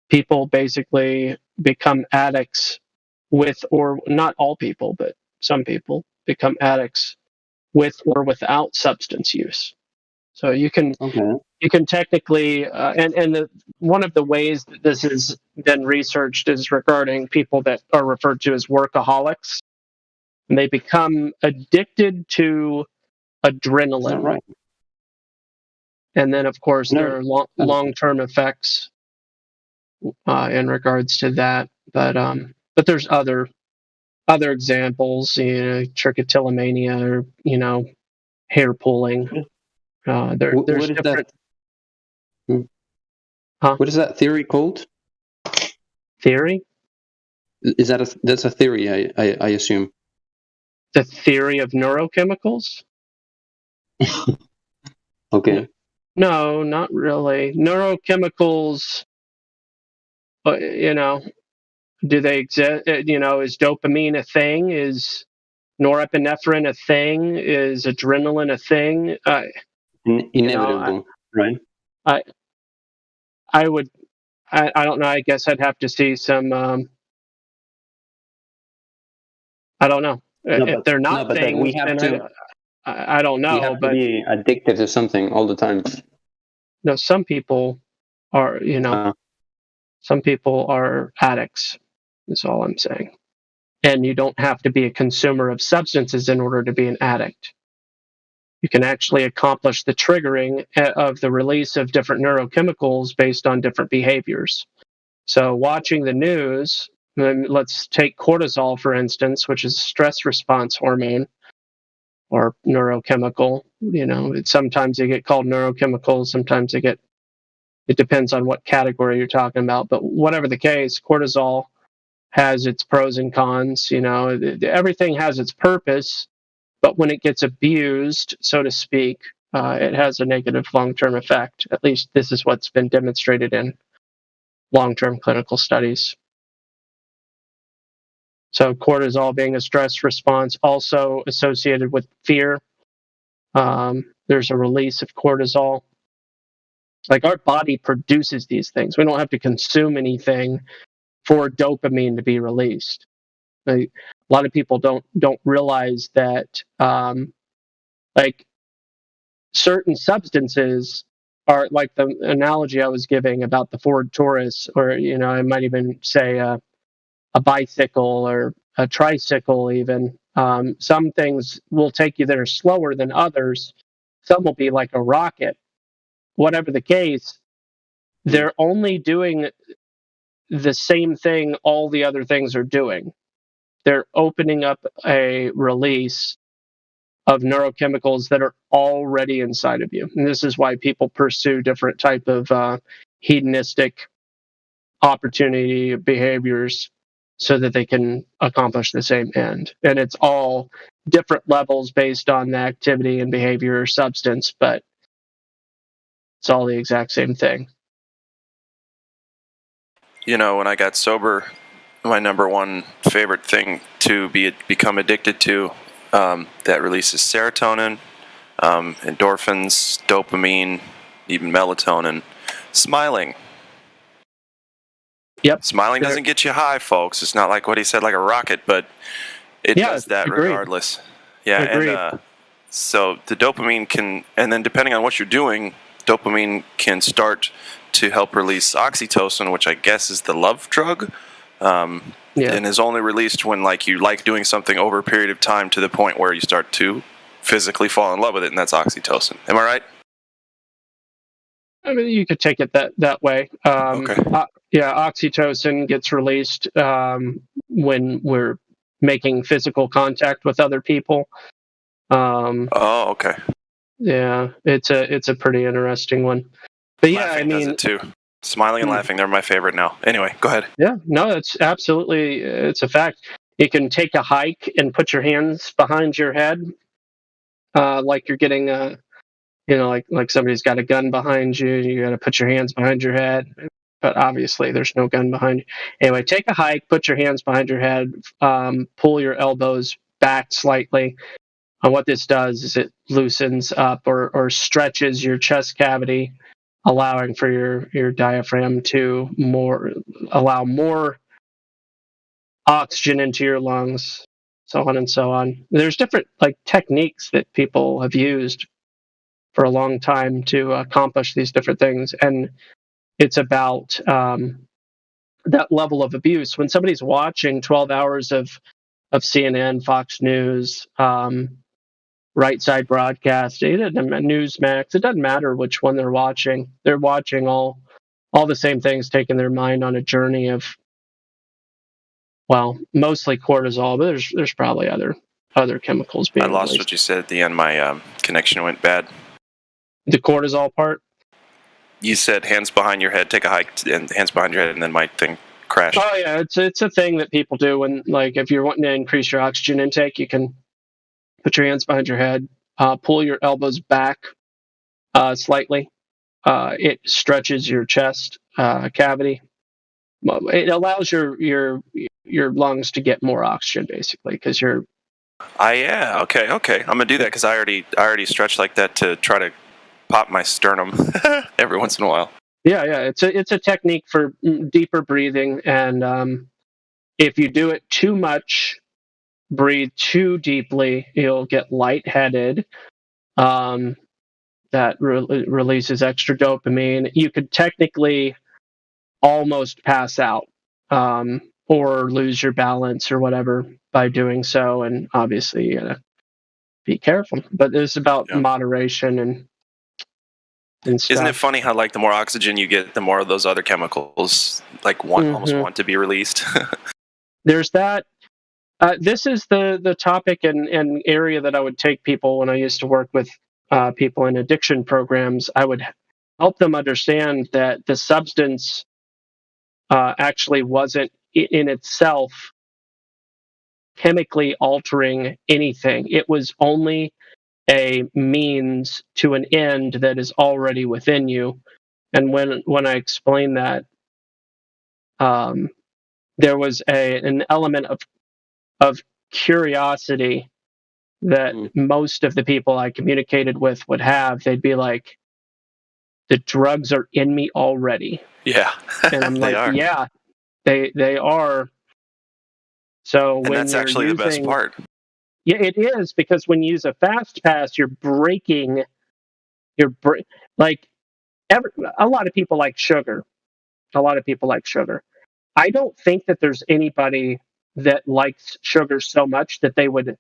people basically become addicts with, or not all people, but some people become addicts with or without substance use. So you can technically, one of the ways that this has been researched is regarding people that are referred to as workaholics, and they become addicted to adrenaline. Right. And then, of course, there are long-term effects in regards to that. But there's other examples, trichotillomania, or hair pulling. There's different. What is that theory called? Theory? Is that's a theory? I assume. The theory of neurochemicals? Okay. No, not really. Neurochemicals, do they exist? Is dopamine a thing? Is norepinephrine a thing? Is adrenaline a thing? Inevitable, right? I don't know. I guess I'd have to see some. I don't know. If they're not things, we have to. I don't know. We have to be addicted to something all the time. No, some people are. Some people are addicts. That's all I'm saying. And you don't have to be a consumer of substances in order to be an addict. You can actually accomplish the triggering of the release of different neurochemicals based on different behaviors. So watching the news, let's take cortisol, for instance, which is a stress response hormone or neurochemical. Sometimes they get called neurochemicals, sometimes it depends on what category you're talking about. But whatever the case, cortisol has its pros and cons. Everything has its purpose, but when it gets abused, so to speak, it has a negative long-term effect. At least this is what's been demonstrated in long-term clinical studies. So cortisol being a stress response, also associated with fear. There's a release of cortisol. Like our body produces these things. We don't have to consume anything for dopamine to be released. Like, a lot of people don't realize that like certain substances are like the analogy I was giving about the Ford Taurus, or I might even say a bicycle or a tricycle even. Some things will take you that are slower than others. Some will be like a rocket. Whatever the case, they're only doing the same thing all the other things are doing. They're opening up a release of neurochemicals that are already inside of you. And this is why people pursue different type of hedonistic opportunity behaviors so that they can accomplish the same end. And it's all different levels based on the activity and behavior or substance, but it's all the exact same thing. When I got sober, my number one favorite thing to become addicted to that releases serotonin, endorphins, dopamine, even melatonin. Smiling. Yep. Smiling doesn't get you high, folks. It's not like what he said, like a rocket, but it does that regardless. Yeah, and so the dopamine can, and then depending on what you're doing, dopamine can start to help release oxytocin, which I guess is the love drug, and is only released when you like doing something over a period of time to the point where you start to physically fall in love with it, and that's oxytocin. Am I right? I mean, you could take it that way. Okay. Oxytocin gets released when we're making physical contact with other people. Okay. Yeah, it's a pretty interesting one. But laughing does it too. Smiling and laughing, they're my favorite now. Anyway, go ahead. Yeah, no, it's a fact. You can take a hike and put your hands behind your head, like you're getting like somebody's got a gun behind you. You got to put your hands behind your head, but obviously there's no gun behind you. Anyway, take a hike, put your hands behind your head, pull your elbows back slightly. And what this does is it loosens up or stretches your chest cavity, allowing for your diaphragm to allow more oxygen into your lungs, so on and so on. There's different techniques that people have used for a long time to accomplish these different things, and it's about that level of abuse. When somebody's watching 12 hours of CNN, Fox News, Right Side Broadcast, Newsmax, it doesn't matter which one they're watching. They're watching all the same things, taking their mind on a journey of, well, mostly cortisol, but there's probably other chemicals being I lost released. what you said at the end. My connection went bad. The cortisol part? You said hands behind your head, take a hike, and hands behind your head, and then my thing crashed. Oh yeah, it's a thing that people do when, if you're wanting to increase your oxygen intake, you can put your hands behind your head, pull your elbows back slightly. It stretches your chest cavity. It allows your lungs to get more oxygen, basically, because you're. Okay. I'm gonna do that because I already stretch like that to try to pop my sternum every once in a while. Yeah. It's a technique for deeper breathing, and if you do it too much, breathe too deeply, you'll get lightheaded. That releases extra dopamine. You could technically almost pass out or lose your balance or whatever by doing so, and obviously you gotta be careful. But it's about moderation and stuff. Isn't it funny how the more oxygen you get, the more of those other chemicals almost want to be released? There's that. This is the topic and area that I would take people when I used to work with people in addiction programs. I would help them understand that the substance actually wasn't in itself chemically altering anything. It was only a means to an end that is already within you. And when I explained that, there was an element of curiosity that most of the people I communicated with would have. They'd be like, the drugs are in me already. Yeah. And I'm like, are. yeah, they are. So and when that's actually the best part. Yeah, it is, because when you use a fast pass, you're breaking. Like a lot of people like sugar. A lot of people like sugar. I don't think that there's anybody that likes sugar so much that they would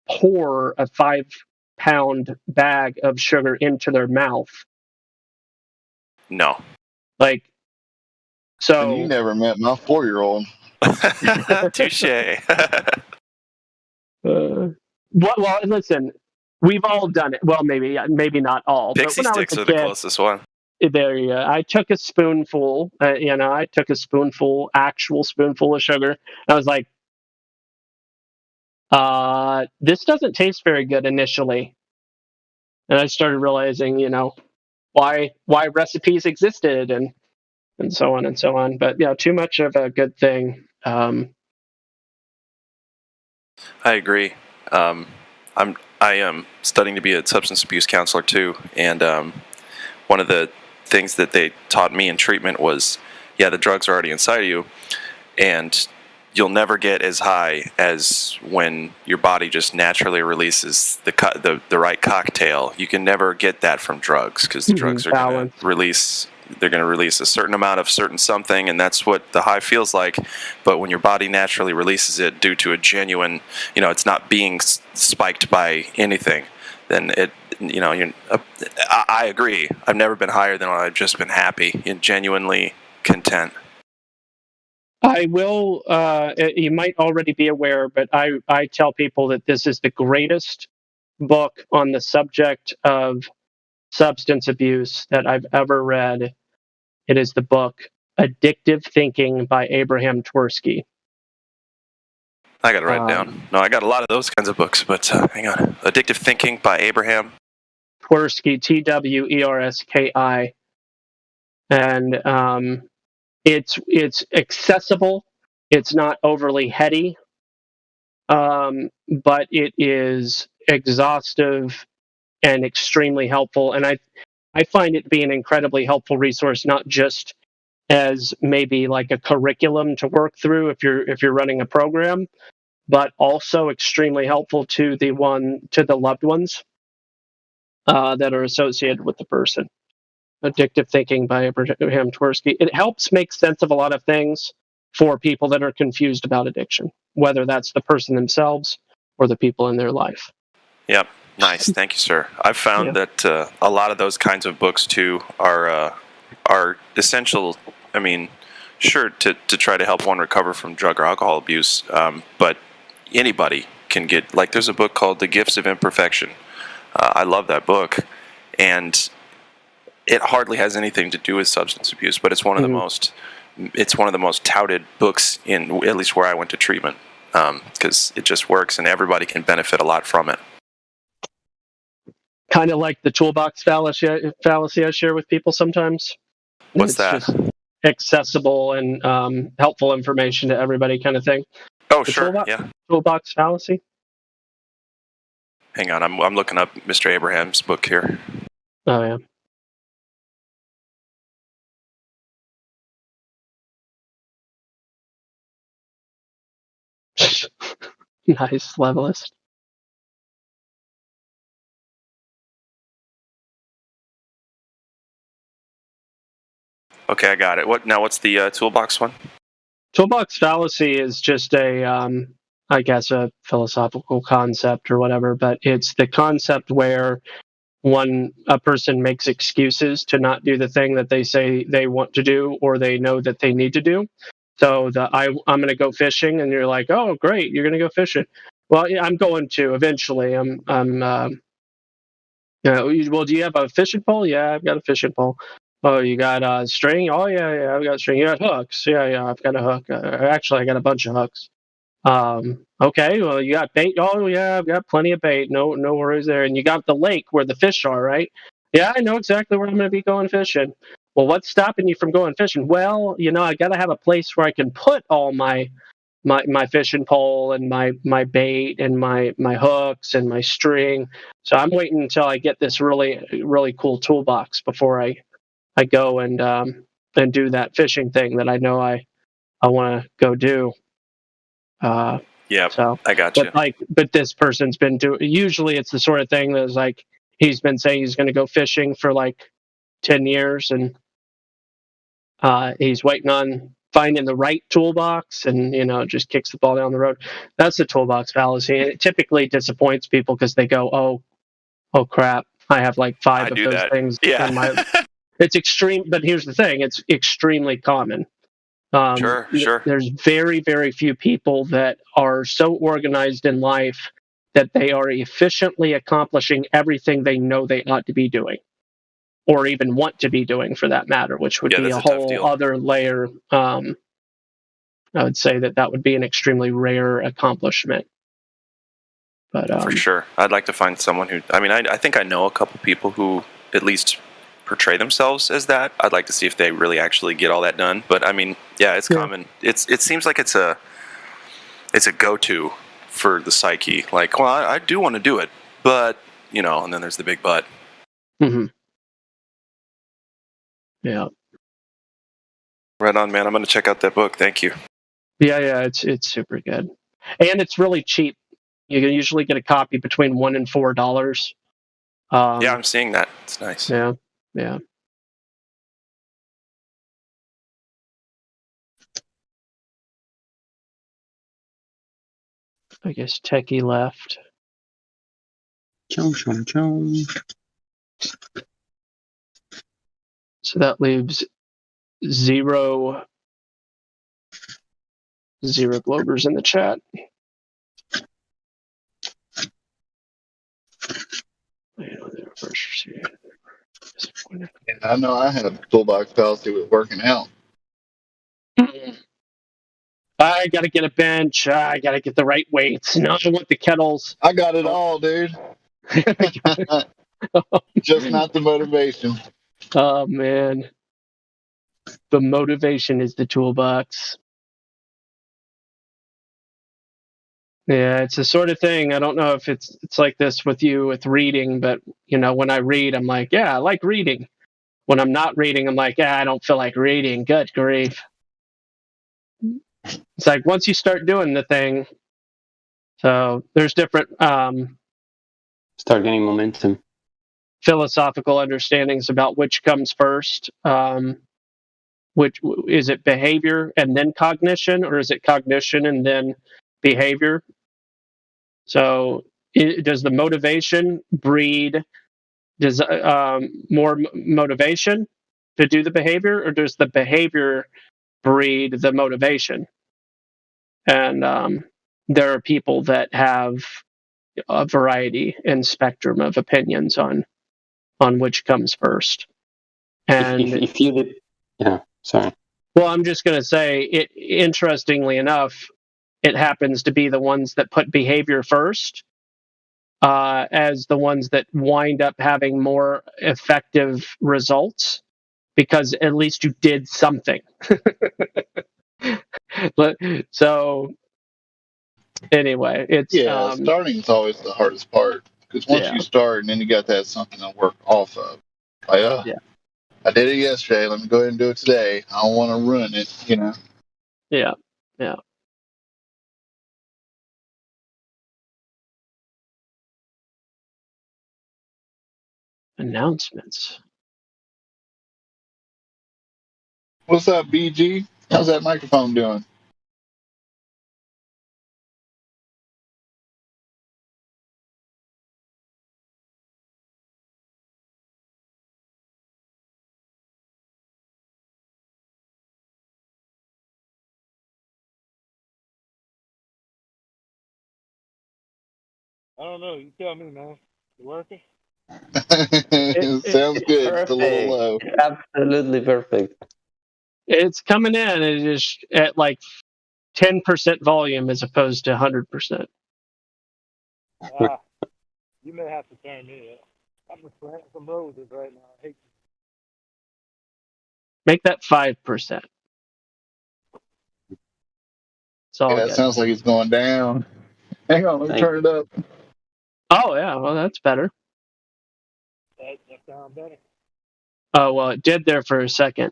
pour a 5-pound bag of sugar into their mouth. No. Like, so. And you never met my 4-year-old. Touche. Well, listen, we've all done it. Well, maybe not all. Pixie sticks are the closest one. There you go. I took a spoonful, actual spoonful of sugar. I was like, this doesn't taste very good initially. And I started realizing, why recipes existed and so on and so on. But yeah, too much of a good thing. I agree. I am studying to be a substance abuse counselor too, and one of the things that they taught me in treatment was, the drugs are already inside of you, and you'll never get as high as when your body just naturally releases the right cocktail. You can never get that from drugs, because the drugs are going to release. They're going to release a certain amount of certain something, and that's what the high feels like. But when your body naturally releases it due to a genuine, it's not being spiked by anything, then it, I agree. I've never been higher than when I've just been happy and genuinely content. I will, you might already be aware, but I tell people that this is the greatest book on the subject of substance abuse that I've ever read. It is the book Addictive Thinking by Abraham Tversky. I got to write it down. No, I got a lot of those kinds of books, but hang on. Addictive Thinking by Abraham Tversky, Twerski. And it's accessible. It's not overly heady, but it is exhaustive and extremely helpful. And I find it to be an incredibly helpful resource, not just as maybe like a curriculum to work through if you're running a program, but also extremely helpful to the loved ones that are associated with the person. Addictive Thinking by Abraham Tversky. It helps make sense of a lot of things for people that are confused about addiction, whether that's the person themselves or the people in their life. Yep. Nice. Thank you, sir. I've found that a lot of those kinds of books too are essential. I mean, sure, to try to help one recover from drug or alcohol abuse, but anybody can get, like, there's a book called The Gifts of Imperfection. I love that book, and it hardly has anything to do with substance abuse, but it's one of the most touted books in, at least where I went to treatment, because it just works and everybody can benefit a lot from it. Kind of like the toolbox fallacy I share with people sometimes. What's that? Just accessible and helpful information to everybody, kind of thing. Oh, sure. Toolbox fallacy. Hang on, I'm looking up Mr. Abraham's book here. Oh yeah. Nice, levelist. Okay, I got it. What's the toolbox one? Toolbox fallacy is just a philosophical concept or whatever, but it's the concept where a person makes excuses to not do the thing that they say they want to do or they know that they need to do. So I'm going to go fishing, and you're like, oh, great, you're going to go fishing. Well, yeah, I'm going to eventually. Well, do you have a fishing pole? Yeah, I've got a fishing pole. Oh, you got string? Oh yeah, I've got string. You got hooks? Yeah, I've got a hook. Actually, I got a bunch of hooks. Okay, well, you got bait? Oh yeah, I've got plenty of bait. No worries there. And you got the lake where the fish are, right? Yeah, I know exactly where I'm going to be going fishing. Well, what's stopping you from going fishing? Well, I got to have a place where I can put all my fishing pole and my bait and my hooks and my string. So I'm waiting until I get this really cool toolbox before I go and do that fishing thing that I know I want to go do. Yeah, so I got you. But this person's been doing. Usually, it's the sort of thing that's like he's been saying he's going to go fishing for like 10 years, and he's waiting on finding the right toolbox, and just kicks the ball down the road. That's the toolbox fallacy, and it typically disappoints people because they go, "Oh crap, I have like 5 of those things." Yeah. It's extreme, but here's the thing: it's extremely common. Sure. There's very, very few people that are so organized in life that they are efficiently accomplishing everything they know they ought to be doing, or even want to be doing, for that matter, which would be a whole other layer. I would say that would be an extremely rare accomplishment. But for sure, I'd like to find someone who. I mean, I think I know a couple people who at least portray themselves as that. I'd like to see if they really actually get all that done. But I mean, yeah, it's common. It seems like it's a go-to for the psyche. Like, well, I do want to do it, but and then there's the big but. Mm-hmm. Yeah. Right on, man. I'm going to check out that book. Thank you. Yeah, it's super good, and it's really cheap. You can usually get a copy between $1 and $4. Yeah, I'm seeing that. It's nice. Yeah. I guess Techie left. Chong. So that leaves zero Globers in the chat. I know I had a toolbox fallacy with working out. I got to get a bench. I got to get the right weights. No, I want the kettles. I got it all, dude. Just not the motivation. Oh, man. The motivation is the toolbox. Yeah, it's the sort of thing. I don't know if it's like this with you with reading, but when I read, I'm like, yeah, I like reading. When I'm not reading, I'm like, yeah, I don't feel like reading. Good grief. It's like once you start doing the thing, so there's different start getting momentum. Philosophical understandings about which comes first. Which is it, behavior and then cognition, or is it cognition and then behavior? So does the motivation breed more motivation to do the behavior, or does the behavior breed the motivation? And there are people that have a variety and spectrum of opinions on which comes first. And if you did, yeah, sorry. Well, I'm just going to say it. Interestingly enough, it happens to be the ones that put behavior first as the ones that wind up having more effective results, because at least you did something. So anyway, it's starting is always the hardest part, because once you start, and then you got to have something to work off of. Like, I did it yesterday. Let me go ahead and do it today. I don't want to ruin it, Yeah. Announcements. What's up, BG? How's that microphone doing? I don't know. You tell me, man. You working? Sounds good. It's a little low. Absolutely perfect. It's coming in. It is at like 10% volume as opposed to 100%. You may have to turn me up. I'm planting some roses right now. I hate Make that 5%. Yeah, that sounds like it's going down. Hang on, let me turn it up. Oh, yeah, well, that's better. that sound better. Oh, well, it did there for a second.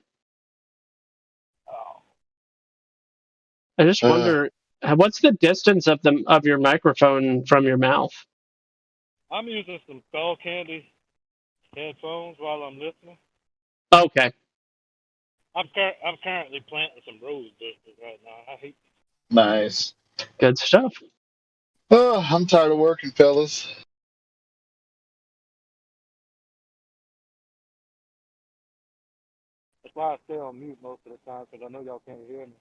I just wonder, what's the distance of your microphone from your mouth? I'm using some Skull Candy headphones while I'm listening. Okay. I'm currently planting some rose bushes right now. I hate. Nice. Good stuff. Oh, I'm tired of working, fellas. That's why I stay on mute most of the time, because I know y'all can't hear me.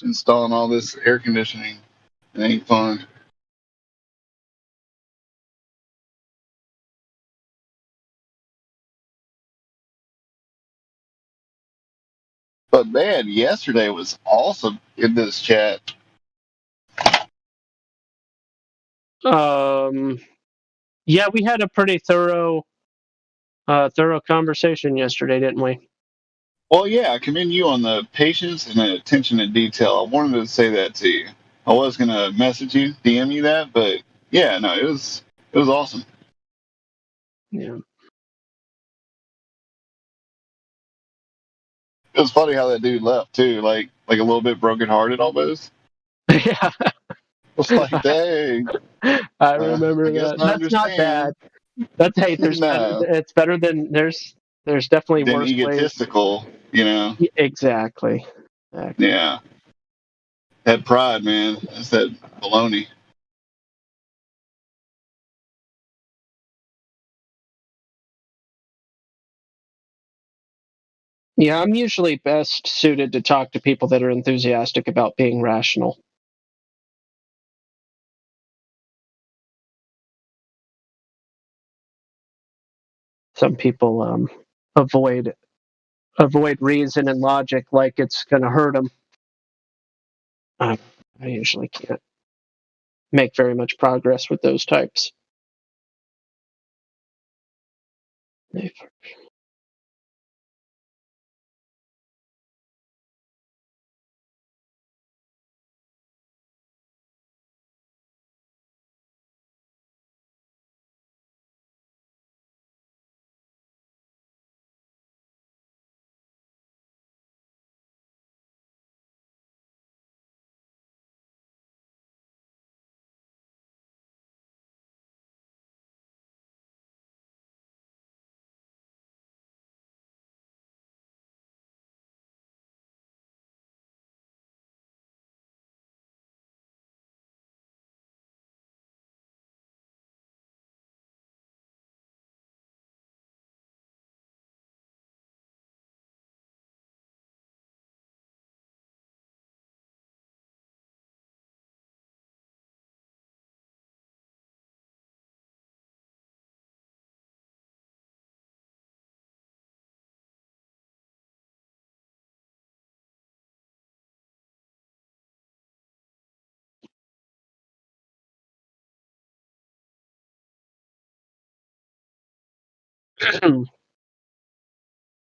Installing all this air conditioning. It ain't fun. But man, yesterday was awesome in this chat. Yeah, we had a pretty thorough conversation yesterday, didn't we? Well, yeah, I commend you on the patience and the attention to detail. I wanted to say that to you. I was gonna message you, DM you that, but yeah, no, it was awesome. Yeah. It was funny how that dude left too, like a little bit brokenhearted almost. Yeah. It's like, dang. I remember I guess that. I That's not understand. bad. That's No. it's better than there's definitely Then worse egotistical, you know. ways. Exactly. Yeah. That pride, man. That's that baloney. Yeah, I'm usually best suited to talk to people that are enthusiastic about being rational. Some people avoid reason and logic like it's going to hurt them. I usually can't make very much progress with those types.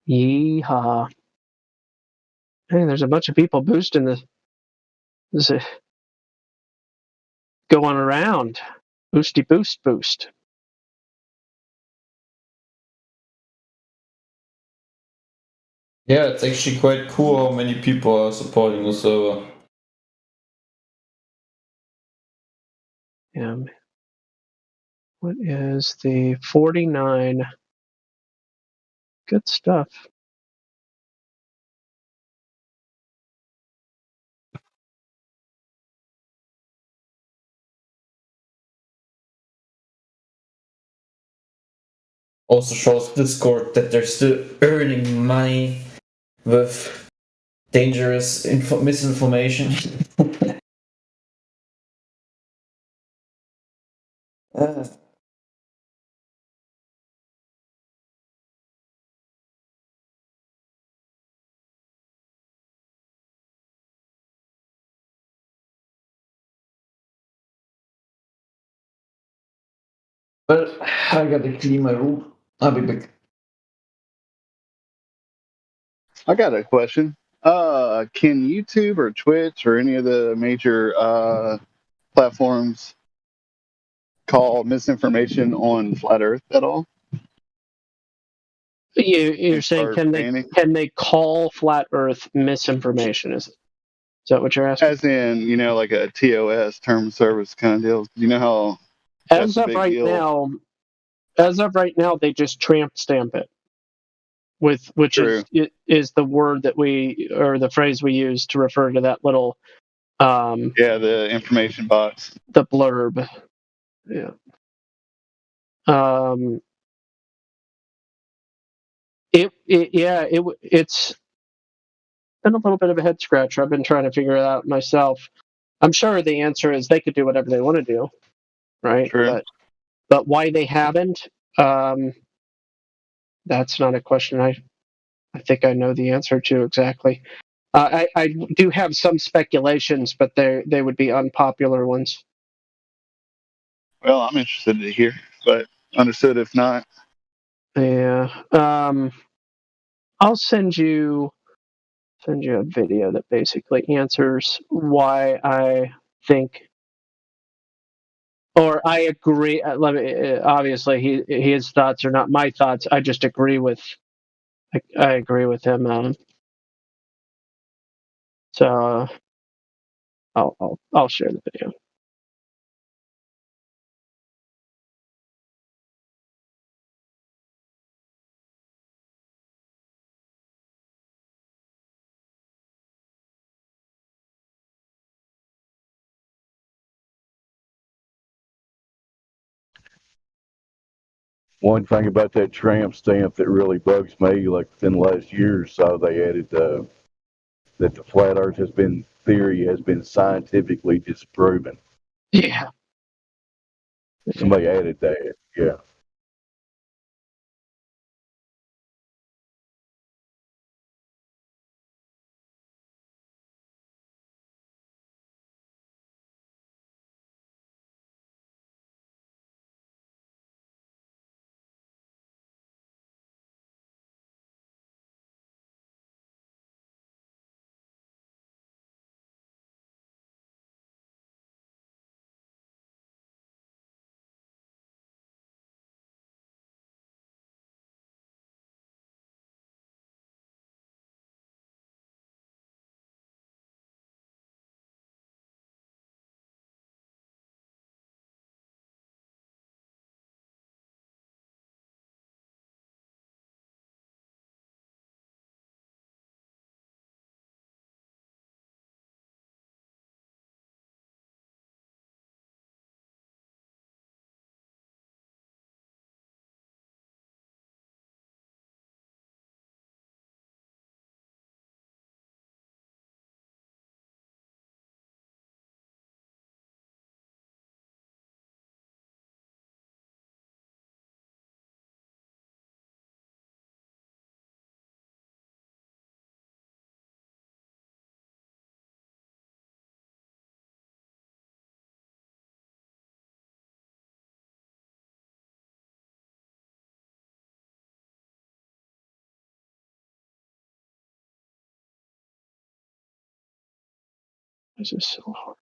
Yeehaw. Hey, there's a bunch of people boosting this going around. Boosty boost. Yeah, it's actually quite cool how many people are supporting the server. Yeah. What is the 49? Good stuff. Also shows Discord that they're still earning money with dangerous misinformation. Well, I gotta clean my room. I'll be back. I got a question. Can YouTube or Twitch or any of the major platforms call misinformation on flat Earth at all? You're saying can they call flat Earth misinformation? Is that what you're asking? As in, like a TOS, term of service kind of deal. You know how As of right now, they just tramp stamp it which is the word that the phrase we use to refer to that little the information box, the blurb. Yeah. It's been a little bit of a head scratcher. I've been trying to figure it out myself. I'm sure the answer is they could do whatever they want to do, right? True. But why they haven't, that's not a question I think I know the answer to exactly. I do have some speculations, but they would be unpopular ones. Well, I'm interested to hear, but understood if not. Yeah. I'll send you a video that basically answers why I think, or I agree. Obviously, his thoughts are not my thoughts. I just agree with. I agree with him. So I'll share the video. One thing about that tramp stamp that really bugs me, like within the last year or so, they added that the flat Earth theory has been scientifically disproven. Yeah. Somebody added that. Yeah. This is so hard.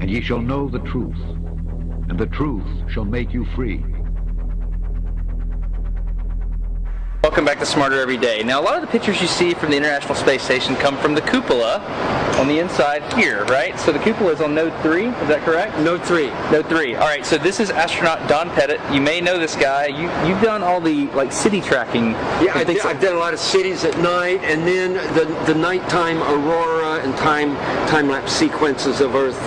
and ye shall know the truth, and the truth shall make you free. Welcome back to Smarter Every Day. Now, a lot of the pictures you see from the International Space Station come from the cupola on the inside here, right? So the cupola is on Node 3, is that correct? Node 3. Node 3. All right, so this is astronaut Don Pettit. You may know this guy. You've done all the city tracking. Yeah, I've done a lot of cities at night, and then the nighttime aurora and time-lapse sequences of Earth.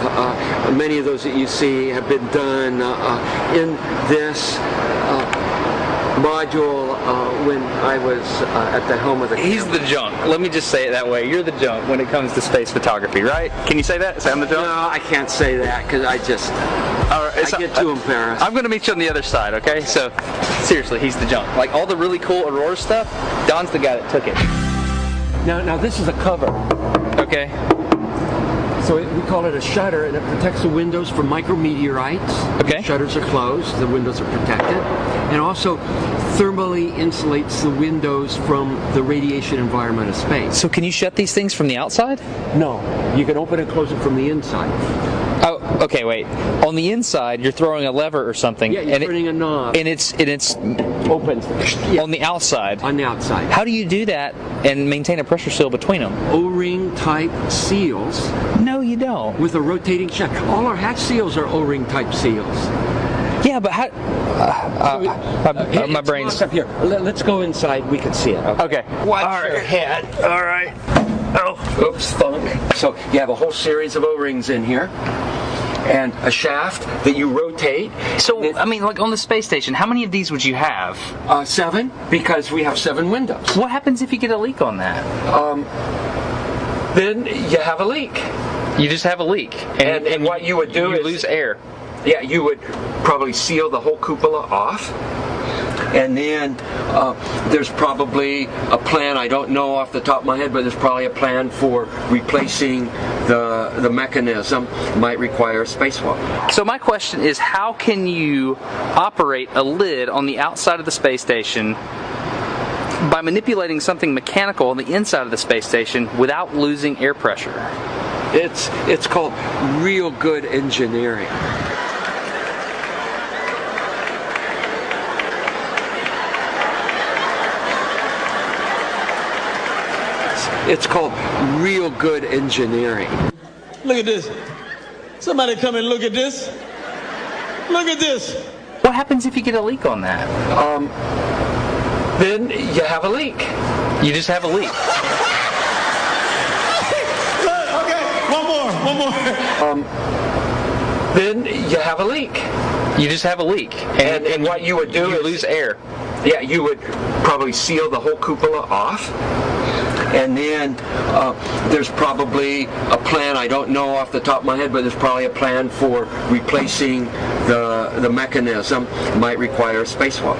Many of those that you see have been done in this module when I was at the helm of the He's the junk. Let me just say it that way. You're the junk when it comes to space photography, right? Can you say that? Say I'm the junk? No, I can't say that because I get too embarrassed. I'm going to meet you on the other side, okay? So, seriously, he's the junk. Like, all the really cool aurora stuff, Don's the guy that took it. Now this is a cover. Okay. So we call it a shutter, and it protects the windows from micrometeorites. Okay. The shutters are closed, the windows are protected, and also thermally insulates the windows from the radiation environment of space. So can you shut these things from the outside? No, you can open and close it from the inside. Oh, okay, wait. On the inside, you're throwing a lever or something. Yeah, you're turning a knob. And it's open. On the outside. On the outside. How do you do that and maintain a pressure seal between them? O-ring type seals. No, you don't. With a rotating shaft. All our hatch seals are O-ring type seals. Yeah, but how? My brain's up here. Let's go inside. We can see it. Okay. Watch your head. All right. Oh. Oops, thunk. So you have a whole series of O-rings in here, and a shaft that you rotate. So, I mean, like on the space station, how many of these would you have? 7, because we have 7 windows. What happens if you get a leak on that? Then you have a leak. You just have a leak. And what you would do is lose air. Yeah, you would probably seal the whole cupola off. And then there's probably a plan, I don't know off the top of my head, but there's probably a plan for replacing the mechanism. It might require a spacewalk. So my question is, how can you operate a lid on the outside of the space station by manipulating something mechanical on the inside of the space station without losing air pressure? It's called real good engineering. It's called real good engineering. Look at this. Somebody come and look at this. Look at this. What happens if you get a leak on that? Then you have a leak. You just have a leak. Okay, one more. Then you have a leak. You just have a leak. And what you would do is lose air. Yeah, you would probably seal the whole cupola off. And then there's probably a plan, I don't know off the top of my head, but there's probably a plan for replacing the mechanism. It might require a spacewalk.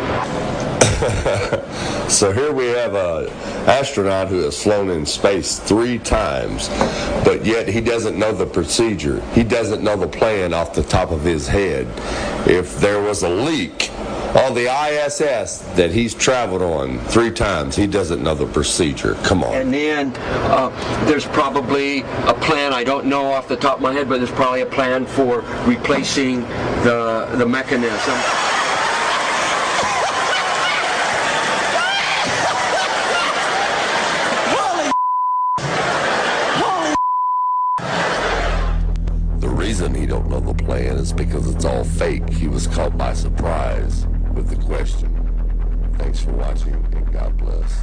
So here we have an astronaut who has flown in space 3 times, but yet he doesn't know the procedure. He doesn't know the plan off the top of his head. If there was a leak on the ISS that he's traveled on 3 times, he doesn't know the procedure. Come on. And then there's probably a plan, I don't know off the top of my head, but there's probably a plan for replacing the mechanism. The reason he don't know the plan is because it's all fake. He was caught by surprise with the question. Thanks for watching, and God bless.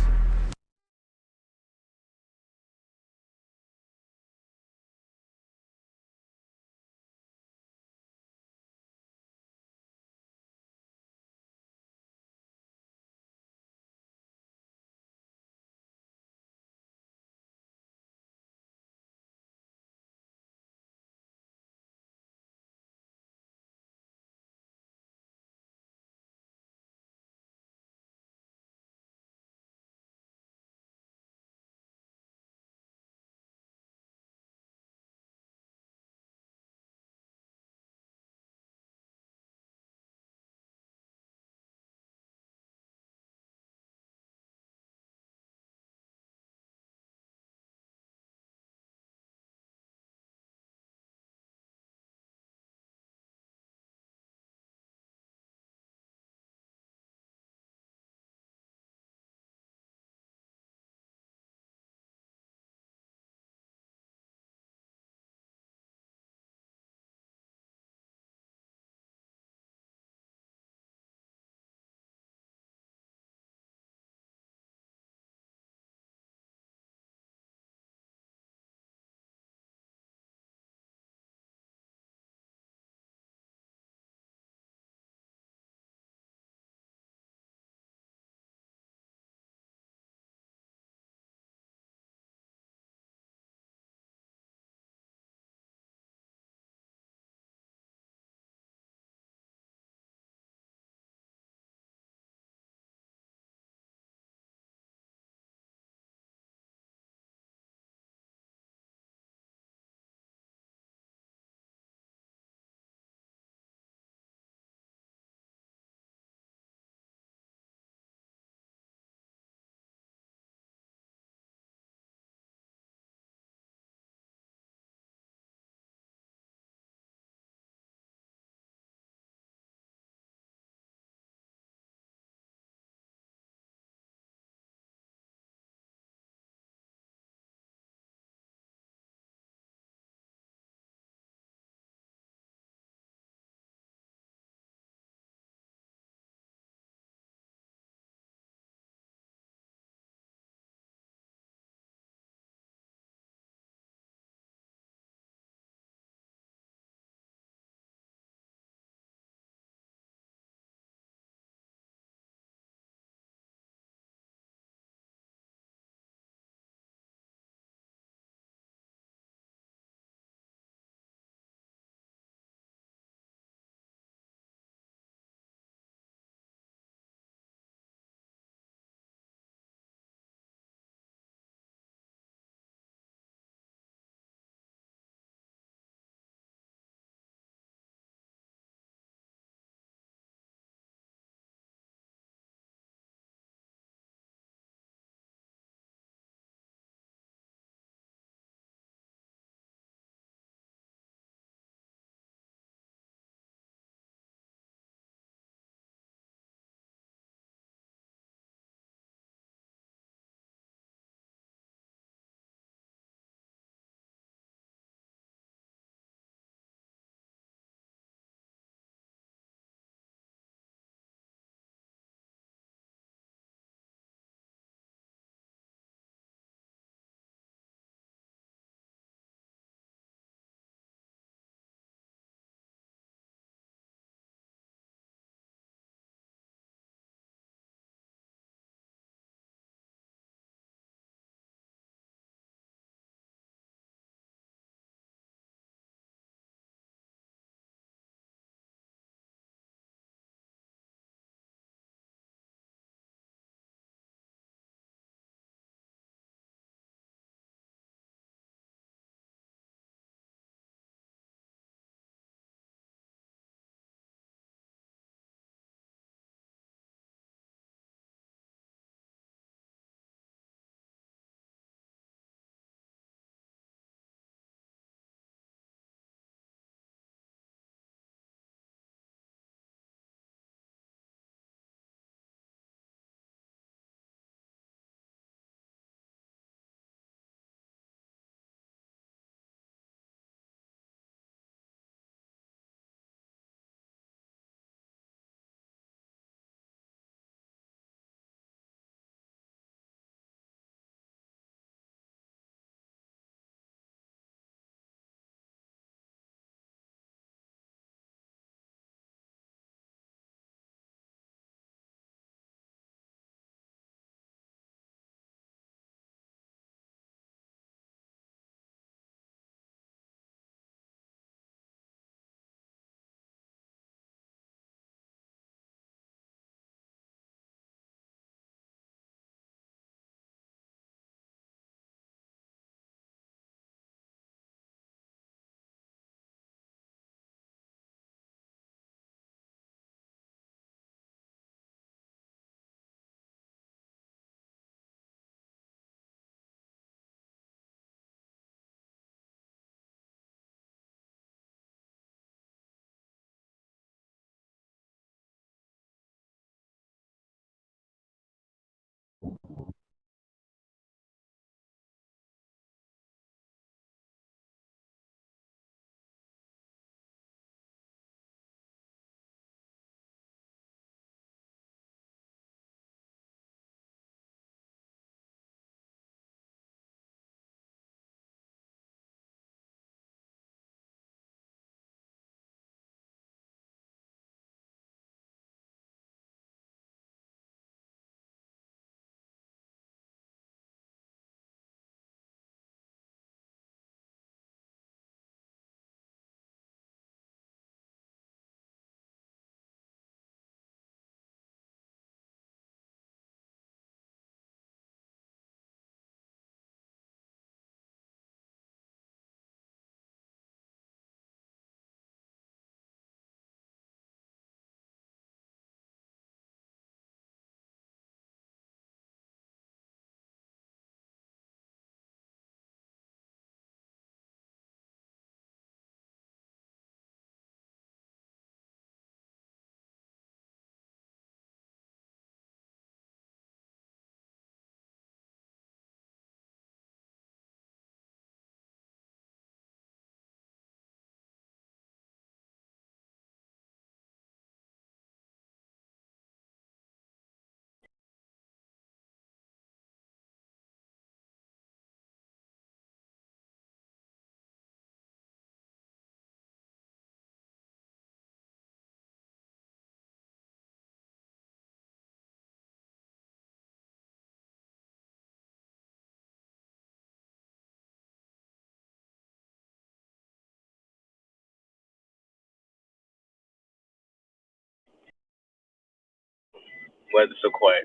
Why is it so quiet?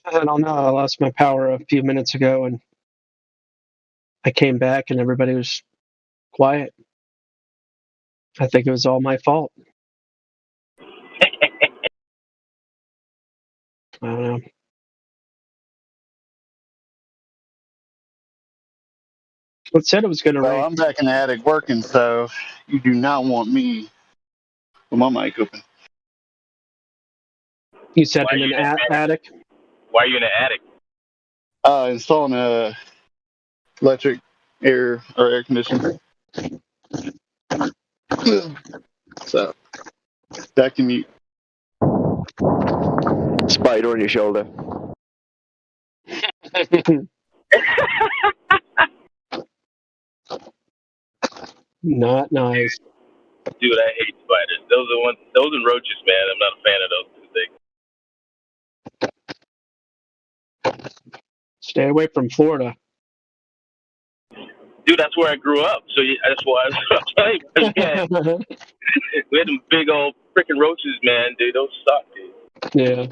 I don't know. I lost my power a few minutes ago, and I came back, and everybody was quiet. I think it was all my fault. I don't know. It said it was going to rain. Well, I'm back in the attic working, so you do not want me with my mic open. You said in an attic? Why are you in the attic? Installing a electric air conditioner. So that can mute. Spider on your shoulder. Not nice. Dude, I hate spiders. Those and roaches, man. I'm not a fan of those two things. Stay away from Florida. Dude, that's where I grew up. So that's why I was telling you. Yeah. We had them big old freaking roaches, man. Dude, those suck, dude. Yeah.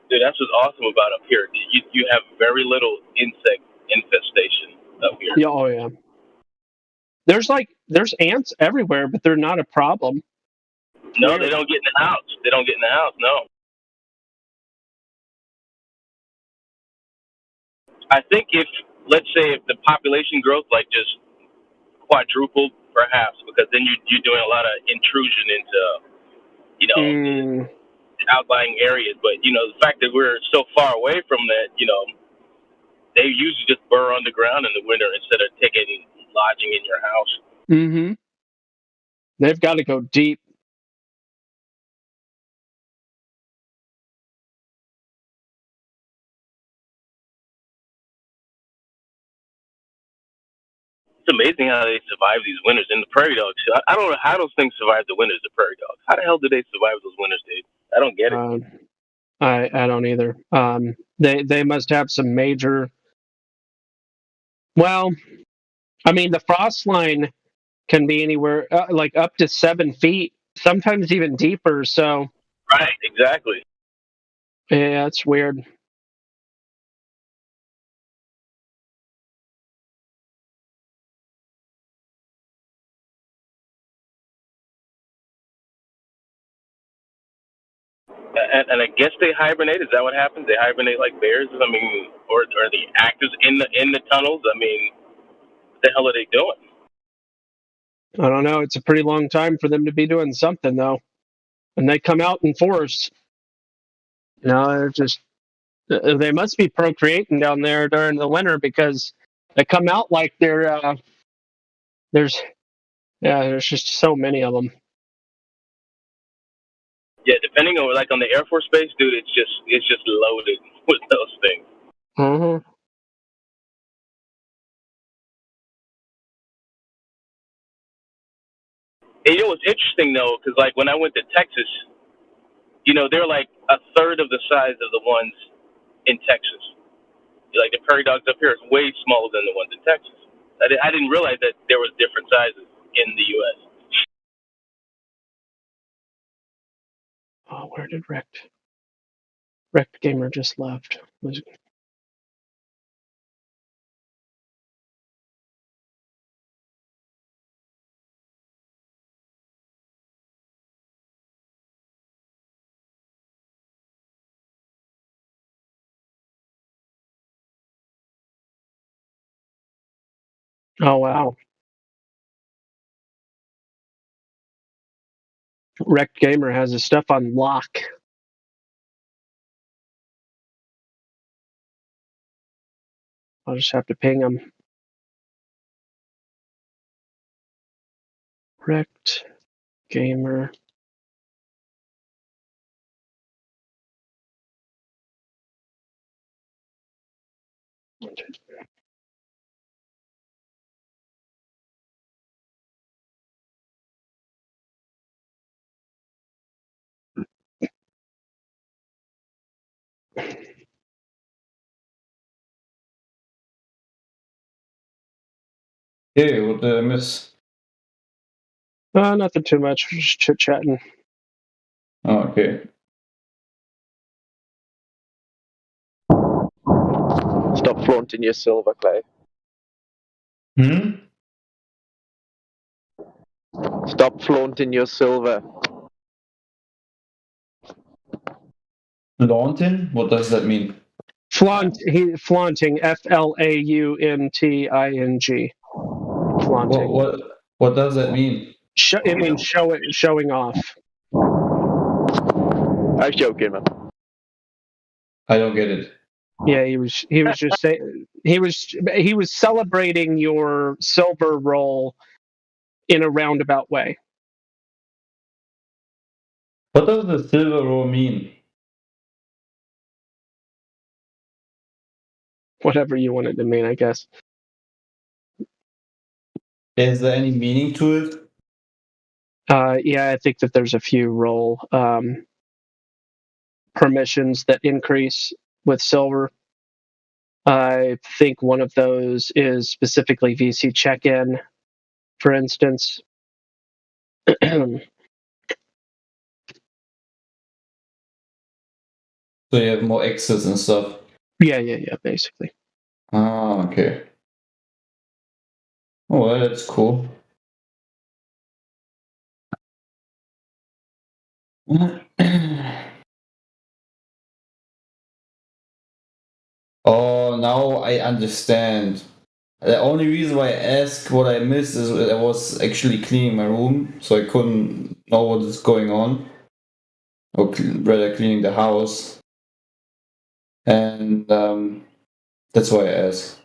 Dude, that's what's awesome about up here. You have very little insect infestation up here. Yeah, oh yeah. There's ants everywhere, but they're not a problem. No, they don't get in the house. They don't get in the house. No. I think let's say if the population growth like just quadrupled, perhaps, because then you're doing a lot of intrusion into outlying areas. But the fact that we're so far away from that, they usually just burrow underground in the winter instead of lodging in your house. Mm-hmm. They've got to go deep. It's amazing how they survive these winters. And the prairie dogs, I don't know how those things survive the winters, the prairie dogs. How the hell do they survive those winters, dude? I don't get it. I don't either. They must have some major. Well, I mean, the frost line can be anywhere like up to 7 feet, sometimes even deeper. So. Right. Exactly. Yeah, it's weird. And I guess they hibernate. Is that what happens? They hibernate like bears? I mean, or are the actors in the tunnels? I mean, what the hell are they doing? I don't know. It's a pretty long time for them to be doing something, though. And they come out in force. They're just. They must be procreating down there during the winter because they come out like they're. There's just so many of them. Yeah, depending on on the Air Force Base, dude, it's just loaded with those things. Mm-hmm. And what's interesting though, because like when I went to Texas, they're like a third of the size of the ones in Texas. Like the prairie dogs up here is way smaller than the ones in Texas. I didn't realize that there was different sizes in the U.S. Oh, where did Wrecked Gamer just left? Oh, wow. Wrecked Gamer has his stuff on lock. I'll just have to ping him. Wrecked Gamer. Hey, what did I miss? Nothing too much. Just chit chatting. Oh, okay. Stop flaunting your silver, Clay. Stop flaunting your silver. Flaunting? What does that mean? Flaunting. FLAUNTING. Flaunting. What does that mean? It means showing off. I was joking, man. I don't get it. Yeah, he was just saying he was celebrating your silver roll in a roundabout way. What does the silver roll mean? Whatever you want it to mean, I guess. Is there any meaning to it? Yeah, I think that there's a few role permissions that increase with silver. I think one of those is specifically VC check-in, for instance. So you have more access and stuff. Yeah, basically. Ah, okay. Oh, well, that's cool. Oh, now I understand. The only reason why I asked what I missed is I was actually cleaning my room, so I couldn't know what is going on. Or rather, cleaning the house. And that's why I asked.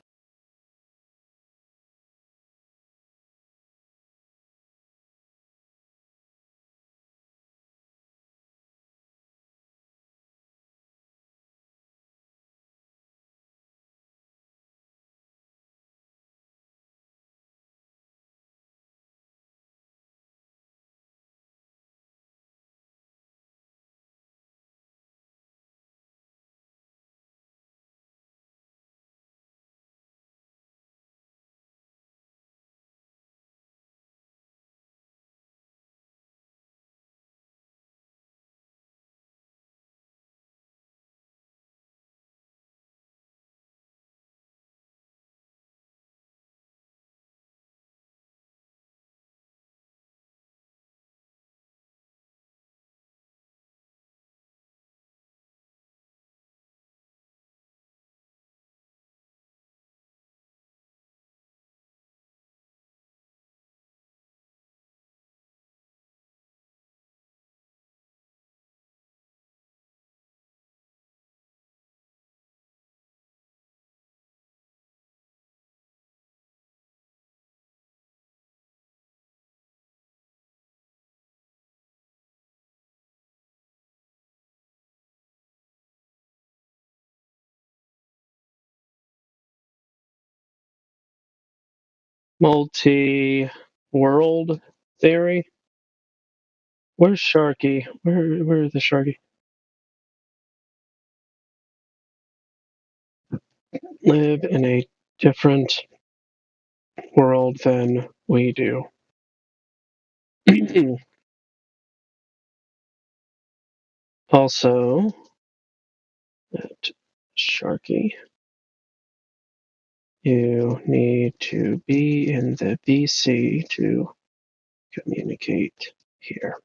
Multi-world theory. Where's Sharky? Where is the Sharky? Live in a different world than we do. Also, at Sharky, you need to be in the VC to communicate here.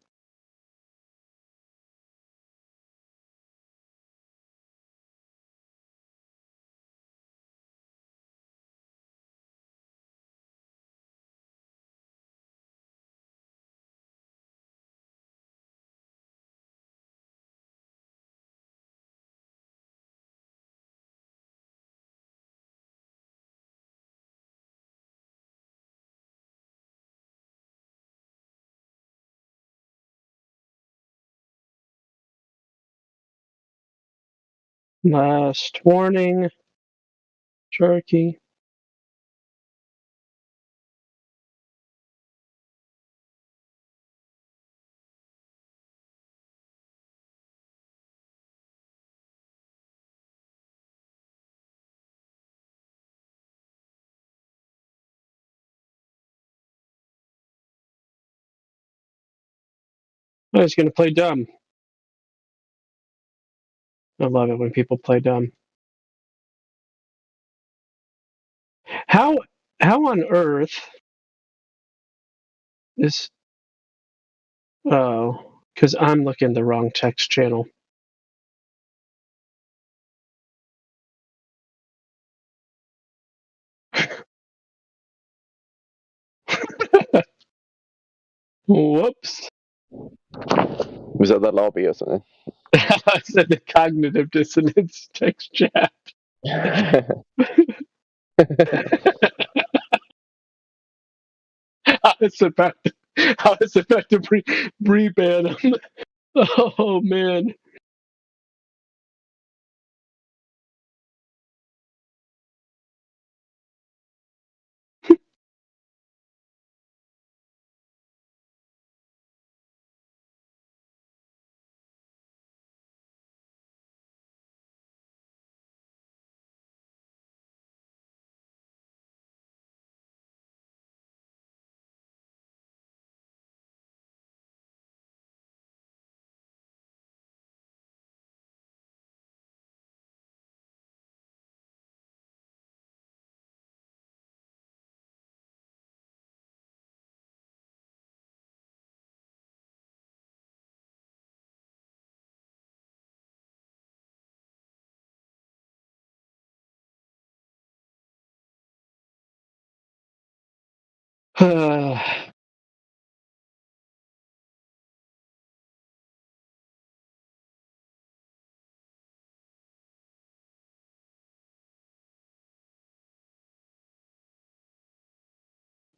Last warning, Sharky. I was going to play dumb. I love it when people play dumb. How on earth is... Oh, because I'm looking the wrong text channel. Whoops. Was that the lobby or something? I said the cognitive dissonance text chat. I was about to re-ban him. Oh man.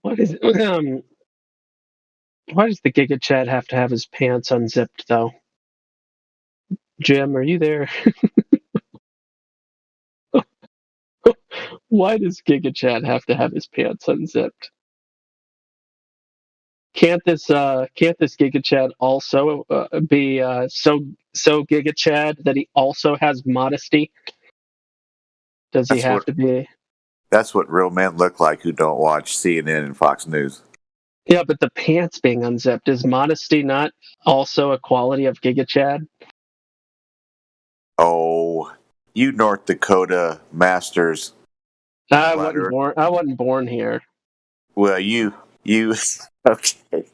What is why does the Giga Chad have to have his pants unzipped though? Jim, are you there? Why does Giga Chad have to have his pants unzipped? Can't this Giga Chad also be so Giga Chad that he also has modesty? Does he have to be? That's what real men look like who don't watch CNN and Fox News. Yeah, but the pants being unzipped, is modesty not also a quality of Giga Chad? Oh, you North Dakota masters. I wasn't born here. Well, you okay.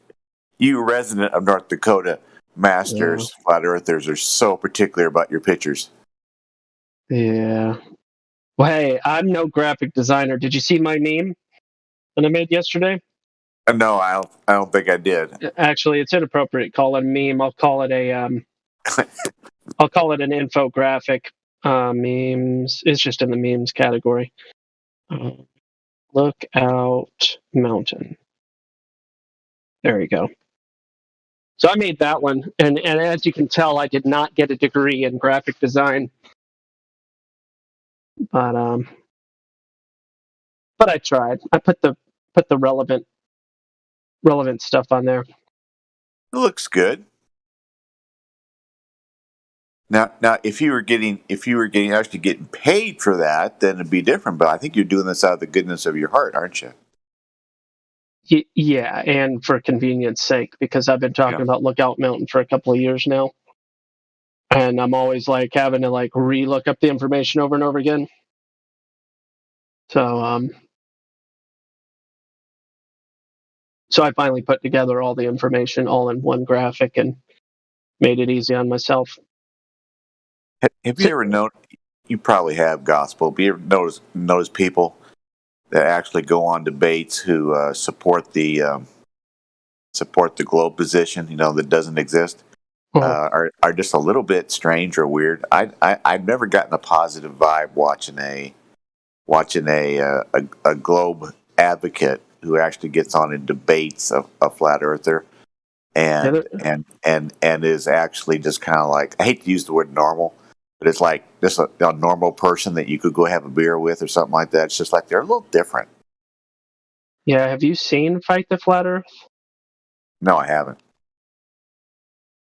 You resident of North Dakota masters, flat earthers are so particular about your pictures. Yeah. Well, hey, I'm no graphic designer. Did you see my meme that I made yesterday? No, I don't think I did. Actually, it's inappropriate to call it a meme. I'll call it I'll call it an infographic. Memes. It's just in the memes category. Lookout Mountain. There you go. So I made that one, and as you can tell, I did not get a degree in graphic design, but I tried. I put the relevant stuff on there. It looks good. Now, if you were actually getting paid for that, then it'd be different. But I think you're doing this out of the goodness of your heart, aren't you? Yeah, and for convenience sake, because I've been talking about Lookout Mountain for a couple of years now, and I'm always like having to like re-look up the information over and over again. So so I finally put together all the information all in one graphic and made it easy on myself. Have you ever known? You probably have, Gospel. Have you ever noticed people that actually go on debates who support the globe position, that doesn't exist, are just a little bit strange or weird. I've never gotten a positive vibe watching a globe advocate who actually gets on and debates a flat earther and is actually just kind of like, I hate to use the word normal, but it's like just a normal person that you could go have a beer with or something like that. It's just like they're a little different. Yeah, have you seen Fight the Flat Earth? No, I haven't.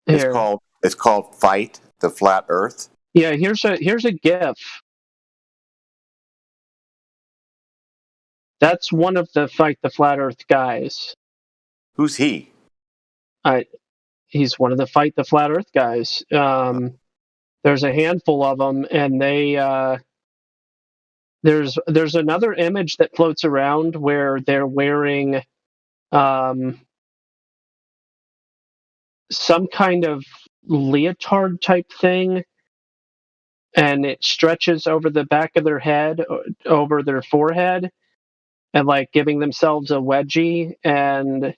Here. It's called Fight the Flat Earth. Yeah, here's a GIF. That's one of the Fight the Flat Earth guys. Who's he? he's one of the Fight the Flat Earth guys. There's a handful of them, and they there's another image that floats around where they're wearing some kind of leotard type thing, and it stretches over the back of their head, over their forehead, and like giving themselves a wedgie, and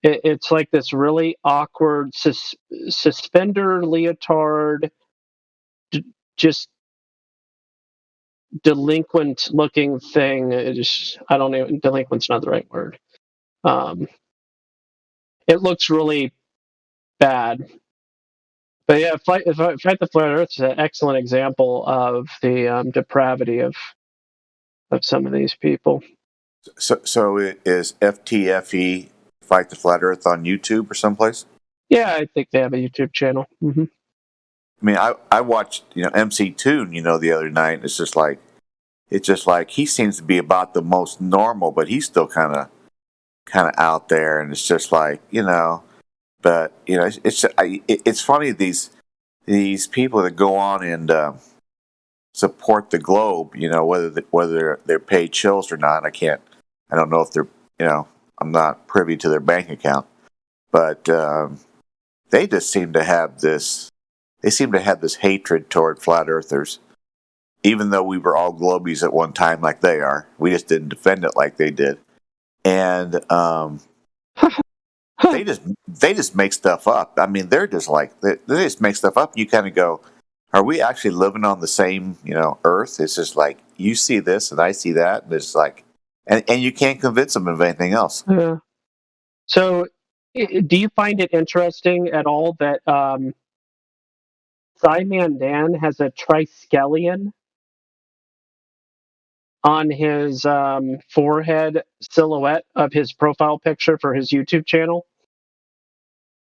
it's like this really awkward suspender leotard, just delinquent looking thing. I don't know, delinquent's not the right word. It looks really bad. But yeah, Fight the Flat Earth is an excellent example of the depravity of some of these people. So is FTFE Fight the Flat Earth on YouTube or someplace? Yeah, I think they have a YouTube channel. Mm-hmm. I mean, I watched MC Toon the other night, and it's just like he seems to be about the most normal, but he's still kind of out there, and it's just like but it's funny these people that go on and support the Globe, whether they're paid shills or not. I don't know if they're I'm not privy to their bank account, but they just seem to have this. They seem to have this hatred toward flat earthers, even though we were all Globies at one time, like they are. We just didn't defend it like they did, and they just make stuff up. I mean, they're just like they just make stuff up. You kind of go, are we actually living on the same Earth? It's just like you see this and I see that, and it's like, and you can't convince them of anything else. Yeah. So, do you find it interesting at all that Cyman Dan has a triskelion on his forehead silhouette of his profile picture for his YouTube channel?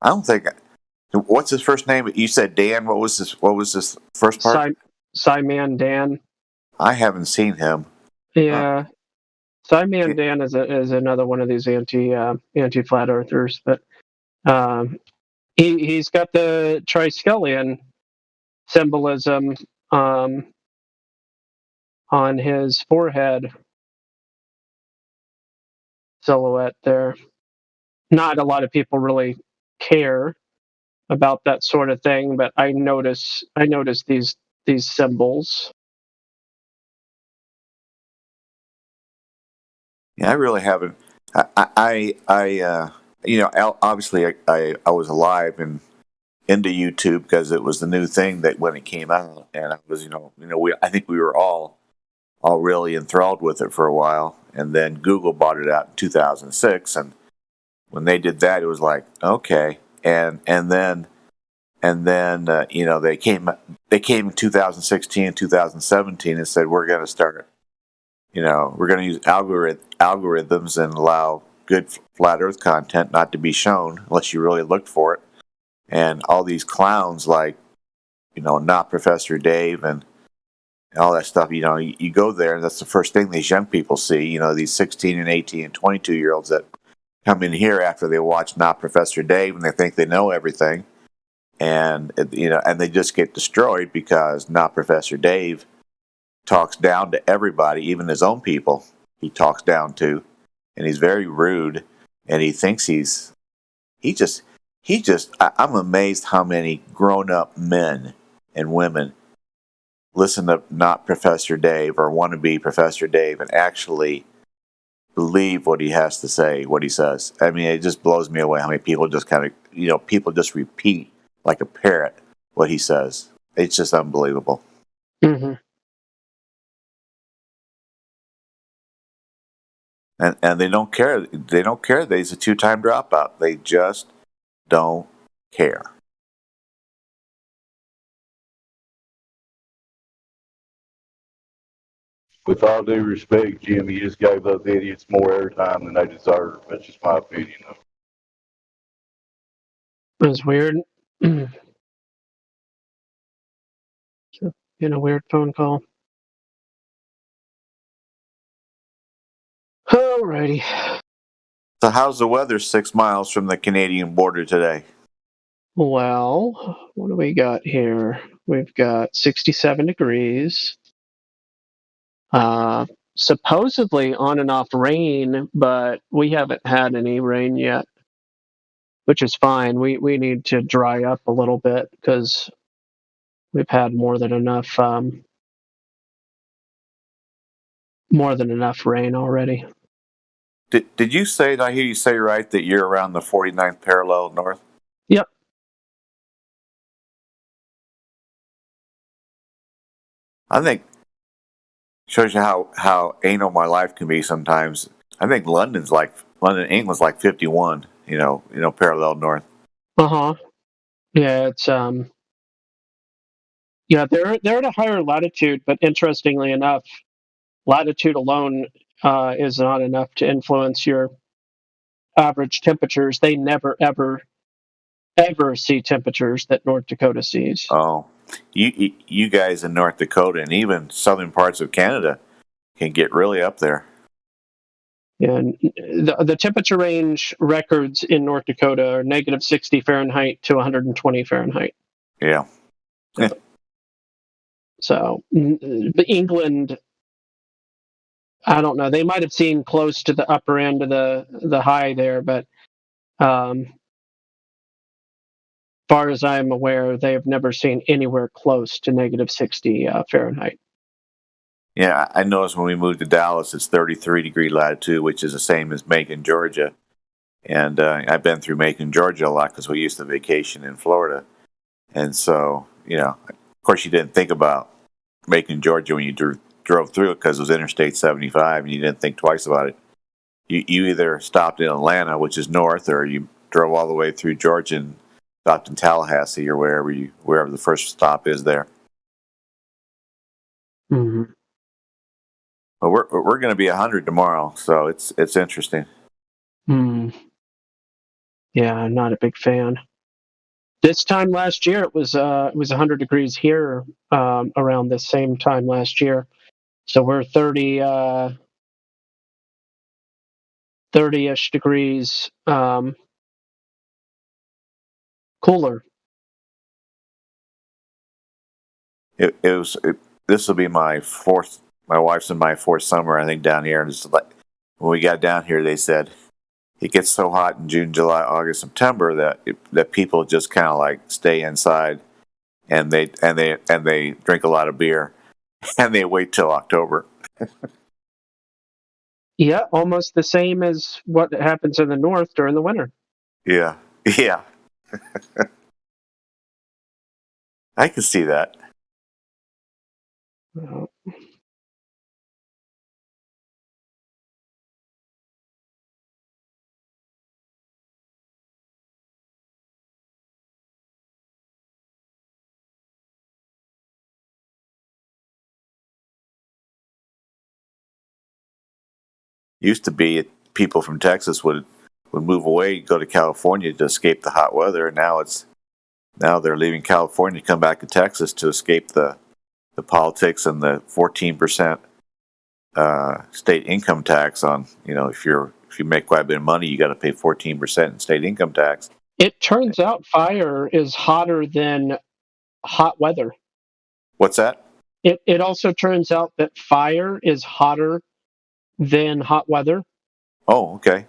I don't think. What's his first name? You said Dan. What was his first part? Cyman Dan. I haven't seen him. Yeah, Cyman Dan is another one of these anti flat earthers, but he's got the triskelion symbolism on his forehead silhouette there. Not a lot of people really care about that sort of thing, but I notice these symbols. Yeah, I really haven't. Obviously I was alive and into YouTube because it was the new thing that when it came out, and I was I think we were all really enthralled with it for a while, and then Google bought it out in 2006, and when they did that, it was like okay, and then they came in 2016 and 2017 and said we're going to start. We're going to use algorithms and allow good flat Earth content not to be shown unless you really looked for it. And all these clowns like, not Professor Dave and all that stuff, you go there and that's the first thing these young people see, these 16 and 18 and 22-year-olds that come in here after they watch Not Professor Dave and they think they know everything. And, and they just get destroyed because Not Professor Dave talks down to everybody, even his own people he talks down to, and he's very rude, and he thinks I'm amazed how many grown-up men and women listen to Not Professor Dave or want to be Professor Dave and actually believe what he has to say, what he says. I mean, it just blows me away how many people just people just repeat like a parrot what he says. It's just unbelievable. Mm-hmm. And they don't care. They don't care that he's a 2-time dropout. They just don't care. With all due respect, Jim, you just gave those idiots more airtime than they deserve. That's just my opinion. That's weird. In a weird phone call. Alrighty. So how's the weather 6 miles from the Canadian border today? Well, what do we got here? We've got 67 degrees. Supposedly on and off rain, but we haven't had any rain yet, which is fine. We need to dry up a little bit because we've had more than enough rain already. Did you say? Did I hear you say right that you're around the 49th parallel north? Yep. I think shows you how anal my life can be sometimes. I think London, England's like 51. Parallel north. Yeah, it's yeah, they're at a higher latitude, but interestingly enough, latitude alone is not enough to influence your average temperatures. They never ever see temperatures that North Dakota sees. Oh, you guys in North Dakota and even southern parts of Canada can get really up there. And the temperature range records in North Dakota are negative 60 Fahrenheit to 120 Fahrenheit. Yeah. So, England, I don't know. They might have seen close to the upper end of the high there, but far as I'm aware, they have never seen anywhere close to negative 60 Fahrenheit. Yeah, I noticed when we moved to Dallas, it's 33-degree latitude, which is the same as Macon, Georgia. And I've been through Macon, Georgia a lot because we used to vacation in Florida. And so, of course, you didn't think about Macon, Georgia when you drove through it because it was Interstate 75 and you didn't think twice about it. You either stopped in Atlanta, which is north, or you drove all the way through Georgia and stopped in Tallahassee or wherever the first stop is there. Mm-hmm. But we're going to be 100 tomorrow, so it's interesting. Yeah, I'm not a big fan. This time last year, it was 100 degrees here around this same time last year. So we're 30-ish degrees cooler. This will be my wife's and my fourth summer, I think, down here. And it's like, when we got down here, they said it gets so hot in June, July, August, September that people just kind of like stay inside and they drink a lot of beer and they wait till October. Yeah, almost the same as what happens in the north during the winter. Yeah. I can see that. Used to be people from Texas would move away, go to California to escape the hot weather, and now they're leaving California to come back to Texas to escape the politics and the 14% state income tax on, if you make quite a bit of money, you got to pay 14% in state income tax. It turns out fire is hotter than hot weather. What's that? It also turns out that fire is hotter than hot weather. Oh, okay.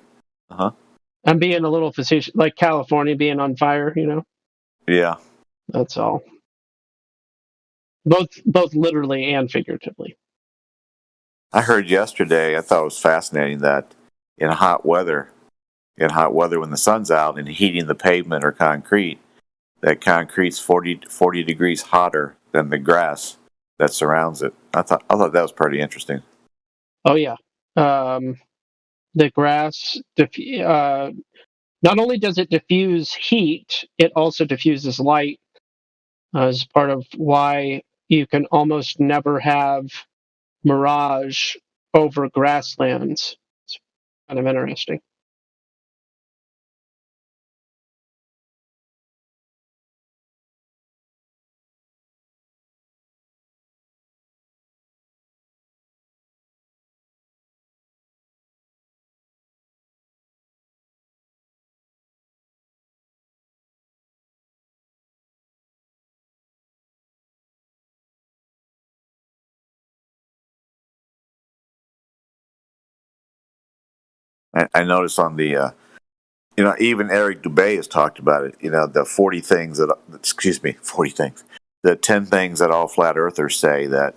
I'm being a little facetious, like California being on fire, Yeah. That's all. Both literally and figuratively. I heard yesterday, I thought it was fascinating that in hot weather when the sun's out and heating the pavement or concrete, that concrete's 40 degrees hotter than the grass that surrounds it. I thought that was pretty interesting. Oh yeah. The grass not only does it diffuse heat, it also diffuses light as part of why you can almost never have mirage over grasslands. It's kind of interesting. I noticed on the, even Eric Dubay has talked about it. The 40 things that, 40 things, the 10 things that all flat earthers say that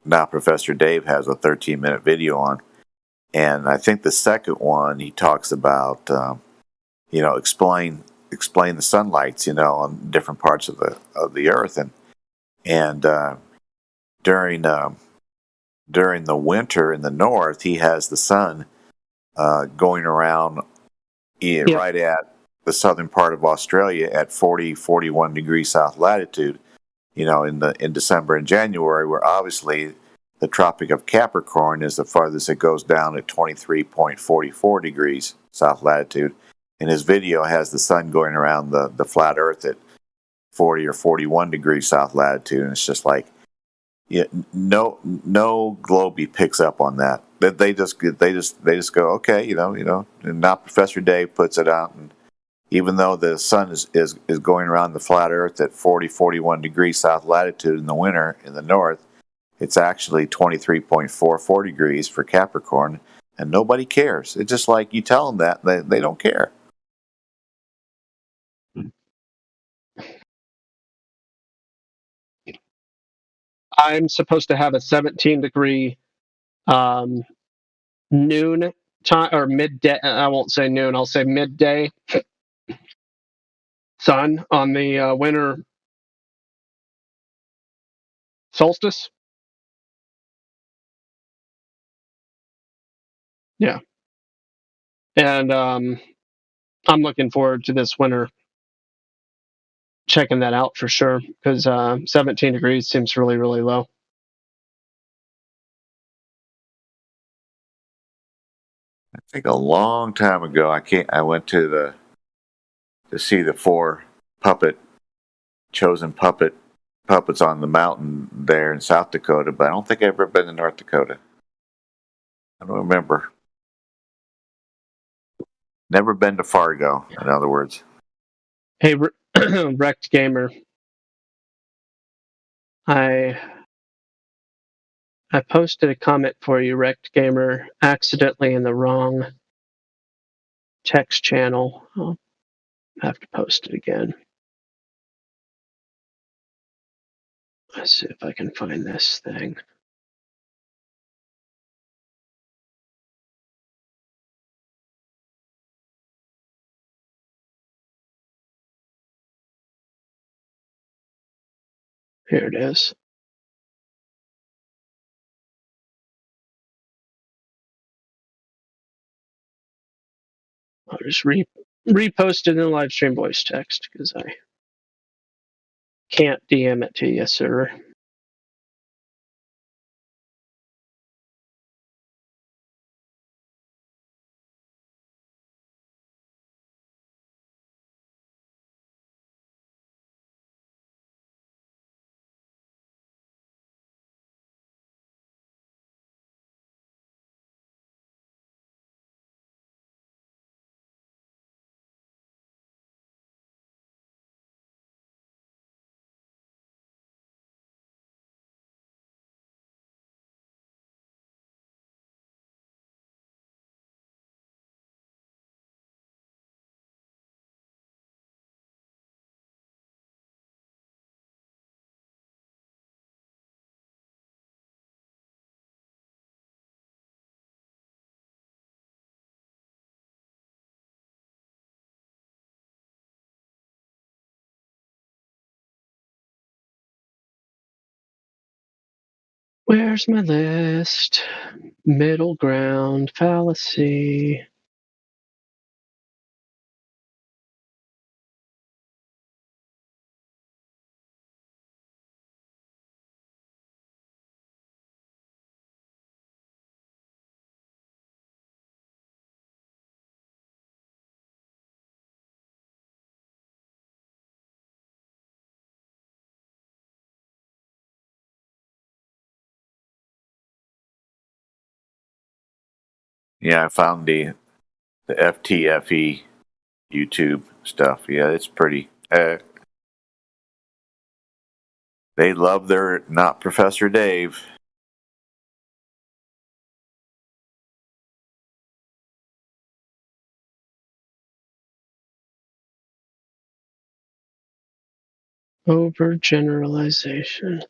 now Professor Dave has a 13-minute video on. And I think the second one, he talks about, explain the sunlights, on different parts of the earth. And during the winter in the north, he has the sun going around right at the southern part of Australia at 40, 41 degrees south latitude, in December and January, where obviously the Tropic of Capricorn is the farthest it goes down at 23.44 degrees south latitude. And his video has the sun going around the flat earth at 40 or 41 degrees south latitude. And it's just like, no Globey picks up on that. They just go, okay, and now Professor Dave puts it out. And even though the sun is going around the flat earth at 40, 41 degrees south latitude in the winter in the north, it's actually 23.44 degrees for Capricorn, and nobody cares. It's just like you tell them that, they don't care. I'm supposed to have a 17-degree noon time, or midday. I won't say noon, I'll say midday sun on the winter solstice. Yeah. And I'm looking forward to this winter, checking that out for sure, because 17 degrees seems really, really low. I think a long time ago, I went to see the 4 chosen puppets on the mountain there in South Dakota, but I don't think I've ever been to North Dakota. I don't remember. Never been to Fargo, in other words. Hey, Wrecked Gamer. I posted a comment for you, Wrecked Gamer, accidentally in the wrong text channel. I'll have to post it again. Let's see if I can find this thing. Here it is. I'll just repost it in the live stream voice text because I can't DM it to you, sir. Where's my list? Middle ground, fallacy. Yeah, I found the FTFE YouTube stuff. Yeah, it's pretty. They love their not Professor Dave. Overgeneralization.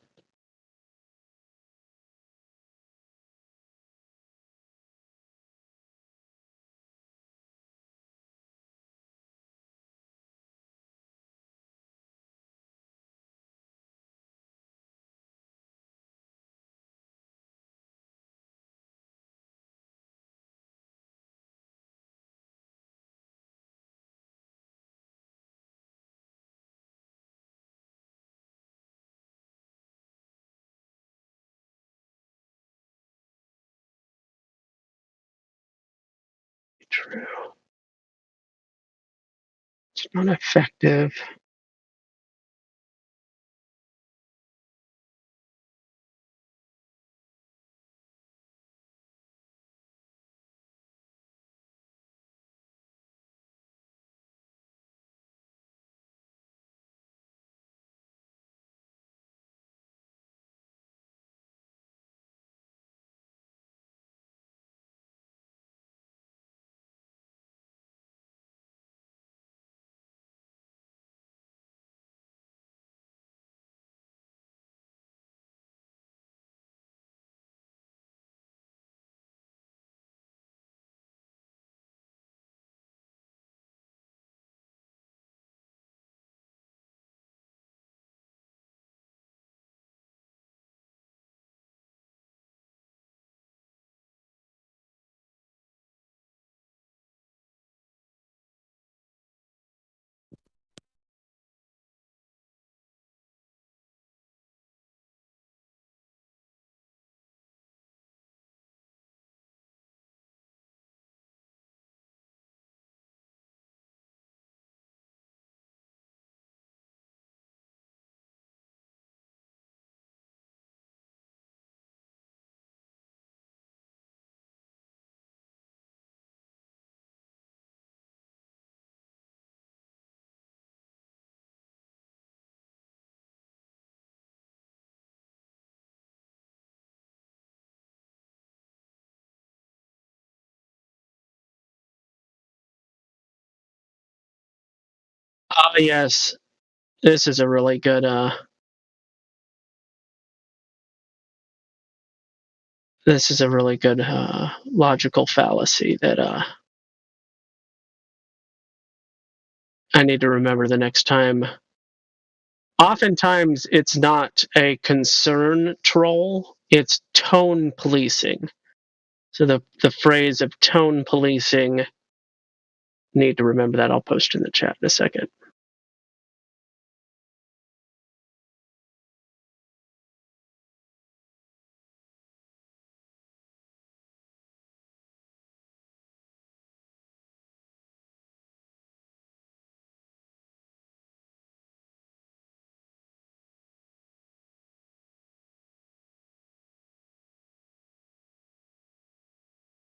True. It's not effective. Yes. This is a really good logical fallacy that I need to remember the next time. Oftentimes, it's not a concern troll, it's tone policing. So the phrase of tone policing, need to remember that. I'll post in the chat in a second.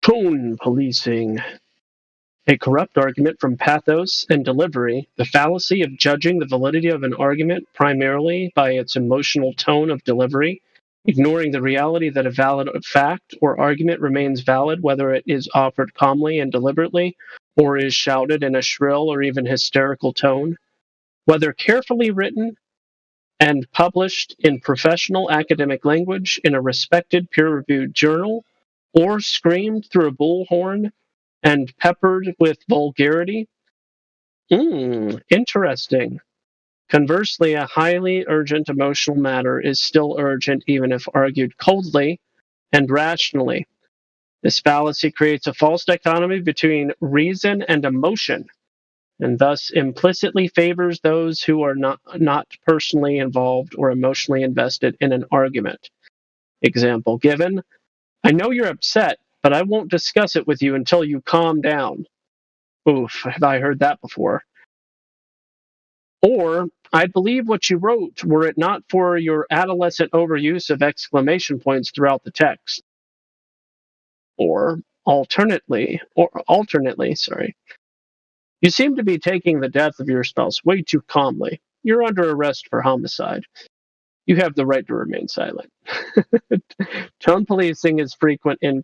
Tone policing. A corrupt argument from pathos and delivery, the fallacy of judging the validity of an argument primarily by its emotional tone of delivery, ignoring the reality that a valid fact or argument remains valid whether it is offered calmly and deliberately or is shouted in a shrill or even hysterical tone, whether carefully written and published in professional academic language in a respected peer-reviewed journal, or screamed through a bullhorn and peppered with vulgarity. Interesting. Conversely, a highly urgent emotional matter is still urgent even if argued coldly and rationally. This fallacy creates a false dichotomy between reason and emotion, and thus implicitly favors those who are not personally involved or emotionally invested in an argument. Example given, I know you're upset, but I won't discuss it with you until you calm down. Oof, have I heard that before? Or, I'd believe what you wrote were it not for your adolescent overuse of exclamation points throughout the text. Or, alternately, you seem to be taking the death of your spouse way too calmly. You're under arrest for homicide. You have the right to remain silent. Tone policing is frequent in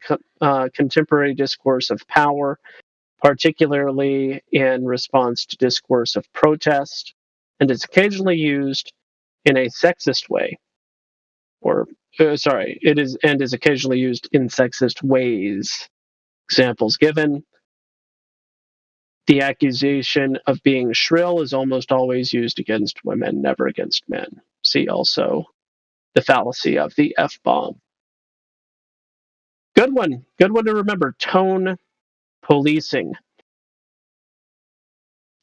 contemporary discourse of power, particularly in response to discourse of protest, and is occasionally used in a sexist way, or it is occasionally used in sexist ways. Examples given: the accusation of being shrill is almost always used against women, never against men. See also the fallacy of the F-bomb. Good one to remember. Tone policing.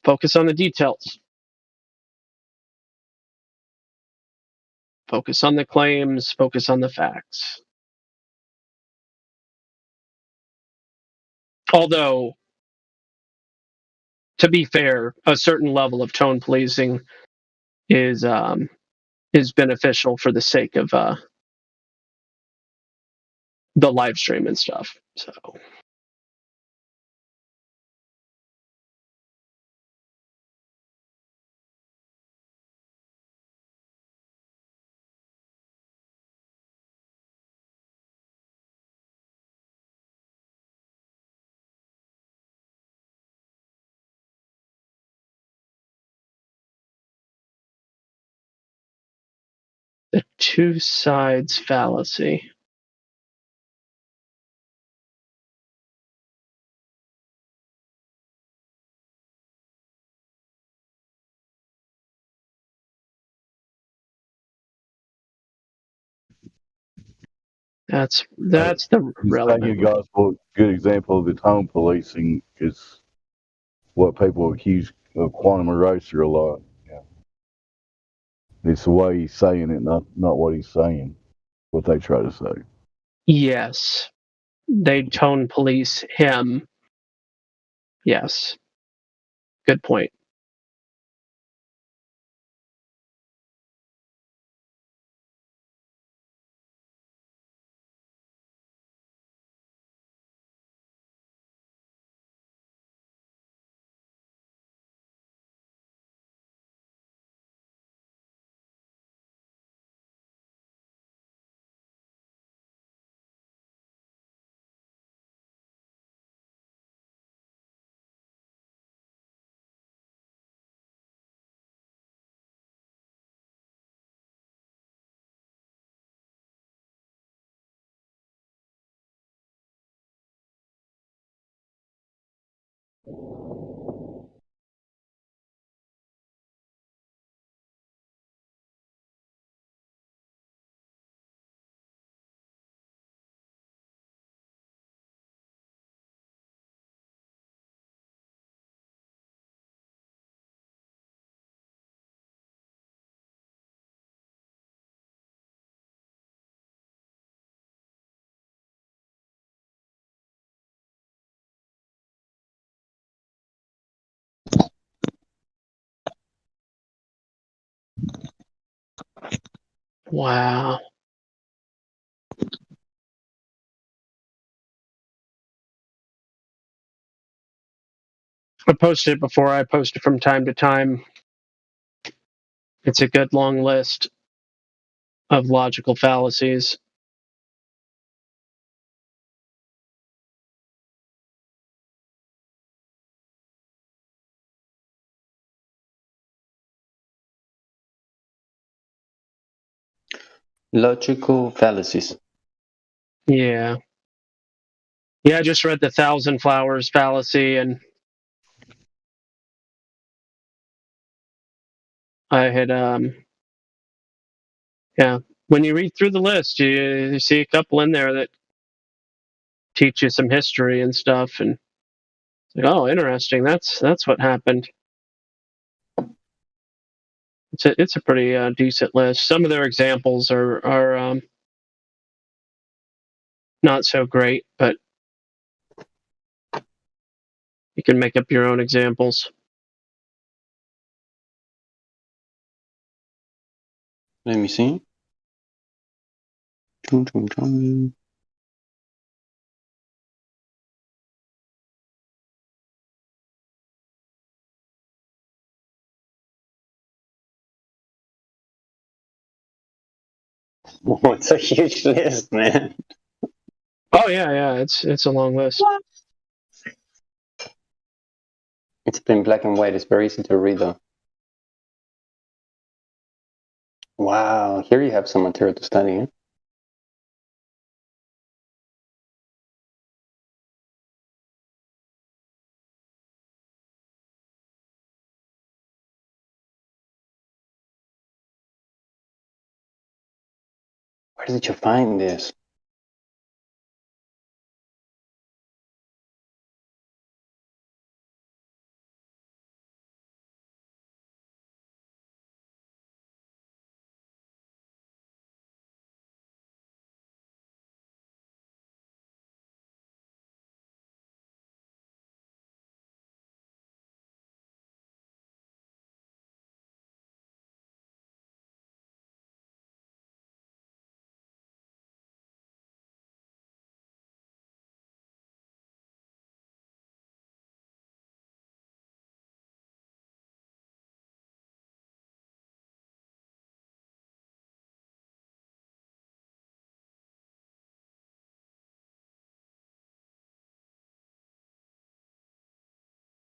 Focus on the details. Focus on the claims, focus on the facts. Although, to be fair, a certain level of tone policing is beneficial for the sake of the live stream and stuff. So. The two sides fallacy. That's the relevant. Good example of the tone policing is what people accuse of Quantum Eraser a lot. Yeah. It's the way he's saying it, not what he's saying, what they try to say. Yes. They tone police him. Yes. Good point. Wow. I posted it before. I post it from time to time. It's a good long list of logical fallacies. Logical fallacies. Yeah. Yeah, I just read the 1,000 Flowers fallacy, and I had yeah. When you read through the list, you see a couple in there that teach you some history and stuff, and it's like, oh, interesting. That's what happened. It's a pretty decent list. Some of their examples are not so great, but you can make up your own examples. Let me see. Oh, it's a huge list, man. Oh yeah, it's a long list. It's in black and white. It's very easy to read, though. Wow, here you have some material to study. Huh? Where did you find this?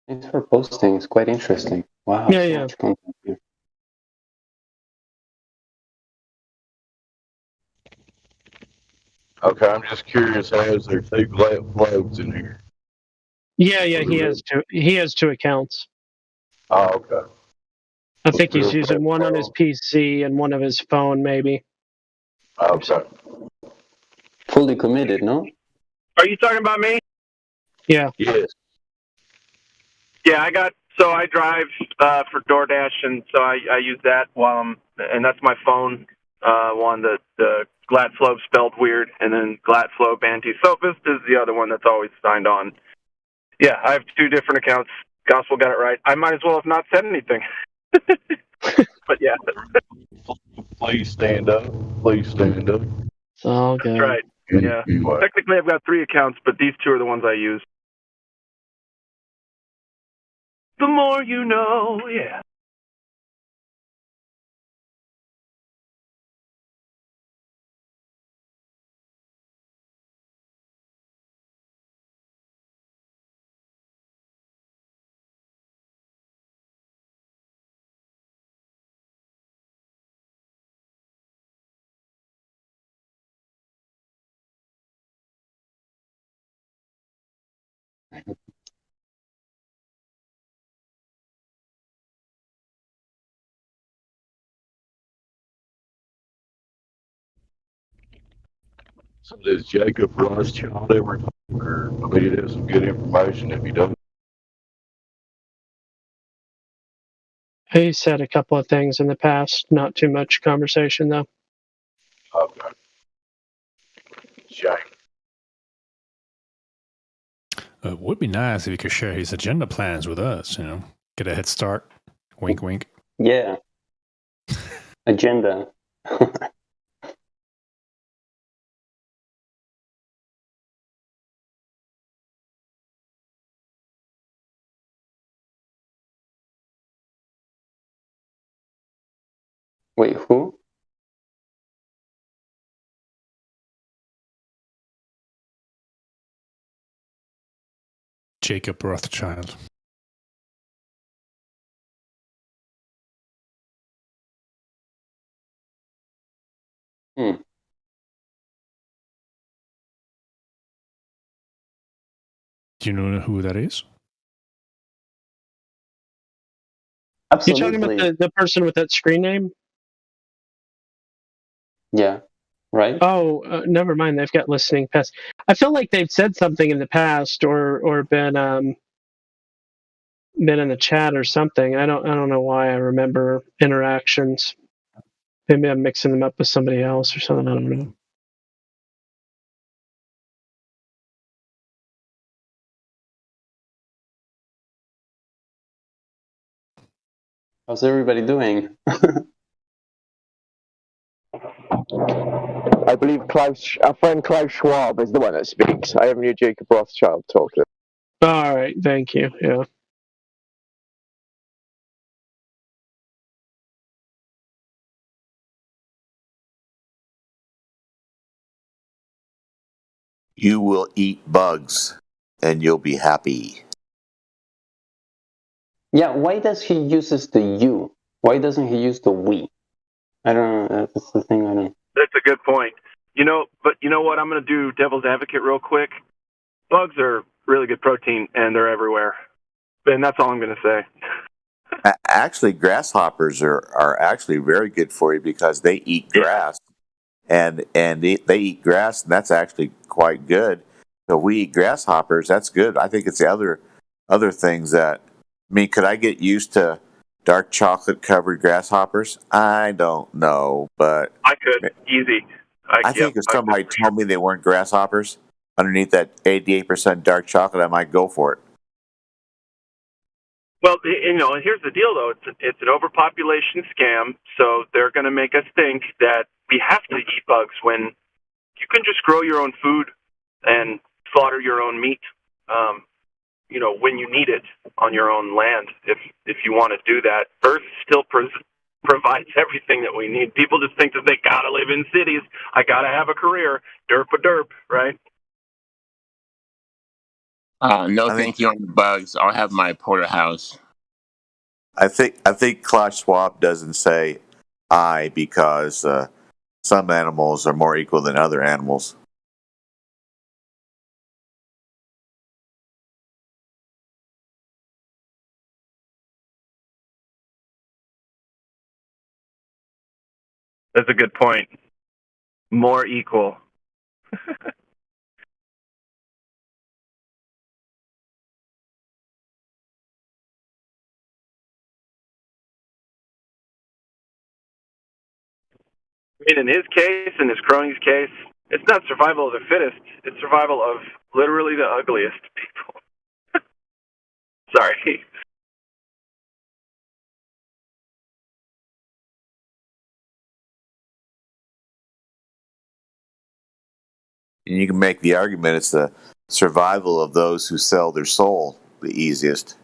Thanks for posting. It's quite interesting. Wow. Yeah. Much content here. Okay, I'm just curious. Has there two globes in here? Yeah. He has two accounts. Oh, okay. I think he's using one on his PC and one of his phone, maybe. Okay. Fully committed, no? Are you talking about me? Yeah. Yes. Yeah, I drive for DoorDash, and so I use that and that's my phone one, the Glatflow spelled weird, and then Glatflow Anti-Sophist is the other one that's always signed on. Yeah, I have two different accounts. Gospel got it right. I might as well have not said anything. But yeah. Please stand up. Please stand up. It's all good. That's right. Yeah. Technically, I've got 3 accounts, but these 2 are the ones I use. The more you know, yeah. So does Jacob Rothschild ever talk, or I mean, it is some good information if he doesn't? He said a couple of things in the past, not too much conversation though. Okay. Shame. It would be nice if he could share his agenda plans with us, get a head start. Wink, wink. Yeah. Agenda. Wait, who? Jacob Rothschild. Hmm. Do you know who that is? Absolutely. You're talking about the person with that screen name? Yeah. Right? Oh, never mind. They've got listening past. I feel like they've said something in the past or been in the chat or something. I don't know why I remember interactions. Maybe I'm mixing them up with somebody else or something. I don't know. How's everybody doing? I believe our friend Klaus Schwab is the one that speaks. I haven't heard Jacob Rothschild talking. All right, thank you. Yeah. You will eat bugs, and you'll be happy. Yeah, why does he uses the you? Why doesn't he use the we? I don't know. That's the thing. I don't. That's a good point. But you know what? I'm going to do devil's advocate real quick. Bugs are really good protein, and they're everywhere. And that's all I'm going to say. Actually, grasshoppers are actually very good for you because they eat grass, and they eat grass, and that's actually quite good. So we eat grasshoppers. That's good. I think it's the other things that. I mean, could I get used to dark chocolate covered grasshoppers? I don't know, but I could easy. I think if somebody told me they weren't grasshoppers underneath that 88% dark chocolate, I might go for it. Well, here's the deal, though. It's an overpopulation scam, so they're going to make us think that we have to eat bugs when you can just grow your own food and slaughter your own meat, when you need it on your own land. If you want to do that, Earth still provides everything that we need. People just think that they got to live in cities. I got to have a career. Derp, right? No, thank you on the bugs. I'll have my porterhouse. I think Klaus Schwab doesn't say I because some animals are more equal than other animals. That's a good point. More equal. I mean, in his case, in his crony's case, it's not survival of the fittest. It's survival of literally the ugliest people. Sorry. And you can make the argument it's the survival of those who sell their soul the easiest.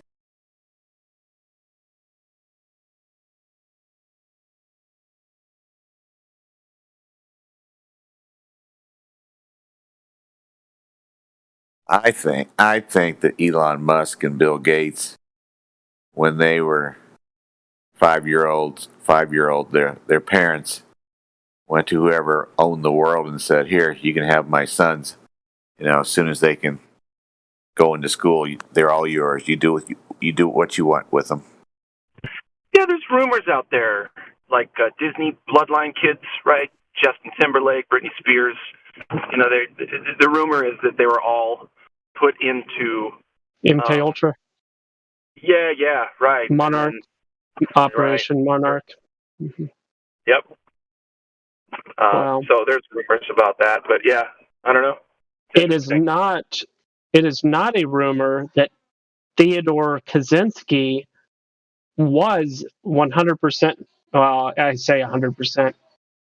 I think that Elon Musk and Bill Gates, when they were 5-year-olds, their parents went to whoever owned the world and said, "Here, you can have my sons. As soon as they can go into school, they're all yours. You do what you want with them." Yeah, there's rumors out there, like Disney bloodline kids, right? Justin Timberlake, Britney Spears. The rumor is that they were all put into MK Ultra. Yeah, right. Monarch, Operation Monarch. Mm-hmm. Yep. Wow. So there's rumors about that, but yeah, I don't know. It is not a rumor that Theodore Kaczynski was 100%. Well, I say 100%.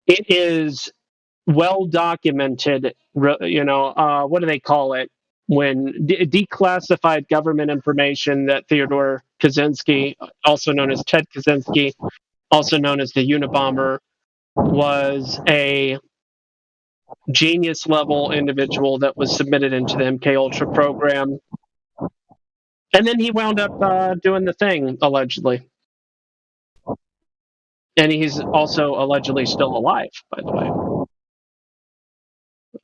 It is well documented. What do they call it when declassified government information that Theodore Kaczynski, also known as Ted Kaczynski, also known as the Unabomber, was a genius level individual that was submitted into the MK Ultra program, and then he wound up doing the thing allegedly, and he's also allegedly still alive, by the way.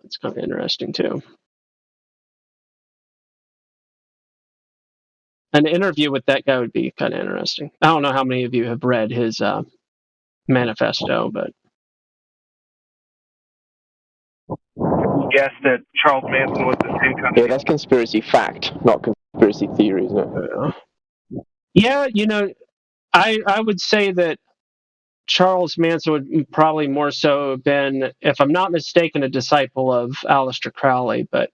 That's kind of interesting too. An interview with that guy would be kind of interesting. I don't know how many of you have read his manifesto, but guess that Charles Manson was the same kind of... Yeah, that's conspiracy fact, not conspiracy theory, isn't it? Yeah, I would say that Charles Manson would probably more so have been, if I'm not mistaken, a disciple of Aleister Crowley, but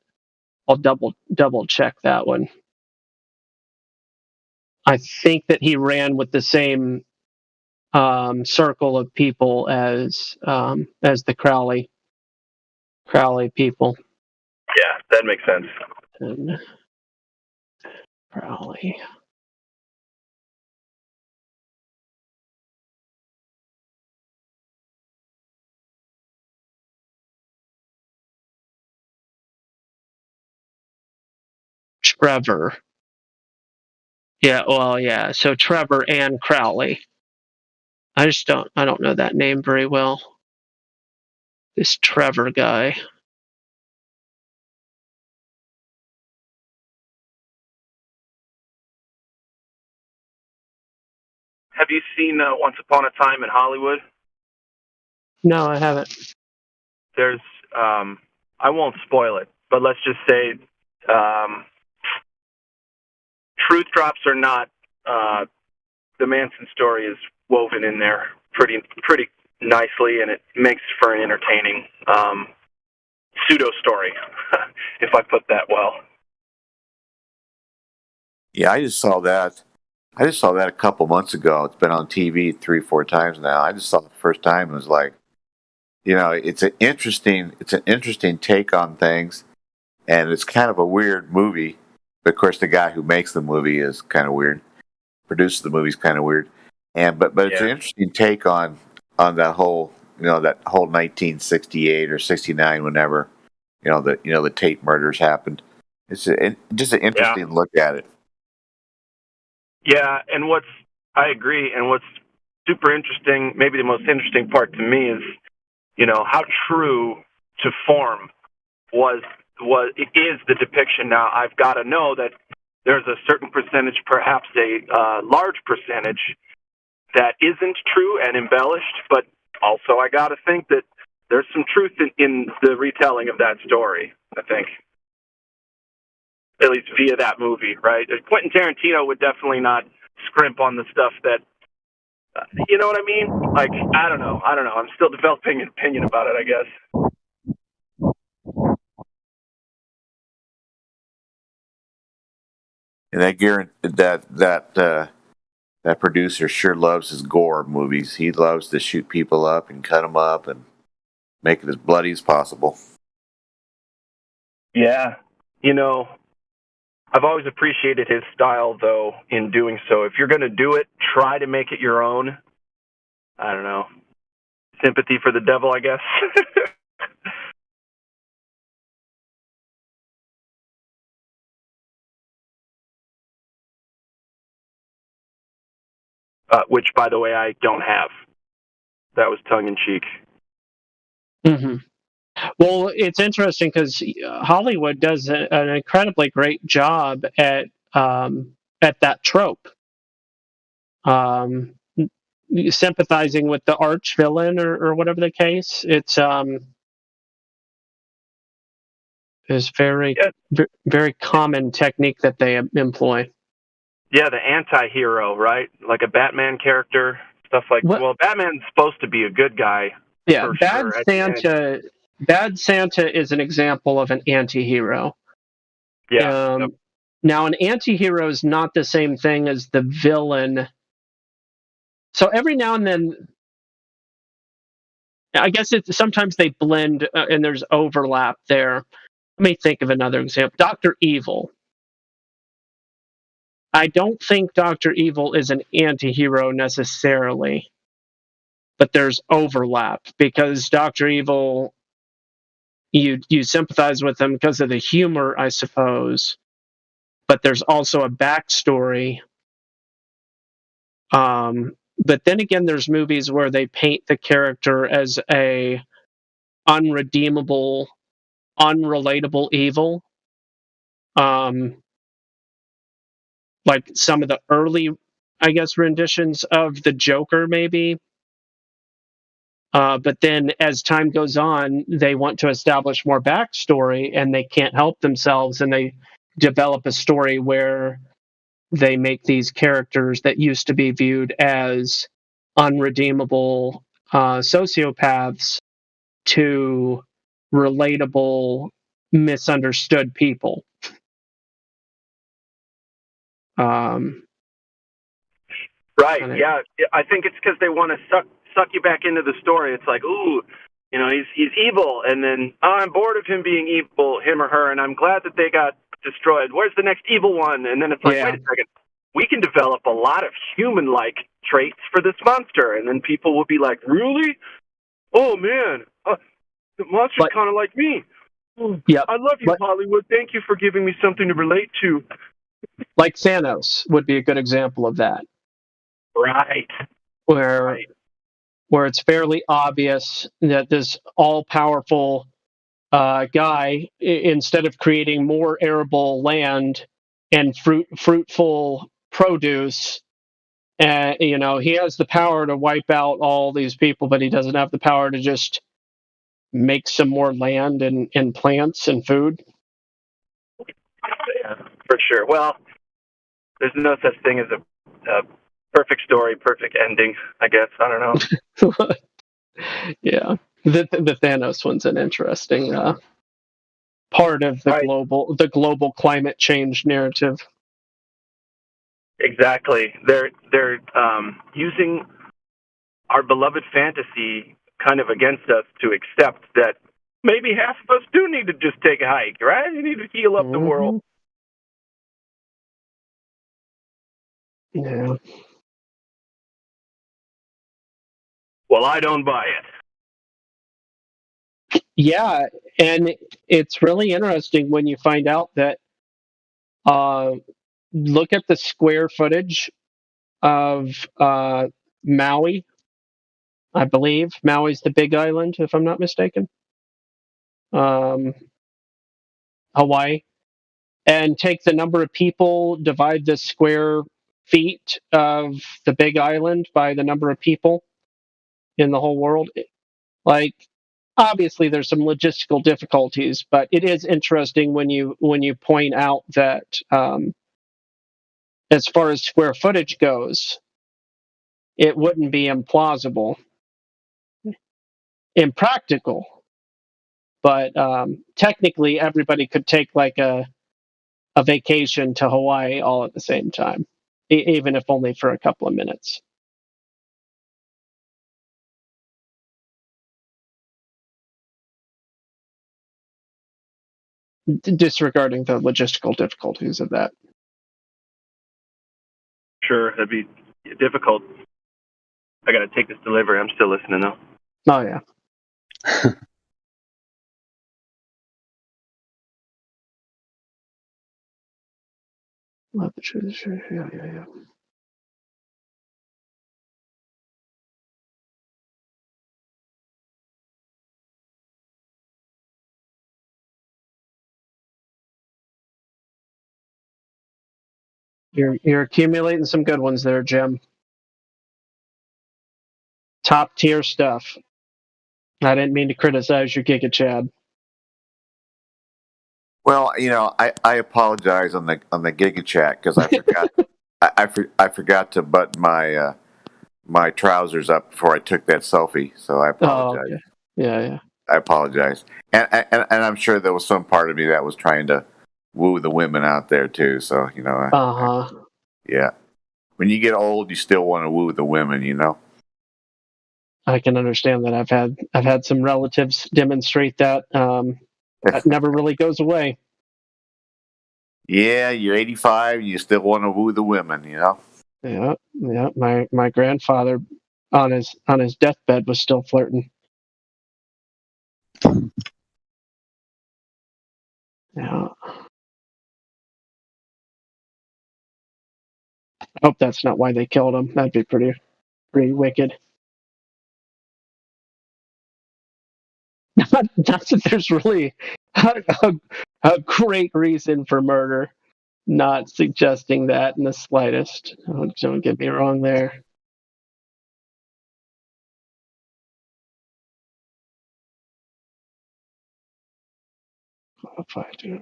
I'll double check that one. I think that he ran with the same circle of people as the Crowley people. Yeah, that makes sense. And Crowley. Trevor. Yeah, well, yeah. So Trevor and Crowley. I don't know that name very well. This Trevor guy. Have you seen Once Upon a Time in Hollywood? No, I haven't. There's, I won't spoil it, but let's just say, truth drops or not, the Manson story is woven in there pretty nicely, and it makes for an entertaining pseudo story, if I put that well. Yeah, I just saw that a couple months ago. It's been on TV 3-4 times now. I just saw it the first time and was like, it's an interesting take on things, and it's kind of a weird movie. But of course, the guy who makes the movie is kind of weird. Produces the movie is kind of weird, but it's an interesting take on that whole 1968 or 69, whenever the Tate murders happened. It's just an interesting look at it. Yeah, and I agree, and what's super interesting, maybe the most interesting part to me is, how true to form is the depiction. Now, I've got to know that there's a certain percentage, perhaps a large percentage, that isn't true and embellished, but also I got to think that there's some truth in the retelling of that story, I think. At least via that movie, right? Quentin Tarantino would definitely not scrimp on the stuff that, you know what I mean? Like, I don't know. I'm still developing an opinion about it, I guess. And that producer sure loves his gore movies. He loves to shoot people up and cut them up and make it as bloody as possible. Yeah. I've always appreciated his style, though, in doing so. If you're going to do it, try to make it your own. I don't know. Sympathy for the devil, I guess. Which, by the way, I don't have. That was tongue-in-cheek. Mm-hmm. Well, it's interesting because Hollywood does an incredibly great job at that trope. Sympathizing with the arch villain or whatever the case. It's very common technique that they employ. Yeah, the anti-hero, right? Like a Batman character, stuff like that. Well, Batman's supposed to be a good guy. Yeah, Bad Santa is an example of an anti-hero. Yeah. Now, an anti-hero is not the same thing as the villain. So every now and then, I guess sometimes they blend and there's overlap there. Let me think of another example. Dr. Evil. I don't think Dr. Evil is an anti-hero necessarily, but there's overlap because Dr. Evil, you sympathize with him because of the humor, I suppose, but there's also a backstory. But then again, there's movies where they paint the character as a unredeemable, unrelatable evil. Like some of the early, I guess, renditions of the Joker, maybe. But then as time goes on, they want to establish more backstory and they can't help themselves, and they develop a story where they make these characters that used to be viewed as unredeemable sociopaths to relatable, misunderstood people. Right. Yeah. I think it's because they want to suck you back into the story. It's like, ooh, he's evil, and then I'm bored of him being evil, him or her, and I'm glad that they got destroyed. Where's the next evil one? And then it's like, wait a second, we can develop a lot of human-like traits for this monster, and then people will be like, really? Oh man, the monster's kind of like me. Yep. I love you, Hollywood. Thank you for giving me something to relate to. Like Thanos would be a good example of that. Right. Where where it's fairly obvious that this all-powerful guy, instead of creating more arable land and fruitful produce, he has the power to wipe out all these people, but he doesn't have the power to just make some more land and plants and food. Yeah, for sure. Well, there's no such thing as a perfect story, perfect ending, I guess. I don't know. Yeah. The Thanos one's an interesting part of the global climate change narrative. Exactly. They're using our beloved fantasy kind of against us to accept that maybe half of us do need to just take a hike, right? You need to heal up the world. Yeah. Well, I don't buy it. Yeah, and it's really interesting when you find out that look at the square footage of Maui. I believe Maui's the big island, if I'm not mistaken. Hawaii. And take the number of people, divide the square feet of the big island by the number of people in the whole world. Like, obviously there's some logistical difficulties, but it is interesting when you point out that as far as square footage goes, it wouldn't be implausible, impractical, but technically everybody could take like a vacation to Hawaii all at the same time, even if only for a couple of minutes. Disregarding the logistical difficulties of that. Sure, that'd be difficult. I got to take this delivery. I'm still listening, though. Oh, yeah. Yeah. You're accumulating some good ones there, Jim. Top tier stuff. I didn't mean to criticize your Giga Chad. Well, I apologize on the Giga Chat because I forgot I forgot to button my my trousers up before I took that selfie, so I apologize. Oh, okay. Yeah. I apologize, and I'm sure there was some part of me that was trying to woo the women out there too. So yeah. When you get old, you still want to woo the women, I can understand that. I've had some relatives demonstrate that. That never really goes away. Yeah, you're 85. You still want to woo the women, Yeah. My grandfather on his deathbed was still flirting. Yeah. I hope that's not why they killed him. That'd be pretty wicked. Not that there's really a great reason for murder. Not suggesting that in the slightest. Don't get me wrong there. If I do.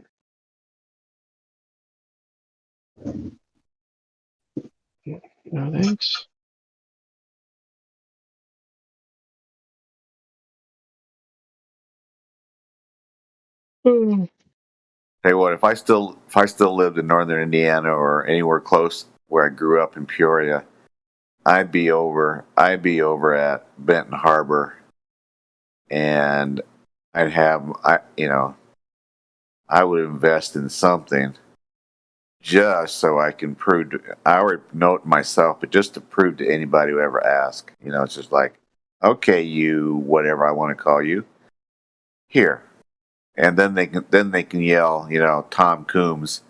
No thanks. Hey, what if I still lived in northern Indiana or anywhere close where I grew up in Peoria, I'd be over at Benton Harbor, and I would invest in something just so I can prove I would note myself, but just to prove to anybody who ever asks, it's just like, okay, you whatever I want to call you, here. And then they can yell, Tom Coombs,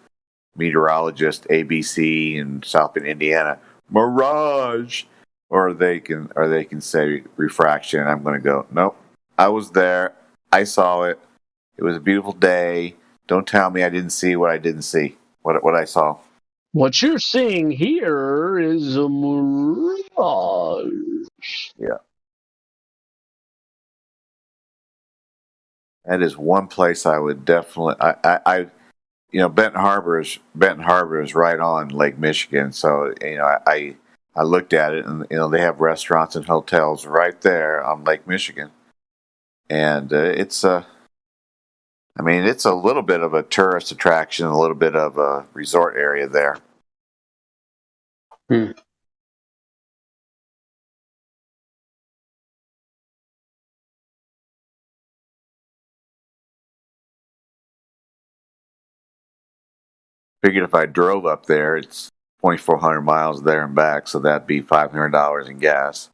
meteorologist, ABC in South Bend, Indiana, Mirage, or they can say refraction, and I'm going to go, nope, I was there, I saw it, it was a beautiful day. Don't tell me I didn't see what I didn't see, what I saw. What you're seeing here is a mirage. Yeah. That is one place I would definitely. Benton Harbor is right on Lake Michigan, so I looked at it, and they have restaurants and hotels right there on Lake Michigan, and it's a little bit of a tourist attraction, a little bit of a resort area there. Figured if I drove up there, it's 2,400 miles there and back, so that'd be $500 in gas.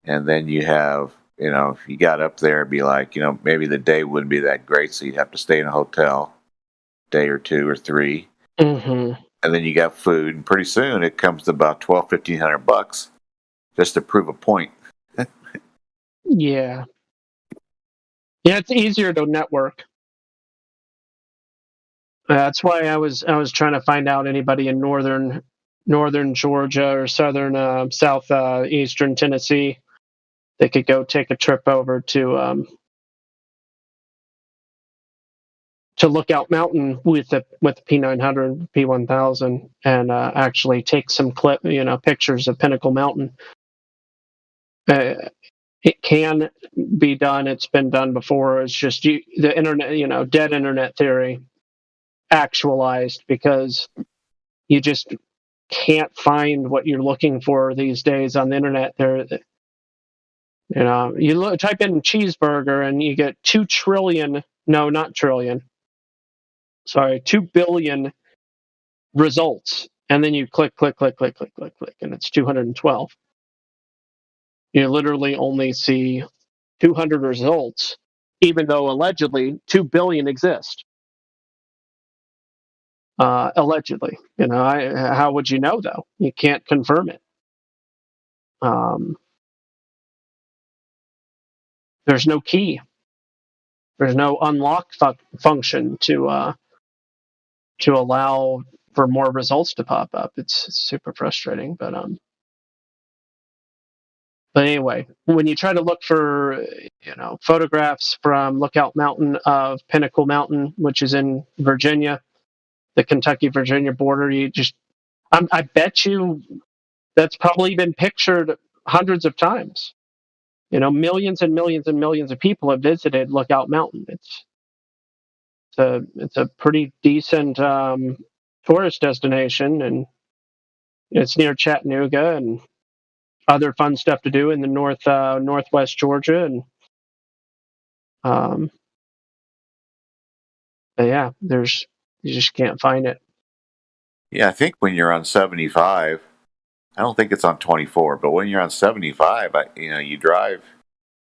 And then you have, if you got up there, it'd be like, maybe the day wouldn't be that great, so you'd have to stay in a hotel a day or 2 or 3. Mm-hmm. And then you got food, and pretty soon it comes to about $1,200-1,500 just to prove a point. Yeah. Yeah, it's easier to network. That's why I was trying to find out anybody in northern Georgia or southeastern Tennessee that could go take a trip over to Lookout Mountain with the P900, P1000, and actually take some pictures of Pinnacle Mountain. It can be done. It's been done before. It's just the internet, dead internet theory actualized, because you just can't find what you're looking for these days on the internet. You type in cheeseburger and you get 2 billion results, and then you click, and it's 212. You literally only see 200 results, even though allegedly 2 billion exist. Allegedly, how would you know though? You can't confirm it. There's no key. There's no unlock function to allow for more results to pop up. It's super frustrating, but anyway, when you try to look for photographs from Lookout Mountain of Pinnacle Mountain, which is in Virginia, the Kentucky-Virginia border, I bet you that's probably been pictured hundreds of times. Millions and millions and millions of people have visited Lookout Mountain. It's a pretty decent tourist destination, and it's near Chattanooga and other fun stuff to do in the northwest Georgia, and yeah, you just can't find it. Yeah, I think when you're on 75, I don't think it's on 24, but when you're on 75,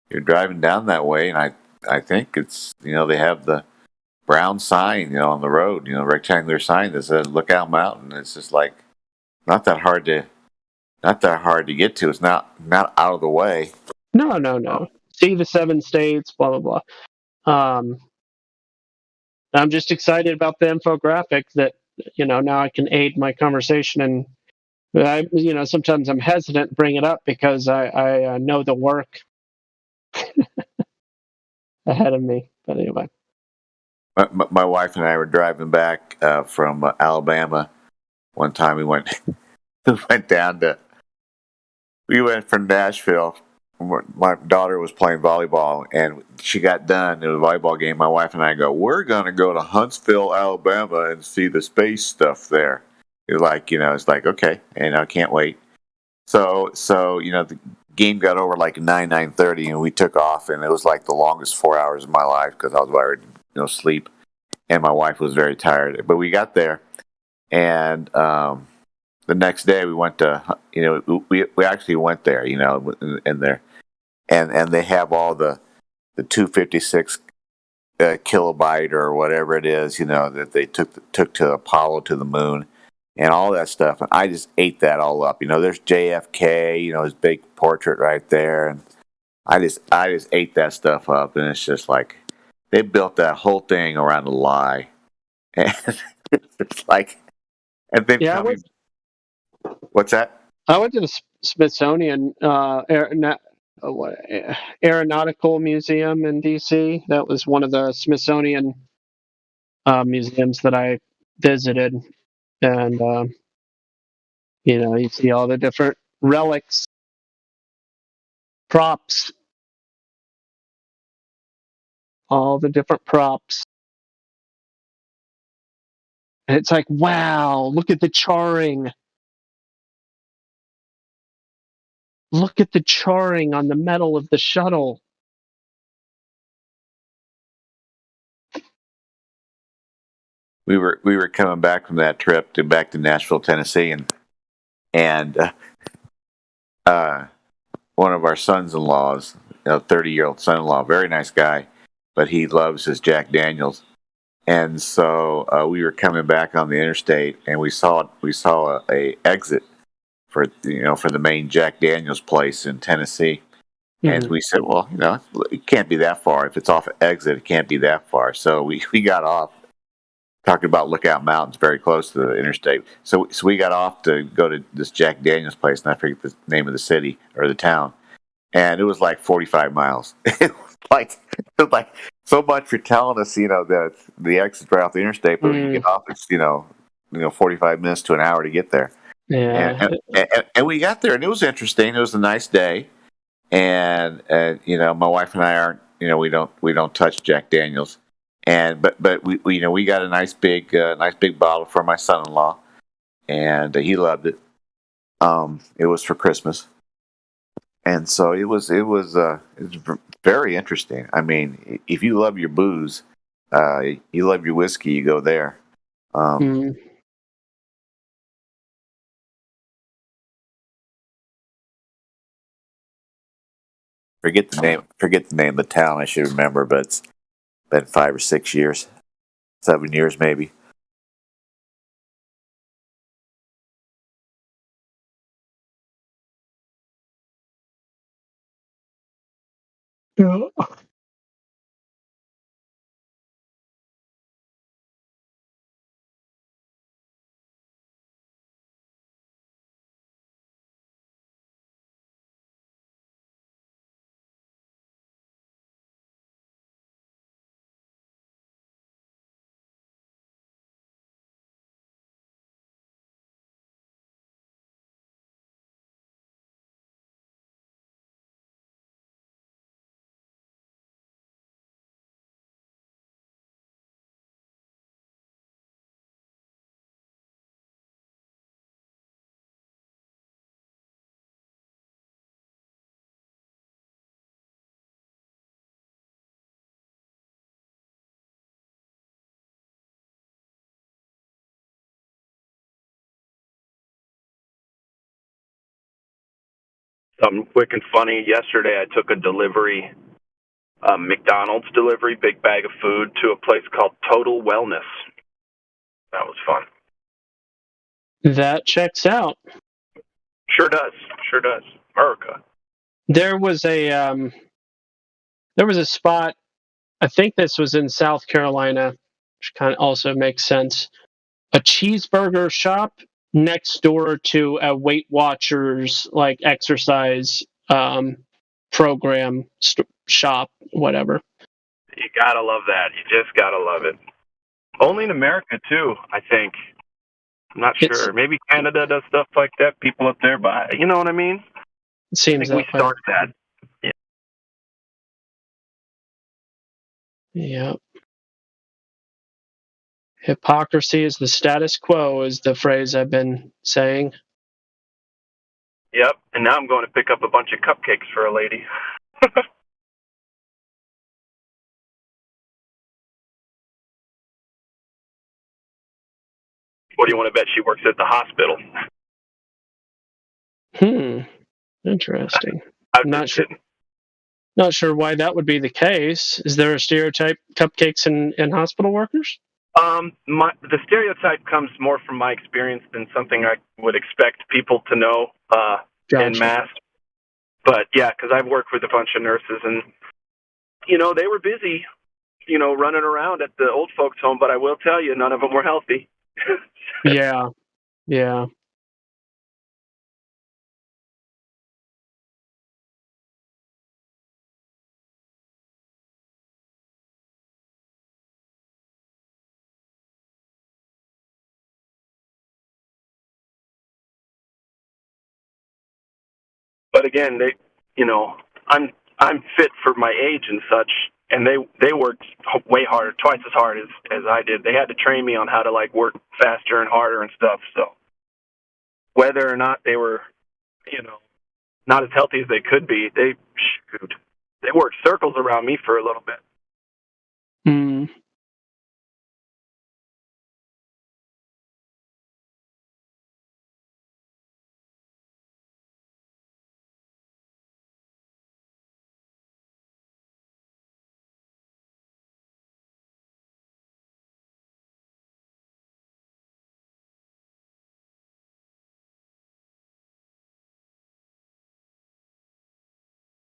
you're driving down that way, and I think it's, they have the brown sign, on the road, rectangular sign that says Lookout Mountain. It's just like not that hard to get to. It's not out of the way. No. See the 7 states, blah blah blah. I'm just excited about the infographic that now I can aid my conversation, and sometimes I'm hesitant to bring it up because I know the work ahead of me. But anyway. My wife and I were driving back from Alabama one time. We went from Nashville. My daughter was playing volleyball, and she got done in a volleyball game. My wife and I go, we're going to go to Huntsville, Alabama, and see the space stuff there. It's like, okay, and I can't wait. So the game got over like 9:30, and we took off, and it was like the longest 4 hours of my life because I was wired sleep, and my wife was very tired. But we got there, and the next day we went to, we actually went there, and they have all the 256 kilobyte or whatever it is, that they took to Apollo to the moon. and all that stuff. And I just ate that all up. There's JFK, his big portrait right there, and I just ate that stuff up. And it's just like they built that whole thing around a lie, and it's like, and then what's that? I went to the Smithsonian Aeronautical Museum in D.C. That was one of the Smithsonian museums that I visited, and you see all the different relics, props, all the different props. And it's like, wow, look at the charring. Look at the charring on the metal of the shuttle. We were coming back from that trip back to Nashville, Tennessee, and one of our sons-in-laws, 30-year-old son-in-law, very nice guy, but he loves his Jack Daniels. And so we were coming back on the interstate, and we saw a exit for the main Jack Daniels place in Tennessee. Mm-hmm. And we said, well, it can't be that far. If it's off an exit, it can't be that far. So we got off, talking about Lookout Mountains, very close to the interstate. So we got off to go to this Jack Daniels place, and I forget the name of the city or the town, and it was like 45 miles. It was like so much for telling us, that the exit's right off the interstate, but when you get off, it's 45 minutes to an hour to get there. Yeah, and we got there, and it was interesting. It was a nice day, and my wife and I aren't, we don't touch Jack Daniels. But we got a nice big bottle for my son-in-law, and he loved it. It was for Christmas, and so it was very interesting. I mean, if you love your booze, you love your whiskey, you go there. Forget the name of the town. I should remember, but it's been 5 or 6 years, 7 years maybe. Yeah. Something quick and funny. Yesterday, I took a delivery, McDonald's delivery, big bag of food, to a place called Total Wellness. That was fun. That checks out. Sure does. Sure does. America. There was a spot. I think this was in South Carolina, which kind of also makes sense. A cheeseburger shop next door to a Weight Watchers exercise program shop, whatever. You gotta love that. You just gotta love it. Only in America too, I think. I'm not sure. Maybe Canada does stuff like that. People up there buy. You know what I mean? It seems I think we start that. Yeah. Yep. Hypocrisy is the status quo, is the phrase I've been saying. Yep. And now I'm going to pick up a bunch of cupcakes for a lady. What do you want to bet she works at the hospital? Interesting. I'm not sure. Not sure why that would be the case. Is there a stereotype cupcakes in hospital workers? The stereotype comes more from my experience than something I would expect people to know en masse. But yeah, because I've worked with a bunch of nurses, and they were busy, running around at the old folks' home. But I will tell you, none of them were healthy. Yeah, yeah. But again, I'm fit for my age and such, and they worked way harder, twice as hard as I did. They had to train me on how to work faster and harder and stuff. So whether or not they were, not as healthy as they could be, they worked circles around me for a little bit. Mm.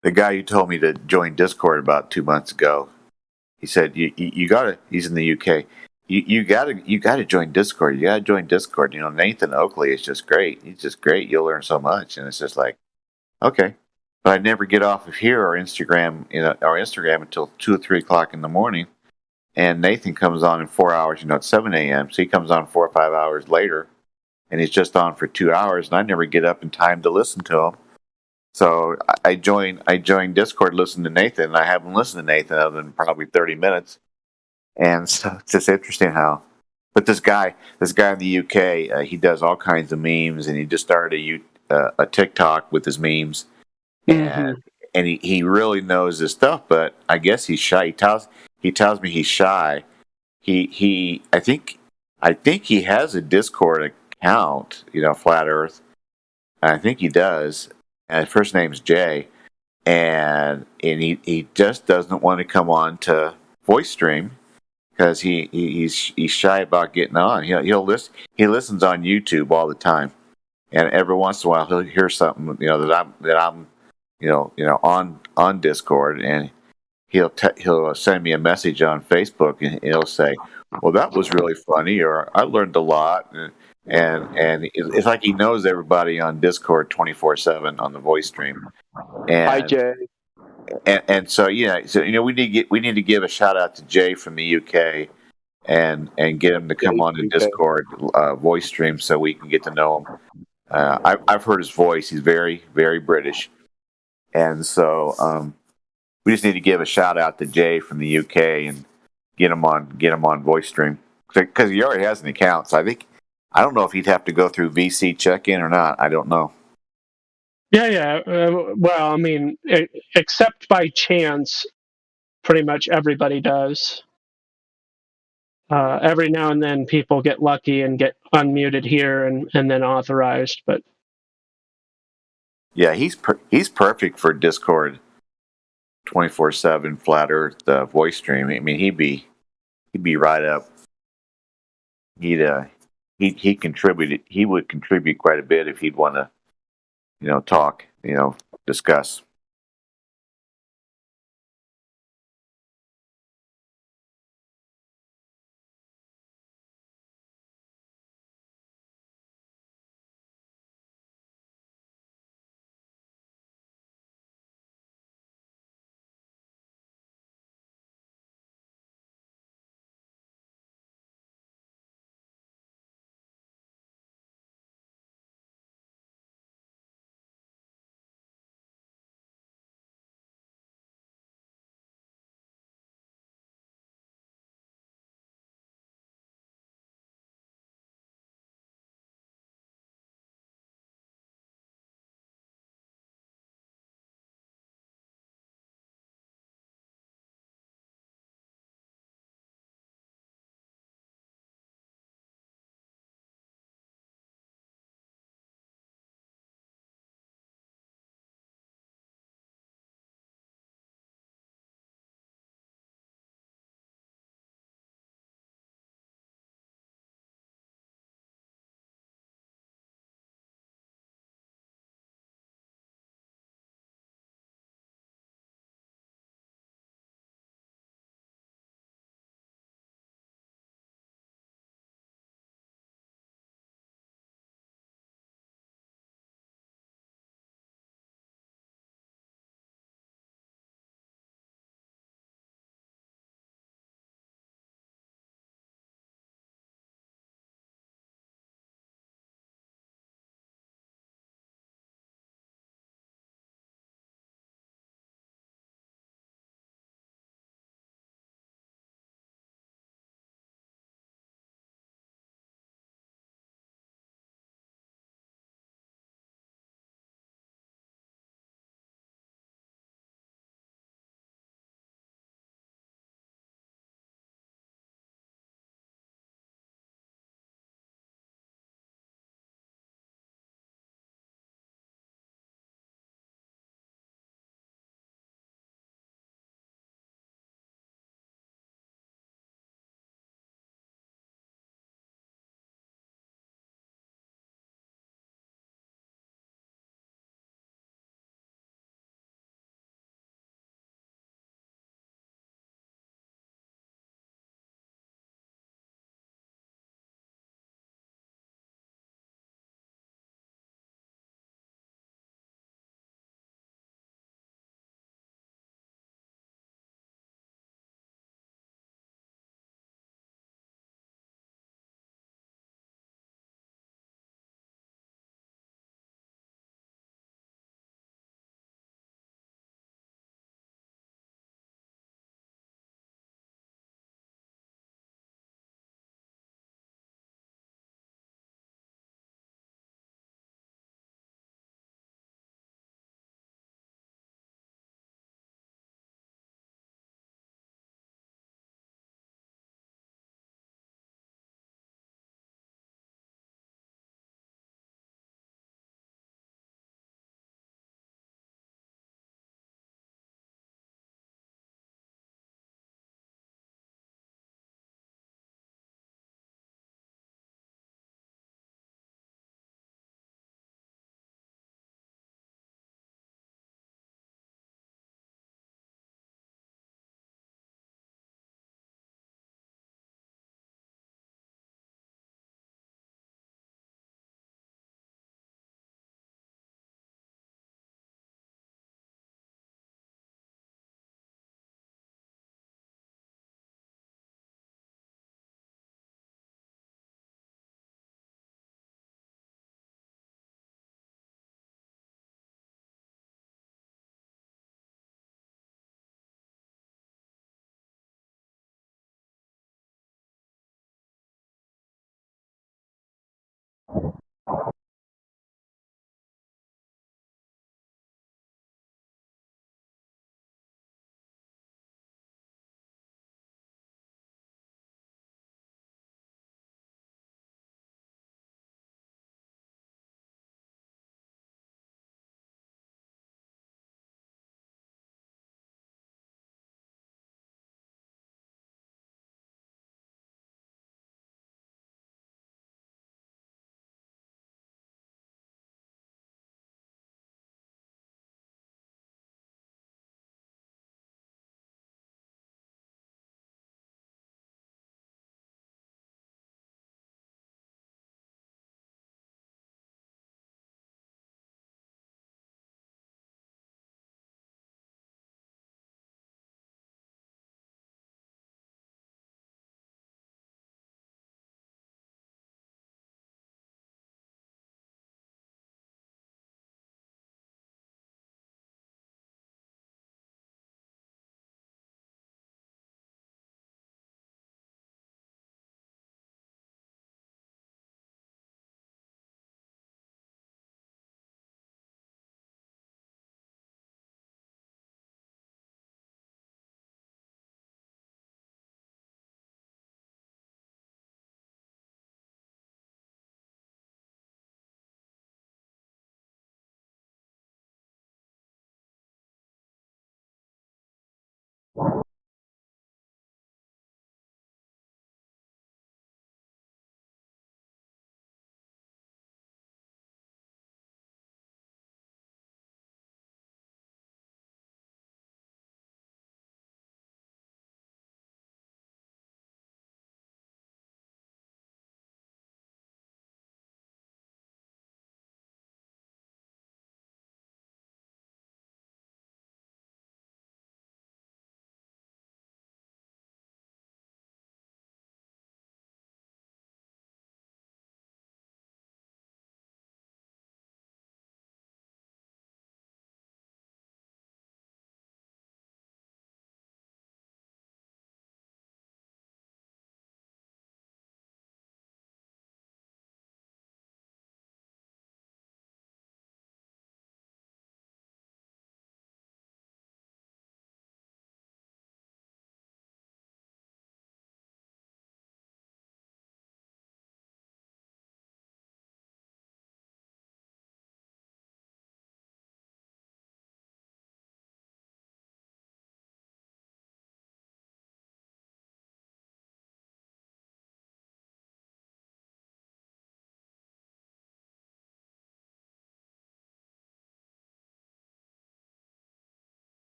The guy who told me to join Discord about 2 months ago, he said, "You gotta." He's in the UK. You gotta join Discord. You gotta join Discord. Nathan Oakley is just great. He's just great. You'll learn so much. And it's just like, okay, but I never get off of here or Instagram, until 2 or 3 o'clock in the morning. And Nathan comes on in 4 hours. At 7 a.m. So he comes on 4 or 5 hours later, and he's just on for 2 hours. And I never get up in time to listen to him. So I joined Discord, listened to Nathan, and I haven't listened to Nathan other than probably 30 minutes. And so it's just interesting how. But this guy in the UK, he does all kinds of memes, and he just started a TikTok with his memes, and he really knows his stuff. But I guess he's shy. He tells me he's shy. I think he has a Discord account. Flat Earth. I think he does. And his first name's Jay, and he just doesn't want to come on to voice stream because he's shy about getting on. He listens on YouTube all the time, and every once in a while he'll hear something that I'm on Discord, and he'll send me a message on Facebook, and he'll say, "Well, that was really funny," or "I learned a lot." And it's like he knows everybody on Discord 24/7 on the voice stream. And, Hi, Jay. And so we need to give a shout out to Jay from the UK and get him to come on the Discord voice stream so we can get to know him. I've heard his voice; he's very, very British, and so we just need to give a shout out to Jay from the UK and get him on voice stream because he already has an account. So I don't know if he'd have to go through VC check-in or not. I don't know. Yeah. Well, I mean, except by chance, pretty much everybody does. Every now and then, people get lucky and get unmuted here and then authorized. But yeah, he's perfect for Discord 24/7 Flat Earth voice stream. I mean, he'd be right up. He contributed. He would contribute quite a bit if he'd want to, talk, discuss.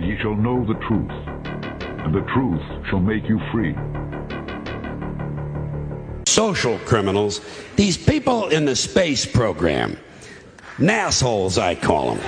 And ye shall know the truth, and the truth shall make you free. Social criminals, these people in the space program, nassholes I call them.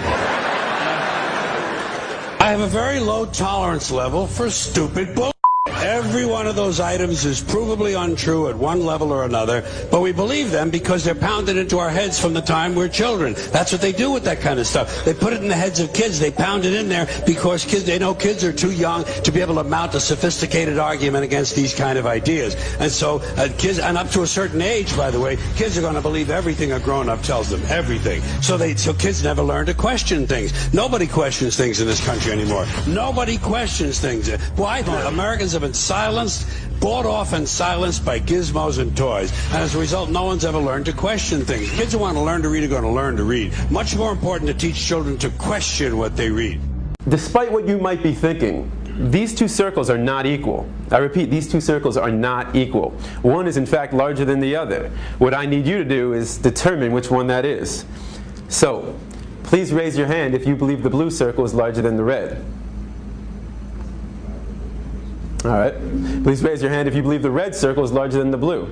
I have a very low tolerance level for stupid bull. Every one of those items is provably untrue at one level or another, but we believe them because they're pounded into our heads from the time we're children. That's what they do with that kind of stuff. They put it in the heads of kids. They pound it in there because they know kids are too young to be able to mount a sophisticated argument against these kind of ideas. And so kids, and up to a certain age, by the way, kids are going to believe everything a grown-up tells them, everything. So kids never learn to question things. Nobody questions things in this country anymore. Nobody questions things. Why? Americans have been silenced, bought off and silenced by gizmos and toys. And as a result, no one's ever learned to question things. Kids who want to learn to read are going to learn to read. Much more important to teach children to question what they read. Despite what you might be thinking, these two circles are not equal. I repeat, these two circles are not equal. One is in fact larger than the other. What I need you to do is determine which one that is. So, please raise your hand if you believe the blue circle is larger than the red. All right. Please raise your hand if you believe the red circle is larger than the blue.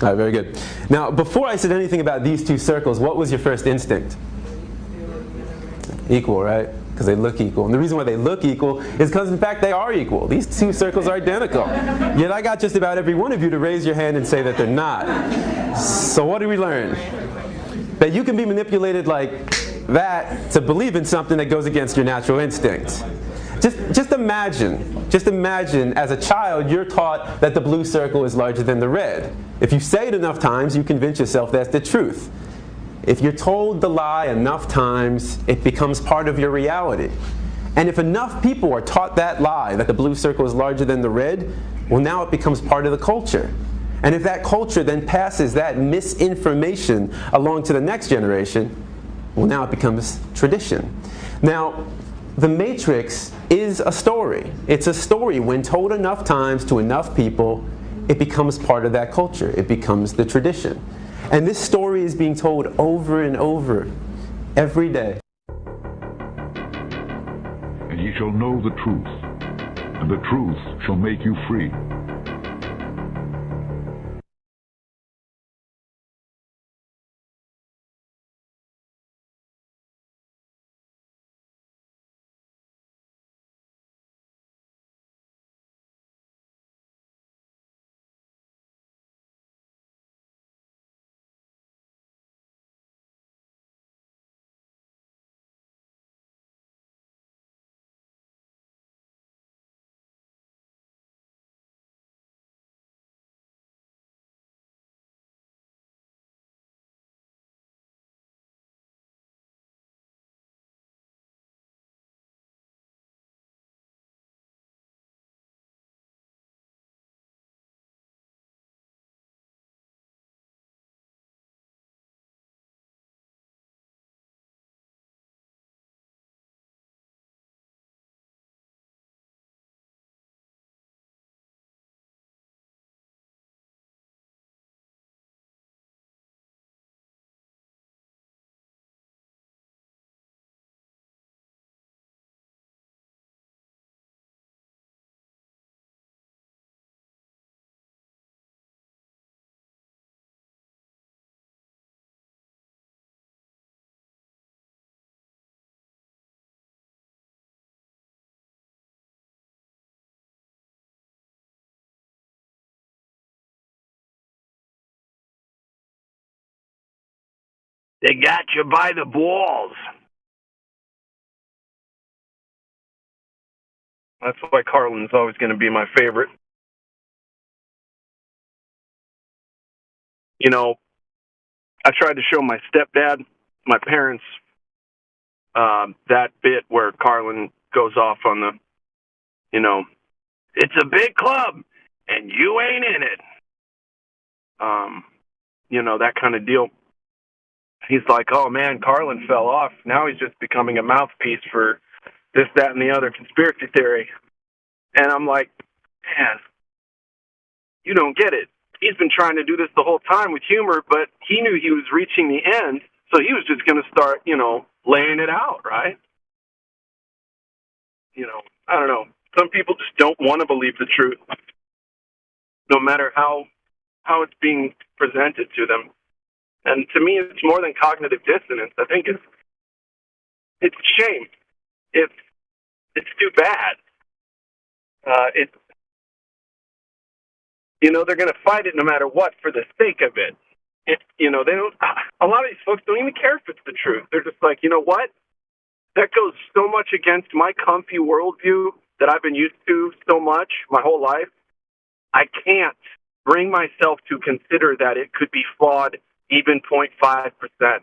All right, very good. Now, before I said anything about these two circles, what was your first instinct? Equal, right? Because they look equal. And the reason why they look equal is because, in fact, they are equal. These two circles are identical. Yet I got just about every one of you to raise your hand and say that they're not. So what did we learn? That you can be manipulated like that to believe in something that goes against your natural instincts. Just imagine as a child you're taught that the blue circle is larger than the red. If you say it enough times, you convince yourself that's the truth. If you're told the lie enough times, it becomes part of your reality. And if enough people are taught that lie, that the blue circle is larger than the red, well, now it becomes part of the culture. And if that culture then passes that misinformation along to the next generation, well, now it becomes tradition. Now, The Matrix is a story. It's a story. When told enough times to enough people, it becomes part of that culture. It becomes the tradition. And this story is being told over and over every day. And ye shall know the truth, and the truth shall make you free. They got you by the balls. That's why Carlin's always going to be my favorite. You know, I tried to show my stepdad, my parents, that bit where Carlin goes off on the, you know, it's a big club and you ain't in it. You know, that kind of deal. He's like, oh man, Carlin fell off. Now he's just becoming a mouthpiece for this, that, and the other conspiracy theory. And I'm like, man, you don't get it. He's been trying to do this the whole time with humor, but he knew he was reaching the end, so he was just going to start, you know, laying it out, right? I don't know. Some people just don't want to believe the truth, no matter how it's being presented to them. And to me, it's more than cognitive dissonance. I think it's a shame. It's too bad. They're going to fight it no matter what for the sake of it. They don't. A lot of these folks don't even care if it's the truth. They're just like, you know what? That goes so much against my comfy worldview that I've been used to so much my whole life. I can't bring myself to consider that it could be flawed even 0.5%.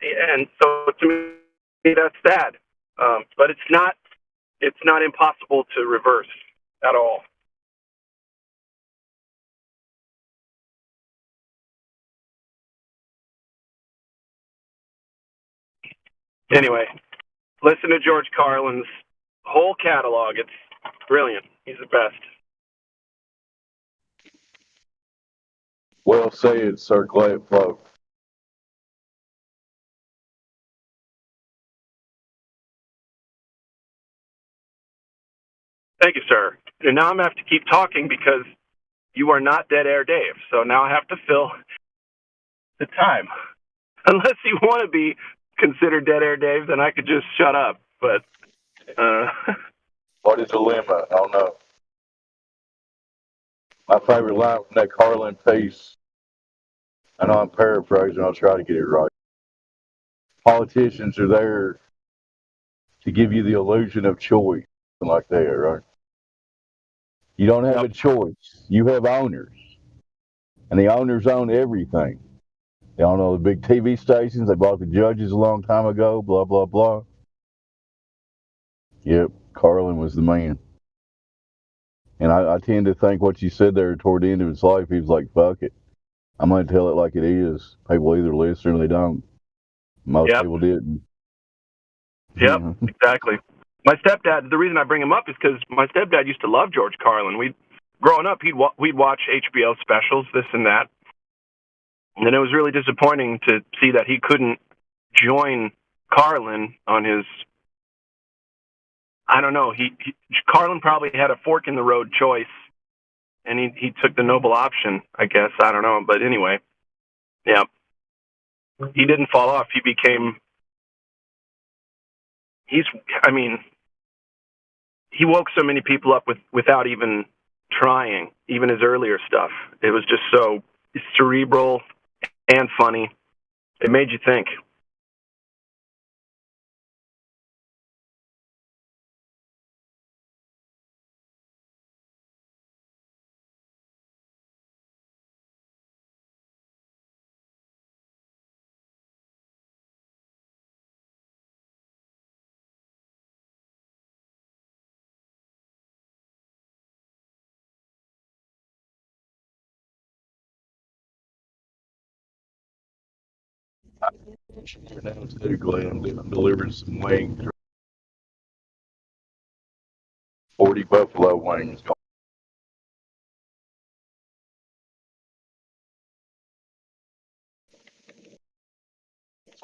And so to me, that's sad. But it's not impossible to reverse at all. Anyway, listen to George Carlin's whole catalog. It's brilliant. He's the best. Well said, Sir Gladflow. Thank you, sir. And now I'm going to have to keep talking because you are not Dead Air Dave. So now I have to fill the time. Unless you want to be considered Dead Air Dave, then I could just shut up. But what is the dilemma? I don't know. My favorite line from that Carlin piece, I know I'm paraphrasing, I'll try to get it right. Politicians are there to give you the illusion of choice, something like that, right? You don't have a choice. You have owners. And the owners own everything. They own all the big TV stations. They bought the judges a long time ago, blah, blah, blah. Yep, Carlin was the man. And I tend to think what you said there toward the end of his life, he was like, fuck it. I'm going to tell it like it is. People either listen or they don't. Most people didn't. Yep, exactly. My stepdad, the reason I bring him up is because my stepdad used to love George Carlin. Growing up, we'd watch HBO specials, this and that. And it was really disappointing to see that he couldn't join Carlin on his, I don't know, Carlin probably had a fork in the road choice, and he took the noble option, I guess. I don't know. But anyway, yeah, he didn't fall off. He became, he woke so many people up without even trying, even his earlier stuff. It was just so cerebral and funny. It made you think. Glenn delivered some wings. 40 buffalo wings.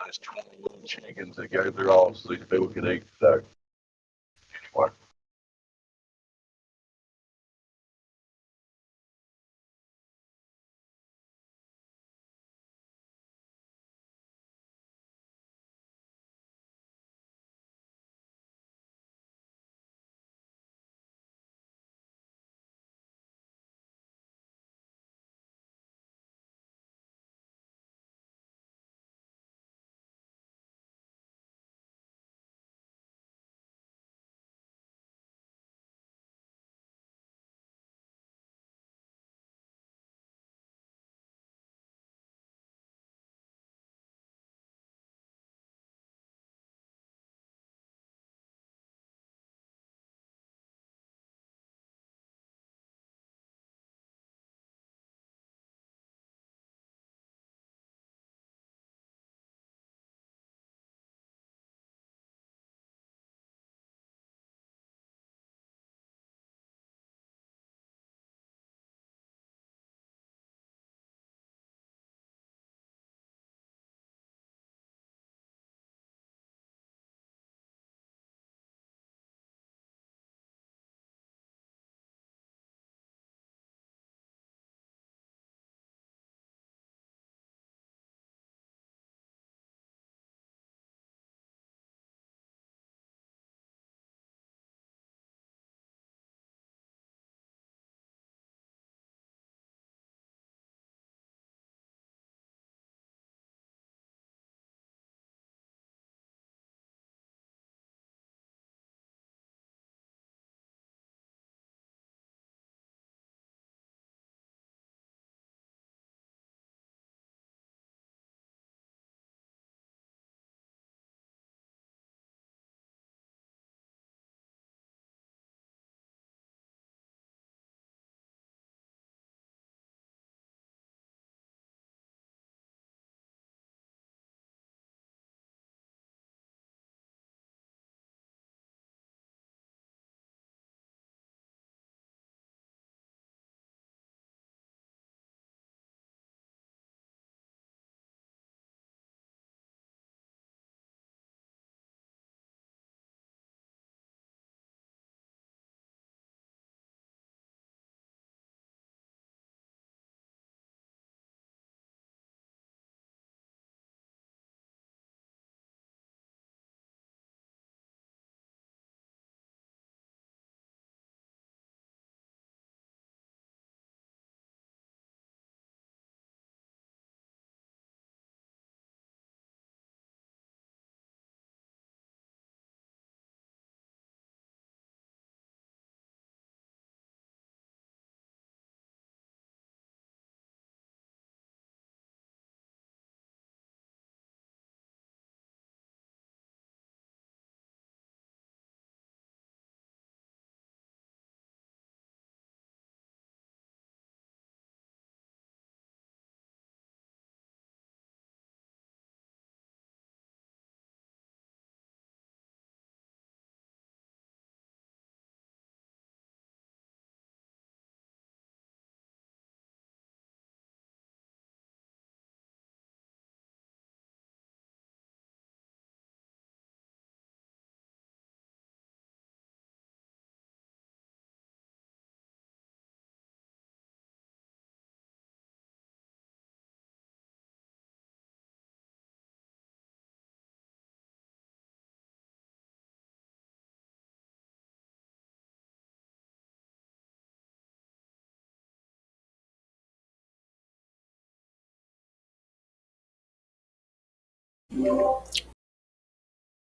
There's 20 little chickens that go through all so these people can eat. So, anyway.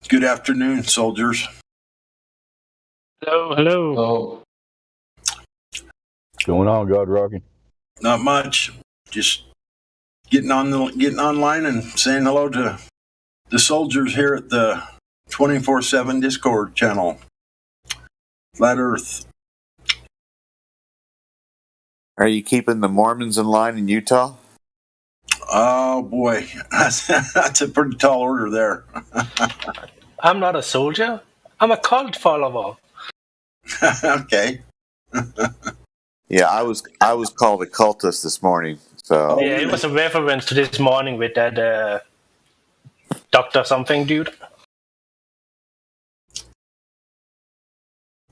Good afternoon, soldiers. Hello, hello. Oh, What's going on, God Rocky? Not much. Just getting online and saying hello to the soldiers here at the 24/7 Discord channel. Flat Earth. Are you keeping the Mormons in line in Utah? Oh boy, that's a pretty tall order there. I'm not a soldier. I'm a cult follower. Okay. Yeah, I was called a cultist this morning. So Yeah, it was a reference to this morning with that Dr. something dude.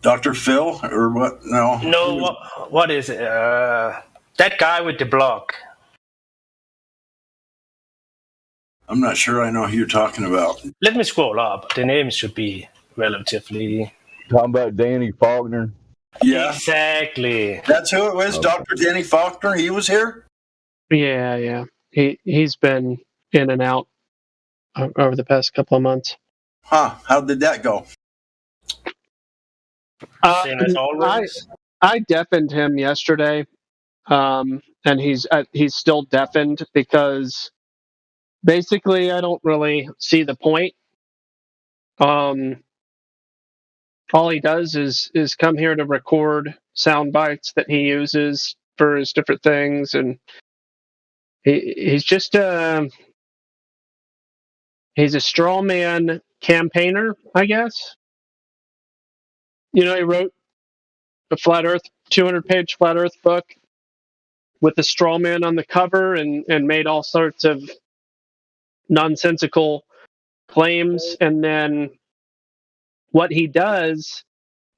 Dr. Phil or what? No. No, what is it? That guy with the blog. I'm not sure I know who you're talking about. Let me scroll up. The name should be relatively. Talking about Danny Faulkner. Yeah. Exactly. That's who it was, Dr. Danny Faulkner. He was here? Yeah. He's been in and out over the past couple of months. Huh. How did that go? Same as always. I deafened him yesterday, and he's still deafened because basically I don't really see the point. All he does is come here to record sound bites that he uses for his different things, and he's just he's a straw man campaigner, I guess. You know, he wrote a 200-page flat Earth book with the straw man on the cover and made all sorts of nonsensical claims. And then what he does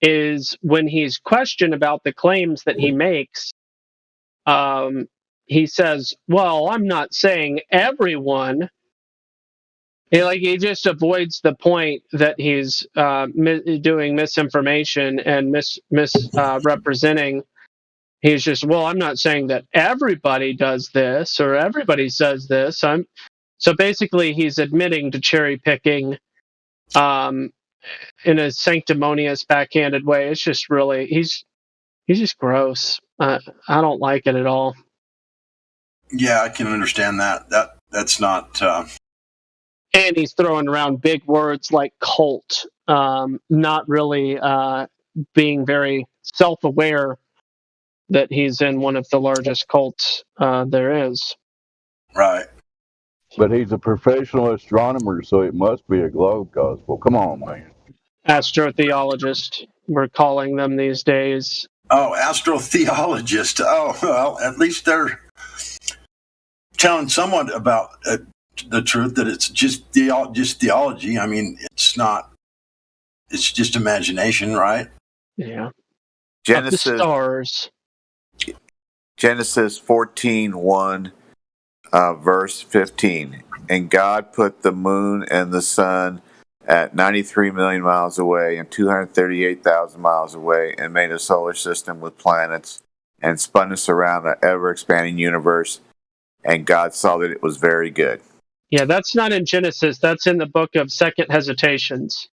is when he's questioned about the claims that he makes, he says, well, I'm not saying everyone. He just avoids the point that he's doing misinformation and misrepresenting. He's just, well, I'm not saying that everybody does this or everybody says this. So basically he's admitting to cherry picking in a sanctimonious, backhanded way. It's just really, he's just gross. I don't like it at all. Yeah, I can understand that. That's not. And he's throwing around big words like cult, not really being very self-aware that he's in one of the largest cults there is. Right. But he's a professional astronomer, so it must be a globe gospel. Come on, man. Astrotheologist, we're calling them these days. Oh, astrotheologist. Oh, well, at least they're telling someone about the truth, that it's just theology. I mean, it's not. It's just imagination, right? Yeah. Genesis Of the stars. Genesis 14:1, verse 15. And God put the moon and the sun at 93 million miles away and 238,000 miles away, and made a solar system with planets, and spun us around an ever-expanding universe. And God saw that it was very good. Yeah, that's not in Genesis. That's in the book of Second Hesitations.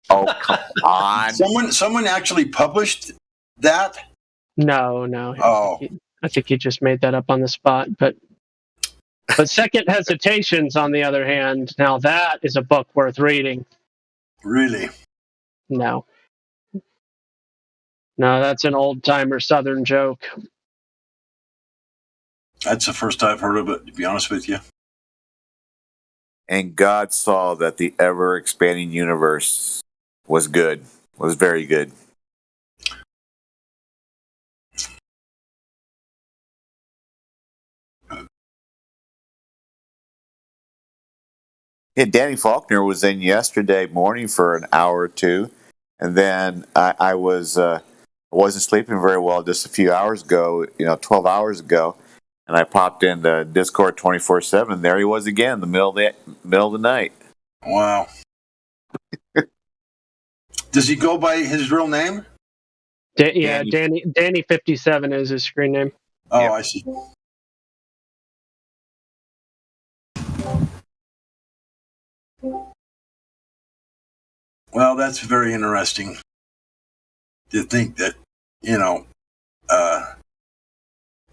Oh, come on. Someone actually published that? No. Oh. I think he just made that up on the spot. But Second Hesitations, on the other hand, now that is a book worth reading. Really? No, that's an old-timer Southern joke. That's the first I've heard of it, to be honest with you. And God saw that the ever-expanding universe was good, was very good. Yeah, Danny Faulkner was in yesterday morning for an hour or two, and then I wasn't sleeping very well just a few hours ago, 12 hours ago, and I popped into Discord 24/7. There he was again, in the middle of the night. Wow. Does he go by his real name? Danny 57 is his screen name. Oh, yeah. I see. Well, that's very interesting to think that,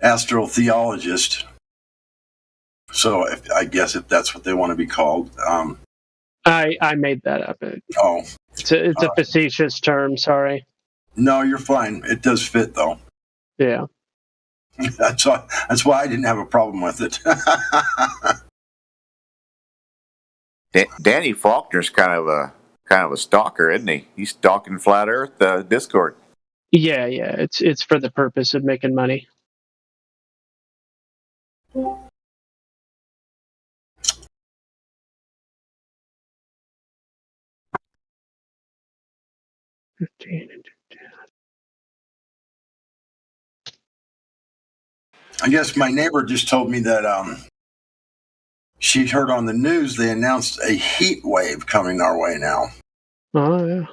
astrotheologist. So I guess if that's what they want to be called. I made that up. It's a facetious term. Sorry. No, you're fine. It does fit though. Yeah. That's why I didn't have a problem with it. Danny Faulkner's kind of a stalker, isn't he? He's stalking Flat Earth Discord. Yeah. It's for the purpose of making money. I guess my neighbor just told me that she heard on the news they announced a heat wave coming our way now. Oh, yeah.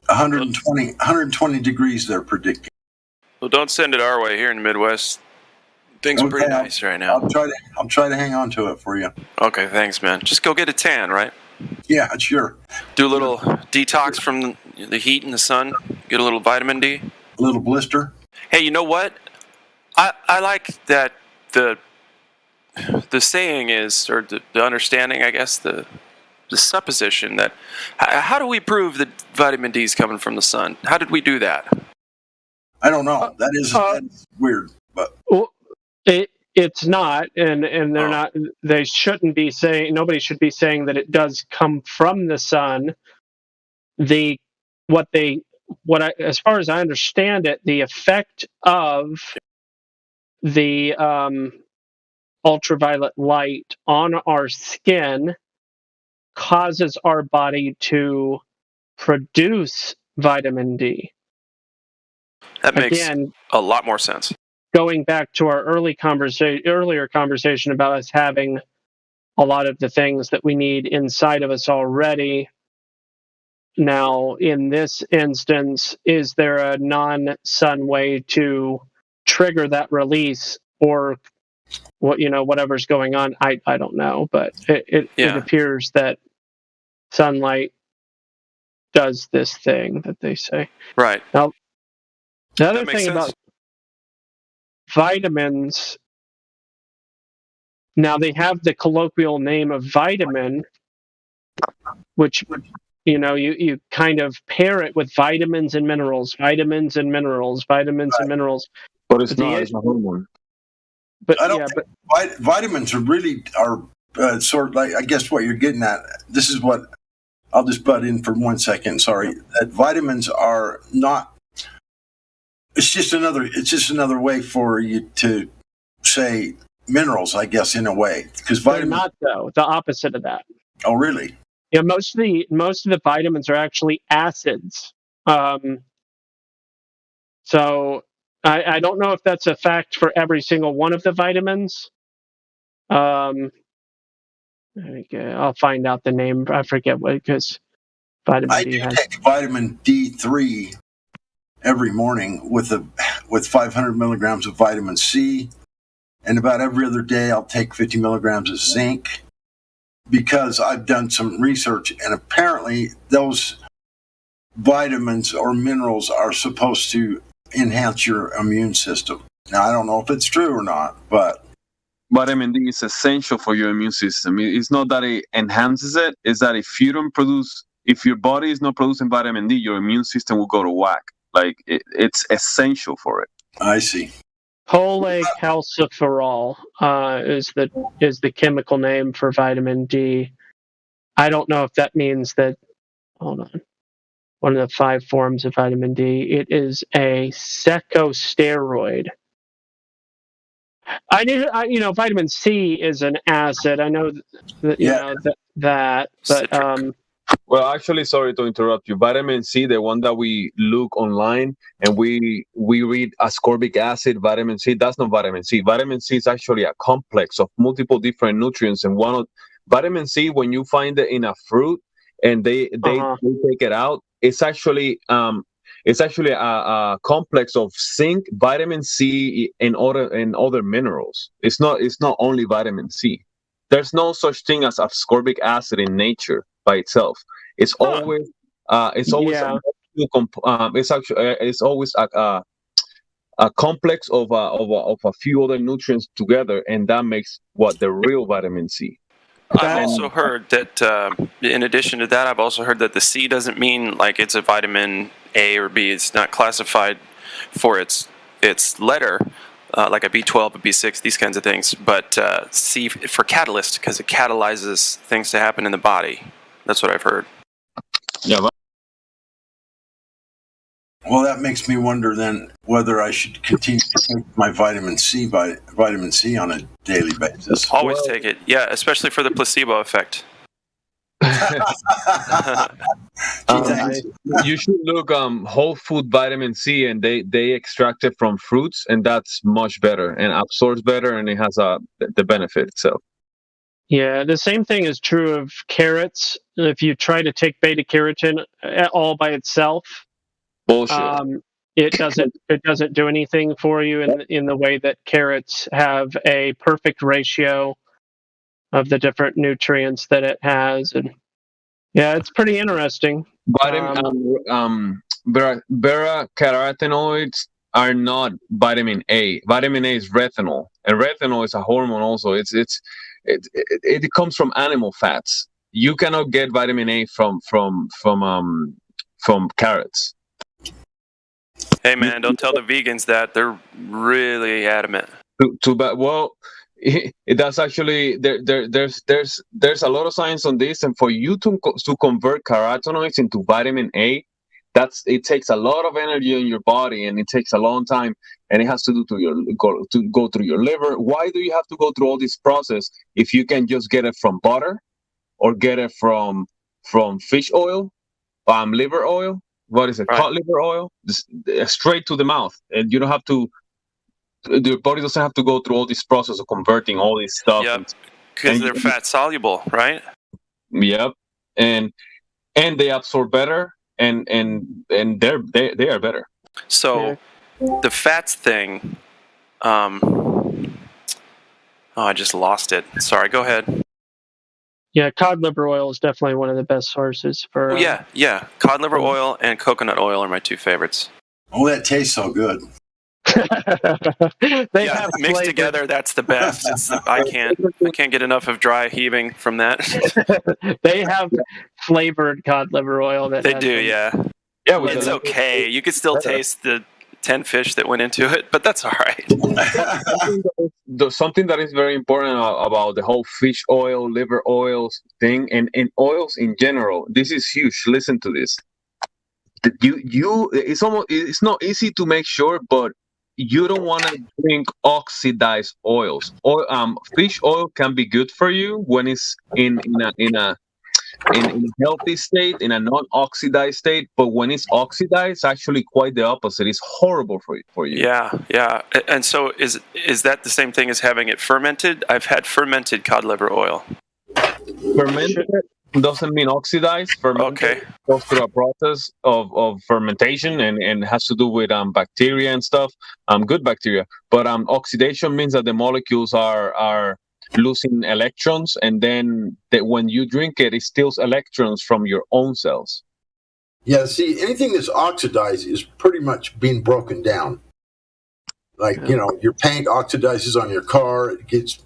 120 degrees they're predicting. Well, don't send it our way here in the Midwest. Things are pretty nice right now. I'll try to hang on to it for you. Okay, thanks, man. Just go get a tan, right? Yeah, sure. Do a little detox from the heat and the sun. Get a little vitamin D. A little blister. Hey, you know what? I like that the saying is, or the understanding, I guess, the supposition that how do we prove that vitamin D is coming from the sun? How did we do that? I don't know. That is weird, but it's not, and they're not. They shouldn't be saying. Nobody should be saying that it does come from the sun. As far as I understand it, the effect of the ultraviolet light on our skin causes our body to produce vitamin D. That makes a lot more sense. Going back to our earlier conversation about us having a lot of the things that we need inside of us already. Now, in this instance, is there a non-sun way to trigger that release, or whatever's going on? I don't know, but it appears that sunlight does this thing that they say. Right. Now, the other thing about vitamins, now they have the colloquial name of vitamin, which you kind of pair it with vitamins and minerals. But it's not. It's a hormone. But I don't think vitamins are sort of like, I guess what you're getting at. This is what I'll just butt in for 1 second. Sorry, that vitamins are not. It's just another way for you to say minerals, I guess, in a way, because vitamins. They're not, though. The opposite of that. Oh, really? Yeah, most of the vitamins are actually acids. So I don't know if that's a fact for every single one of the vitamins. I'll find out the name. I forget what, because vitamin D has. I take vitamin D3 every morning with 500 milligrams of vitamin C, and about every other day I'll take 50 milligrams of zinc, because I've done some research, and apparently those vitamins or minerals are supposed to enhance your immune system. Now, I don't know if it's true or not, but vitamin D is essential for your immune system. It's not that it enhances it, it's that if your body is not producing vitamin D, your immune system will go to whack. Like it's essential for it. I see. Cholecalciferol is the chemical name for vitamin D. I don't know if that means that. Hold on. One of the 5 forms of vitamin D. It is a secosteroid. I knew, vitamin C is an acid. I know that, but Well, actually, sorry to interrupt you. Vitamin C, the one that we look online and we read ascorbic acid, vitamin C, that's not vitamin C. Vitamin C is actually a complex of multiple different nutrients, and one of vitamin C, when you find it in a fruit and they take it out, it's actually a complex of zinc, vitamin C, and other minerals. It's not only vitamin C. there's no such thing as ascorbic acid in nature by itself. It's always it's always a complex of a few other nutrients together, and that makes what the real vitamin C. I've also heard that, in addition to that, I've also heard that the C doesn't mean like it's a vitamin A or B. It's not classified for its letter, like a B12, a B6, these kinds of things. But C for catalyst, because it catalyzes things to happen in the body. That's what I've heard. Yeah. Well, that makes me wonder then whether I should continue to take my vitamin C on a daily basis. Always take it, yeah, especially for the placebo effect. You should look whole food vitamin C, and they extract it from fruits, and that's much better and absorbs better, and it has the benefit itself. Yeah, the same thing is true of carrots. If you try to take beta carotene all by itself, bullshit. It doesn't do anything for you in the way that carrots have a perfect ratio of the different nutrients that it has, and yeah, it's pretty interesting. Beta carotenoids are not vitamin A. Vitamin A is retinol, and retinol is a hormone. Also, it comes from animal fats. You cannot get vitamin A from carrots. Hey man, don't tell the vegans that. They're really adamant. Too bad. Well, that's actually there's a lot of science on this, and for you to convert carotenoids into vitamin A, it takes a lot of energy in your body, and it takes a long time, and it has to go through your liver. Why do you have to go through all this process if you can just get it from butter, or get it from fish oil, liver oil? What is it? Right. Cod liver oil, straight to the mouth, and you don't have to. The body doesn't have to go through all this process of converting all this stuff. Yep, because they're fat soluble, right? Yep, and they absorb better, and they are better. So the fats thing. I just lost it. Sorry. Go ahead. Yeah, cod liver oil is definitely one of the best sources for. Yeah. Cod liver oil and coconut oil are my two favorites. Oh, that tastes so good. They have mixed flavor. Together. That's the best. I can't get enough of dry heaving from that. They have flavored cod liver oil. They do, yeah. Yeah, it's okay. You could still taste the 10 fish that went into it, but that's all right. Something that is very important about the whole fish oil, liver oils thing, and oils in general. This is huge. Listen to this. It's not easy to make sure, but you don't want to drink oxidized oils. Fish oil can be good for you when it's in a healthy state, in a non-oxidized state, but when it's oxidized, actually quite the opposite. It's horrible for you. Yeah. And so is that the same thing as having it fermented? I've had fermented cod liver oil. Fermented doesn't mean oxidized. Fermented goes through a process of fermentation, and has to do with bacteria and stuff, good bacteria. But oxidation means that the molecules are losing electrons, and then when you drink it steals electrons from your own cells. Yeah, see, anything that's oxidized is pretty much being broken down. Like, your paint oxidizes on your car, it gets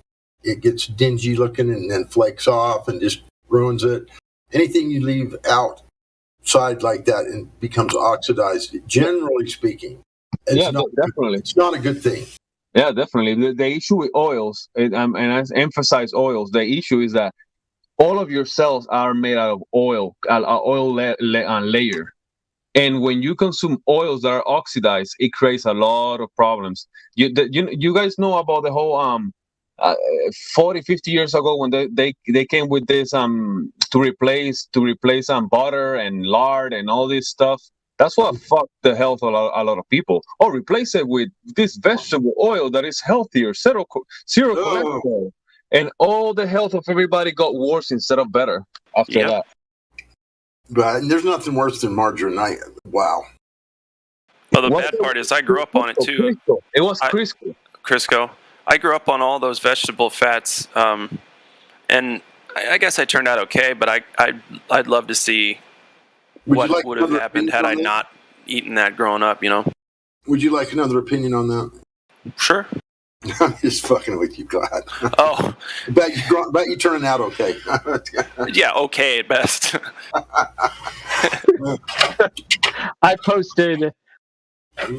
dingy looking and then flakes off and just ruins it. Anything you leave outside like that and becomes oxidized, generally speaking, definitely. It's not a good thing. Yeah, definitely. The issue with oils, and I emphasize oils, the issue is that all of your cells are made out of oil, layer. And when you consume oils that are oxidized, it creates a lot of problems. You guys know about the whole 40, 50 years ago when they came with this to replace butter and lard and all this stuff. That's what fucked the health of a lot of people. Or replace it with this vegetable oil that is healthier, zero cholesterol. And all the health of everybody got worse instead of better after that. But there's nothing worse than margarine. Wow. Well, the bad part is I grew up on it too. It was Crisco. Crisco. I grew up on all those vegetable fats. and I guess I turned out okay. But I'd love to see what would have happened had I not eaten that growing up. Would you like another opinion on that? Sure. I'm just fucking with you, Glad. Oh. bet you turning out okay. Yeah, okay at best. I posted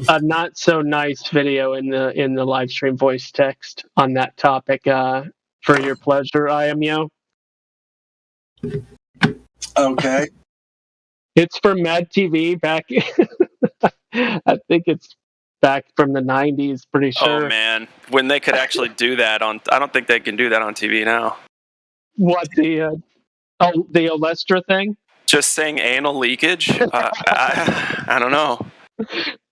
a not so nice video in the live stream voice text on that topic for your pleasure, IMO. Okay. It's from Mad TV back. I think it's back from the 90s, pretty sure. Oh man, when they could actually do that I don't think they can do that on TV now. What, the Olestra thing? Just saying anal leakage? I don't know.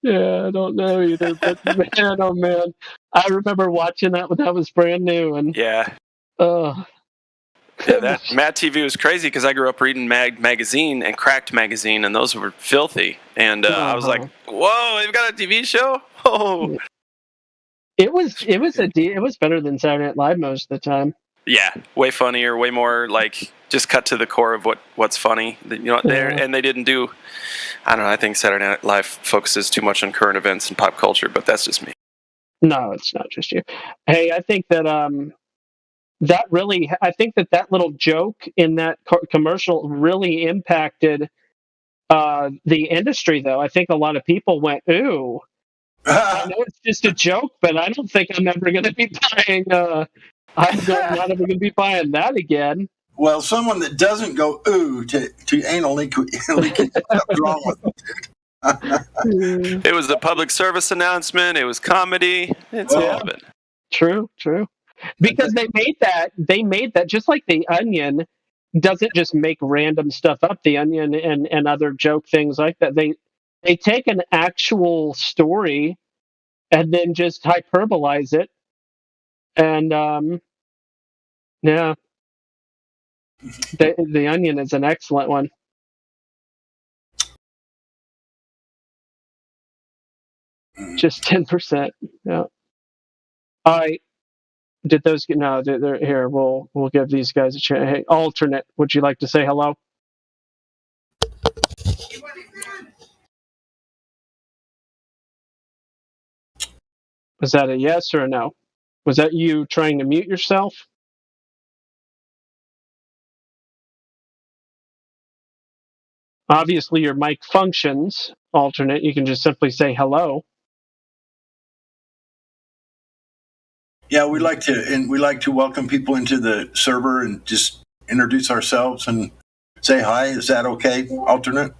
Yeah, I don't know either, but man, oh man. I remember watching that when that was brand new, and yeah. Yeah, that Mad TV was crazy because I grew up reading Magazine and Cracked Magazine, and those were filthy. And I was like, "Whoa, they've got a TV show!" Oh, it was better than Saturday Night Live most of the time. Yeah, way funnier, way more like just cut to the core of what's funny. And they didn't do. I don't know. I think Saturday Night Live focuses too much on current events and pop culture, but that's just me. No, it's not just you. Hey, I think that that little joke in that commercial really impacted the industry, though. I think a lot of people went, ooh, I know it's just a joke, but I don't think I'm ever going to be buying, I'm not ever going to be buying that again. Well, someone that doesn't go, ooh, to anal leakage, what's wrong with it? It was a public service announcement. It was comedy. It's all of it. True. Because they made that just like The Onion doesn't just make random stuff up. The Onion and other joke things like that. They take an actual story and then just hyperbolize it. And yeah, the Onion is an excellent one. Just 10%. Yeah. All right. Did those get? No, they're here. We'll give these guys a chance. Hey, alternate, would you like to say hello? Was that a yes or a no? Was that you trying to mute yourself? Obviously, your mic functions. Alternate, you can just simply say hello. Yeah, we like to welcome people into the server and just introduce ourselves and say hi. Is that okay, alternate?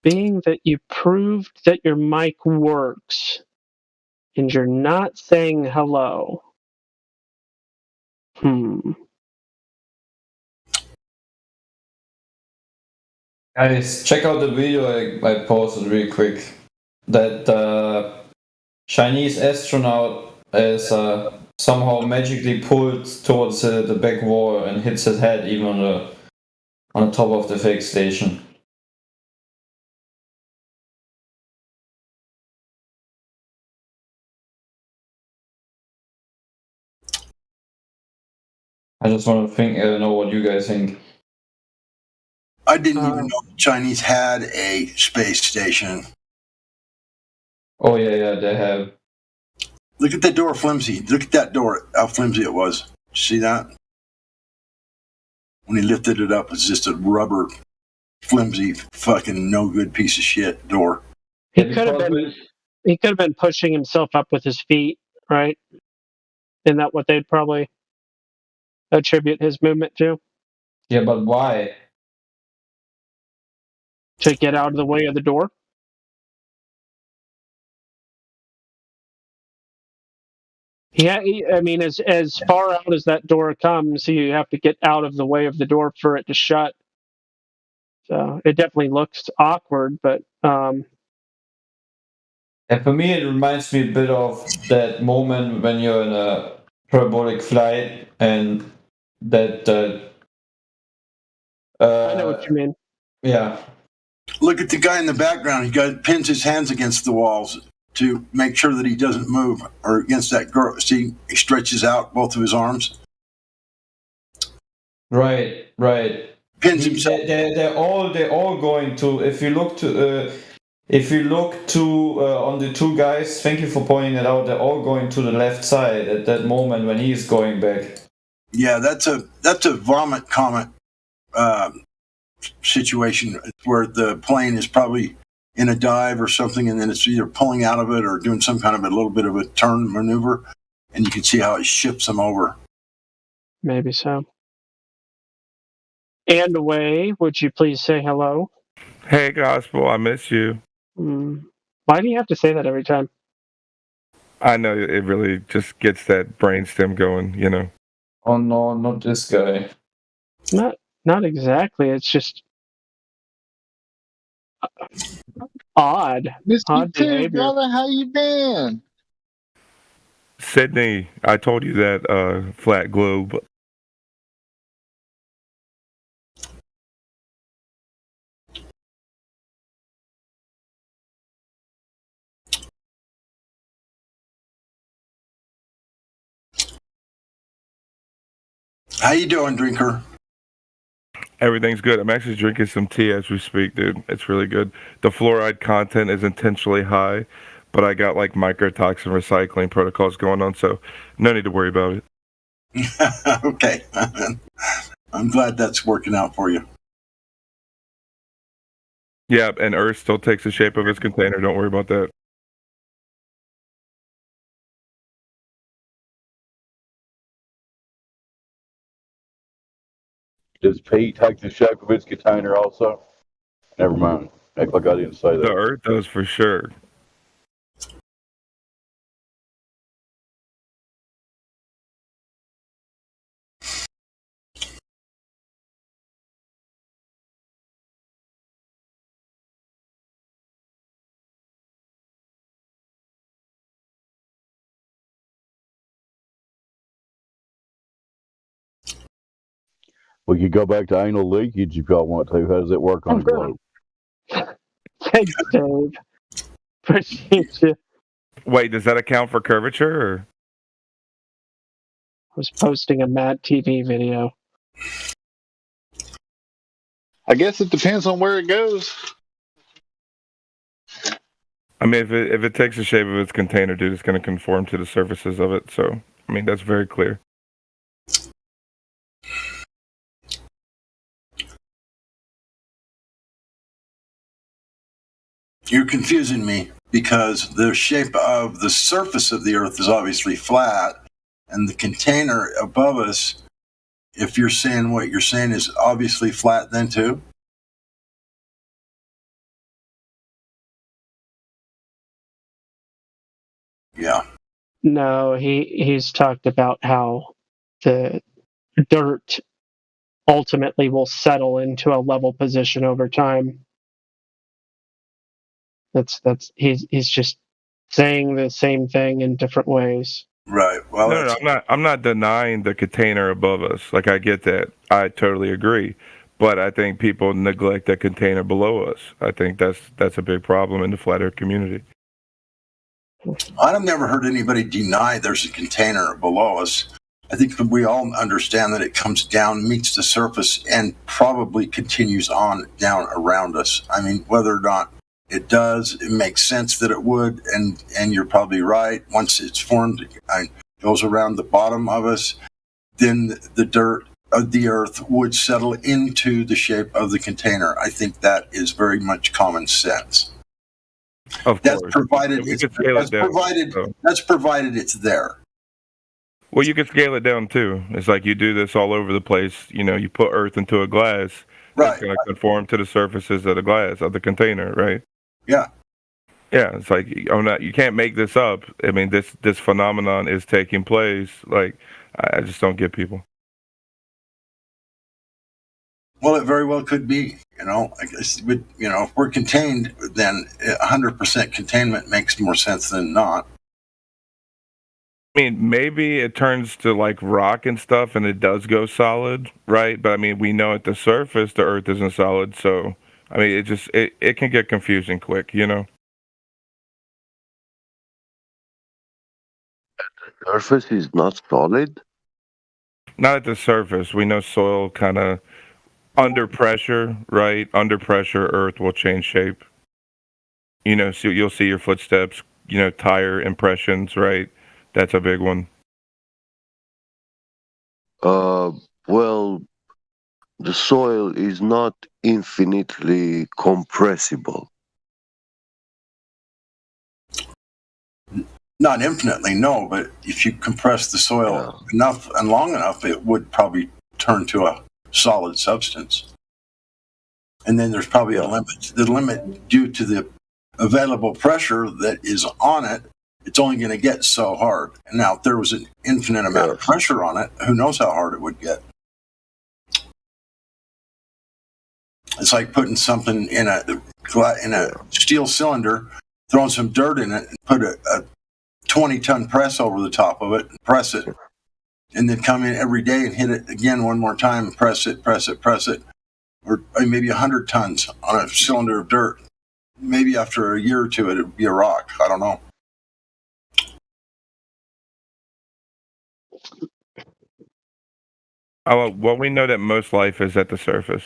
Being that you proved that your mic works and you're not saying hello. Guys, check out the video I posted real quick. That Chinese astronaut is somehow magically pulled towards the back wall and hits his head even on the top of the fake station. I just want to know what you guys think. I didn't even know the Chinese had a space station. Oh yeah, they have. Look at that door, flimsy. Look at that door, how flimsy it was. See that? When he lifted it up, it's just a rubber, flimsy, fucking no good piece of shit door. He could have been pushing himself up with his feet, right? Isn't that what they'd probably attribute his movement to? Yeah, but why? To get out of the way of the door? Yeah, I mean, as far out as that door comes, you have to get out of the way of the door for it to shut. So it definitely looks awkward, but And for me, it reminds me a bit of that moment when you're in a parabolic flight and that. I know what you mean. Yeah. Look at the guy in the background. He pins his hands against the walls to make sure that he doesn't move, or against that girl. See, he stretches out both of his arms. Right. Pins himself. They're all going to. If you look to on the two guys, thank you for pointing it out. They're all going to the left side at that moment when he's going back. Yeah, that's a vomit comet situation where the plane is probably in a dive or something, and then it's either pulling out of it or doing some kind of a little bit of a turn maneuver, and you can see how it shifts them over. Maybe so. And away, would you please say hello? Hey, Gospel, I miss you. Why do you have to say that every time? I know it really just gets that brainstem going, you know. Oh no, not this guy. Not exactly. It's just odd. Miss you Odd too, behavior. brother. How you been? Sydney, I told you that flat globe. How you doing, drinker? Everything's good. I'm actually drinking some tea as we speak, dude. It's really good. The fluoride content is intentionally high, but I got like microtoxin recycling protocols going on, so no need to worry about it. Okay. I'm glad that's working out for you. Yeah, and Earth still takes the shape of its container. Don't worry about that. Does Pete take the shape of its container also? Never mind. Act like I didn't say that. The Earth does for sure. We could go back to anal leakage if y'all want to. How does it work on a globe? Thanks, Dave. Appreciate you. Wait, does that account for curvature? Or? I was posting a Mad TV video. I guess it depends on where it goes. I mean, if it takes the shape of its container, dude, it's going to conform to the surfaces of it. So, I mean, that's very clear. You're confusing me because the shape of the surface of the Earth is obviously flat, and the container above us, if you're saying what you're saying, is obviously flat then too? Yeah. No, he's talked about how the dirt ultimately will settle into a level position over time. He's just saying the same thing in different ways. Right. Well, no, I'm not denying the container above us. Like, I get that. I totally agree. But I think people neglect the container below us. I think that's a big problem in the flat Earth community. I've never heard anybody deny there's a container below us. I think that we all understand that it comes down, meets the surface, and probably continues on down around us. I mean, whether or not it does, it makes sense that it would, and you're probably right. Once it's formed, it goes around the bottom of us, then the dirt of the Earth would settle into the shape of the container. I think that is very much common sense. Of that's course. Provided that's provided it's there. Well, you can scale it down too. It's like you do this all over the place. You know, you put Earth into a glass. Right. It's going to conform to the surfaces of the glass, of the container, right? Yeah. Yeah, it's like you can't make this up. I mean, this phenomenon is taking place. Like, I just don't get people. Well, it very well could be. You know, I guess if we're contained, then 100% containment makes more sense than not. I mean, maybe it turns to like rock and stuff, and it does go solid, right? But I mean, we know at the surface the Earth isn't solid, so I mean, it can get confusing quick, you know. The surface is not solid. Not at the surface. We know soil kind of under pressure, right? Under pressure, earth will change shape. You know, so you'll see your footsteps, you know, tire impressions, right? That's a big one. Well, the soil is not infinitely compressible. Not infinitely, no, but if you compress the soil enough and long enough, it would probably turn to a solid substance. And then there's probably a limit. The limit due to the available pressure that is on it, it's only going to get so hard. And now if there was an infinite amount of pressure on it, who knows how hard it would get. It's like putting something in a steel cylinder, throwing some dirt in it, and put a 20-ton press over the top of it, and press it, and then come in every day and hit it again one more time, and press it, or maybe 100 tons on a cylinder of dirt. Maybe after a year or two, it'd be a rock. I don't know. Well, we know that most life is at the surface.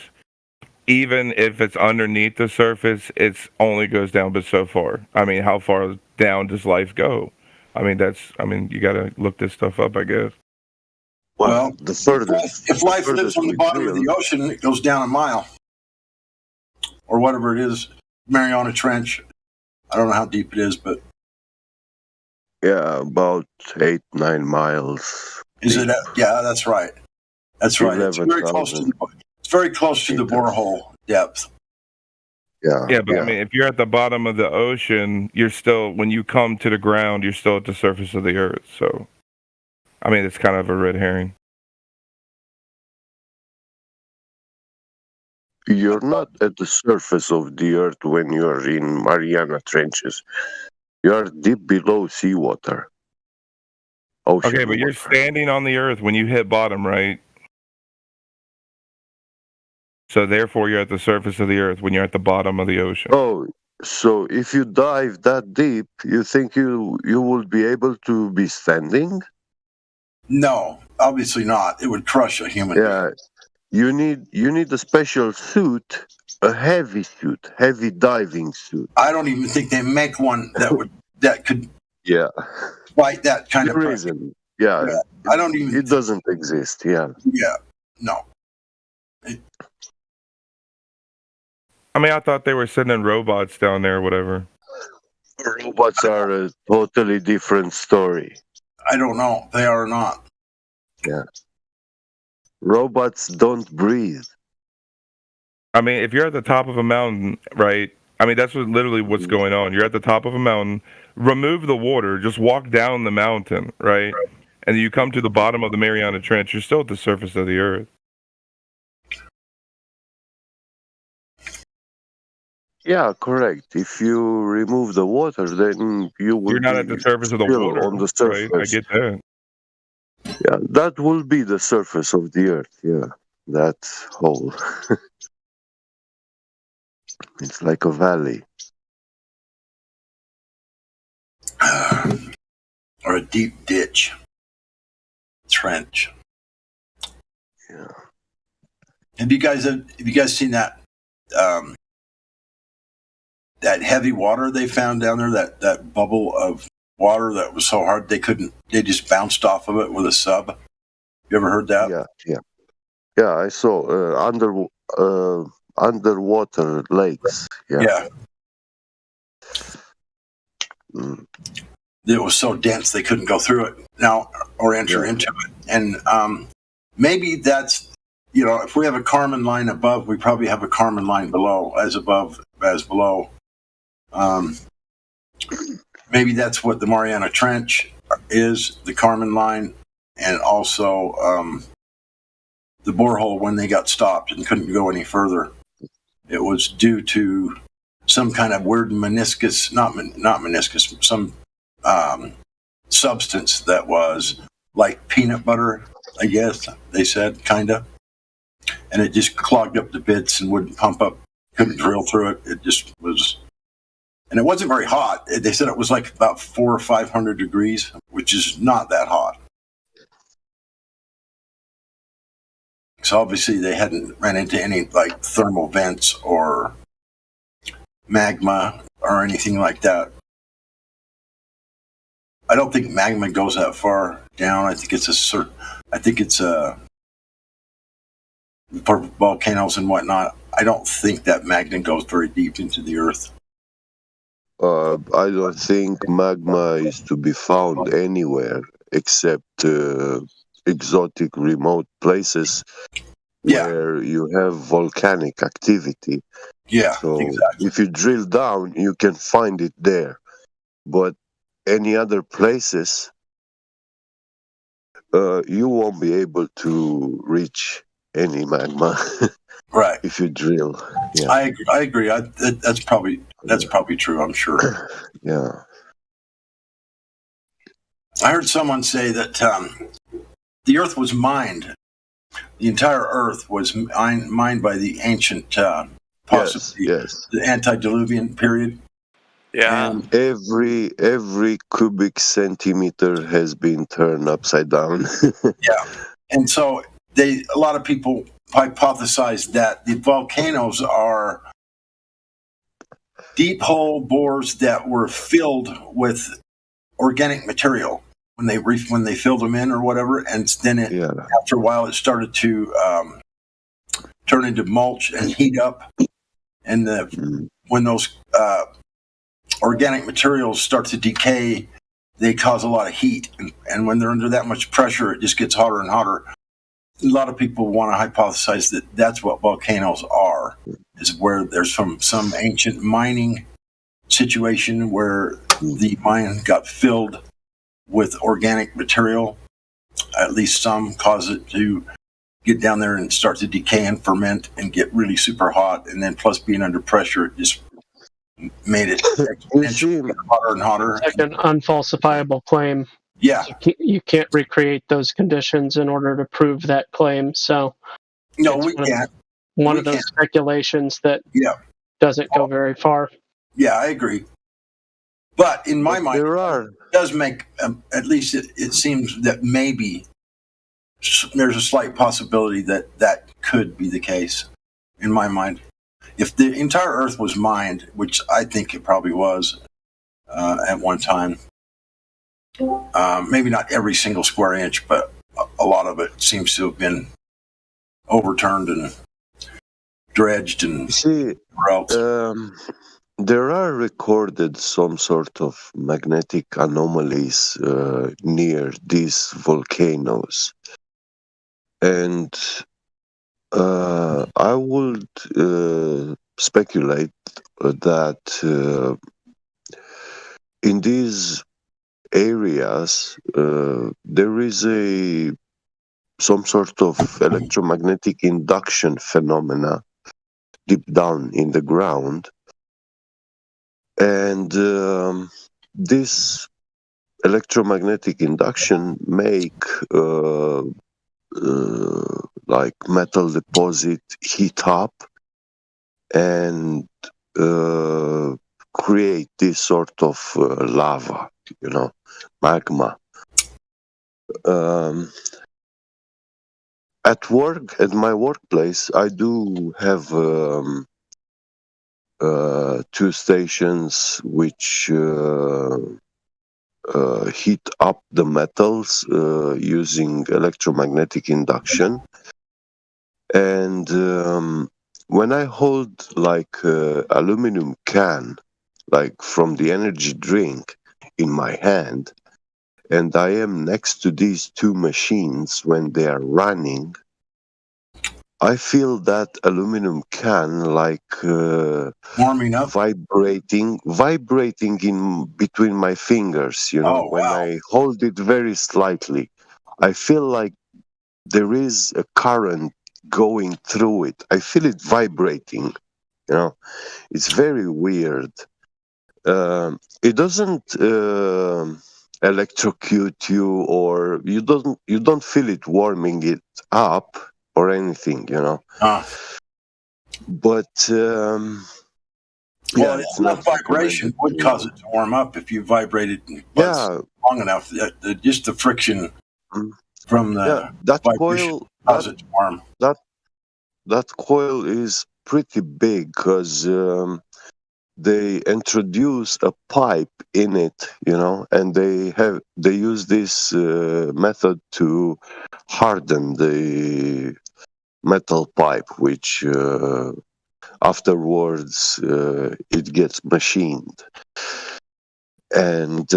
Even if it's underneath the surface, it only goes down but so far. I mean, how far down does life go? I mean, you got to look this stuff up, I guess. Well, if life lives on the bottom of the ocean, it goes down a mile. Or whatever it is, Mariana Trench. I don't know how deep it is, but... Yeah, about 8-9 miles. Is it? Yeah, that's right. That's right. It's very close to the borehole depth. Yeah, but I mean, if you're at the bottom of the ocean, you're still, when you come to the ground, you're still at the surface of the earth. So, I mean, it's kind of a red herring. You're not at the surface of the earth when you're in Mariana Trenches. You're deep below seawater. Okay, but you're standing on the earth when you hit bottom, right? So therefore, you're at the surface of the earth when you're at the bottom of the ocean. Oh, so if you dive that deep, you think you will be able to be standing? No, obviously not. It would crush a human being. You need a special suit, a heavy suit, heavy diving suit. I don't even think they make one that could fight that kind of pressure. Yeah. I don't even. It doesn't exist. Yeah. Yeah. No. I mean, I thought they were sending robots down there or whatever. Robots are a totally different story. I don't know. They are not. Yeah. Robots don't breathe. I mean, if you're at the top of a mountain, right? I mean, that's literally what's going on. You're at the top of a mountain. Remove the water. Just walk down the mountain, right? And you come to the bottom of the Mariana Trench. You're still at the surface of the earth. Yeah, correct. If you remove the water, then you're not at the surface of the water. On the surface. Right? I get that. Yeah, that will be the surface of the earth. Yeah, that hole. It's like a valley. Or a deep ditch. Trench. Yeah. Have you guys seen that that heavy water they found down there, that bubble of water that was so hard they just bounced off of it with a sub? You ever heard that? Yeah, I saw underwater lakes. Yeah. It was so dense they couldn't go through it now or enter into it. And maybe that's, if we have a Kármán line above, we probably have a Kármán line below, as above as below. Maybe that's what the Mariana Trench is, the Kármán line, and also the borehole when they got stopped and couldn't go any further. It was due to some kind of weird meniscus, not meniscus, some substance that was like peanut butter, I guess they said, kind of. And it just clogged up the bits and wouldn't pump up couldn't drill through it. It just was, and it wasn't very hot. They said it was like about 400 or 500 degrees, which is not that hot. So obviously they hadn't ran into any like thermal vents or magma or anything like that. I don't think magma goes that far down. I think it's for volcanoes and whatnot. I don't think that magma goes very deep into the earth. I don't think magma is to be found anywhere except exotic remote places where you have volcanic activity. Yeah, so exactly. If you drill down, you can find it there. But any other places, you won't be able to reach any magma. Right. If you drill. Yeah. I agree. That's probably true, I'm sure. Yeah. I heard someone say that the earth was mined. The entire earth was mined by the ancient, possibly the antediluvian period. Yeah. And every cubic centimeter has been turned upside down. Yeah. And so a lot of people hypothesized that the volcanoes are deep hole bores that were filled with organic material when they filled them in or whatever, and then after a while it started to turn into mulch and heat up, and when those organic materials start to decay, they cause a lot of heat, and when they're under that much pressure, it just gets hotter and hotter. A lot of people want to hypothesize that that's what volcanoes are, is where there's some ancient mining situation where the mine got filled with organic material. At least some cause it to get down there and start to decay and ferment and get really super hot, and then plus being under pressure, it just made it exponentially hotter and hotter. It's like an unfalsifiable claim. Yeah. You can't recreate those conditions in order to prove that claim. So no, we can't. One of those speculations that doesn't go very far. Yeah, I agree. But in my mind, it does make, at least it seems that maybe there's a slight possibility that could be the case, in my mind. If the entire Earth was mined, which I think it probably was at one time, maybe not every single square inch, but a lot of it seems to have been overturned and dredged and there are recorded some sort of magnetic anomalies near these volcanoes, and I would speculate that in these areas there is some sort of electromagnetic induction phenomena deep down in the ground. And this electromagnetic induction make like metal deposit heat up and create this sort of lava, magma. At my workplace, I do have two stations which heat up the metals using electromagnetic induction. And when I hold like aluminum can, like from the energy drink in my hand, and I am next to these two machines when they are running, I feel that aluminum can like warming up, vibrating in between my fingers. When I hold it very slightly, I feel like there is a current going through it. I feel it vibrating. It's very weird. It doesn't electrocute you, or you don't feel it warming it up or anything. But Well, it's enough not vibration recommended would to. cause it to warm up if you vibrated Yeah, long enough. Just the friction from the that vibration coil, cause it to warm. that coil is pretty big because they introduce a pipe in it, and they use this method to harden the metal pipe, which afterwards it gets machined. And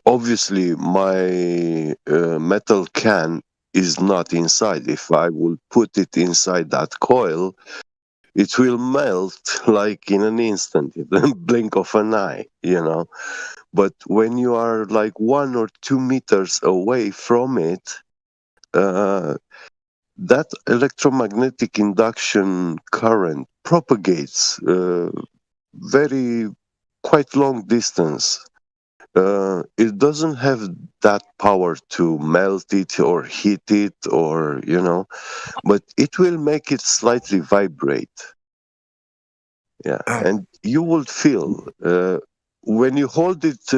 obviously my metal can is not inside. If I will put it inside that coil, it will melt like in an instant, in the blink of an eye, But when you are like 1 or 2 meters away from it, that electromagnetic induction current propagates quite long distance. It doesn't have that power to melt it or heat it but it will make it slightly vibrate. Yeah, and you will feel when you hold it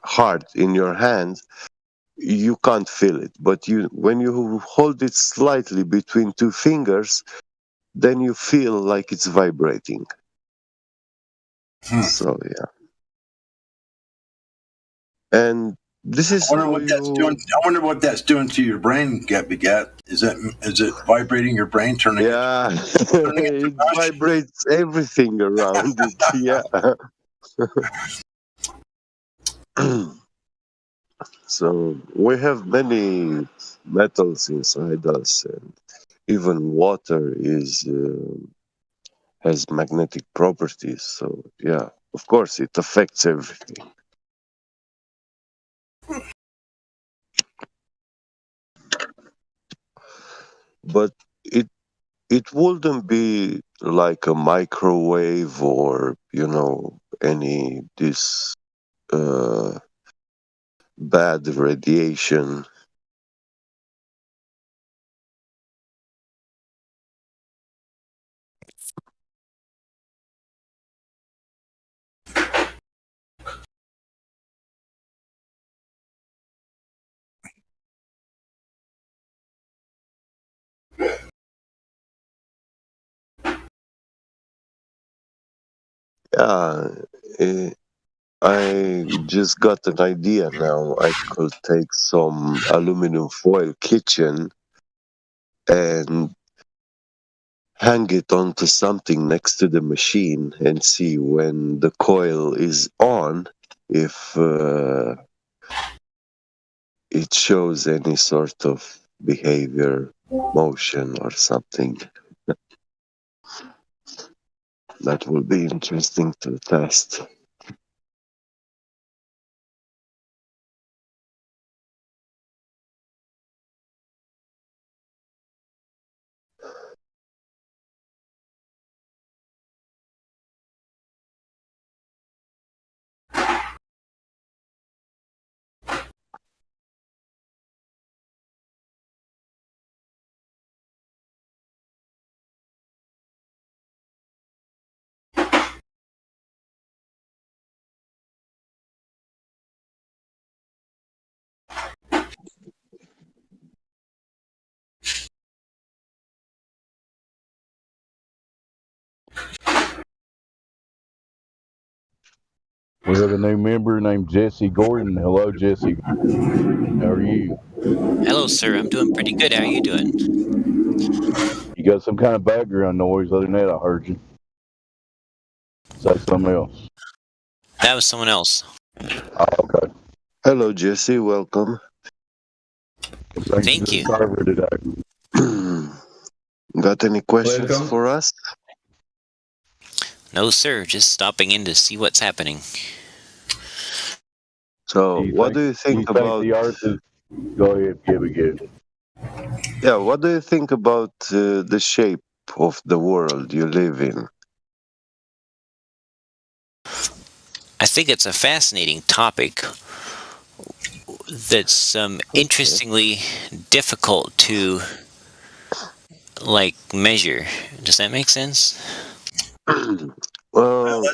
hard in your hand, you can't feel it. But when you hold it slightly between 2 fingers, then you feel like it's vibrating. So yeah, and this is I wonder how what that's doing. I wonder what that's doing to your brain, Begat. Is it vibrating your brain, turning it? Yeah, it vibrates everything around it. Yeah. So we have many metals inside us, and even water has magnetic properties. So yeah, of course, it affects everything. But it wouldn't be like a microwave or any this bad radiation. Yeah, I just got an idea now. I could take some aluminum foil kitchen and hang it onto something next to the machine and see when the coil is on if it shows any sort of behavior, motion, or something. That will be interesting to test. We have a new member named Jesse Gordon. Hello, Jesse. How are you? Hello, sir. I'm doing pretty good. How are you doing? You got some kind of background noise. Other than that, I heard you. Say something else. That was someone else. Oh, okay. Hello, Jesse. Welcome. Thank you. Got any questions for us? No, sir. Just stopping in to see what's happening. So, what do you think about the Earth is? Go ahead, Gibby. Yeah, what do you think about the shape of the world you live in? I think it's a fascinating topic. that's interestingly difficult to measure. Does that make sense? Well,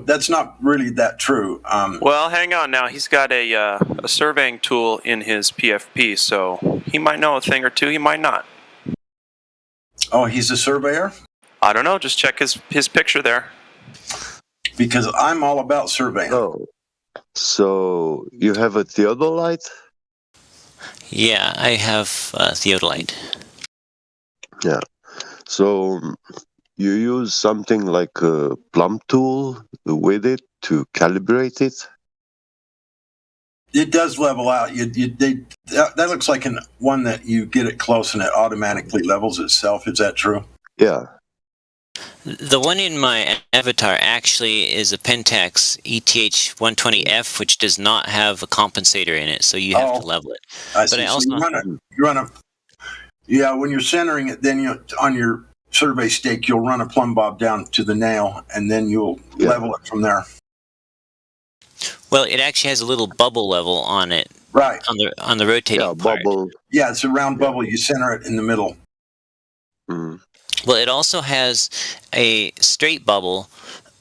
that's not really that true. Well, hang on now. He's got a surveying tool in his PFP, so he might know a thing or two. He might not. Oh, he's a surveyor? I don't know. Just check his picture there. Because I'm all about surveying. Oh, so you have a theodolite? Yeah, I have theodolite. Yeah. So you use something like a plumb tool with it to calibrate it? It does level out. That looks like one that you get it close and it automatically levels itself. Is that true? Yeah. The one in my avatar actually is a Pentax ETH120F, which does not have a compensator in it, so you have to level it. But I also when you're centering it, then on your survey stake, you'll run a plumb bob down to the nail, and then you'll level it from there. Well, it actually has a little bubble level on it, right? On the rotating part. Bubble. Yeah, it's a round bubble. You center it in the middle. Mm. Well, it also has a straight bubble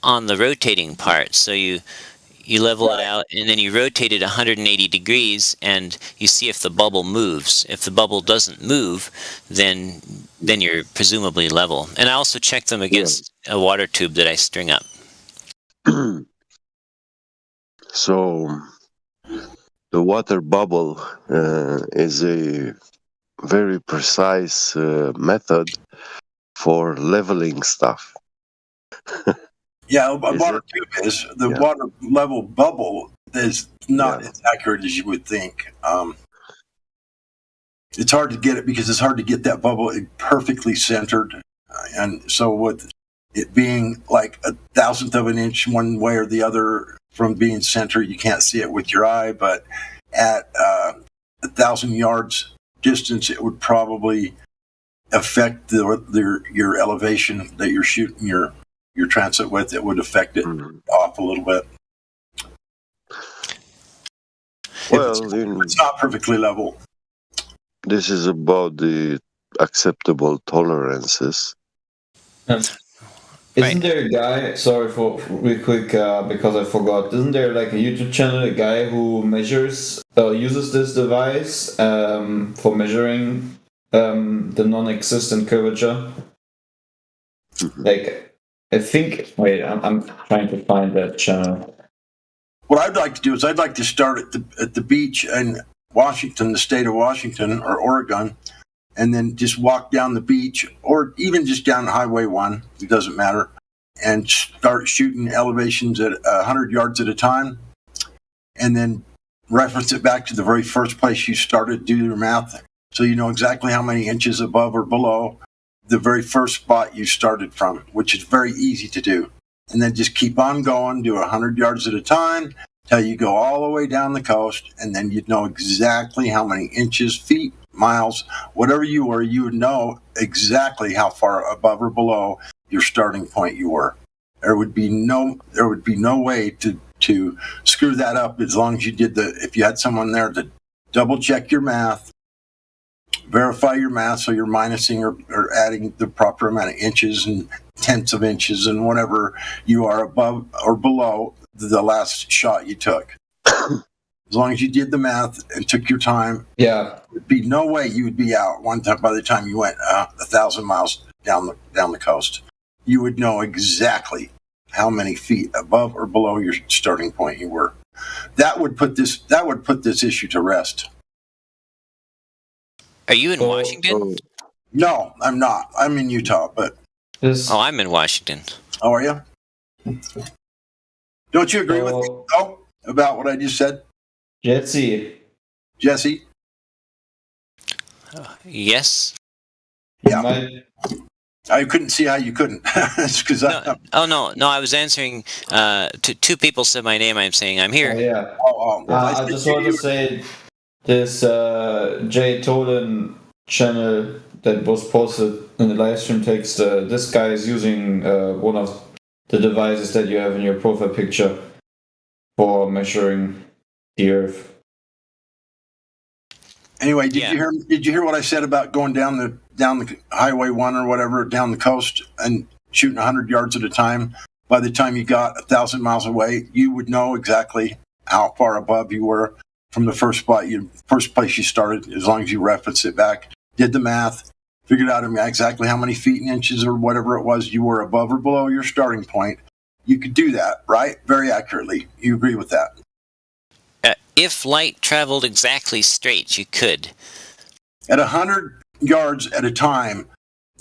on the rotating part, so you level it out, and then you rotate it 180 degrees, and you see if the bubble moves. If the bubble doesn't move, then you're presumably level. And I also check them against a water tube that I string up. So the water bubble is a very precise method for leveling stuff. Yeah, a water tube is. The water level bubble is not as accurate as you would think. It's hard to get it because it's hard to get that bubble perfectly centered. And so with it being like 1,000th of an inch one way or the other from being centered, you can't see it with your eye. But at 1,000 yards distance, it would probably affect your elevation that you're shooting your transit with. It would affect it off a little bit. Well, it's not perfectly level. This is about the acceptable tolerances. Isn't there a guy, sorry for real quick, because I forgot, isn't there like a YouTube channel, a guy who uses this device for measuring the non-existent curvature? Like, I think, wait, I'm trying to find that channel. What I'd like to do is I'd like to start at the beach in Washington, the state of Washington or Oregon, and then just walk down the beach or even just down Highway 1, it doesn't matter, and start shooting elevations at 100 yards at a time, and then reference it back to the very first place you started, do your math, so you know exactly how many inches above or below the very first spot you started from, which is very easy to do. And then just keep on going, do 100 yards at a time, till you go all the way down the coast, and then you'd know exactly how many inches, feet, miles, whatever you were, you would know exactly how far above or below your starting point you were. There would be no way to screw that up as long as you did if you had someone there to double check your math, verify your math, so you're minusing or adding the proper amount of inches and tenths of inches and whatever you are above or below the last shot you took. As long as you did the math and took your time, there'd be no way you would be out one time by the time you went 1,000 miles down the coast. You would know exactly how many feet above or below your starting point you were. That would put this issue to rest. Are you in Washington? No, I'm not. I'm in Utah, but I'm in Washington. Oh, are you? Don't you agree with me about what I just said? Jesse. Yes. Yeah. I couldn't see how you couldn't. Because no, I was answering. Two people said my name. I'm saying I'm here. I just want to say this Jay Tolan channel that was posted in the live stream text. This guy is using one of the devices that you have in your profile picture for measuring the Earth. Anyway, did you hear what I said about going down the Highway 1 or whatever, down the coast and shooting 100 yards at a time? By the time you got 1,000 miles away, you would know exactly how far above you were from the first place you started, as long as you reference it back, did the math, figured out exactly how many feet and inches or whatever it was you were above or below your starting point. You could do that, right? Very accurately. You agree with that? If light traveled exactly straight, you could. At 100 yards at a time,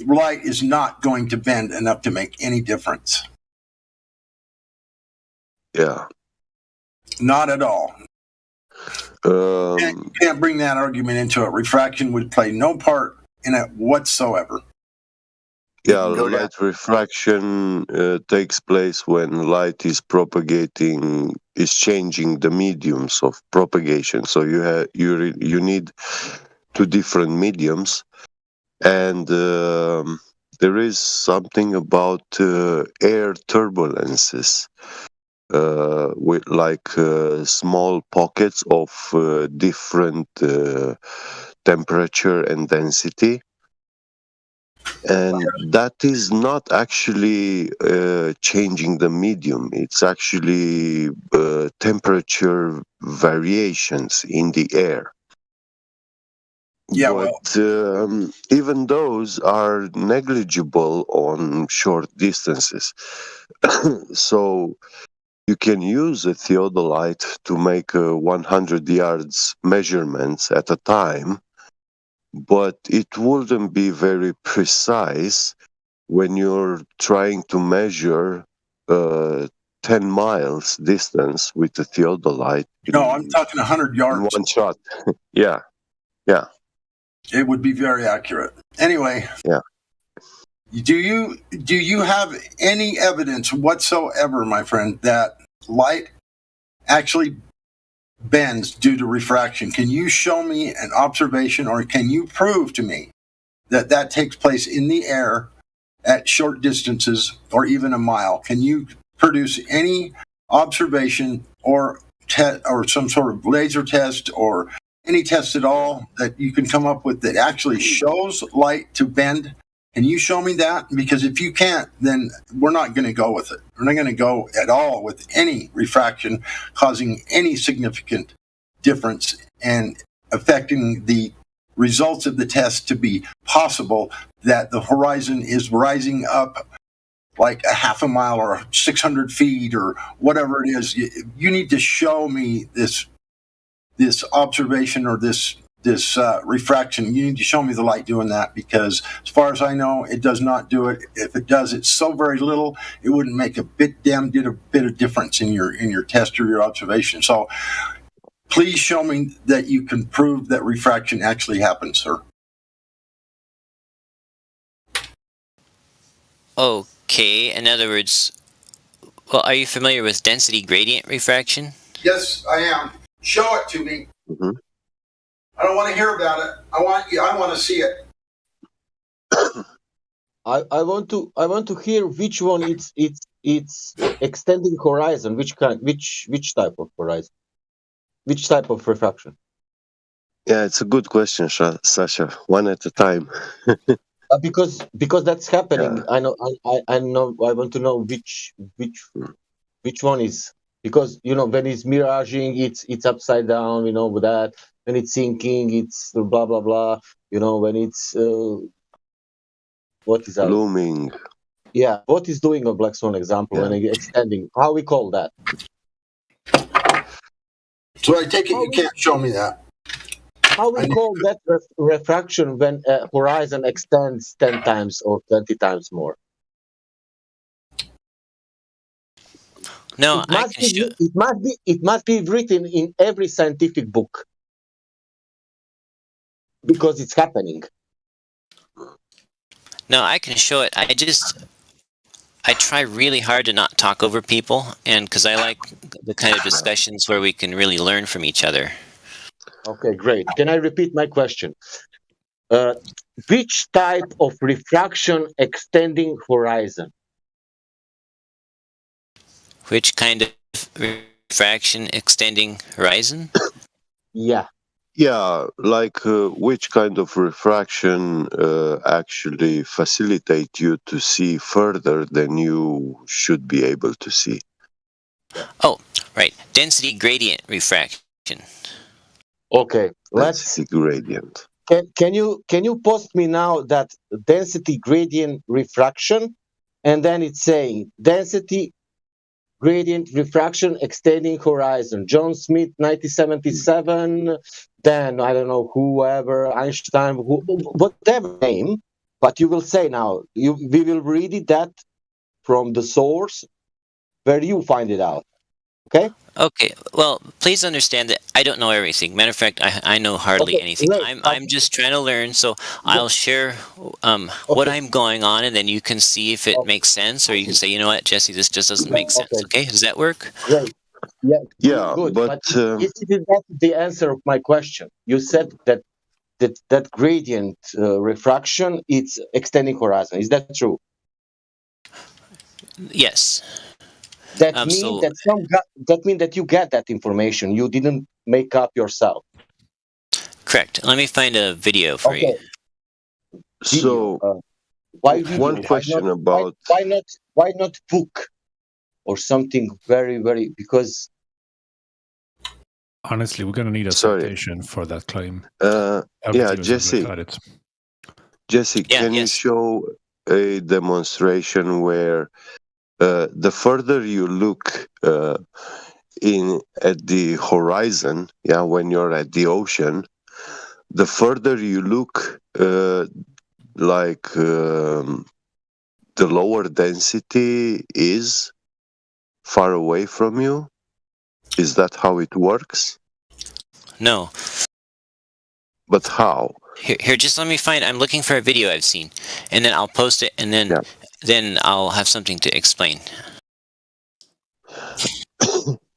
light is not going to bend enough to make any difference. Yeah. Not at all. You can't bring that argument into it. Refraction would play no part in it whatsoever. Yeah, light refraction takes place when light is changing the mediums of propagation. So you need two different mediums, and there is something about air turbulences, with small pockets of different temperature and density. And that is not actually changing the medium. It's actually temperature variations in the air. Yeah, but even those are negligible on short distances. So you can use a theodolite to make 100 yards measurements at a time, but it wouldn't be very precise when you're trying to measure 10 miles distance with a theodolite. No, I'm talking 100 yards. In one shot. Yeah. It would be very accurate. Anyway. Yeah. Do you have any evidence whatsoever, my friend, that light actually bends due to refraction? Can you show me an observation, or can you prove to me that takes place in the air at short distances or even a mile? Can you produce any observation or some sort of laser test or any test at all that you can come up with that actually shows light to bend? Can you show me that? Because if you can't, then we're not going to go with it. We're not going to go at all with any refraction causing any significant difference and affecting the results of the test to be possible that the horizon is rising up like a half a mile or 600 feet or whatever it is. You need to show me this observation or this refraction. You need to show me the light doing that, because as far as I know, it does not do it. If it does, it's so very little, it wouldn't make a bit of difference in your test or your observation. So please show me that you can prove that refraction actually happens, sir. Okay, in other words, well, are you familiar with density gradient refraction? Yes, I am. Show it to me. Mm-hmm. I don't want to hear about it. I want to see it. I want to hear which one it's extending horizon. Which type of horizon? Which type of refraction? Yeah, it's a good question, Sasha. One at a time. Because that's happening. Yeah. I know. I know. I want to know which one is, because when it's miraging, it's upside down. With that. When it's sinking, it's blah blah blah. When it's what is that? Blooming. Yeah, what is doing a black swan example when it's extending? How we call that? So I take it you can't show me that. How we call that refraction when a horizon extends 10 times or 20 times more? No, it must be written in every scientific book, because it's happening. No, I can show it. I try really hard to not talk over people, and because I like the kind of discussions where we can really learn from each other. Okay, great. Can I repeat my question? Which type of refraction extending horizon? Which kind of refraction extending horizon? Yeah. Yeah, like which kind of refraction actually facilitate you to see further than you should be able to see? Oh, right. Density gradient refraction. Okay, Density gradient. Can you post me now that density gradient refraction, and then it's saying density gradient refraction extending horizon. John Smith, 1977. Then I don't know whoever Einstein, whatever name, but you will say now we will read it that from the source where you find it out. Okay. Okay, well, please understand that I don't know everything. Matter of fact, I know hardly anything. I'm just trying to learn, so I'll share what I'm going on, and then you can see if it makes sense, or you can say, you know what, Jesse, this just doesn't make sense. Okay, does that work? Great. Yeah. Yeah, Good. but is that the answer of my question? You said that gradient refraction it's extending horizon. Is that true? Yes. That means that you get that information. You didn't make up yourself. Correct. Let me find a video for you. So, why video? one question about why not book or something very because. Honestly, we're going to need a citation for that claim. Yeah, Jesse. Jesse, can you show a demonstration where the further you look at the horizon, when you're at the ocean, the further you look, the lower density is far away from you? Is that how it works? No. But how? Here, just let me find. I'm looking for a video I've seen, and then I'll post it, and then I'll have something to explain.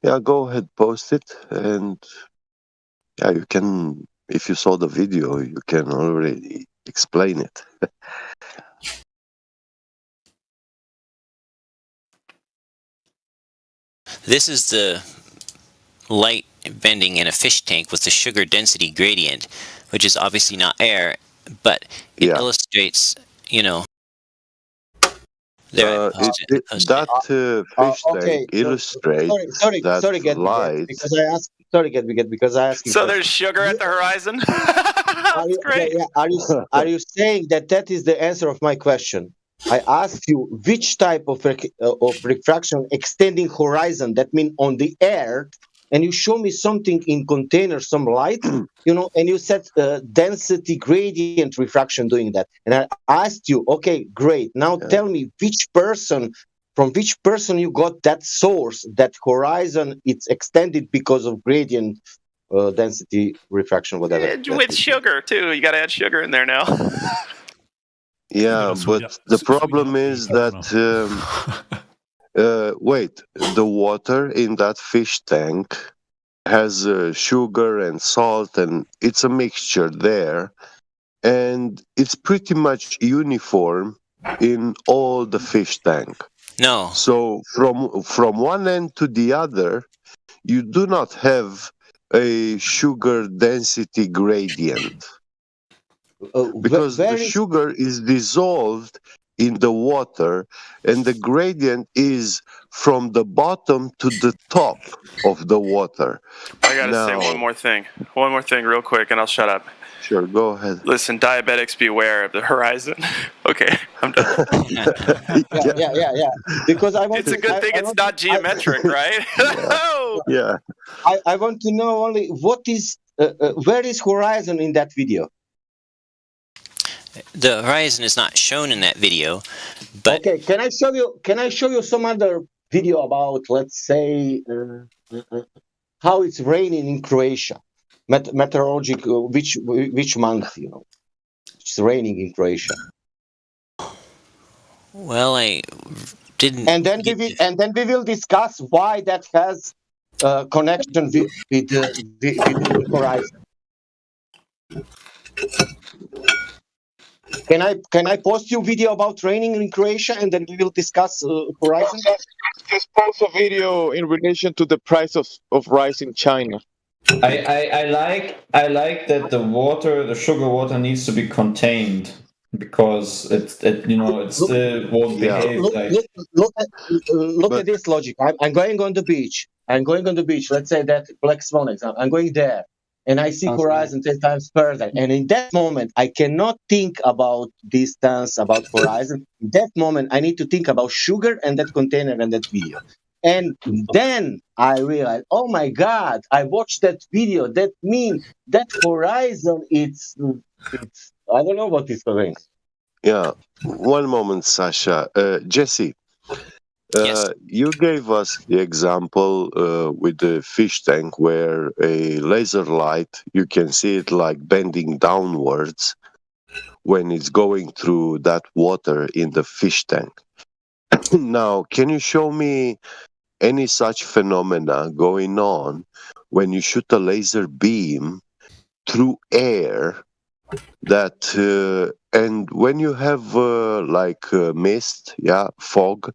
Yeah, go ahead, post it, and you can. If you saw the video, you can already explain it. This is the light bending in a fish tank with the sugar density gradient, which is obviously not air, but it illustrates, There, that fish tank illustrates that light. Because I asked. So there's sugar at the horizon. That's great. Are you saying that is the answer of my question? I asked you which type of refraction extending horizon. That means on the air, and you show me something in container, some light, and you said density gradient refraction doing that. And I asked you, okay, great. Now tell me from which person you got that source, that horizon, it's extended because of gradient density refraction, whatever. With sugar, too. You got to add sugar in there now. Yeah, but the problem is that... wait, the water in that fish tank has sugar and salt, and it's a mixture there, and it's pretty much uniform in all the fish tank. No. So from one end to the other, you do not have a sugar density gradient. Because the sugar is dissolved in the water, and the gradient is from the bottom to the top of the water. I gotta say one more thing real quick, and I'll shut up. Sure, go ahead. Listen, diabetics beware of the horizon. Okay, I'm done. Yeah. Because it's a good thing it's not geometric, right? Yeah. I want to know only what is where is horizon in that video? The horizon is not shown in that video, but okay. Can I show you some other video about, let's say, how it's raining in Croatia, meteorological, which month it's raining in Croatia? Well, I didn't. And then we will discuss why that has connection with the horizon. Can I post you video about raining in Croatia, and then we will discuss horizon? Just post a video in relation to the price of rice in China. I like that the sugar water needs to be contained because it still won't behave like. Look at this logic. I'm going on the beach. Let's say that Black Swan example. I'm going there, and I see horizon 10 times further. And in that moment, I cannot think about distance, about horizon. In that moment, I need to think about sugar and that container and that video. And then I realized, oh my God, I watched that video. That means that horizon, it's I don't know what it's doing. Yeah, one moment, Sasha. Jesse, you gave us the example with the fish tank where a laser light, you can see it like bending downwards when it's going through that water in the fish tank. Now, can you show me any such phenomena going on when you shoot a laser beam through air that and when you have mist, fog,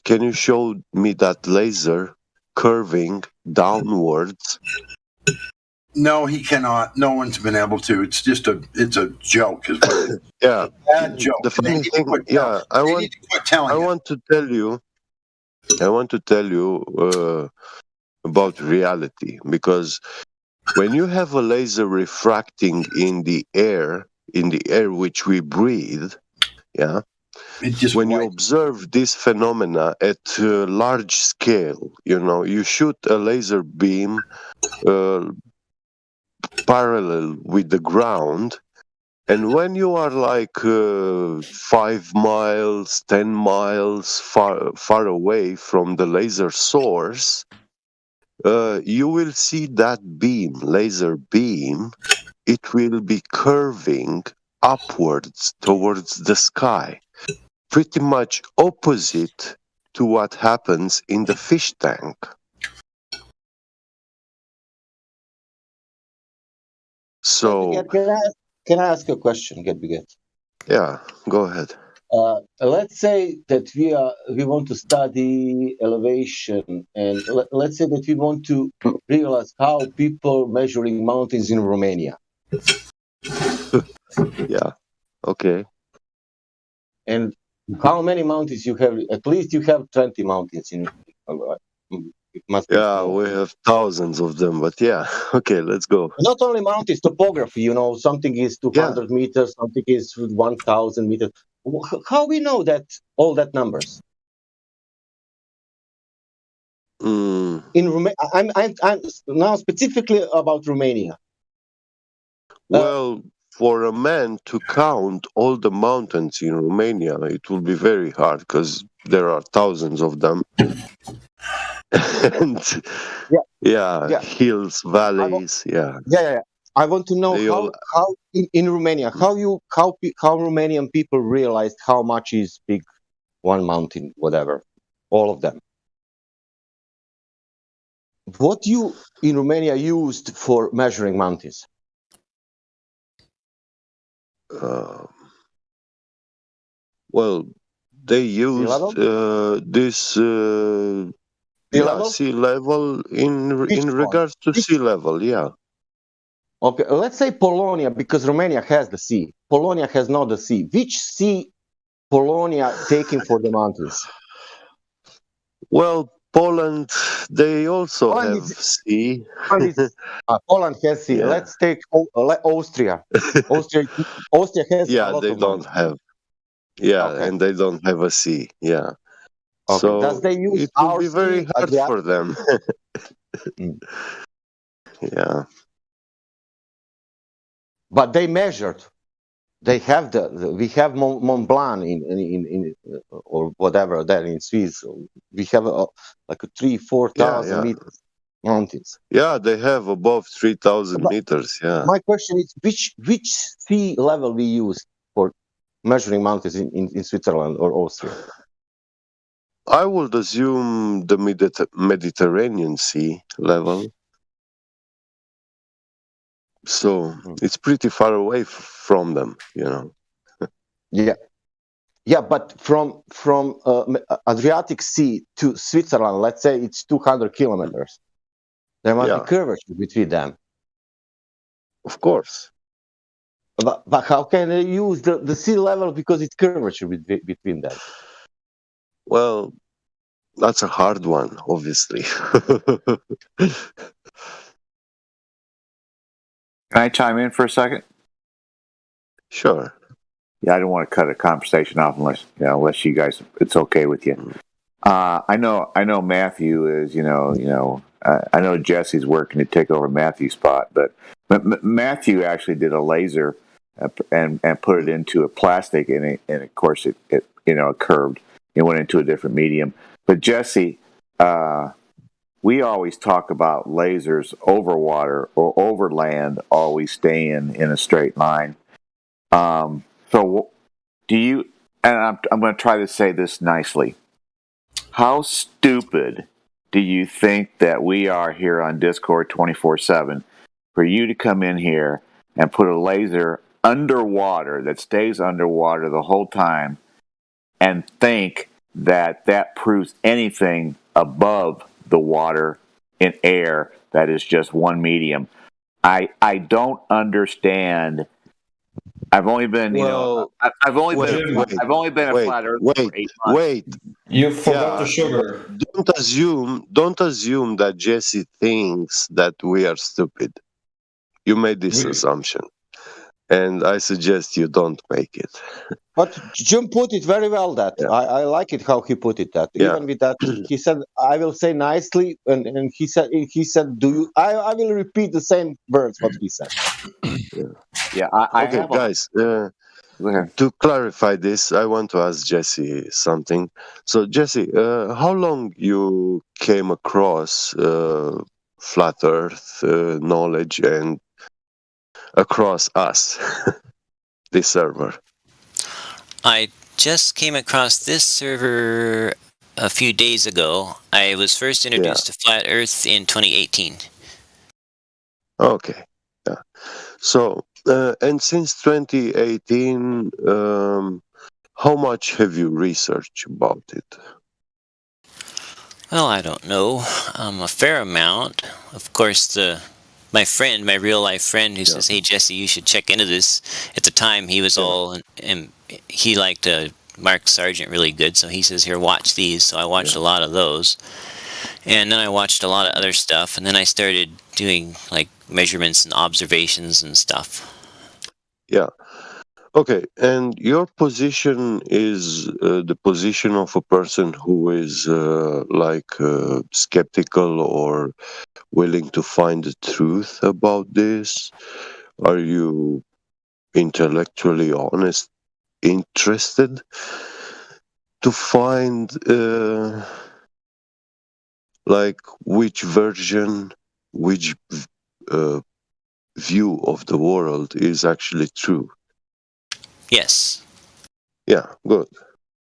can you show me that laser curving downwards? No, he cannot. No one's been able to. It's just a joke, is what it is. Yeah, a joke. the funny thing, I want to tell you about reality, because when you have a laser refracting in the air which we breathe, when you observe this phenomena at large scale, you shoot a laser beam parallel with the ground, and when you are like 5 miles, 10 miles far away from the laser source, you will see that laser beam, it will be curving upwards towards the sky, pretty much opposite to what happens in the fish tank. So, can I ask you a question, Get? Yeah, go ahead. Let's say that we want to study elevation, and let's say that we want to realize how people measuring mountains in Romania. Yeah. Okay. And how many mountains you have? At least you have 20 mountains in. It must be we have thousands of them, but yeah. Okay, let's go. Not only mountains, topography. Something is 200 meters, something is 1,000 meters. How we know that all that numbers? In Romania, I'm now specifically about Romania. Well, for a man to count all the mountains in Romania, it will be very hard because there are thousands of them. And hills, valleys, I want to know how in Romania, how Romanian people realized how much is big one mountain, whatever, all of them. What you in Romania used for measuring mountains? Well, they used this sea level in regards to sea level, yeah. Okay, let's say Polonia, because Romania has the sea. Polonia has not the sea. Which sea Polonia taking for the mountains? Well, Poland, they also have sea. Poland has sea. Yeah. Let's take Austria. Austria has a lot they of don't have. Yeah, okay. And they don't have a sea. Yeah. Okay. So does they use it will be very hard for them. Yeah. But they measured. They have we have Mont Blanc in or whatever there in Swiss. We have like a 3,000-4,000 meters mountains. Yeah, they have above 3,000 meters. Yeah. My question is, which sea level we use for measuring mountains in Switzerland or Austria? I would assume the Mediterranean Sea level. So it's pretty far away from them, Yeah, but from Adriatic Sea to Switzerland, let's say it's 200 kilometers. There must be curvature between them. Of course. But how can they use the sea level because it's curvature between them? Well, that's a hard one, obviously. Can I chime in for a second? Sure. Yeah, I don't want to cut a conversation off unless you guys, it's okay with you. I know Matthew is, I know Jesse's working to take over Matthew's spot, but Matthew actually did a laser and put it into a plastic, and of course it curved. It went into a different medium. But Jesse, we always talk about lasers over water or over land always staying in a straight line. So do you, and I'm going to try to say this nicely, how stupid do you think that we are here on Discord 24/7 for you to come in here and put a laser underwater that stays underwater the whole time and think that proves anything above the water in air that is just one medium? I don't understand. I've only been, I've only been a flat earther for 8 months. Wait. You forgot the sugar. Don't assume that Jesse thinks that we are stupid. You made this assumption, and I suggest you don't make it. But Jim put it very well. That I like it how he put it. That even with that, he said, "I will say nicely," and he said, "Do you?" I will repeat the same words what he said. Yeah. Okay, guys. To clarify this, I want to ask Jesse something. So, Jesse, how long you came across flat Earth knowledge and across us, this server? I just came across this server a few days ago. I was first introduced to Flat Earth in 2018. Okay. Yeah. So, and since 2018, how much have you researched about it? Well, I don't know. A fair amount. Of course, my real life friend who says, "Hey, Jesse, you should check into this." At the time, he was all, and he liked Mark Sargent really good, so he says, "Here, watch these." So I watched a lot of those. And then I watched a lot of other stuff, and then I started doing like measurements and observations and stuff. Yeah. Okay. And your position is the position of a person who is skeptical or willing to find the truth about this? Are you intellectually honest, interested to find which version, which view of the world is actually true? Yes. Yeah, good.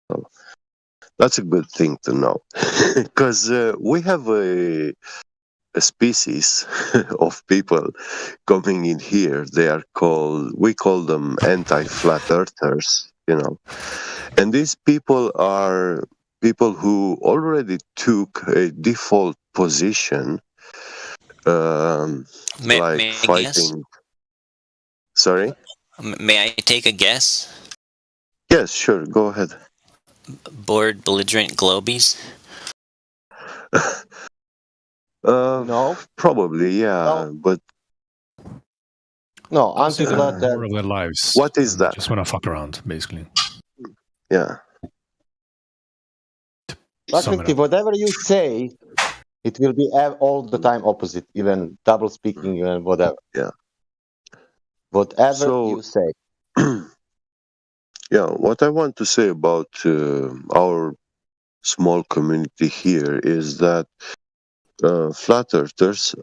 So that's a good thing to know, because we have a species of people coming in here. We call them anti-flat earthers, and these people are people who already took a default position, May fighting. Guess? Sorry? May I take a guess? Yes, sure. Go ahead. Bored belligerent globies? No. Probably, yeah. No. But no, anti-flat more of their lives. What is that? Just want to fuck around, basically. Yeah. Practically, whatever you say, it will be all the time opposite, even double speaking, even whatever. Yeah. Whatever you say. Yeah, what I want to say about our small community here is that flat earthers,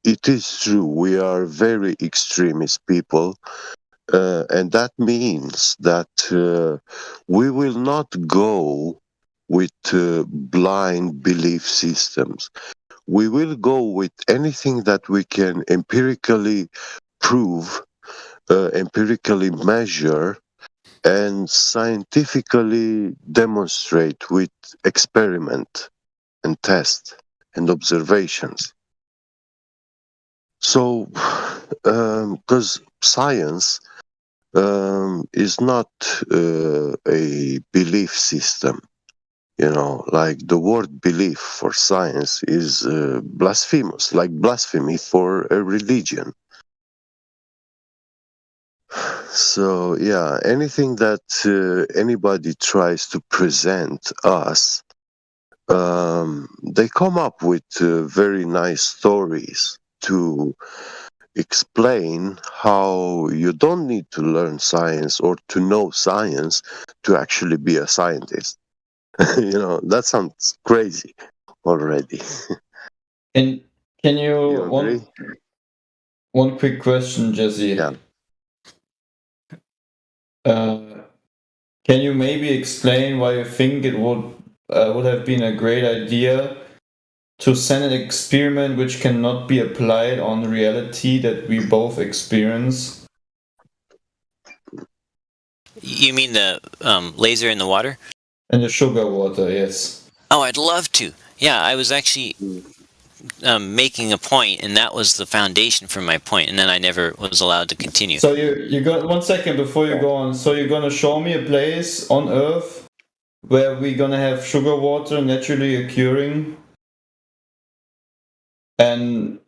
it is true, we are very extremist people, and that means that we will not go with blind belief systems. We will go with anything that we can empirically prove, empirically measure, and scientifically demonstrate with experiment and test and observations. So, because science is not a belief system. Like the word belief for science is blasphemous, like blasphemy for a religion. So, yeah, anything that anybody tries to present us, they come up with very nice stories to explain how you don't need to learn science or to know science to actually be a scientist. That sounds crazy already. And can you, You agree? one quick question, Jesse? Yeah. Can you maybe explain why you think it would have been a great idea to send an experiment which cannot be applied on reality that we both experience? You mean the laser in the water? And the sugar water, yes. Oh, I'd love to. Yeah, I was actually making a point, and that was the foundation for my point, and then I never was allowed to continue. So you got 1 second before you go on. So you're gonna show me a place on Earth where we're gonna have sugar water naturally occurring, and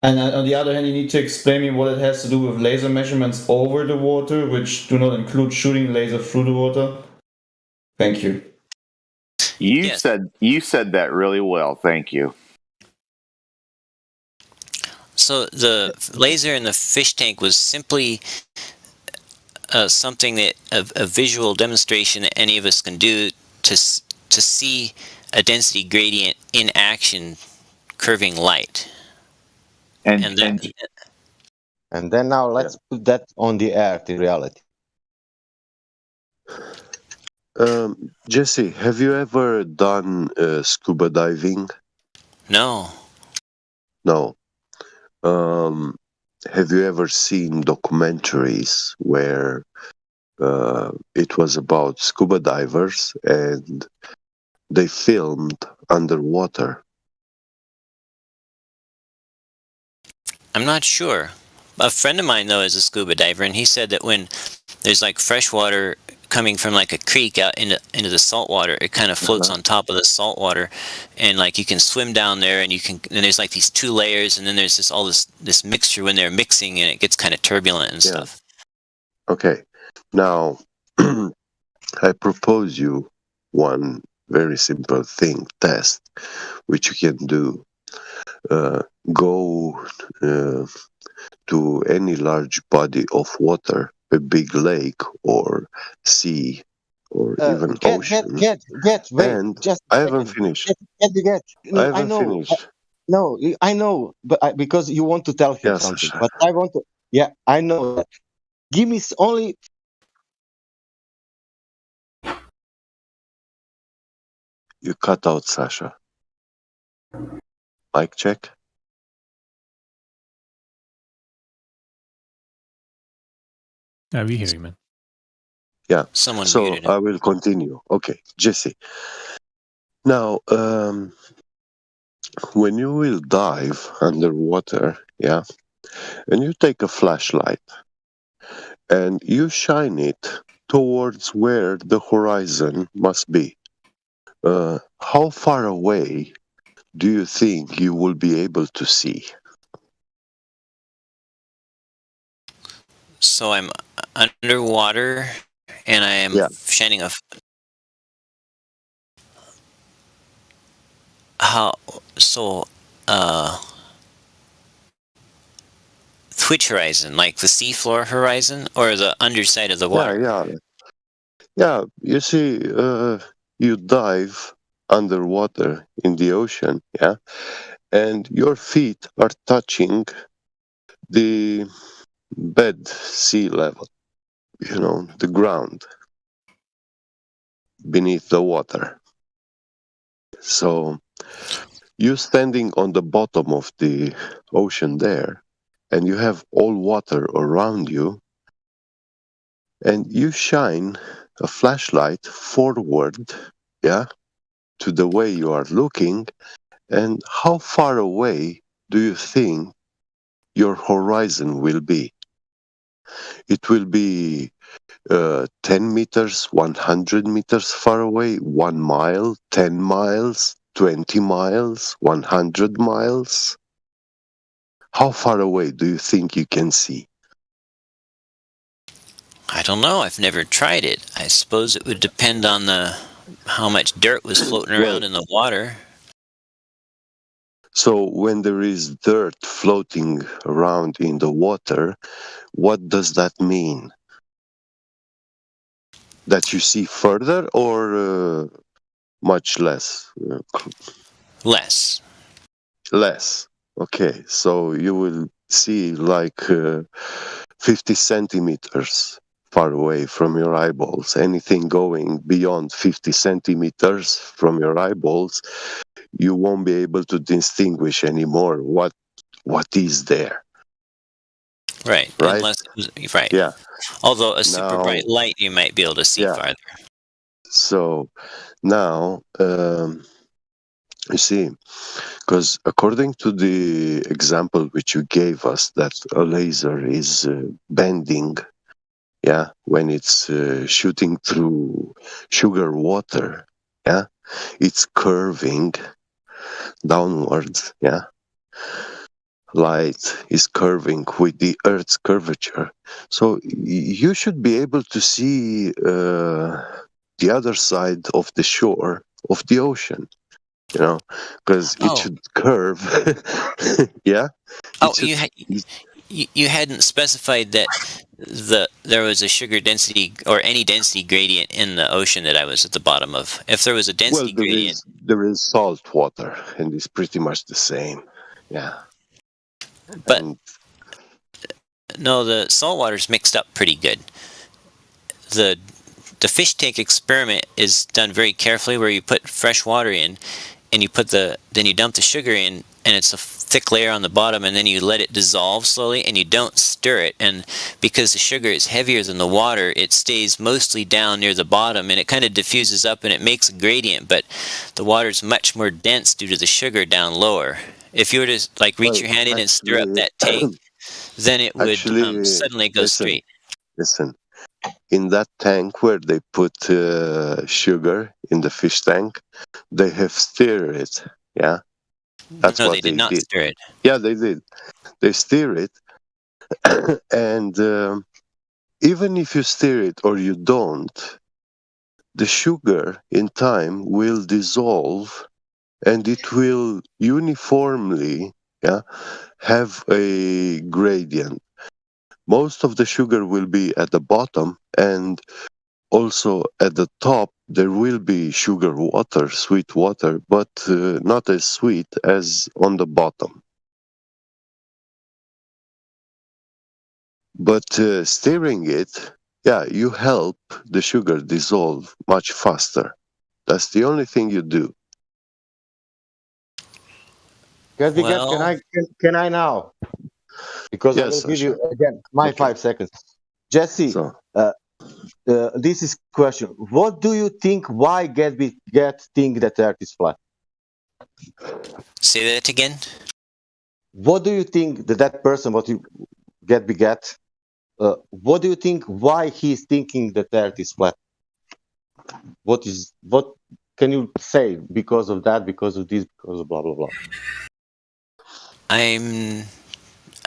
and on the other hand, you need to explain me what it has to do with laser measurements over the water, which do not include shooting laser through the water. Thank you. You said that really well. Thank you. So the laser in the fish tank was simply something that a visual demonstration that any of us can do to see a density gradient in action, curving light. And then now let's put that on the earth in reality. Jesse, have you ever done scuba diving? No. No. Have you ever seen documentaries where it was about scuba divers and they filmed underwater? I'm not sure. A friend of mine, though, is a scuba diver, and he said that when there's like fresh water coming from like a creek out into the salt water, it kind of floats on top of the salt water, and like you can swim down there, and there's like these two layers, and then there's this mixture when they're mixing, and it gets kind of turbulent and stuff. Okay, now I propose you one very simple test, which you can do. Go to any large body of water, a big lake or sea or even ocean. Wait, I haven't finished. No, I know. Finished. No, I know, but because you want to tell him something. But I want to. Yeah, I know that. Give me only. You cut out, Sasha. Mic check. Yeah, we hear you, man. Yeah. Someone so muted him. I will continue. Okay, Jesse. Now, when you will dive underwater, yeah, and you take a flashlight and you shine it towards where the horizon must be, how far away do you think you will be able to see? So I'm underwater, and I am shining a. Which horizon? Like the seafloor horizon or the underside of the water? Yeah. You see, you dive underwater in the ocean, yeah, and your feet are touching the bed sea level, the ground beneath the water. So you standing on the bottom of the ocean there, and you have all water around you, and you shine a flashlight forward, yeah, to the way you are looking, and how far away do you think your horizon will be? It will be 10 meters, 100 meters far away, 1 mile, 10 miles, 20 miles, 100 miles? How far away do you think you can see? I don't know. I've never tried it. I suppose it would depend on how much dirt was floating around in the water. So when there is dirt floating around in the water, what does that mean? That you see further or much less? Less. Less. Okay, so you will see like 50 centimeters far away from your eyeballs. Anything going beyond 50 centimeters from your eyeballs, you won't be able to distinguish anymore what is there. Right. Unless it was, right. Yeah. Although a super bright light, you might be able to see farther. So now, you see, because according to the example which you gave us, that a laser is bending, yeah, when it's shooting through sugar water, yeah, it's curving downwards, yeah. Light is curving with the Earth's curvature. So you should be able to see the other side of the shore of the ocean, you know, because it should curve. Yeah. You hadn't specified that there was a sugar density or any density gradient in the ocean that I was at the bottom of. If there was a density gradient, there is salt water, and it's pretty much the same. Yeah. But no, the salt water's mixed up pretty good. The fish tank experiment is done very carefully, where you put fresh water in, and then you dump the sugar in, and it's a thick layer on the bottom, and then you let it dissolve slowly, and you don't stir it. And because the sugar is heavier than the water, it stays mostly down near the bottom, and it kind of diffuses up, and it makes a gradient. But the water's much more dense due to the sugar down lower. If you were to reach your hand in and stir up that tank, then it would suddenly go straight. Listen, in that tank where they put sugar in the fish tank, they have stirred it. Yeah, that's what they did not stir it. Yeah, they did. They stir it, and even if you stir it or you don't, the sugar in time will dissolve. And it will uniformly, have a gradient. Most of the sugar will be at the bottom, and also at the top there will be sugar water, sweet water, but not as sweet as on the bottom. But stirring it, you help the sugar dissolve much faster. That's the only thing you do. Can I now? Because yes, I will give you again my 5 seconds. Jesse, this is question. What do you think? Why get think that Earth is flat? Say that again. What do you think that person? What you get? What do you think? Why he's thinking that Earth is flat? What can you say? Because of that? Because of this? Because of blah blah blah. I'm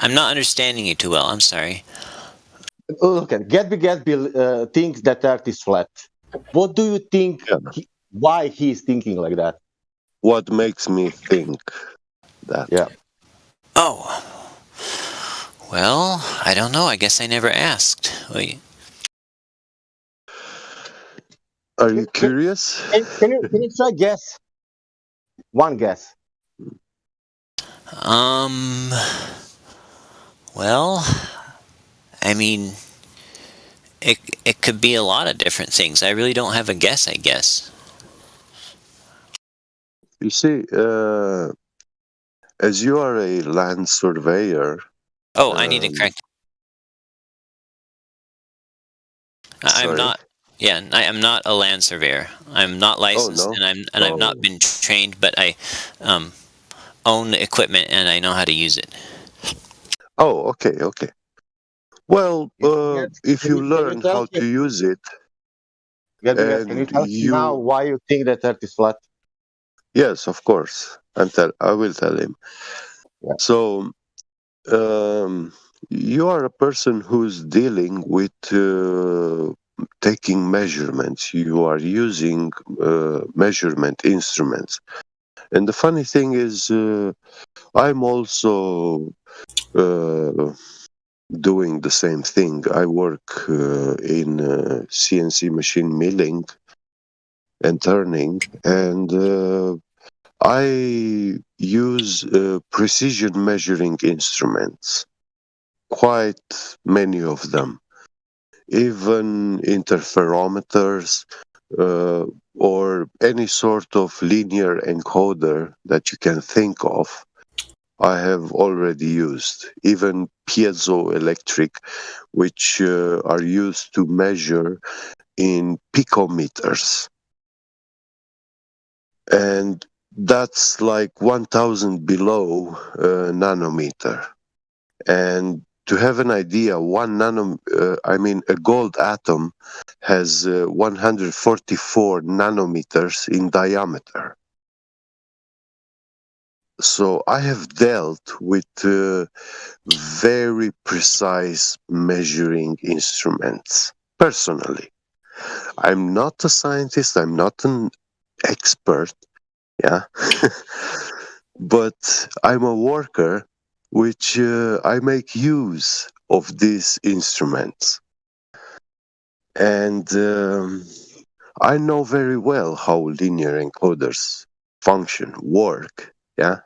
not understanding you too well. I'm sorry. Okay, Gatsby thinks that Earth is flat. What do you think? Why he's thinking like that? What makes me think that? Yeah. Oh. Well, I don't know. I guess I never asked. Wait. Are you curious? Can you try guess? One guess. Well, I mean, it could be a lot of different things. I really don't have a guess, I guess. You see, as you are a land surveyor. Oh, I need to correct. I'm not. Yeah, I am not a land surveyor. I'm not licensed, and I've not been trained. But own the equipment and I know how to use it. Oh, okay. Well, if you learn how to use it, Gabriel, can you tell us now why you think that Earth is flat? yes, of course, I will tell him. Yeah. So, you are a person who's dealing with taking measurements. You are using measurement instruments. And the funny thing is, I'm also doing the same thing. I work in CNC machine milling and turning, and I use precision measuring instruments, quite many of them, even interferometers or any sort of linear encoder that you can think of. I have already used, even piezoelectric, which are used to measure in picometers. And that's like 1000 below nanometer. And to have an idea, a gold atom has 144 nanometers in diameter. So I have dealt with very precise measuring instruments personally. I'm not a scientist, I'm not an expert, yeah, but I'm a worker which I make use of these instruments. And I know very well how linear encoders function, work, yeah.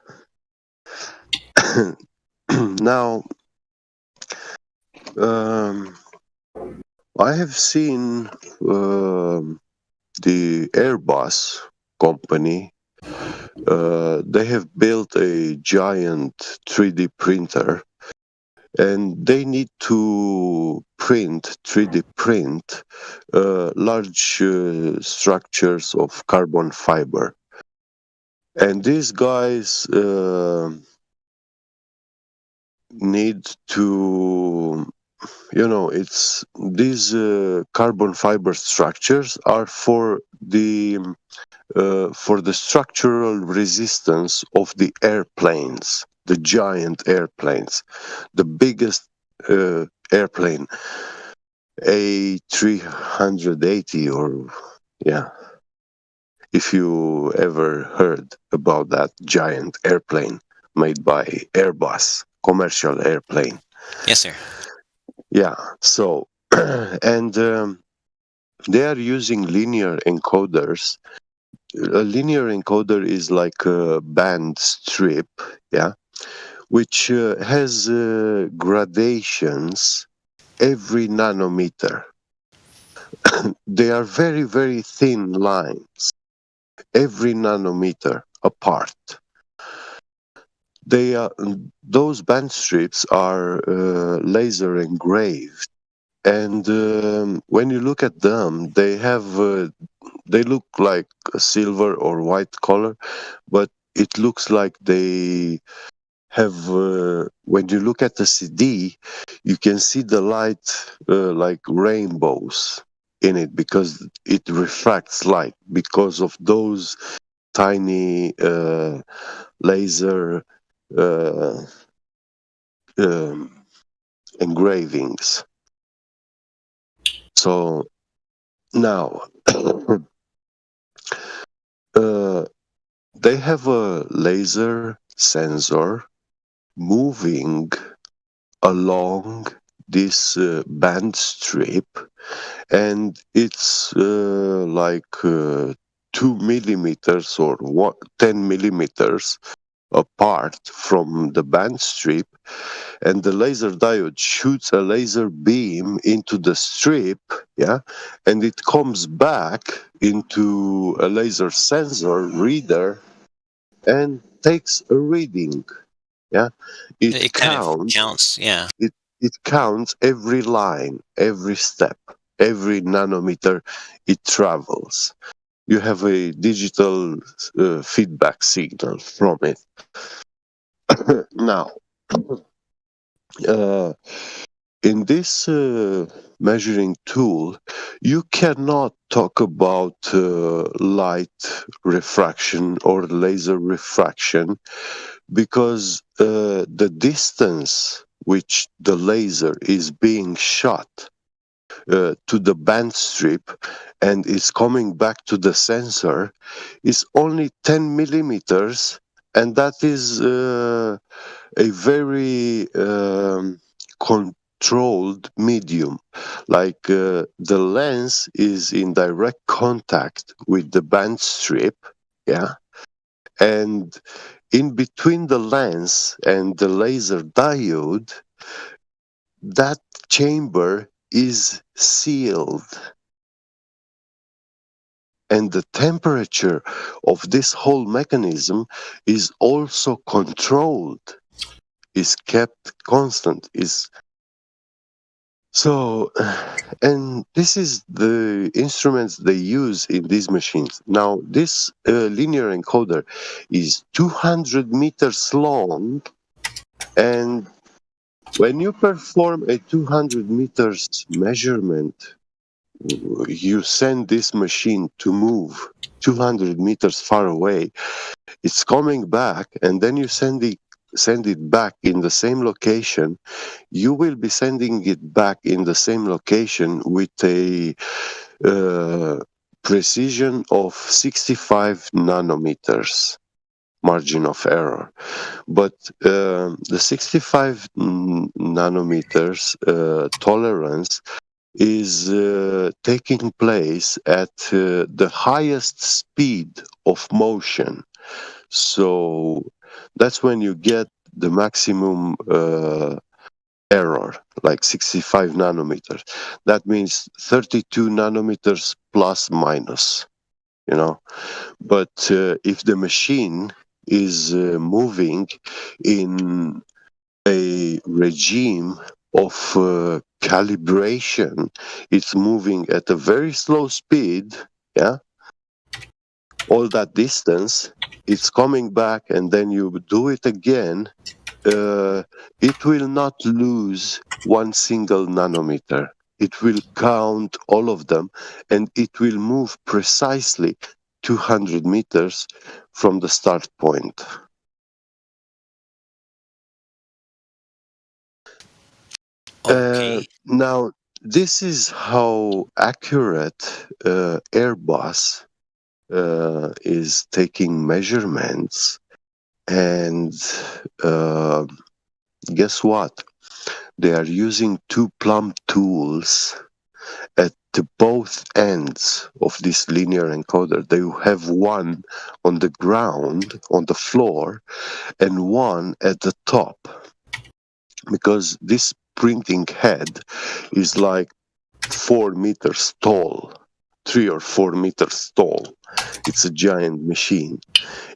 Now, I have seen the Airbus company. They have built a giant 3D printer, and they need to 3D print large structures of carbon fiber. And these guys need to, these carbon fiber structures are for the structural resistance of the airplanes, the giant airplanes, the biggest airplane, A380, or yeah, if you ever heard about that giant airplane made by Airbus, commercial airplane. Yes, sir. Yeah, so, and they are using linear encoders. A linear encoder is like a band strip, yeah, which has gradations every nanometer. They are very, very thin lines, every nanometer apart. Those band strips are laser engraved, and when you look at them, they look like a silver or white color, but it looks like they have, when you look at the CD, you can see the light like rainbows in it because it refracts light because of those tiny laser engravings. So now they have a laser sensor moving along this band strip, and it's like 2 millimeters or 10 millimeters apart from the band strip, and the laser diode shoots a laser beam into the strip, yeah, and it comes back into a laser sensor reader and takes a reading, yeah. It counts, yeah. It counts every line, every step, every nanometer it travels. you have a digital feedback signal from it. Now, in this measuring tool, you cannot talk about light refraction or laser refraction because the distance which the laser is being shot to the band strip and is coming back to the sensor is only 10 millimeters, and that is a very controlled medium. Like the lens is in direct contact with the band strip, yeah, and in between the lens and the laser diode, that chamber is sealed. And the temperature of this whole mechanism is also controlled, is kept constant, and this is the instruments they use in these machines. Now, this linear encoder is 200 meters long, and when you perform a 200 meters measurement, you send this machine to move 200 meters far away. It's coming back, and then you send it back in the same location. You will be sending it back in the same location with a precision of 65 nanometers margin of error. But the 65 nanometers tolerance is taking place at the highest speed of motion. So that's when you get the maximum error, like 65 nanometers. That means 32 nanometers plus minus, you know. But if the machine is moving in a regime of calibration, it's moving at a very slow speed, yeah, all that distance, it's coming back, and then you do it again, it will not lose one single nanometer. It will count all of them, and it will move precisely 200 meters from the start point. Now, this is how accurate Airbus is taking measurements, and guess what? They are using two plumb tools at the both ends of this linear encoder. They have one on the ground, on the floor, and one at the top, because this printing head is like 4 meters tall, 3 or 4 meters tall. It's a giant machine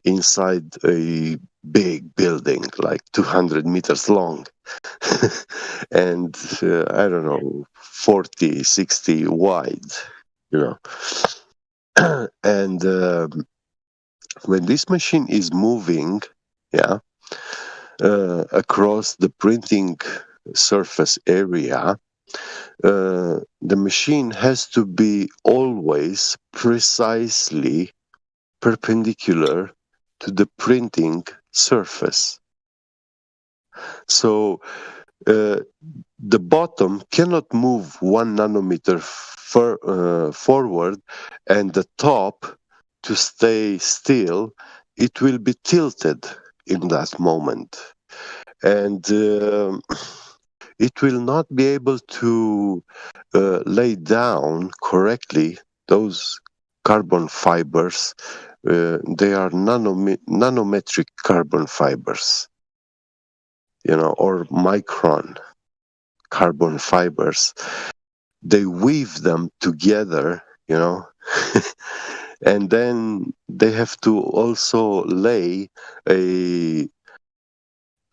inside a big building, like 200 meters long, and I don't know, 40, 60 wide, you know. And when this machine is moving, yeah, across the printing surface area, the machine has to be always precisely perpendicular to the printing surface. So the bottom cannot move 1 nanometer forward, and the top to stay still, it will be tilted in that moment. And it will not be able to lay down correctly those carbon fibers. They are nanometric carbon fibers, you know, or micron carbon fibers. They weave them together, you know, and then they have to also lay a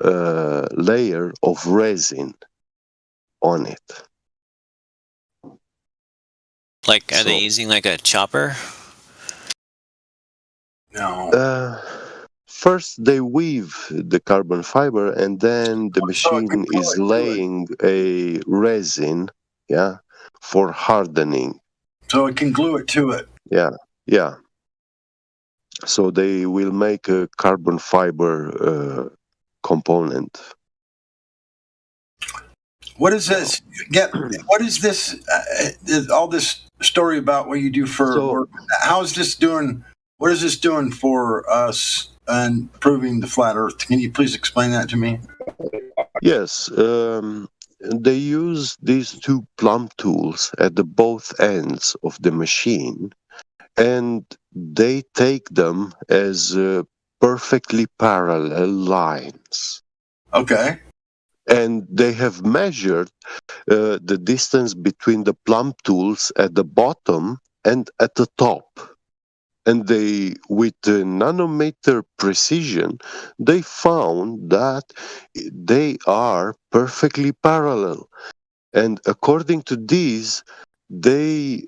layer of resin on it. Like, are they using like a chopper? No. First, they weave the carbon fiber, and then the machine is laying a resin, yeah, for hardening. So it can glue it to it. Yeah, yeah. So they will make a carbon fiber component. What is this? What is this? All this story about what you do for work. How is this doing? What is this doing for us and proving the flat Earth? Can you please explain that to me? Yes, they use these two plumb tools at the both ends of the machine, and they take them as perfectly parallel lines. Okay. And they have measured the distance between the plumb tools at the bottom and at the top. And they, with nanometer precision, they found that they are perfectly parallel. And according to these, they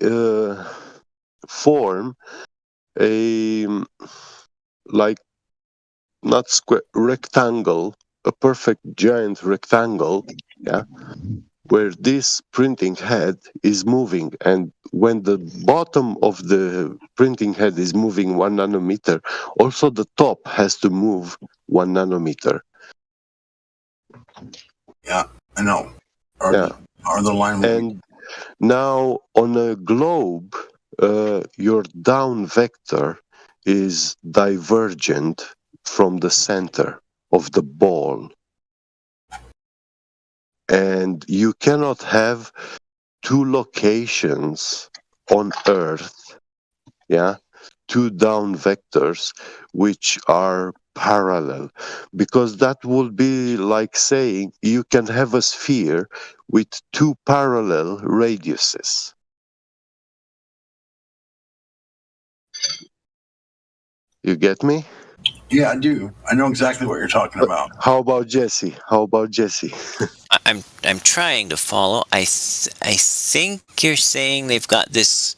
form a, like, not square, rectangle, a perfect giant rectangle, yeah, where this printing head is moving. And when the bottom of the printing head is moving 1 nanometer, also the top has to move 1 nanometer. Yeah, I know. Or the line. And now on a globe, your down vector is divergent from the center of the ball. And you cannot have two locations on Earth, yeah, two down vectors which are parallel, because that would be like saying you can have a sphere with two parallel radiuses. You get me? Yeah, I do. I know exactly what you're talking about. How about Jesse? I'm trying to follow. I think you're saying they've got this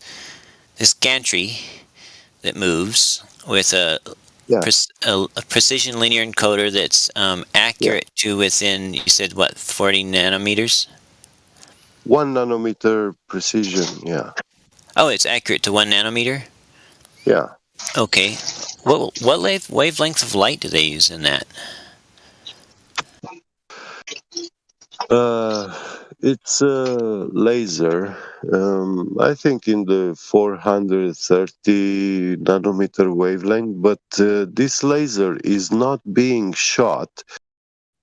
gantry that moves with a precision linear encoder that's accurate to within, you said what, 40 nanometers? 1 nanometer precision, yeah. Oh, it's accurate to 1 nanometer? Yeah. Okay. What wavelength of light do they use in that? It's a laser. I think in the 430 nanometer wavelength, but this laser is not being shot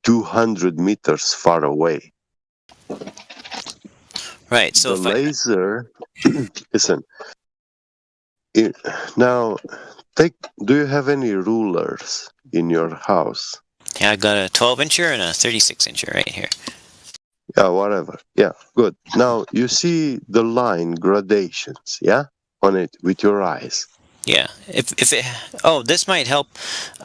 200 meters far away. Right. So the laser, listen. Now, do you have any rulers in your house? Yeah, I got a 12-incher and a 36-incher right here. Yeah, whatever. Yeah, good. Now, you see the line gradations, yeah, on it with your eyes. Yeah. This might help.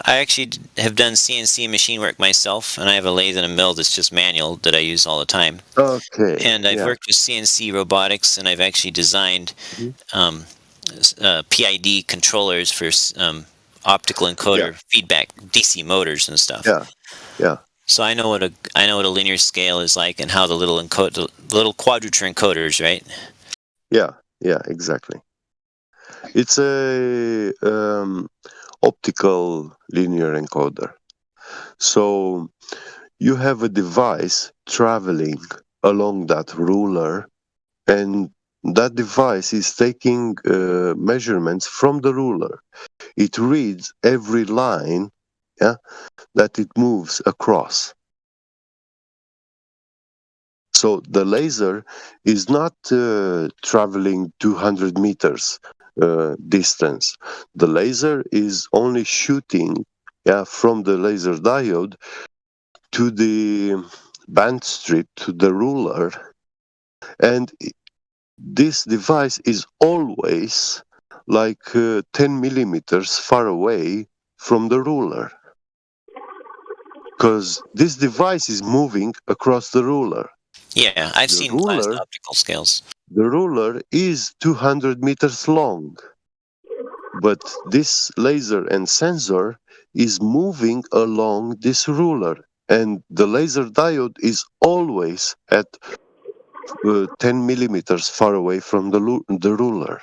I actually have done CNC machine work myself, and I have a lathe and a mill that's just manual that I use all the time. Okay. And I've worked with CNC robotics, and I've actually designed PID controllers for optical encoder feedback, DC motors and stuff. Yeah. Yeah. So I know what a linear scale is like, and how the little quadrature encoders, right? Yeah. Yeah. Exactly. It's a optical linear encoder. So you have a device traveling along that ruler, and that device is taking measurements from the ruler. It reads every line, yeah, that it moves across. So the laser is not traveling 200 meters distance. The laser is only shooting, from the laser diode to the band strip, to the ruler, and this device is always like 10 millimeters far away from the ruler, because this device is moving across the ruler. Yeah, I've seen plasma optical scales. The ruler is 200 meters long. but this laser and sensor is moving along this ruler, and the laser diode is always at 10 millimeters far away from the ruler.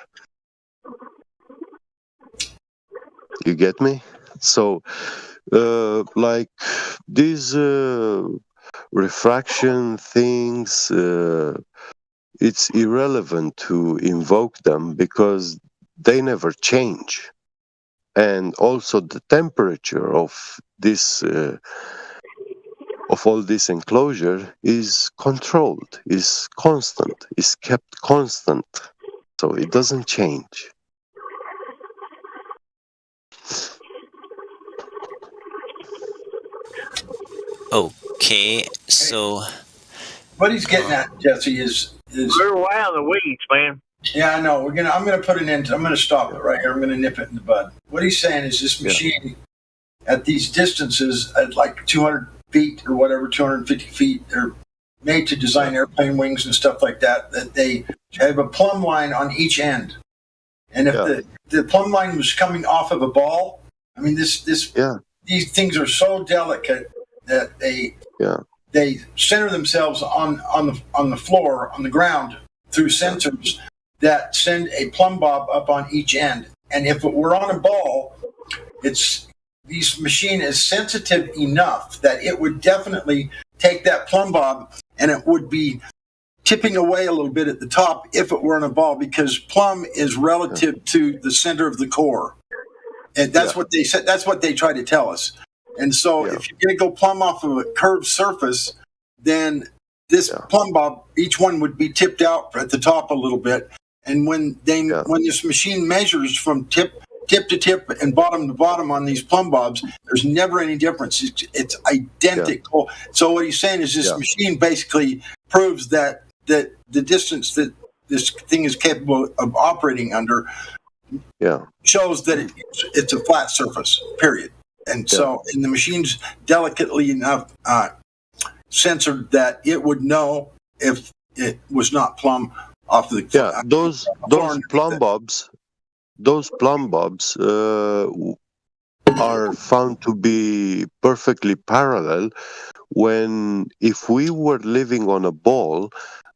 You get me? So, like these refraction things, it's irrelevant to invoke them because they never change. And also the temperature of this of all this enclosure is controlled, is constant, is kept constant. So it doesn't change. Okay, so What he's getting at, Jesse, is we're way out of the weeds, man. Yeah, I know. I'm going to put an end. I'm going to stop it right here. I'm going to nip it in the bud. What he's saying is this machine at these distances, at like 200 feet or whatever, 250 feet, they're made to design airplane wings and stuff like that. That they have a plumb line on each end, and if the plumb line was coming off of a ball, I mean, these things are so delicate that they center themselves on the floor, on the ground, through sensors that send a plumb bob up on each end. And if it were on a ball, this machine is sensitive enough that it would definitely take that plumb bob and it would be tipping away a little bit at the top if it were on a ball, because plumb is relative to the center of the core. And that's what they said. That's what they try to tell us. And so if you're going to go plumb off of a curved surface, then this plumb bob, each one would be tipped out at the top a little bit. And when this machine measures from tip to tip and bottom to bottom on these plumb bobs, there's never any difference. It's identical. So what he's saying is this machine basically proves that the distance that this thing is capable of operating under shows that it's a flat surface, period. And so, and the machine's delicately enough censored that it would know if it was not plumb off the those plumb bobs are found to be perfectly parallel when, if we were living on a ball,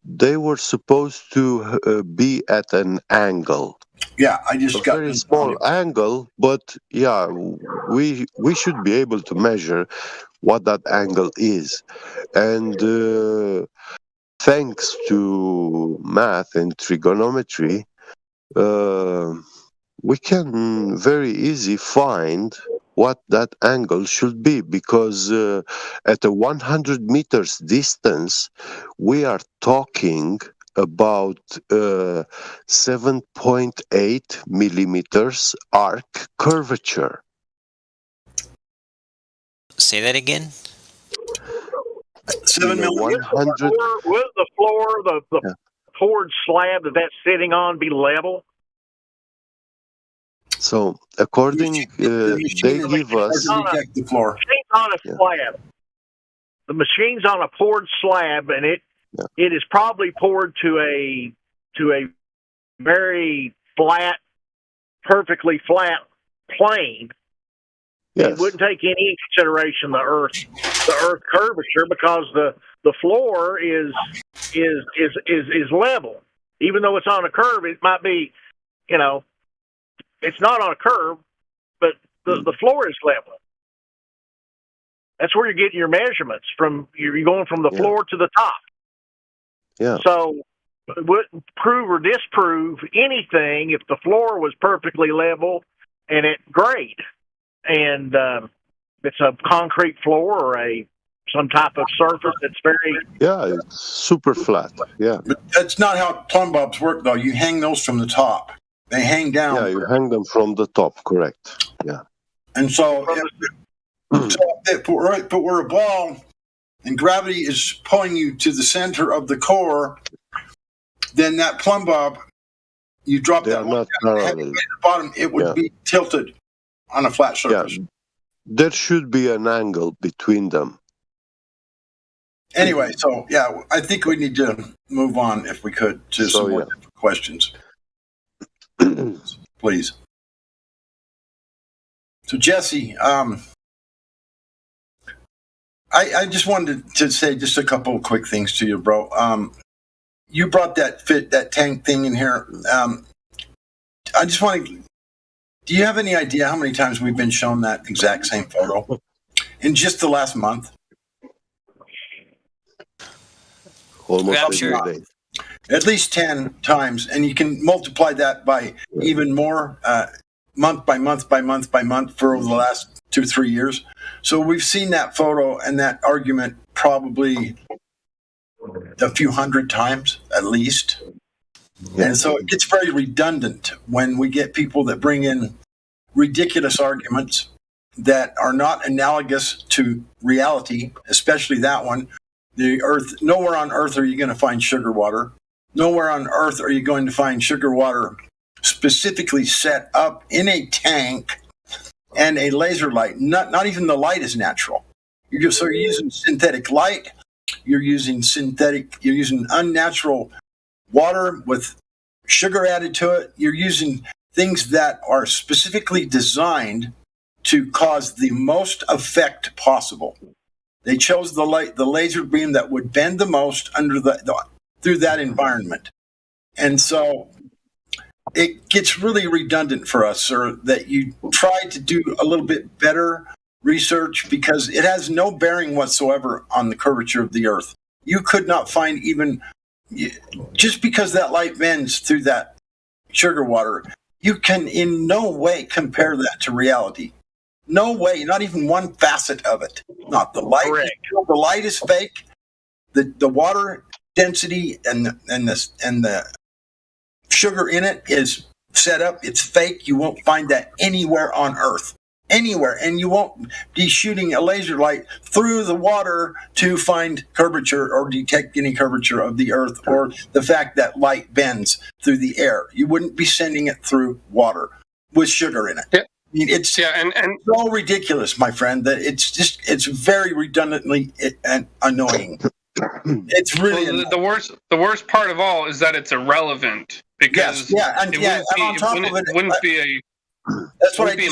they were supposed to be at an angle. Yeah, I just got a very small angle, but we should be able to measure what that angle is. And thanks to math and trigonometry, we can very easily find what that angle should be, because at a 100 meters distance, we are talking about 7.8 millimeters arc curvature. Say that again. 7 millimeters. Will the floor, the poured slab that's sitting on, be level? So, according, they give us the floor. The machine's on a slab. The machine's on a poured slab, and it is probably poured to a very flat, perfectly flat plane. Yes. It wouldn't take any consideration the earth curvature, because the floor is level. Even though it's on a curve, it might be, it's not on a curve, but the floor is level. That's where you're getting your measurements from. You're going from the floor to the top. Yeah. So it wouldn't prove or disprove anything if the floor was perfectly level and at grade, and it's a concrete floor or some type of surface that's very it's super flat. Yeah, but that's not how plumb bobs work, though. You hang those from the top. They hang down. Yeah, you hang them from the top. Correct. Yeah. And so, if it were a ball and gravity is pulling you to the center of the core, then that plumb bob, you drop that one down at the bottom, it would be tilted on a flat surface. Yeah. There should be an angle between them. Anyway, so I think we need to move on, if we could, to some more different questions. Please. So Jesse, I just wanted to say just a couple of quick things to you, bro. You brought that tank thing in here. I just want to. Do you have any idea how many times we've been shown that exact same photo in just the last month? Almost Rapture. every day. At least 10 times, and you can multiply that by even more, month by month by month by month for over the last 2-3 years. So we've seen that photo and that argument probably a few hundred times at least. And so it gets very redundant when we get people that bring in ridiculous arguments that are not analogous to reality, especially that one. The earth, nowhere on earth are you going to find sugar water. Nowhere on earth are you going to find sugar water specifically set up in a tank and a laser light. Not even the light is natural. You're using synthetic light. You're using unnatural water with sugar added to it. You're using things that are specifically designed to cause the most effect possible. They chose the laser beam that would bend the most through that environment. And so it gets really redundant for us, sir, that you try to do a little bit better research, because it has no bearing whatsoever on the curvature of the earth. You could not find even, just because that light bends through that sugar water, you can in no way compare that to reality. No way, not even one facet of it. Not the light. The light is fake. The water density and the sugar in it is set up. It's fake. You won't find that anywhere on Earth. Anywhere. And you won't be shooting a laser light through the water to find curvature or detect any curvature of the Earth, or the fact that light bends through the air. You wouldn't be sending it through water with sugar in it. Yeah. I mean, it's so ridiculous, my friend, that it's very redundantly and annoying. It's really the worst part of all is that it's irrelevant, because it wouldn't be a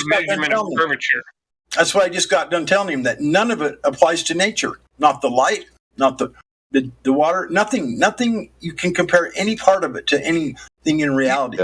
measurement of curvature. That's what I just got done telling him, that none of it applies to nature. Not the light, not the water, nothing. You can compare any part of it to anything in reality.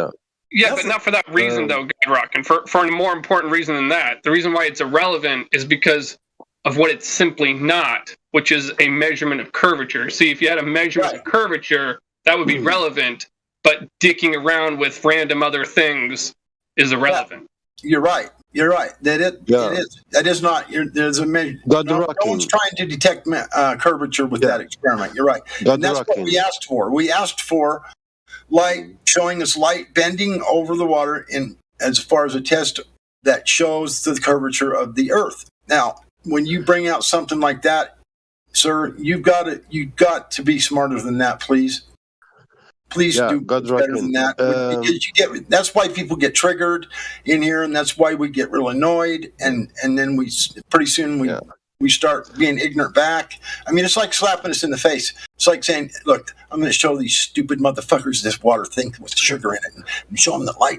Yeah, but not for that reason, though, Godrock. And for a more important reason than that, the reason why it's irrelevant is because of what it's simply not, which is a measurement of curvature. See, if you had a measurement of curvature, that would be relevant, but dicking around with random other things is irrelevant. You're right. That is. That is not. There's a measure. No one's trying to detect curvature with that experiment. You're right. And that's what we asked for. We asked for light, showing us light bending over the water in as far as a test that shows the curvature of the Earth. Now, when you bring out something like that, sir, you've got to be smarter than that, please. Please do better than that. Because that's why people get triggered in here, and that's why we get real annoyed, and then pretty soon we start being ignorant back. I mean, it's like slapping us in the face. It's like saying, look, I'm going to show these stupid motherfuckers this water thing with sugar in it, and show them the light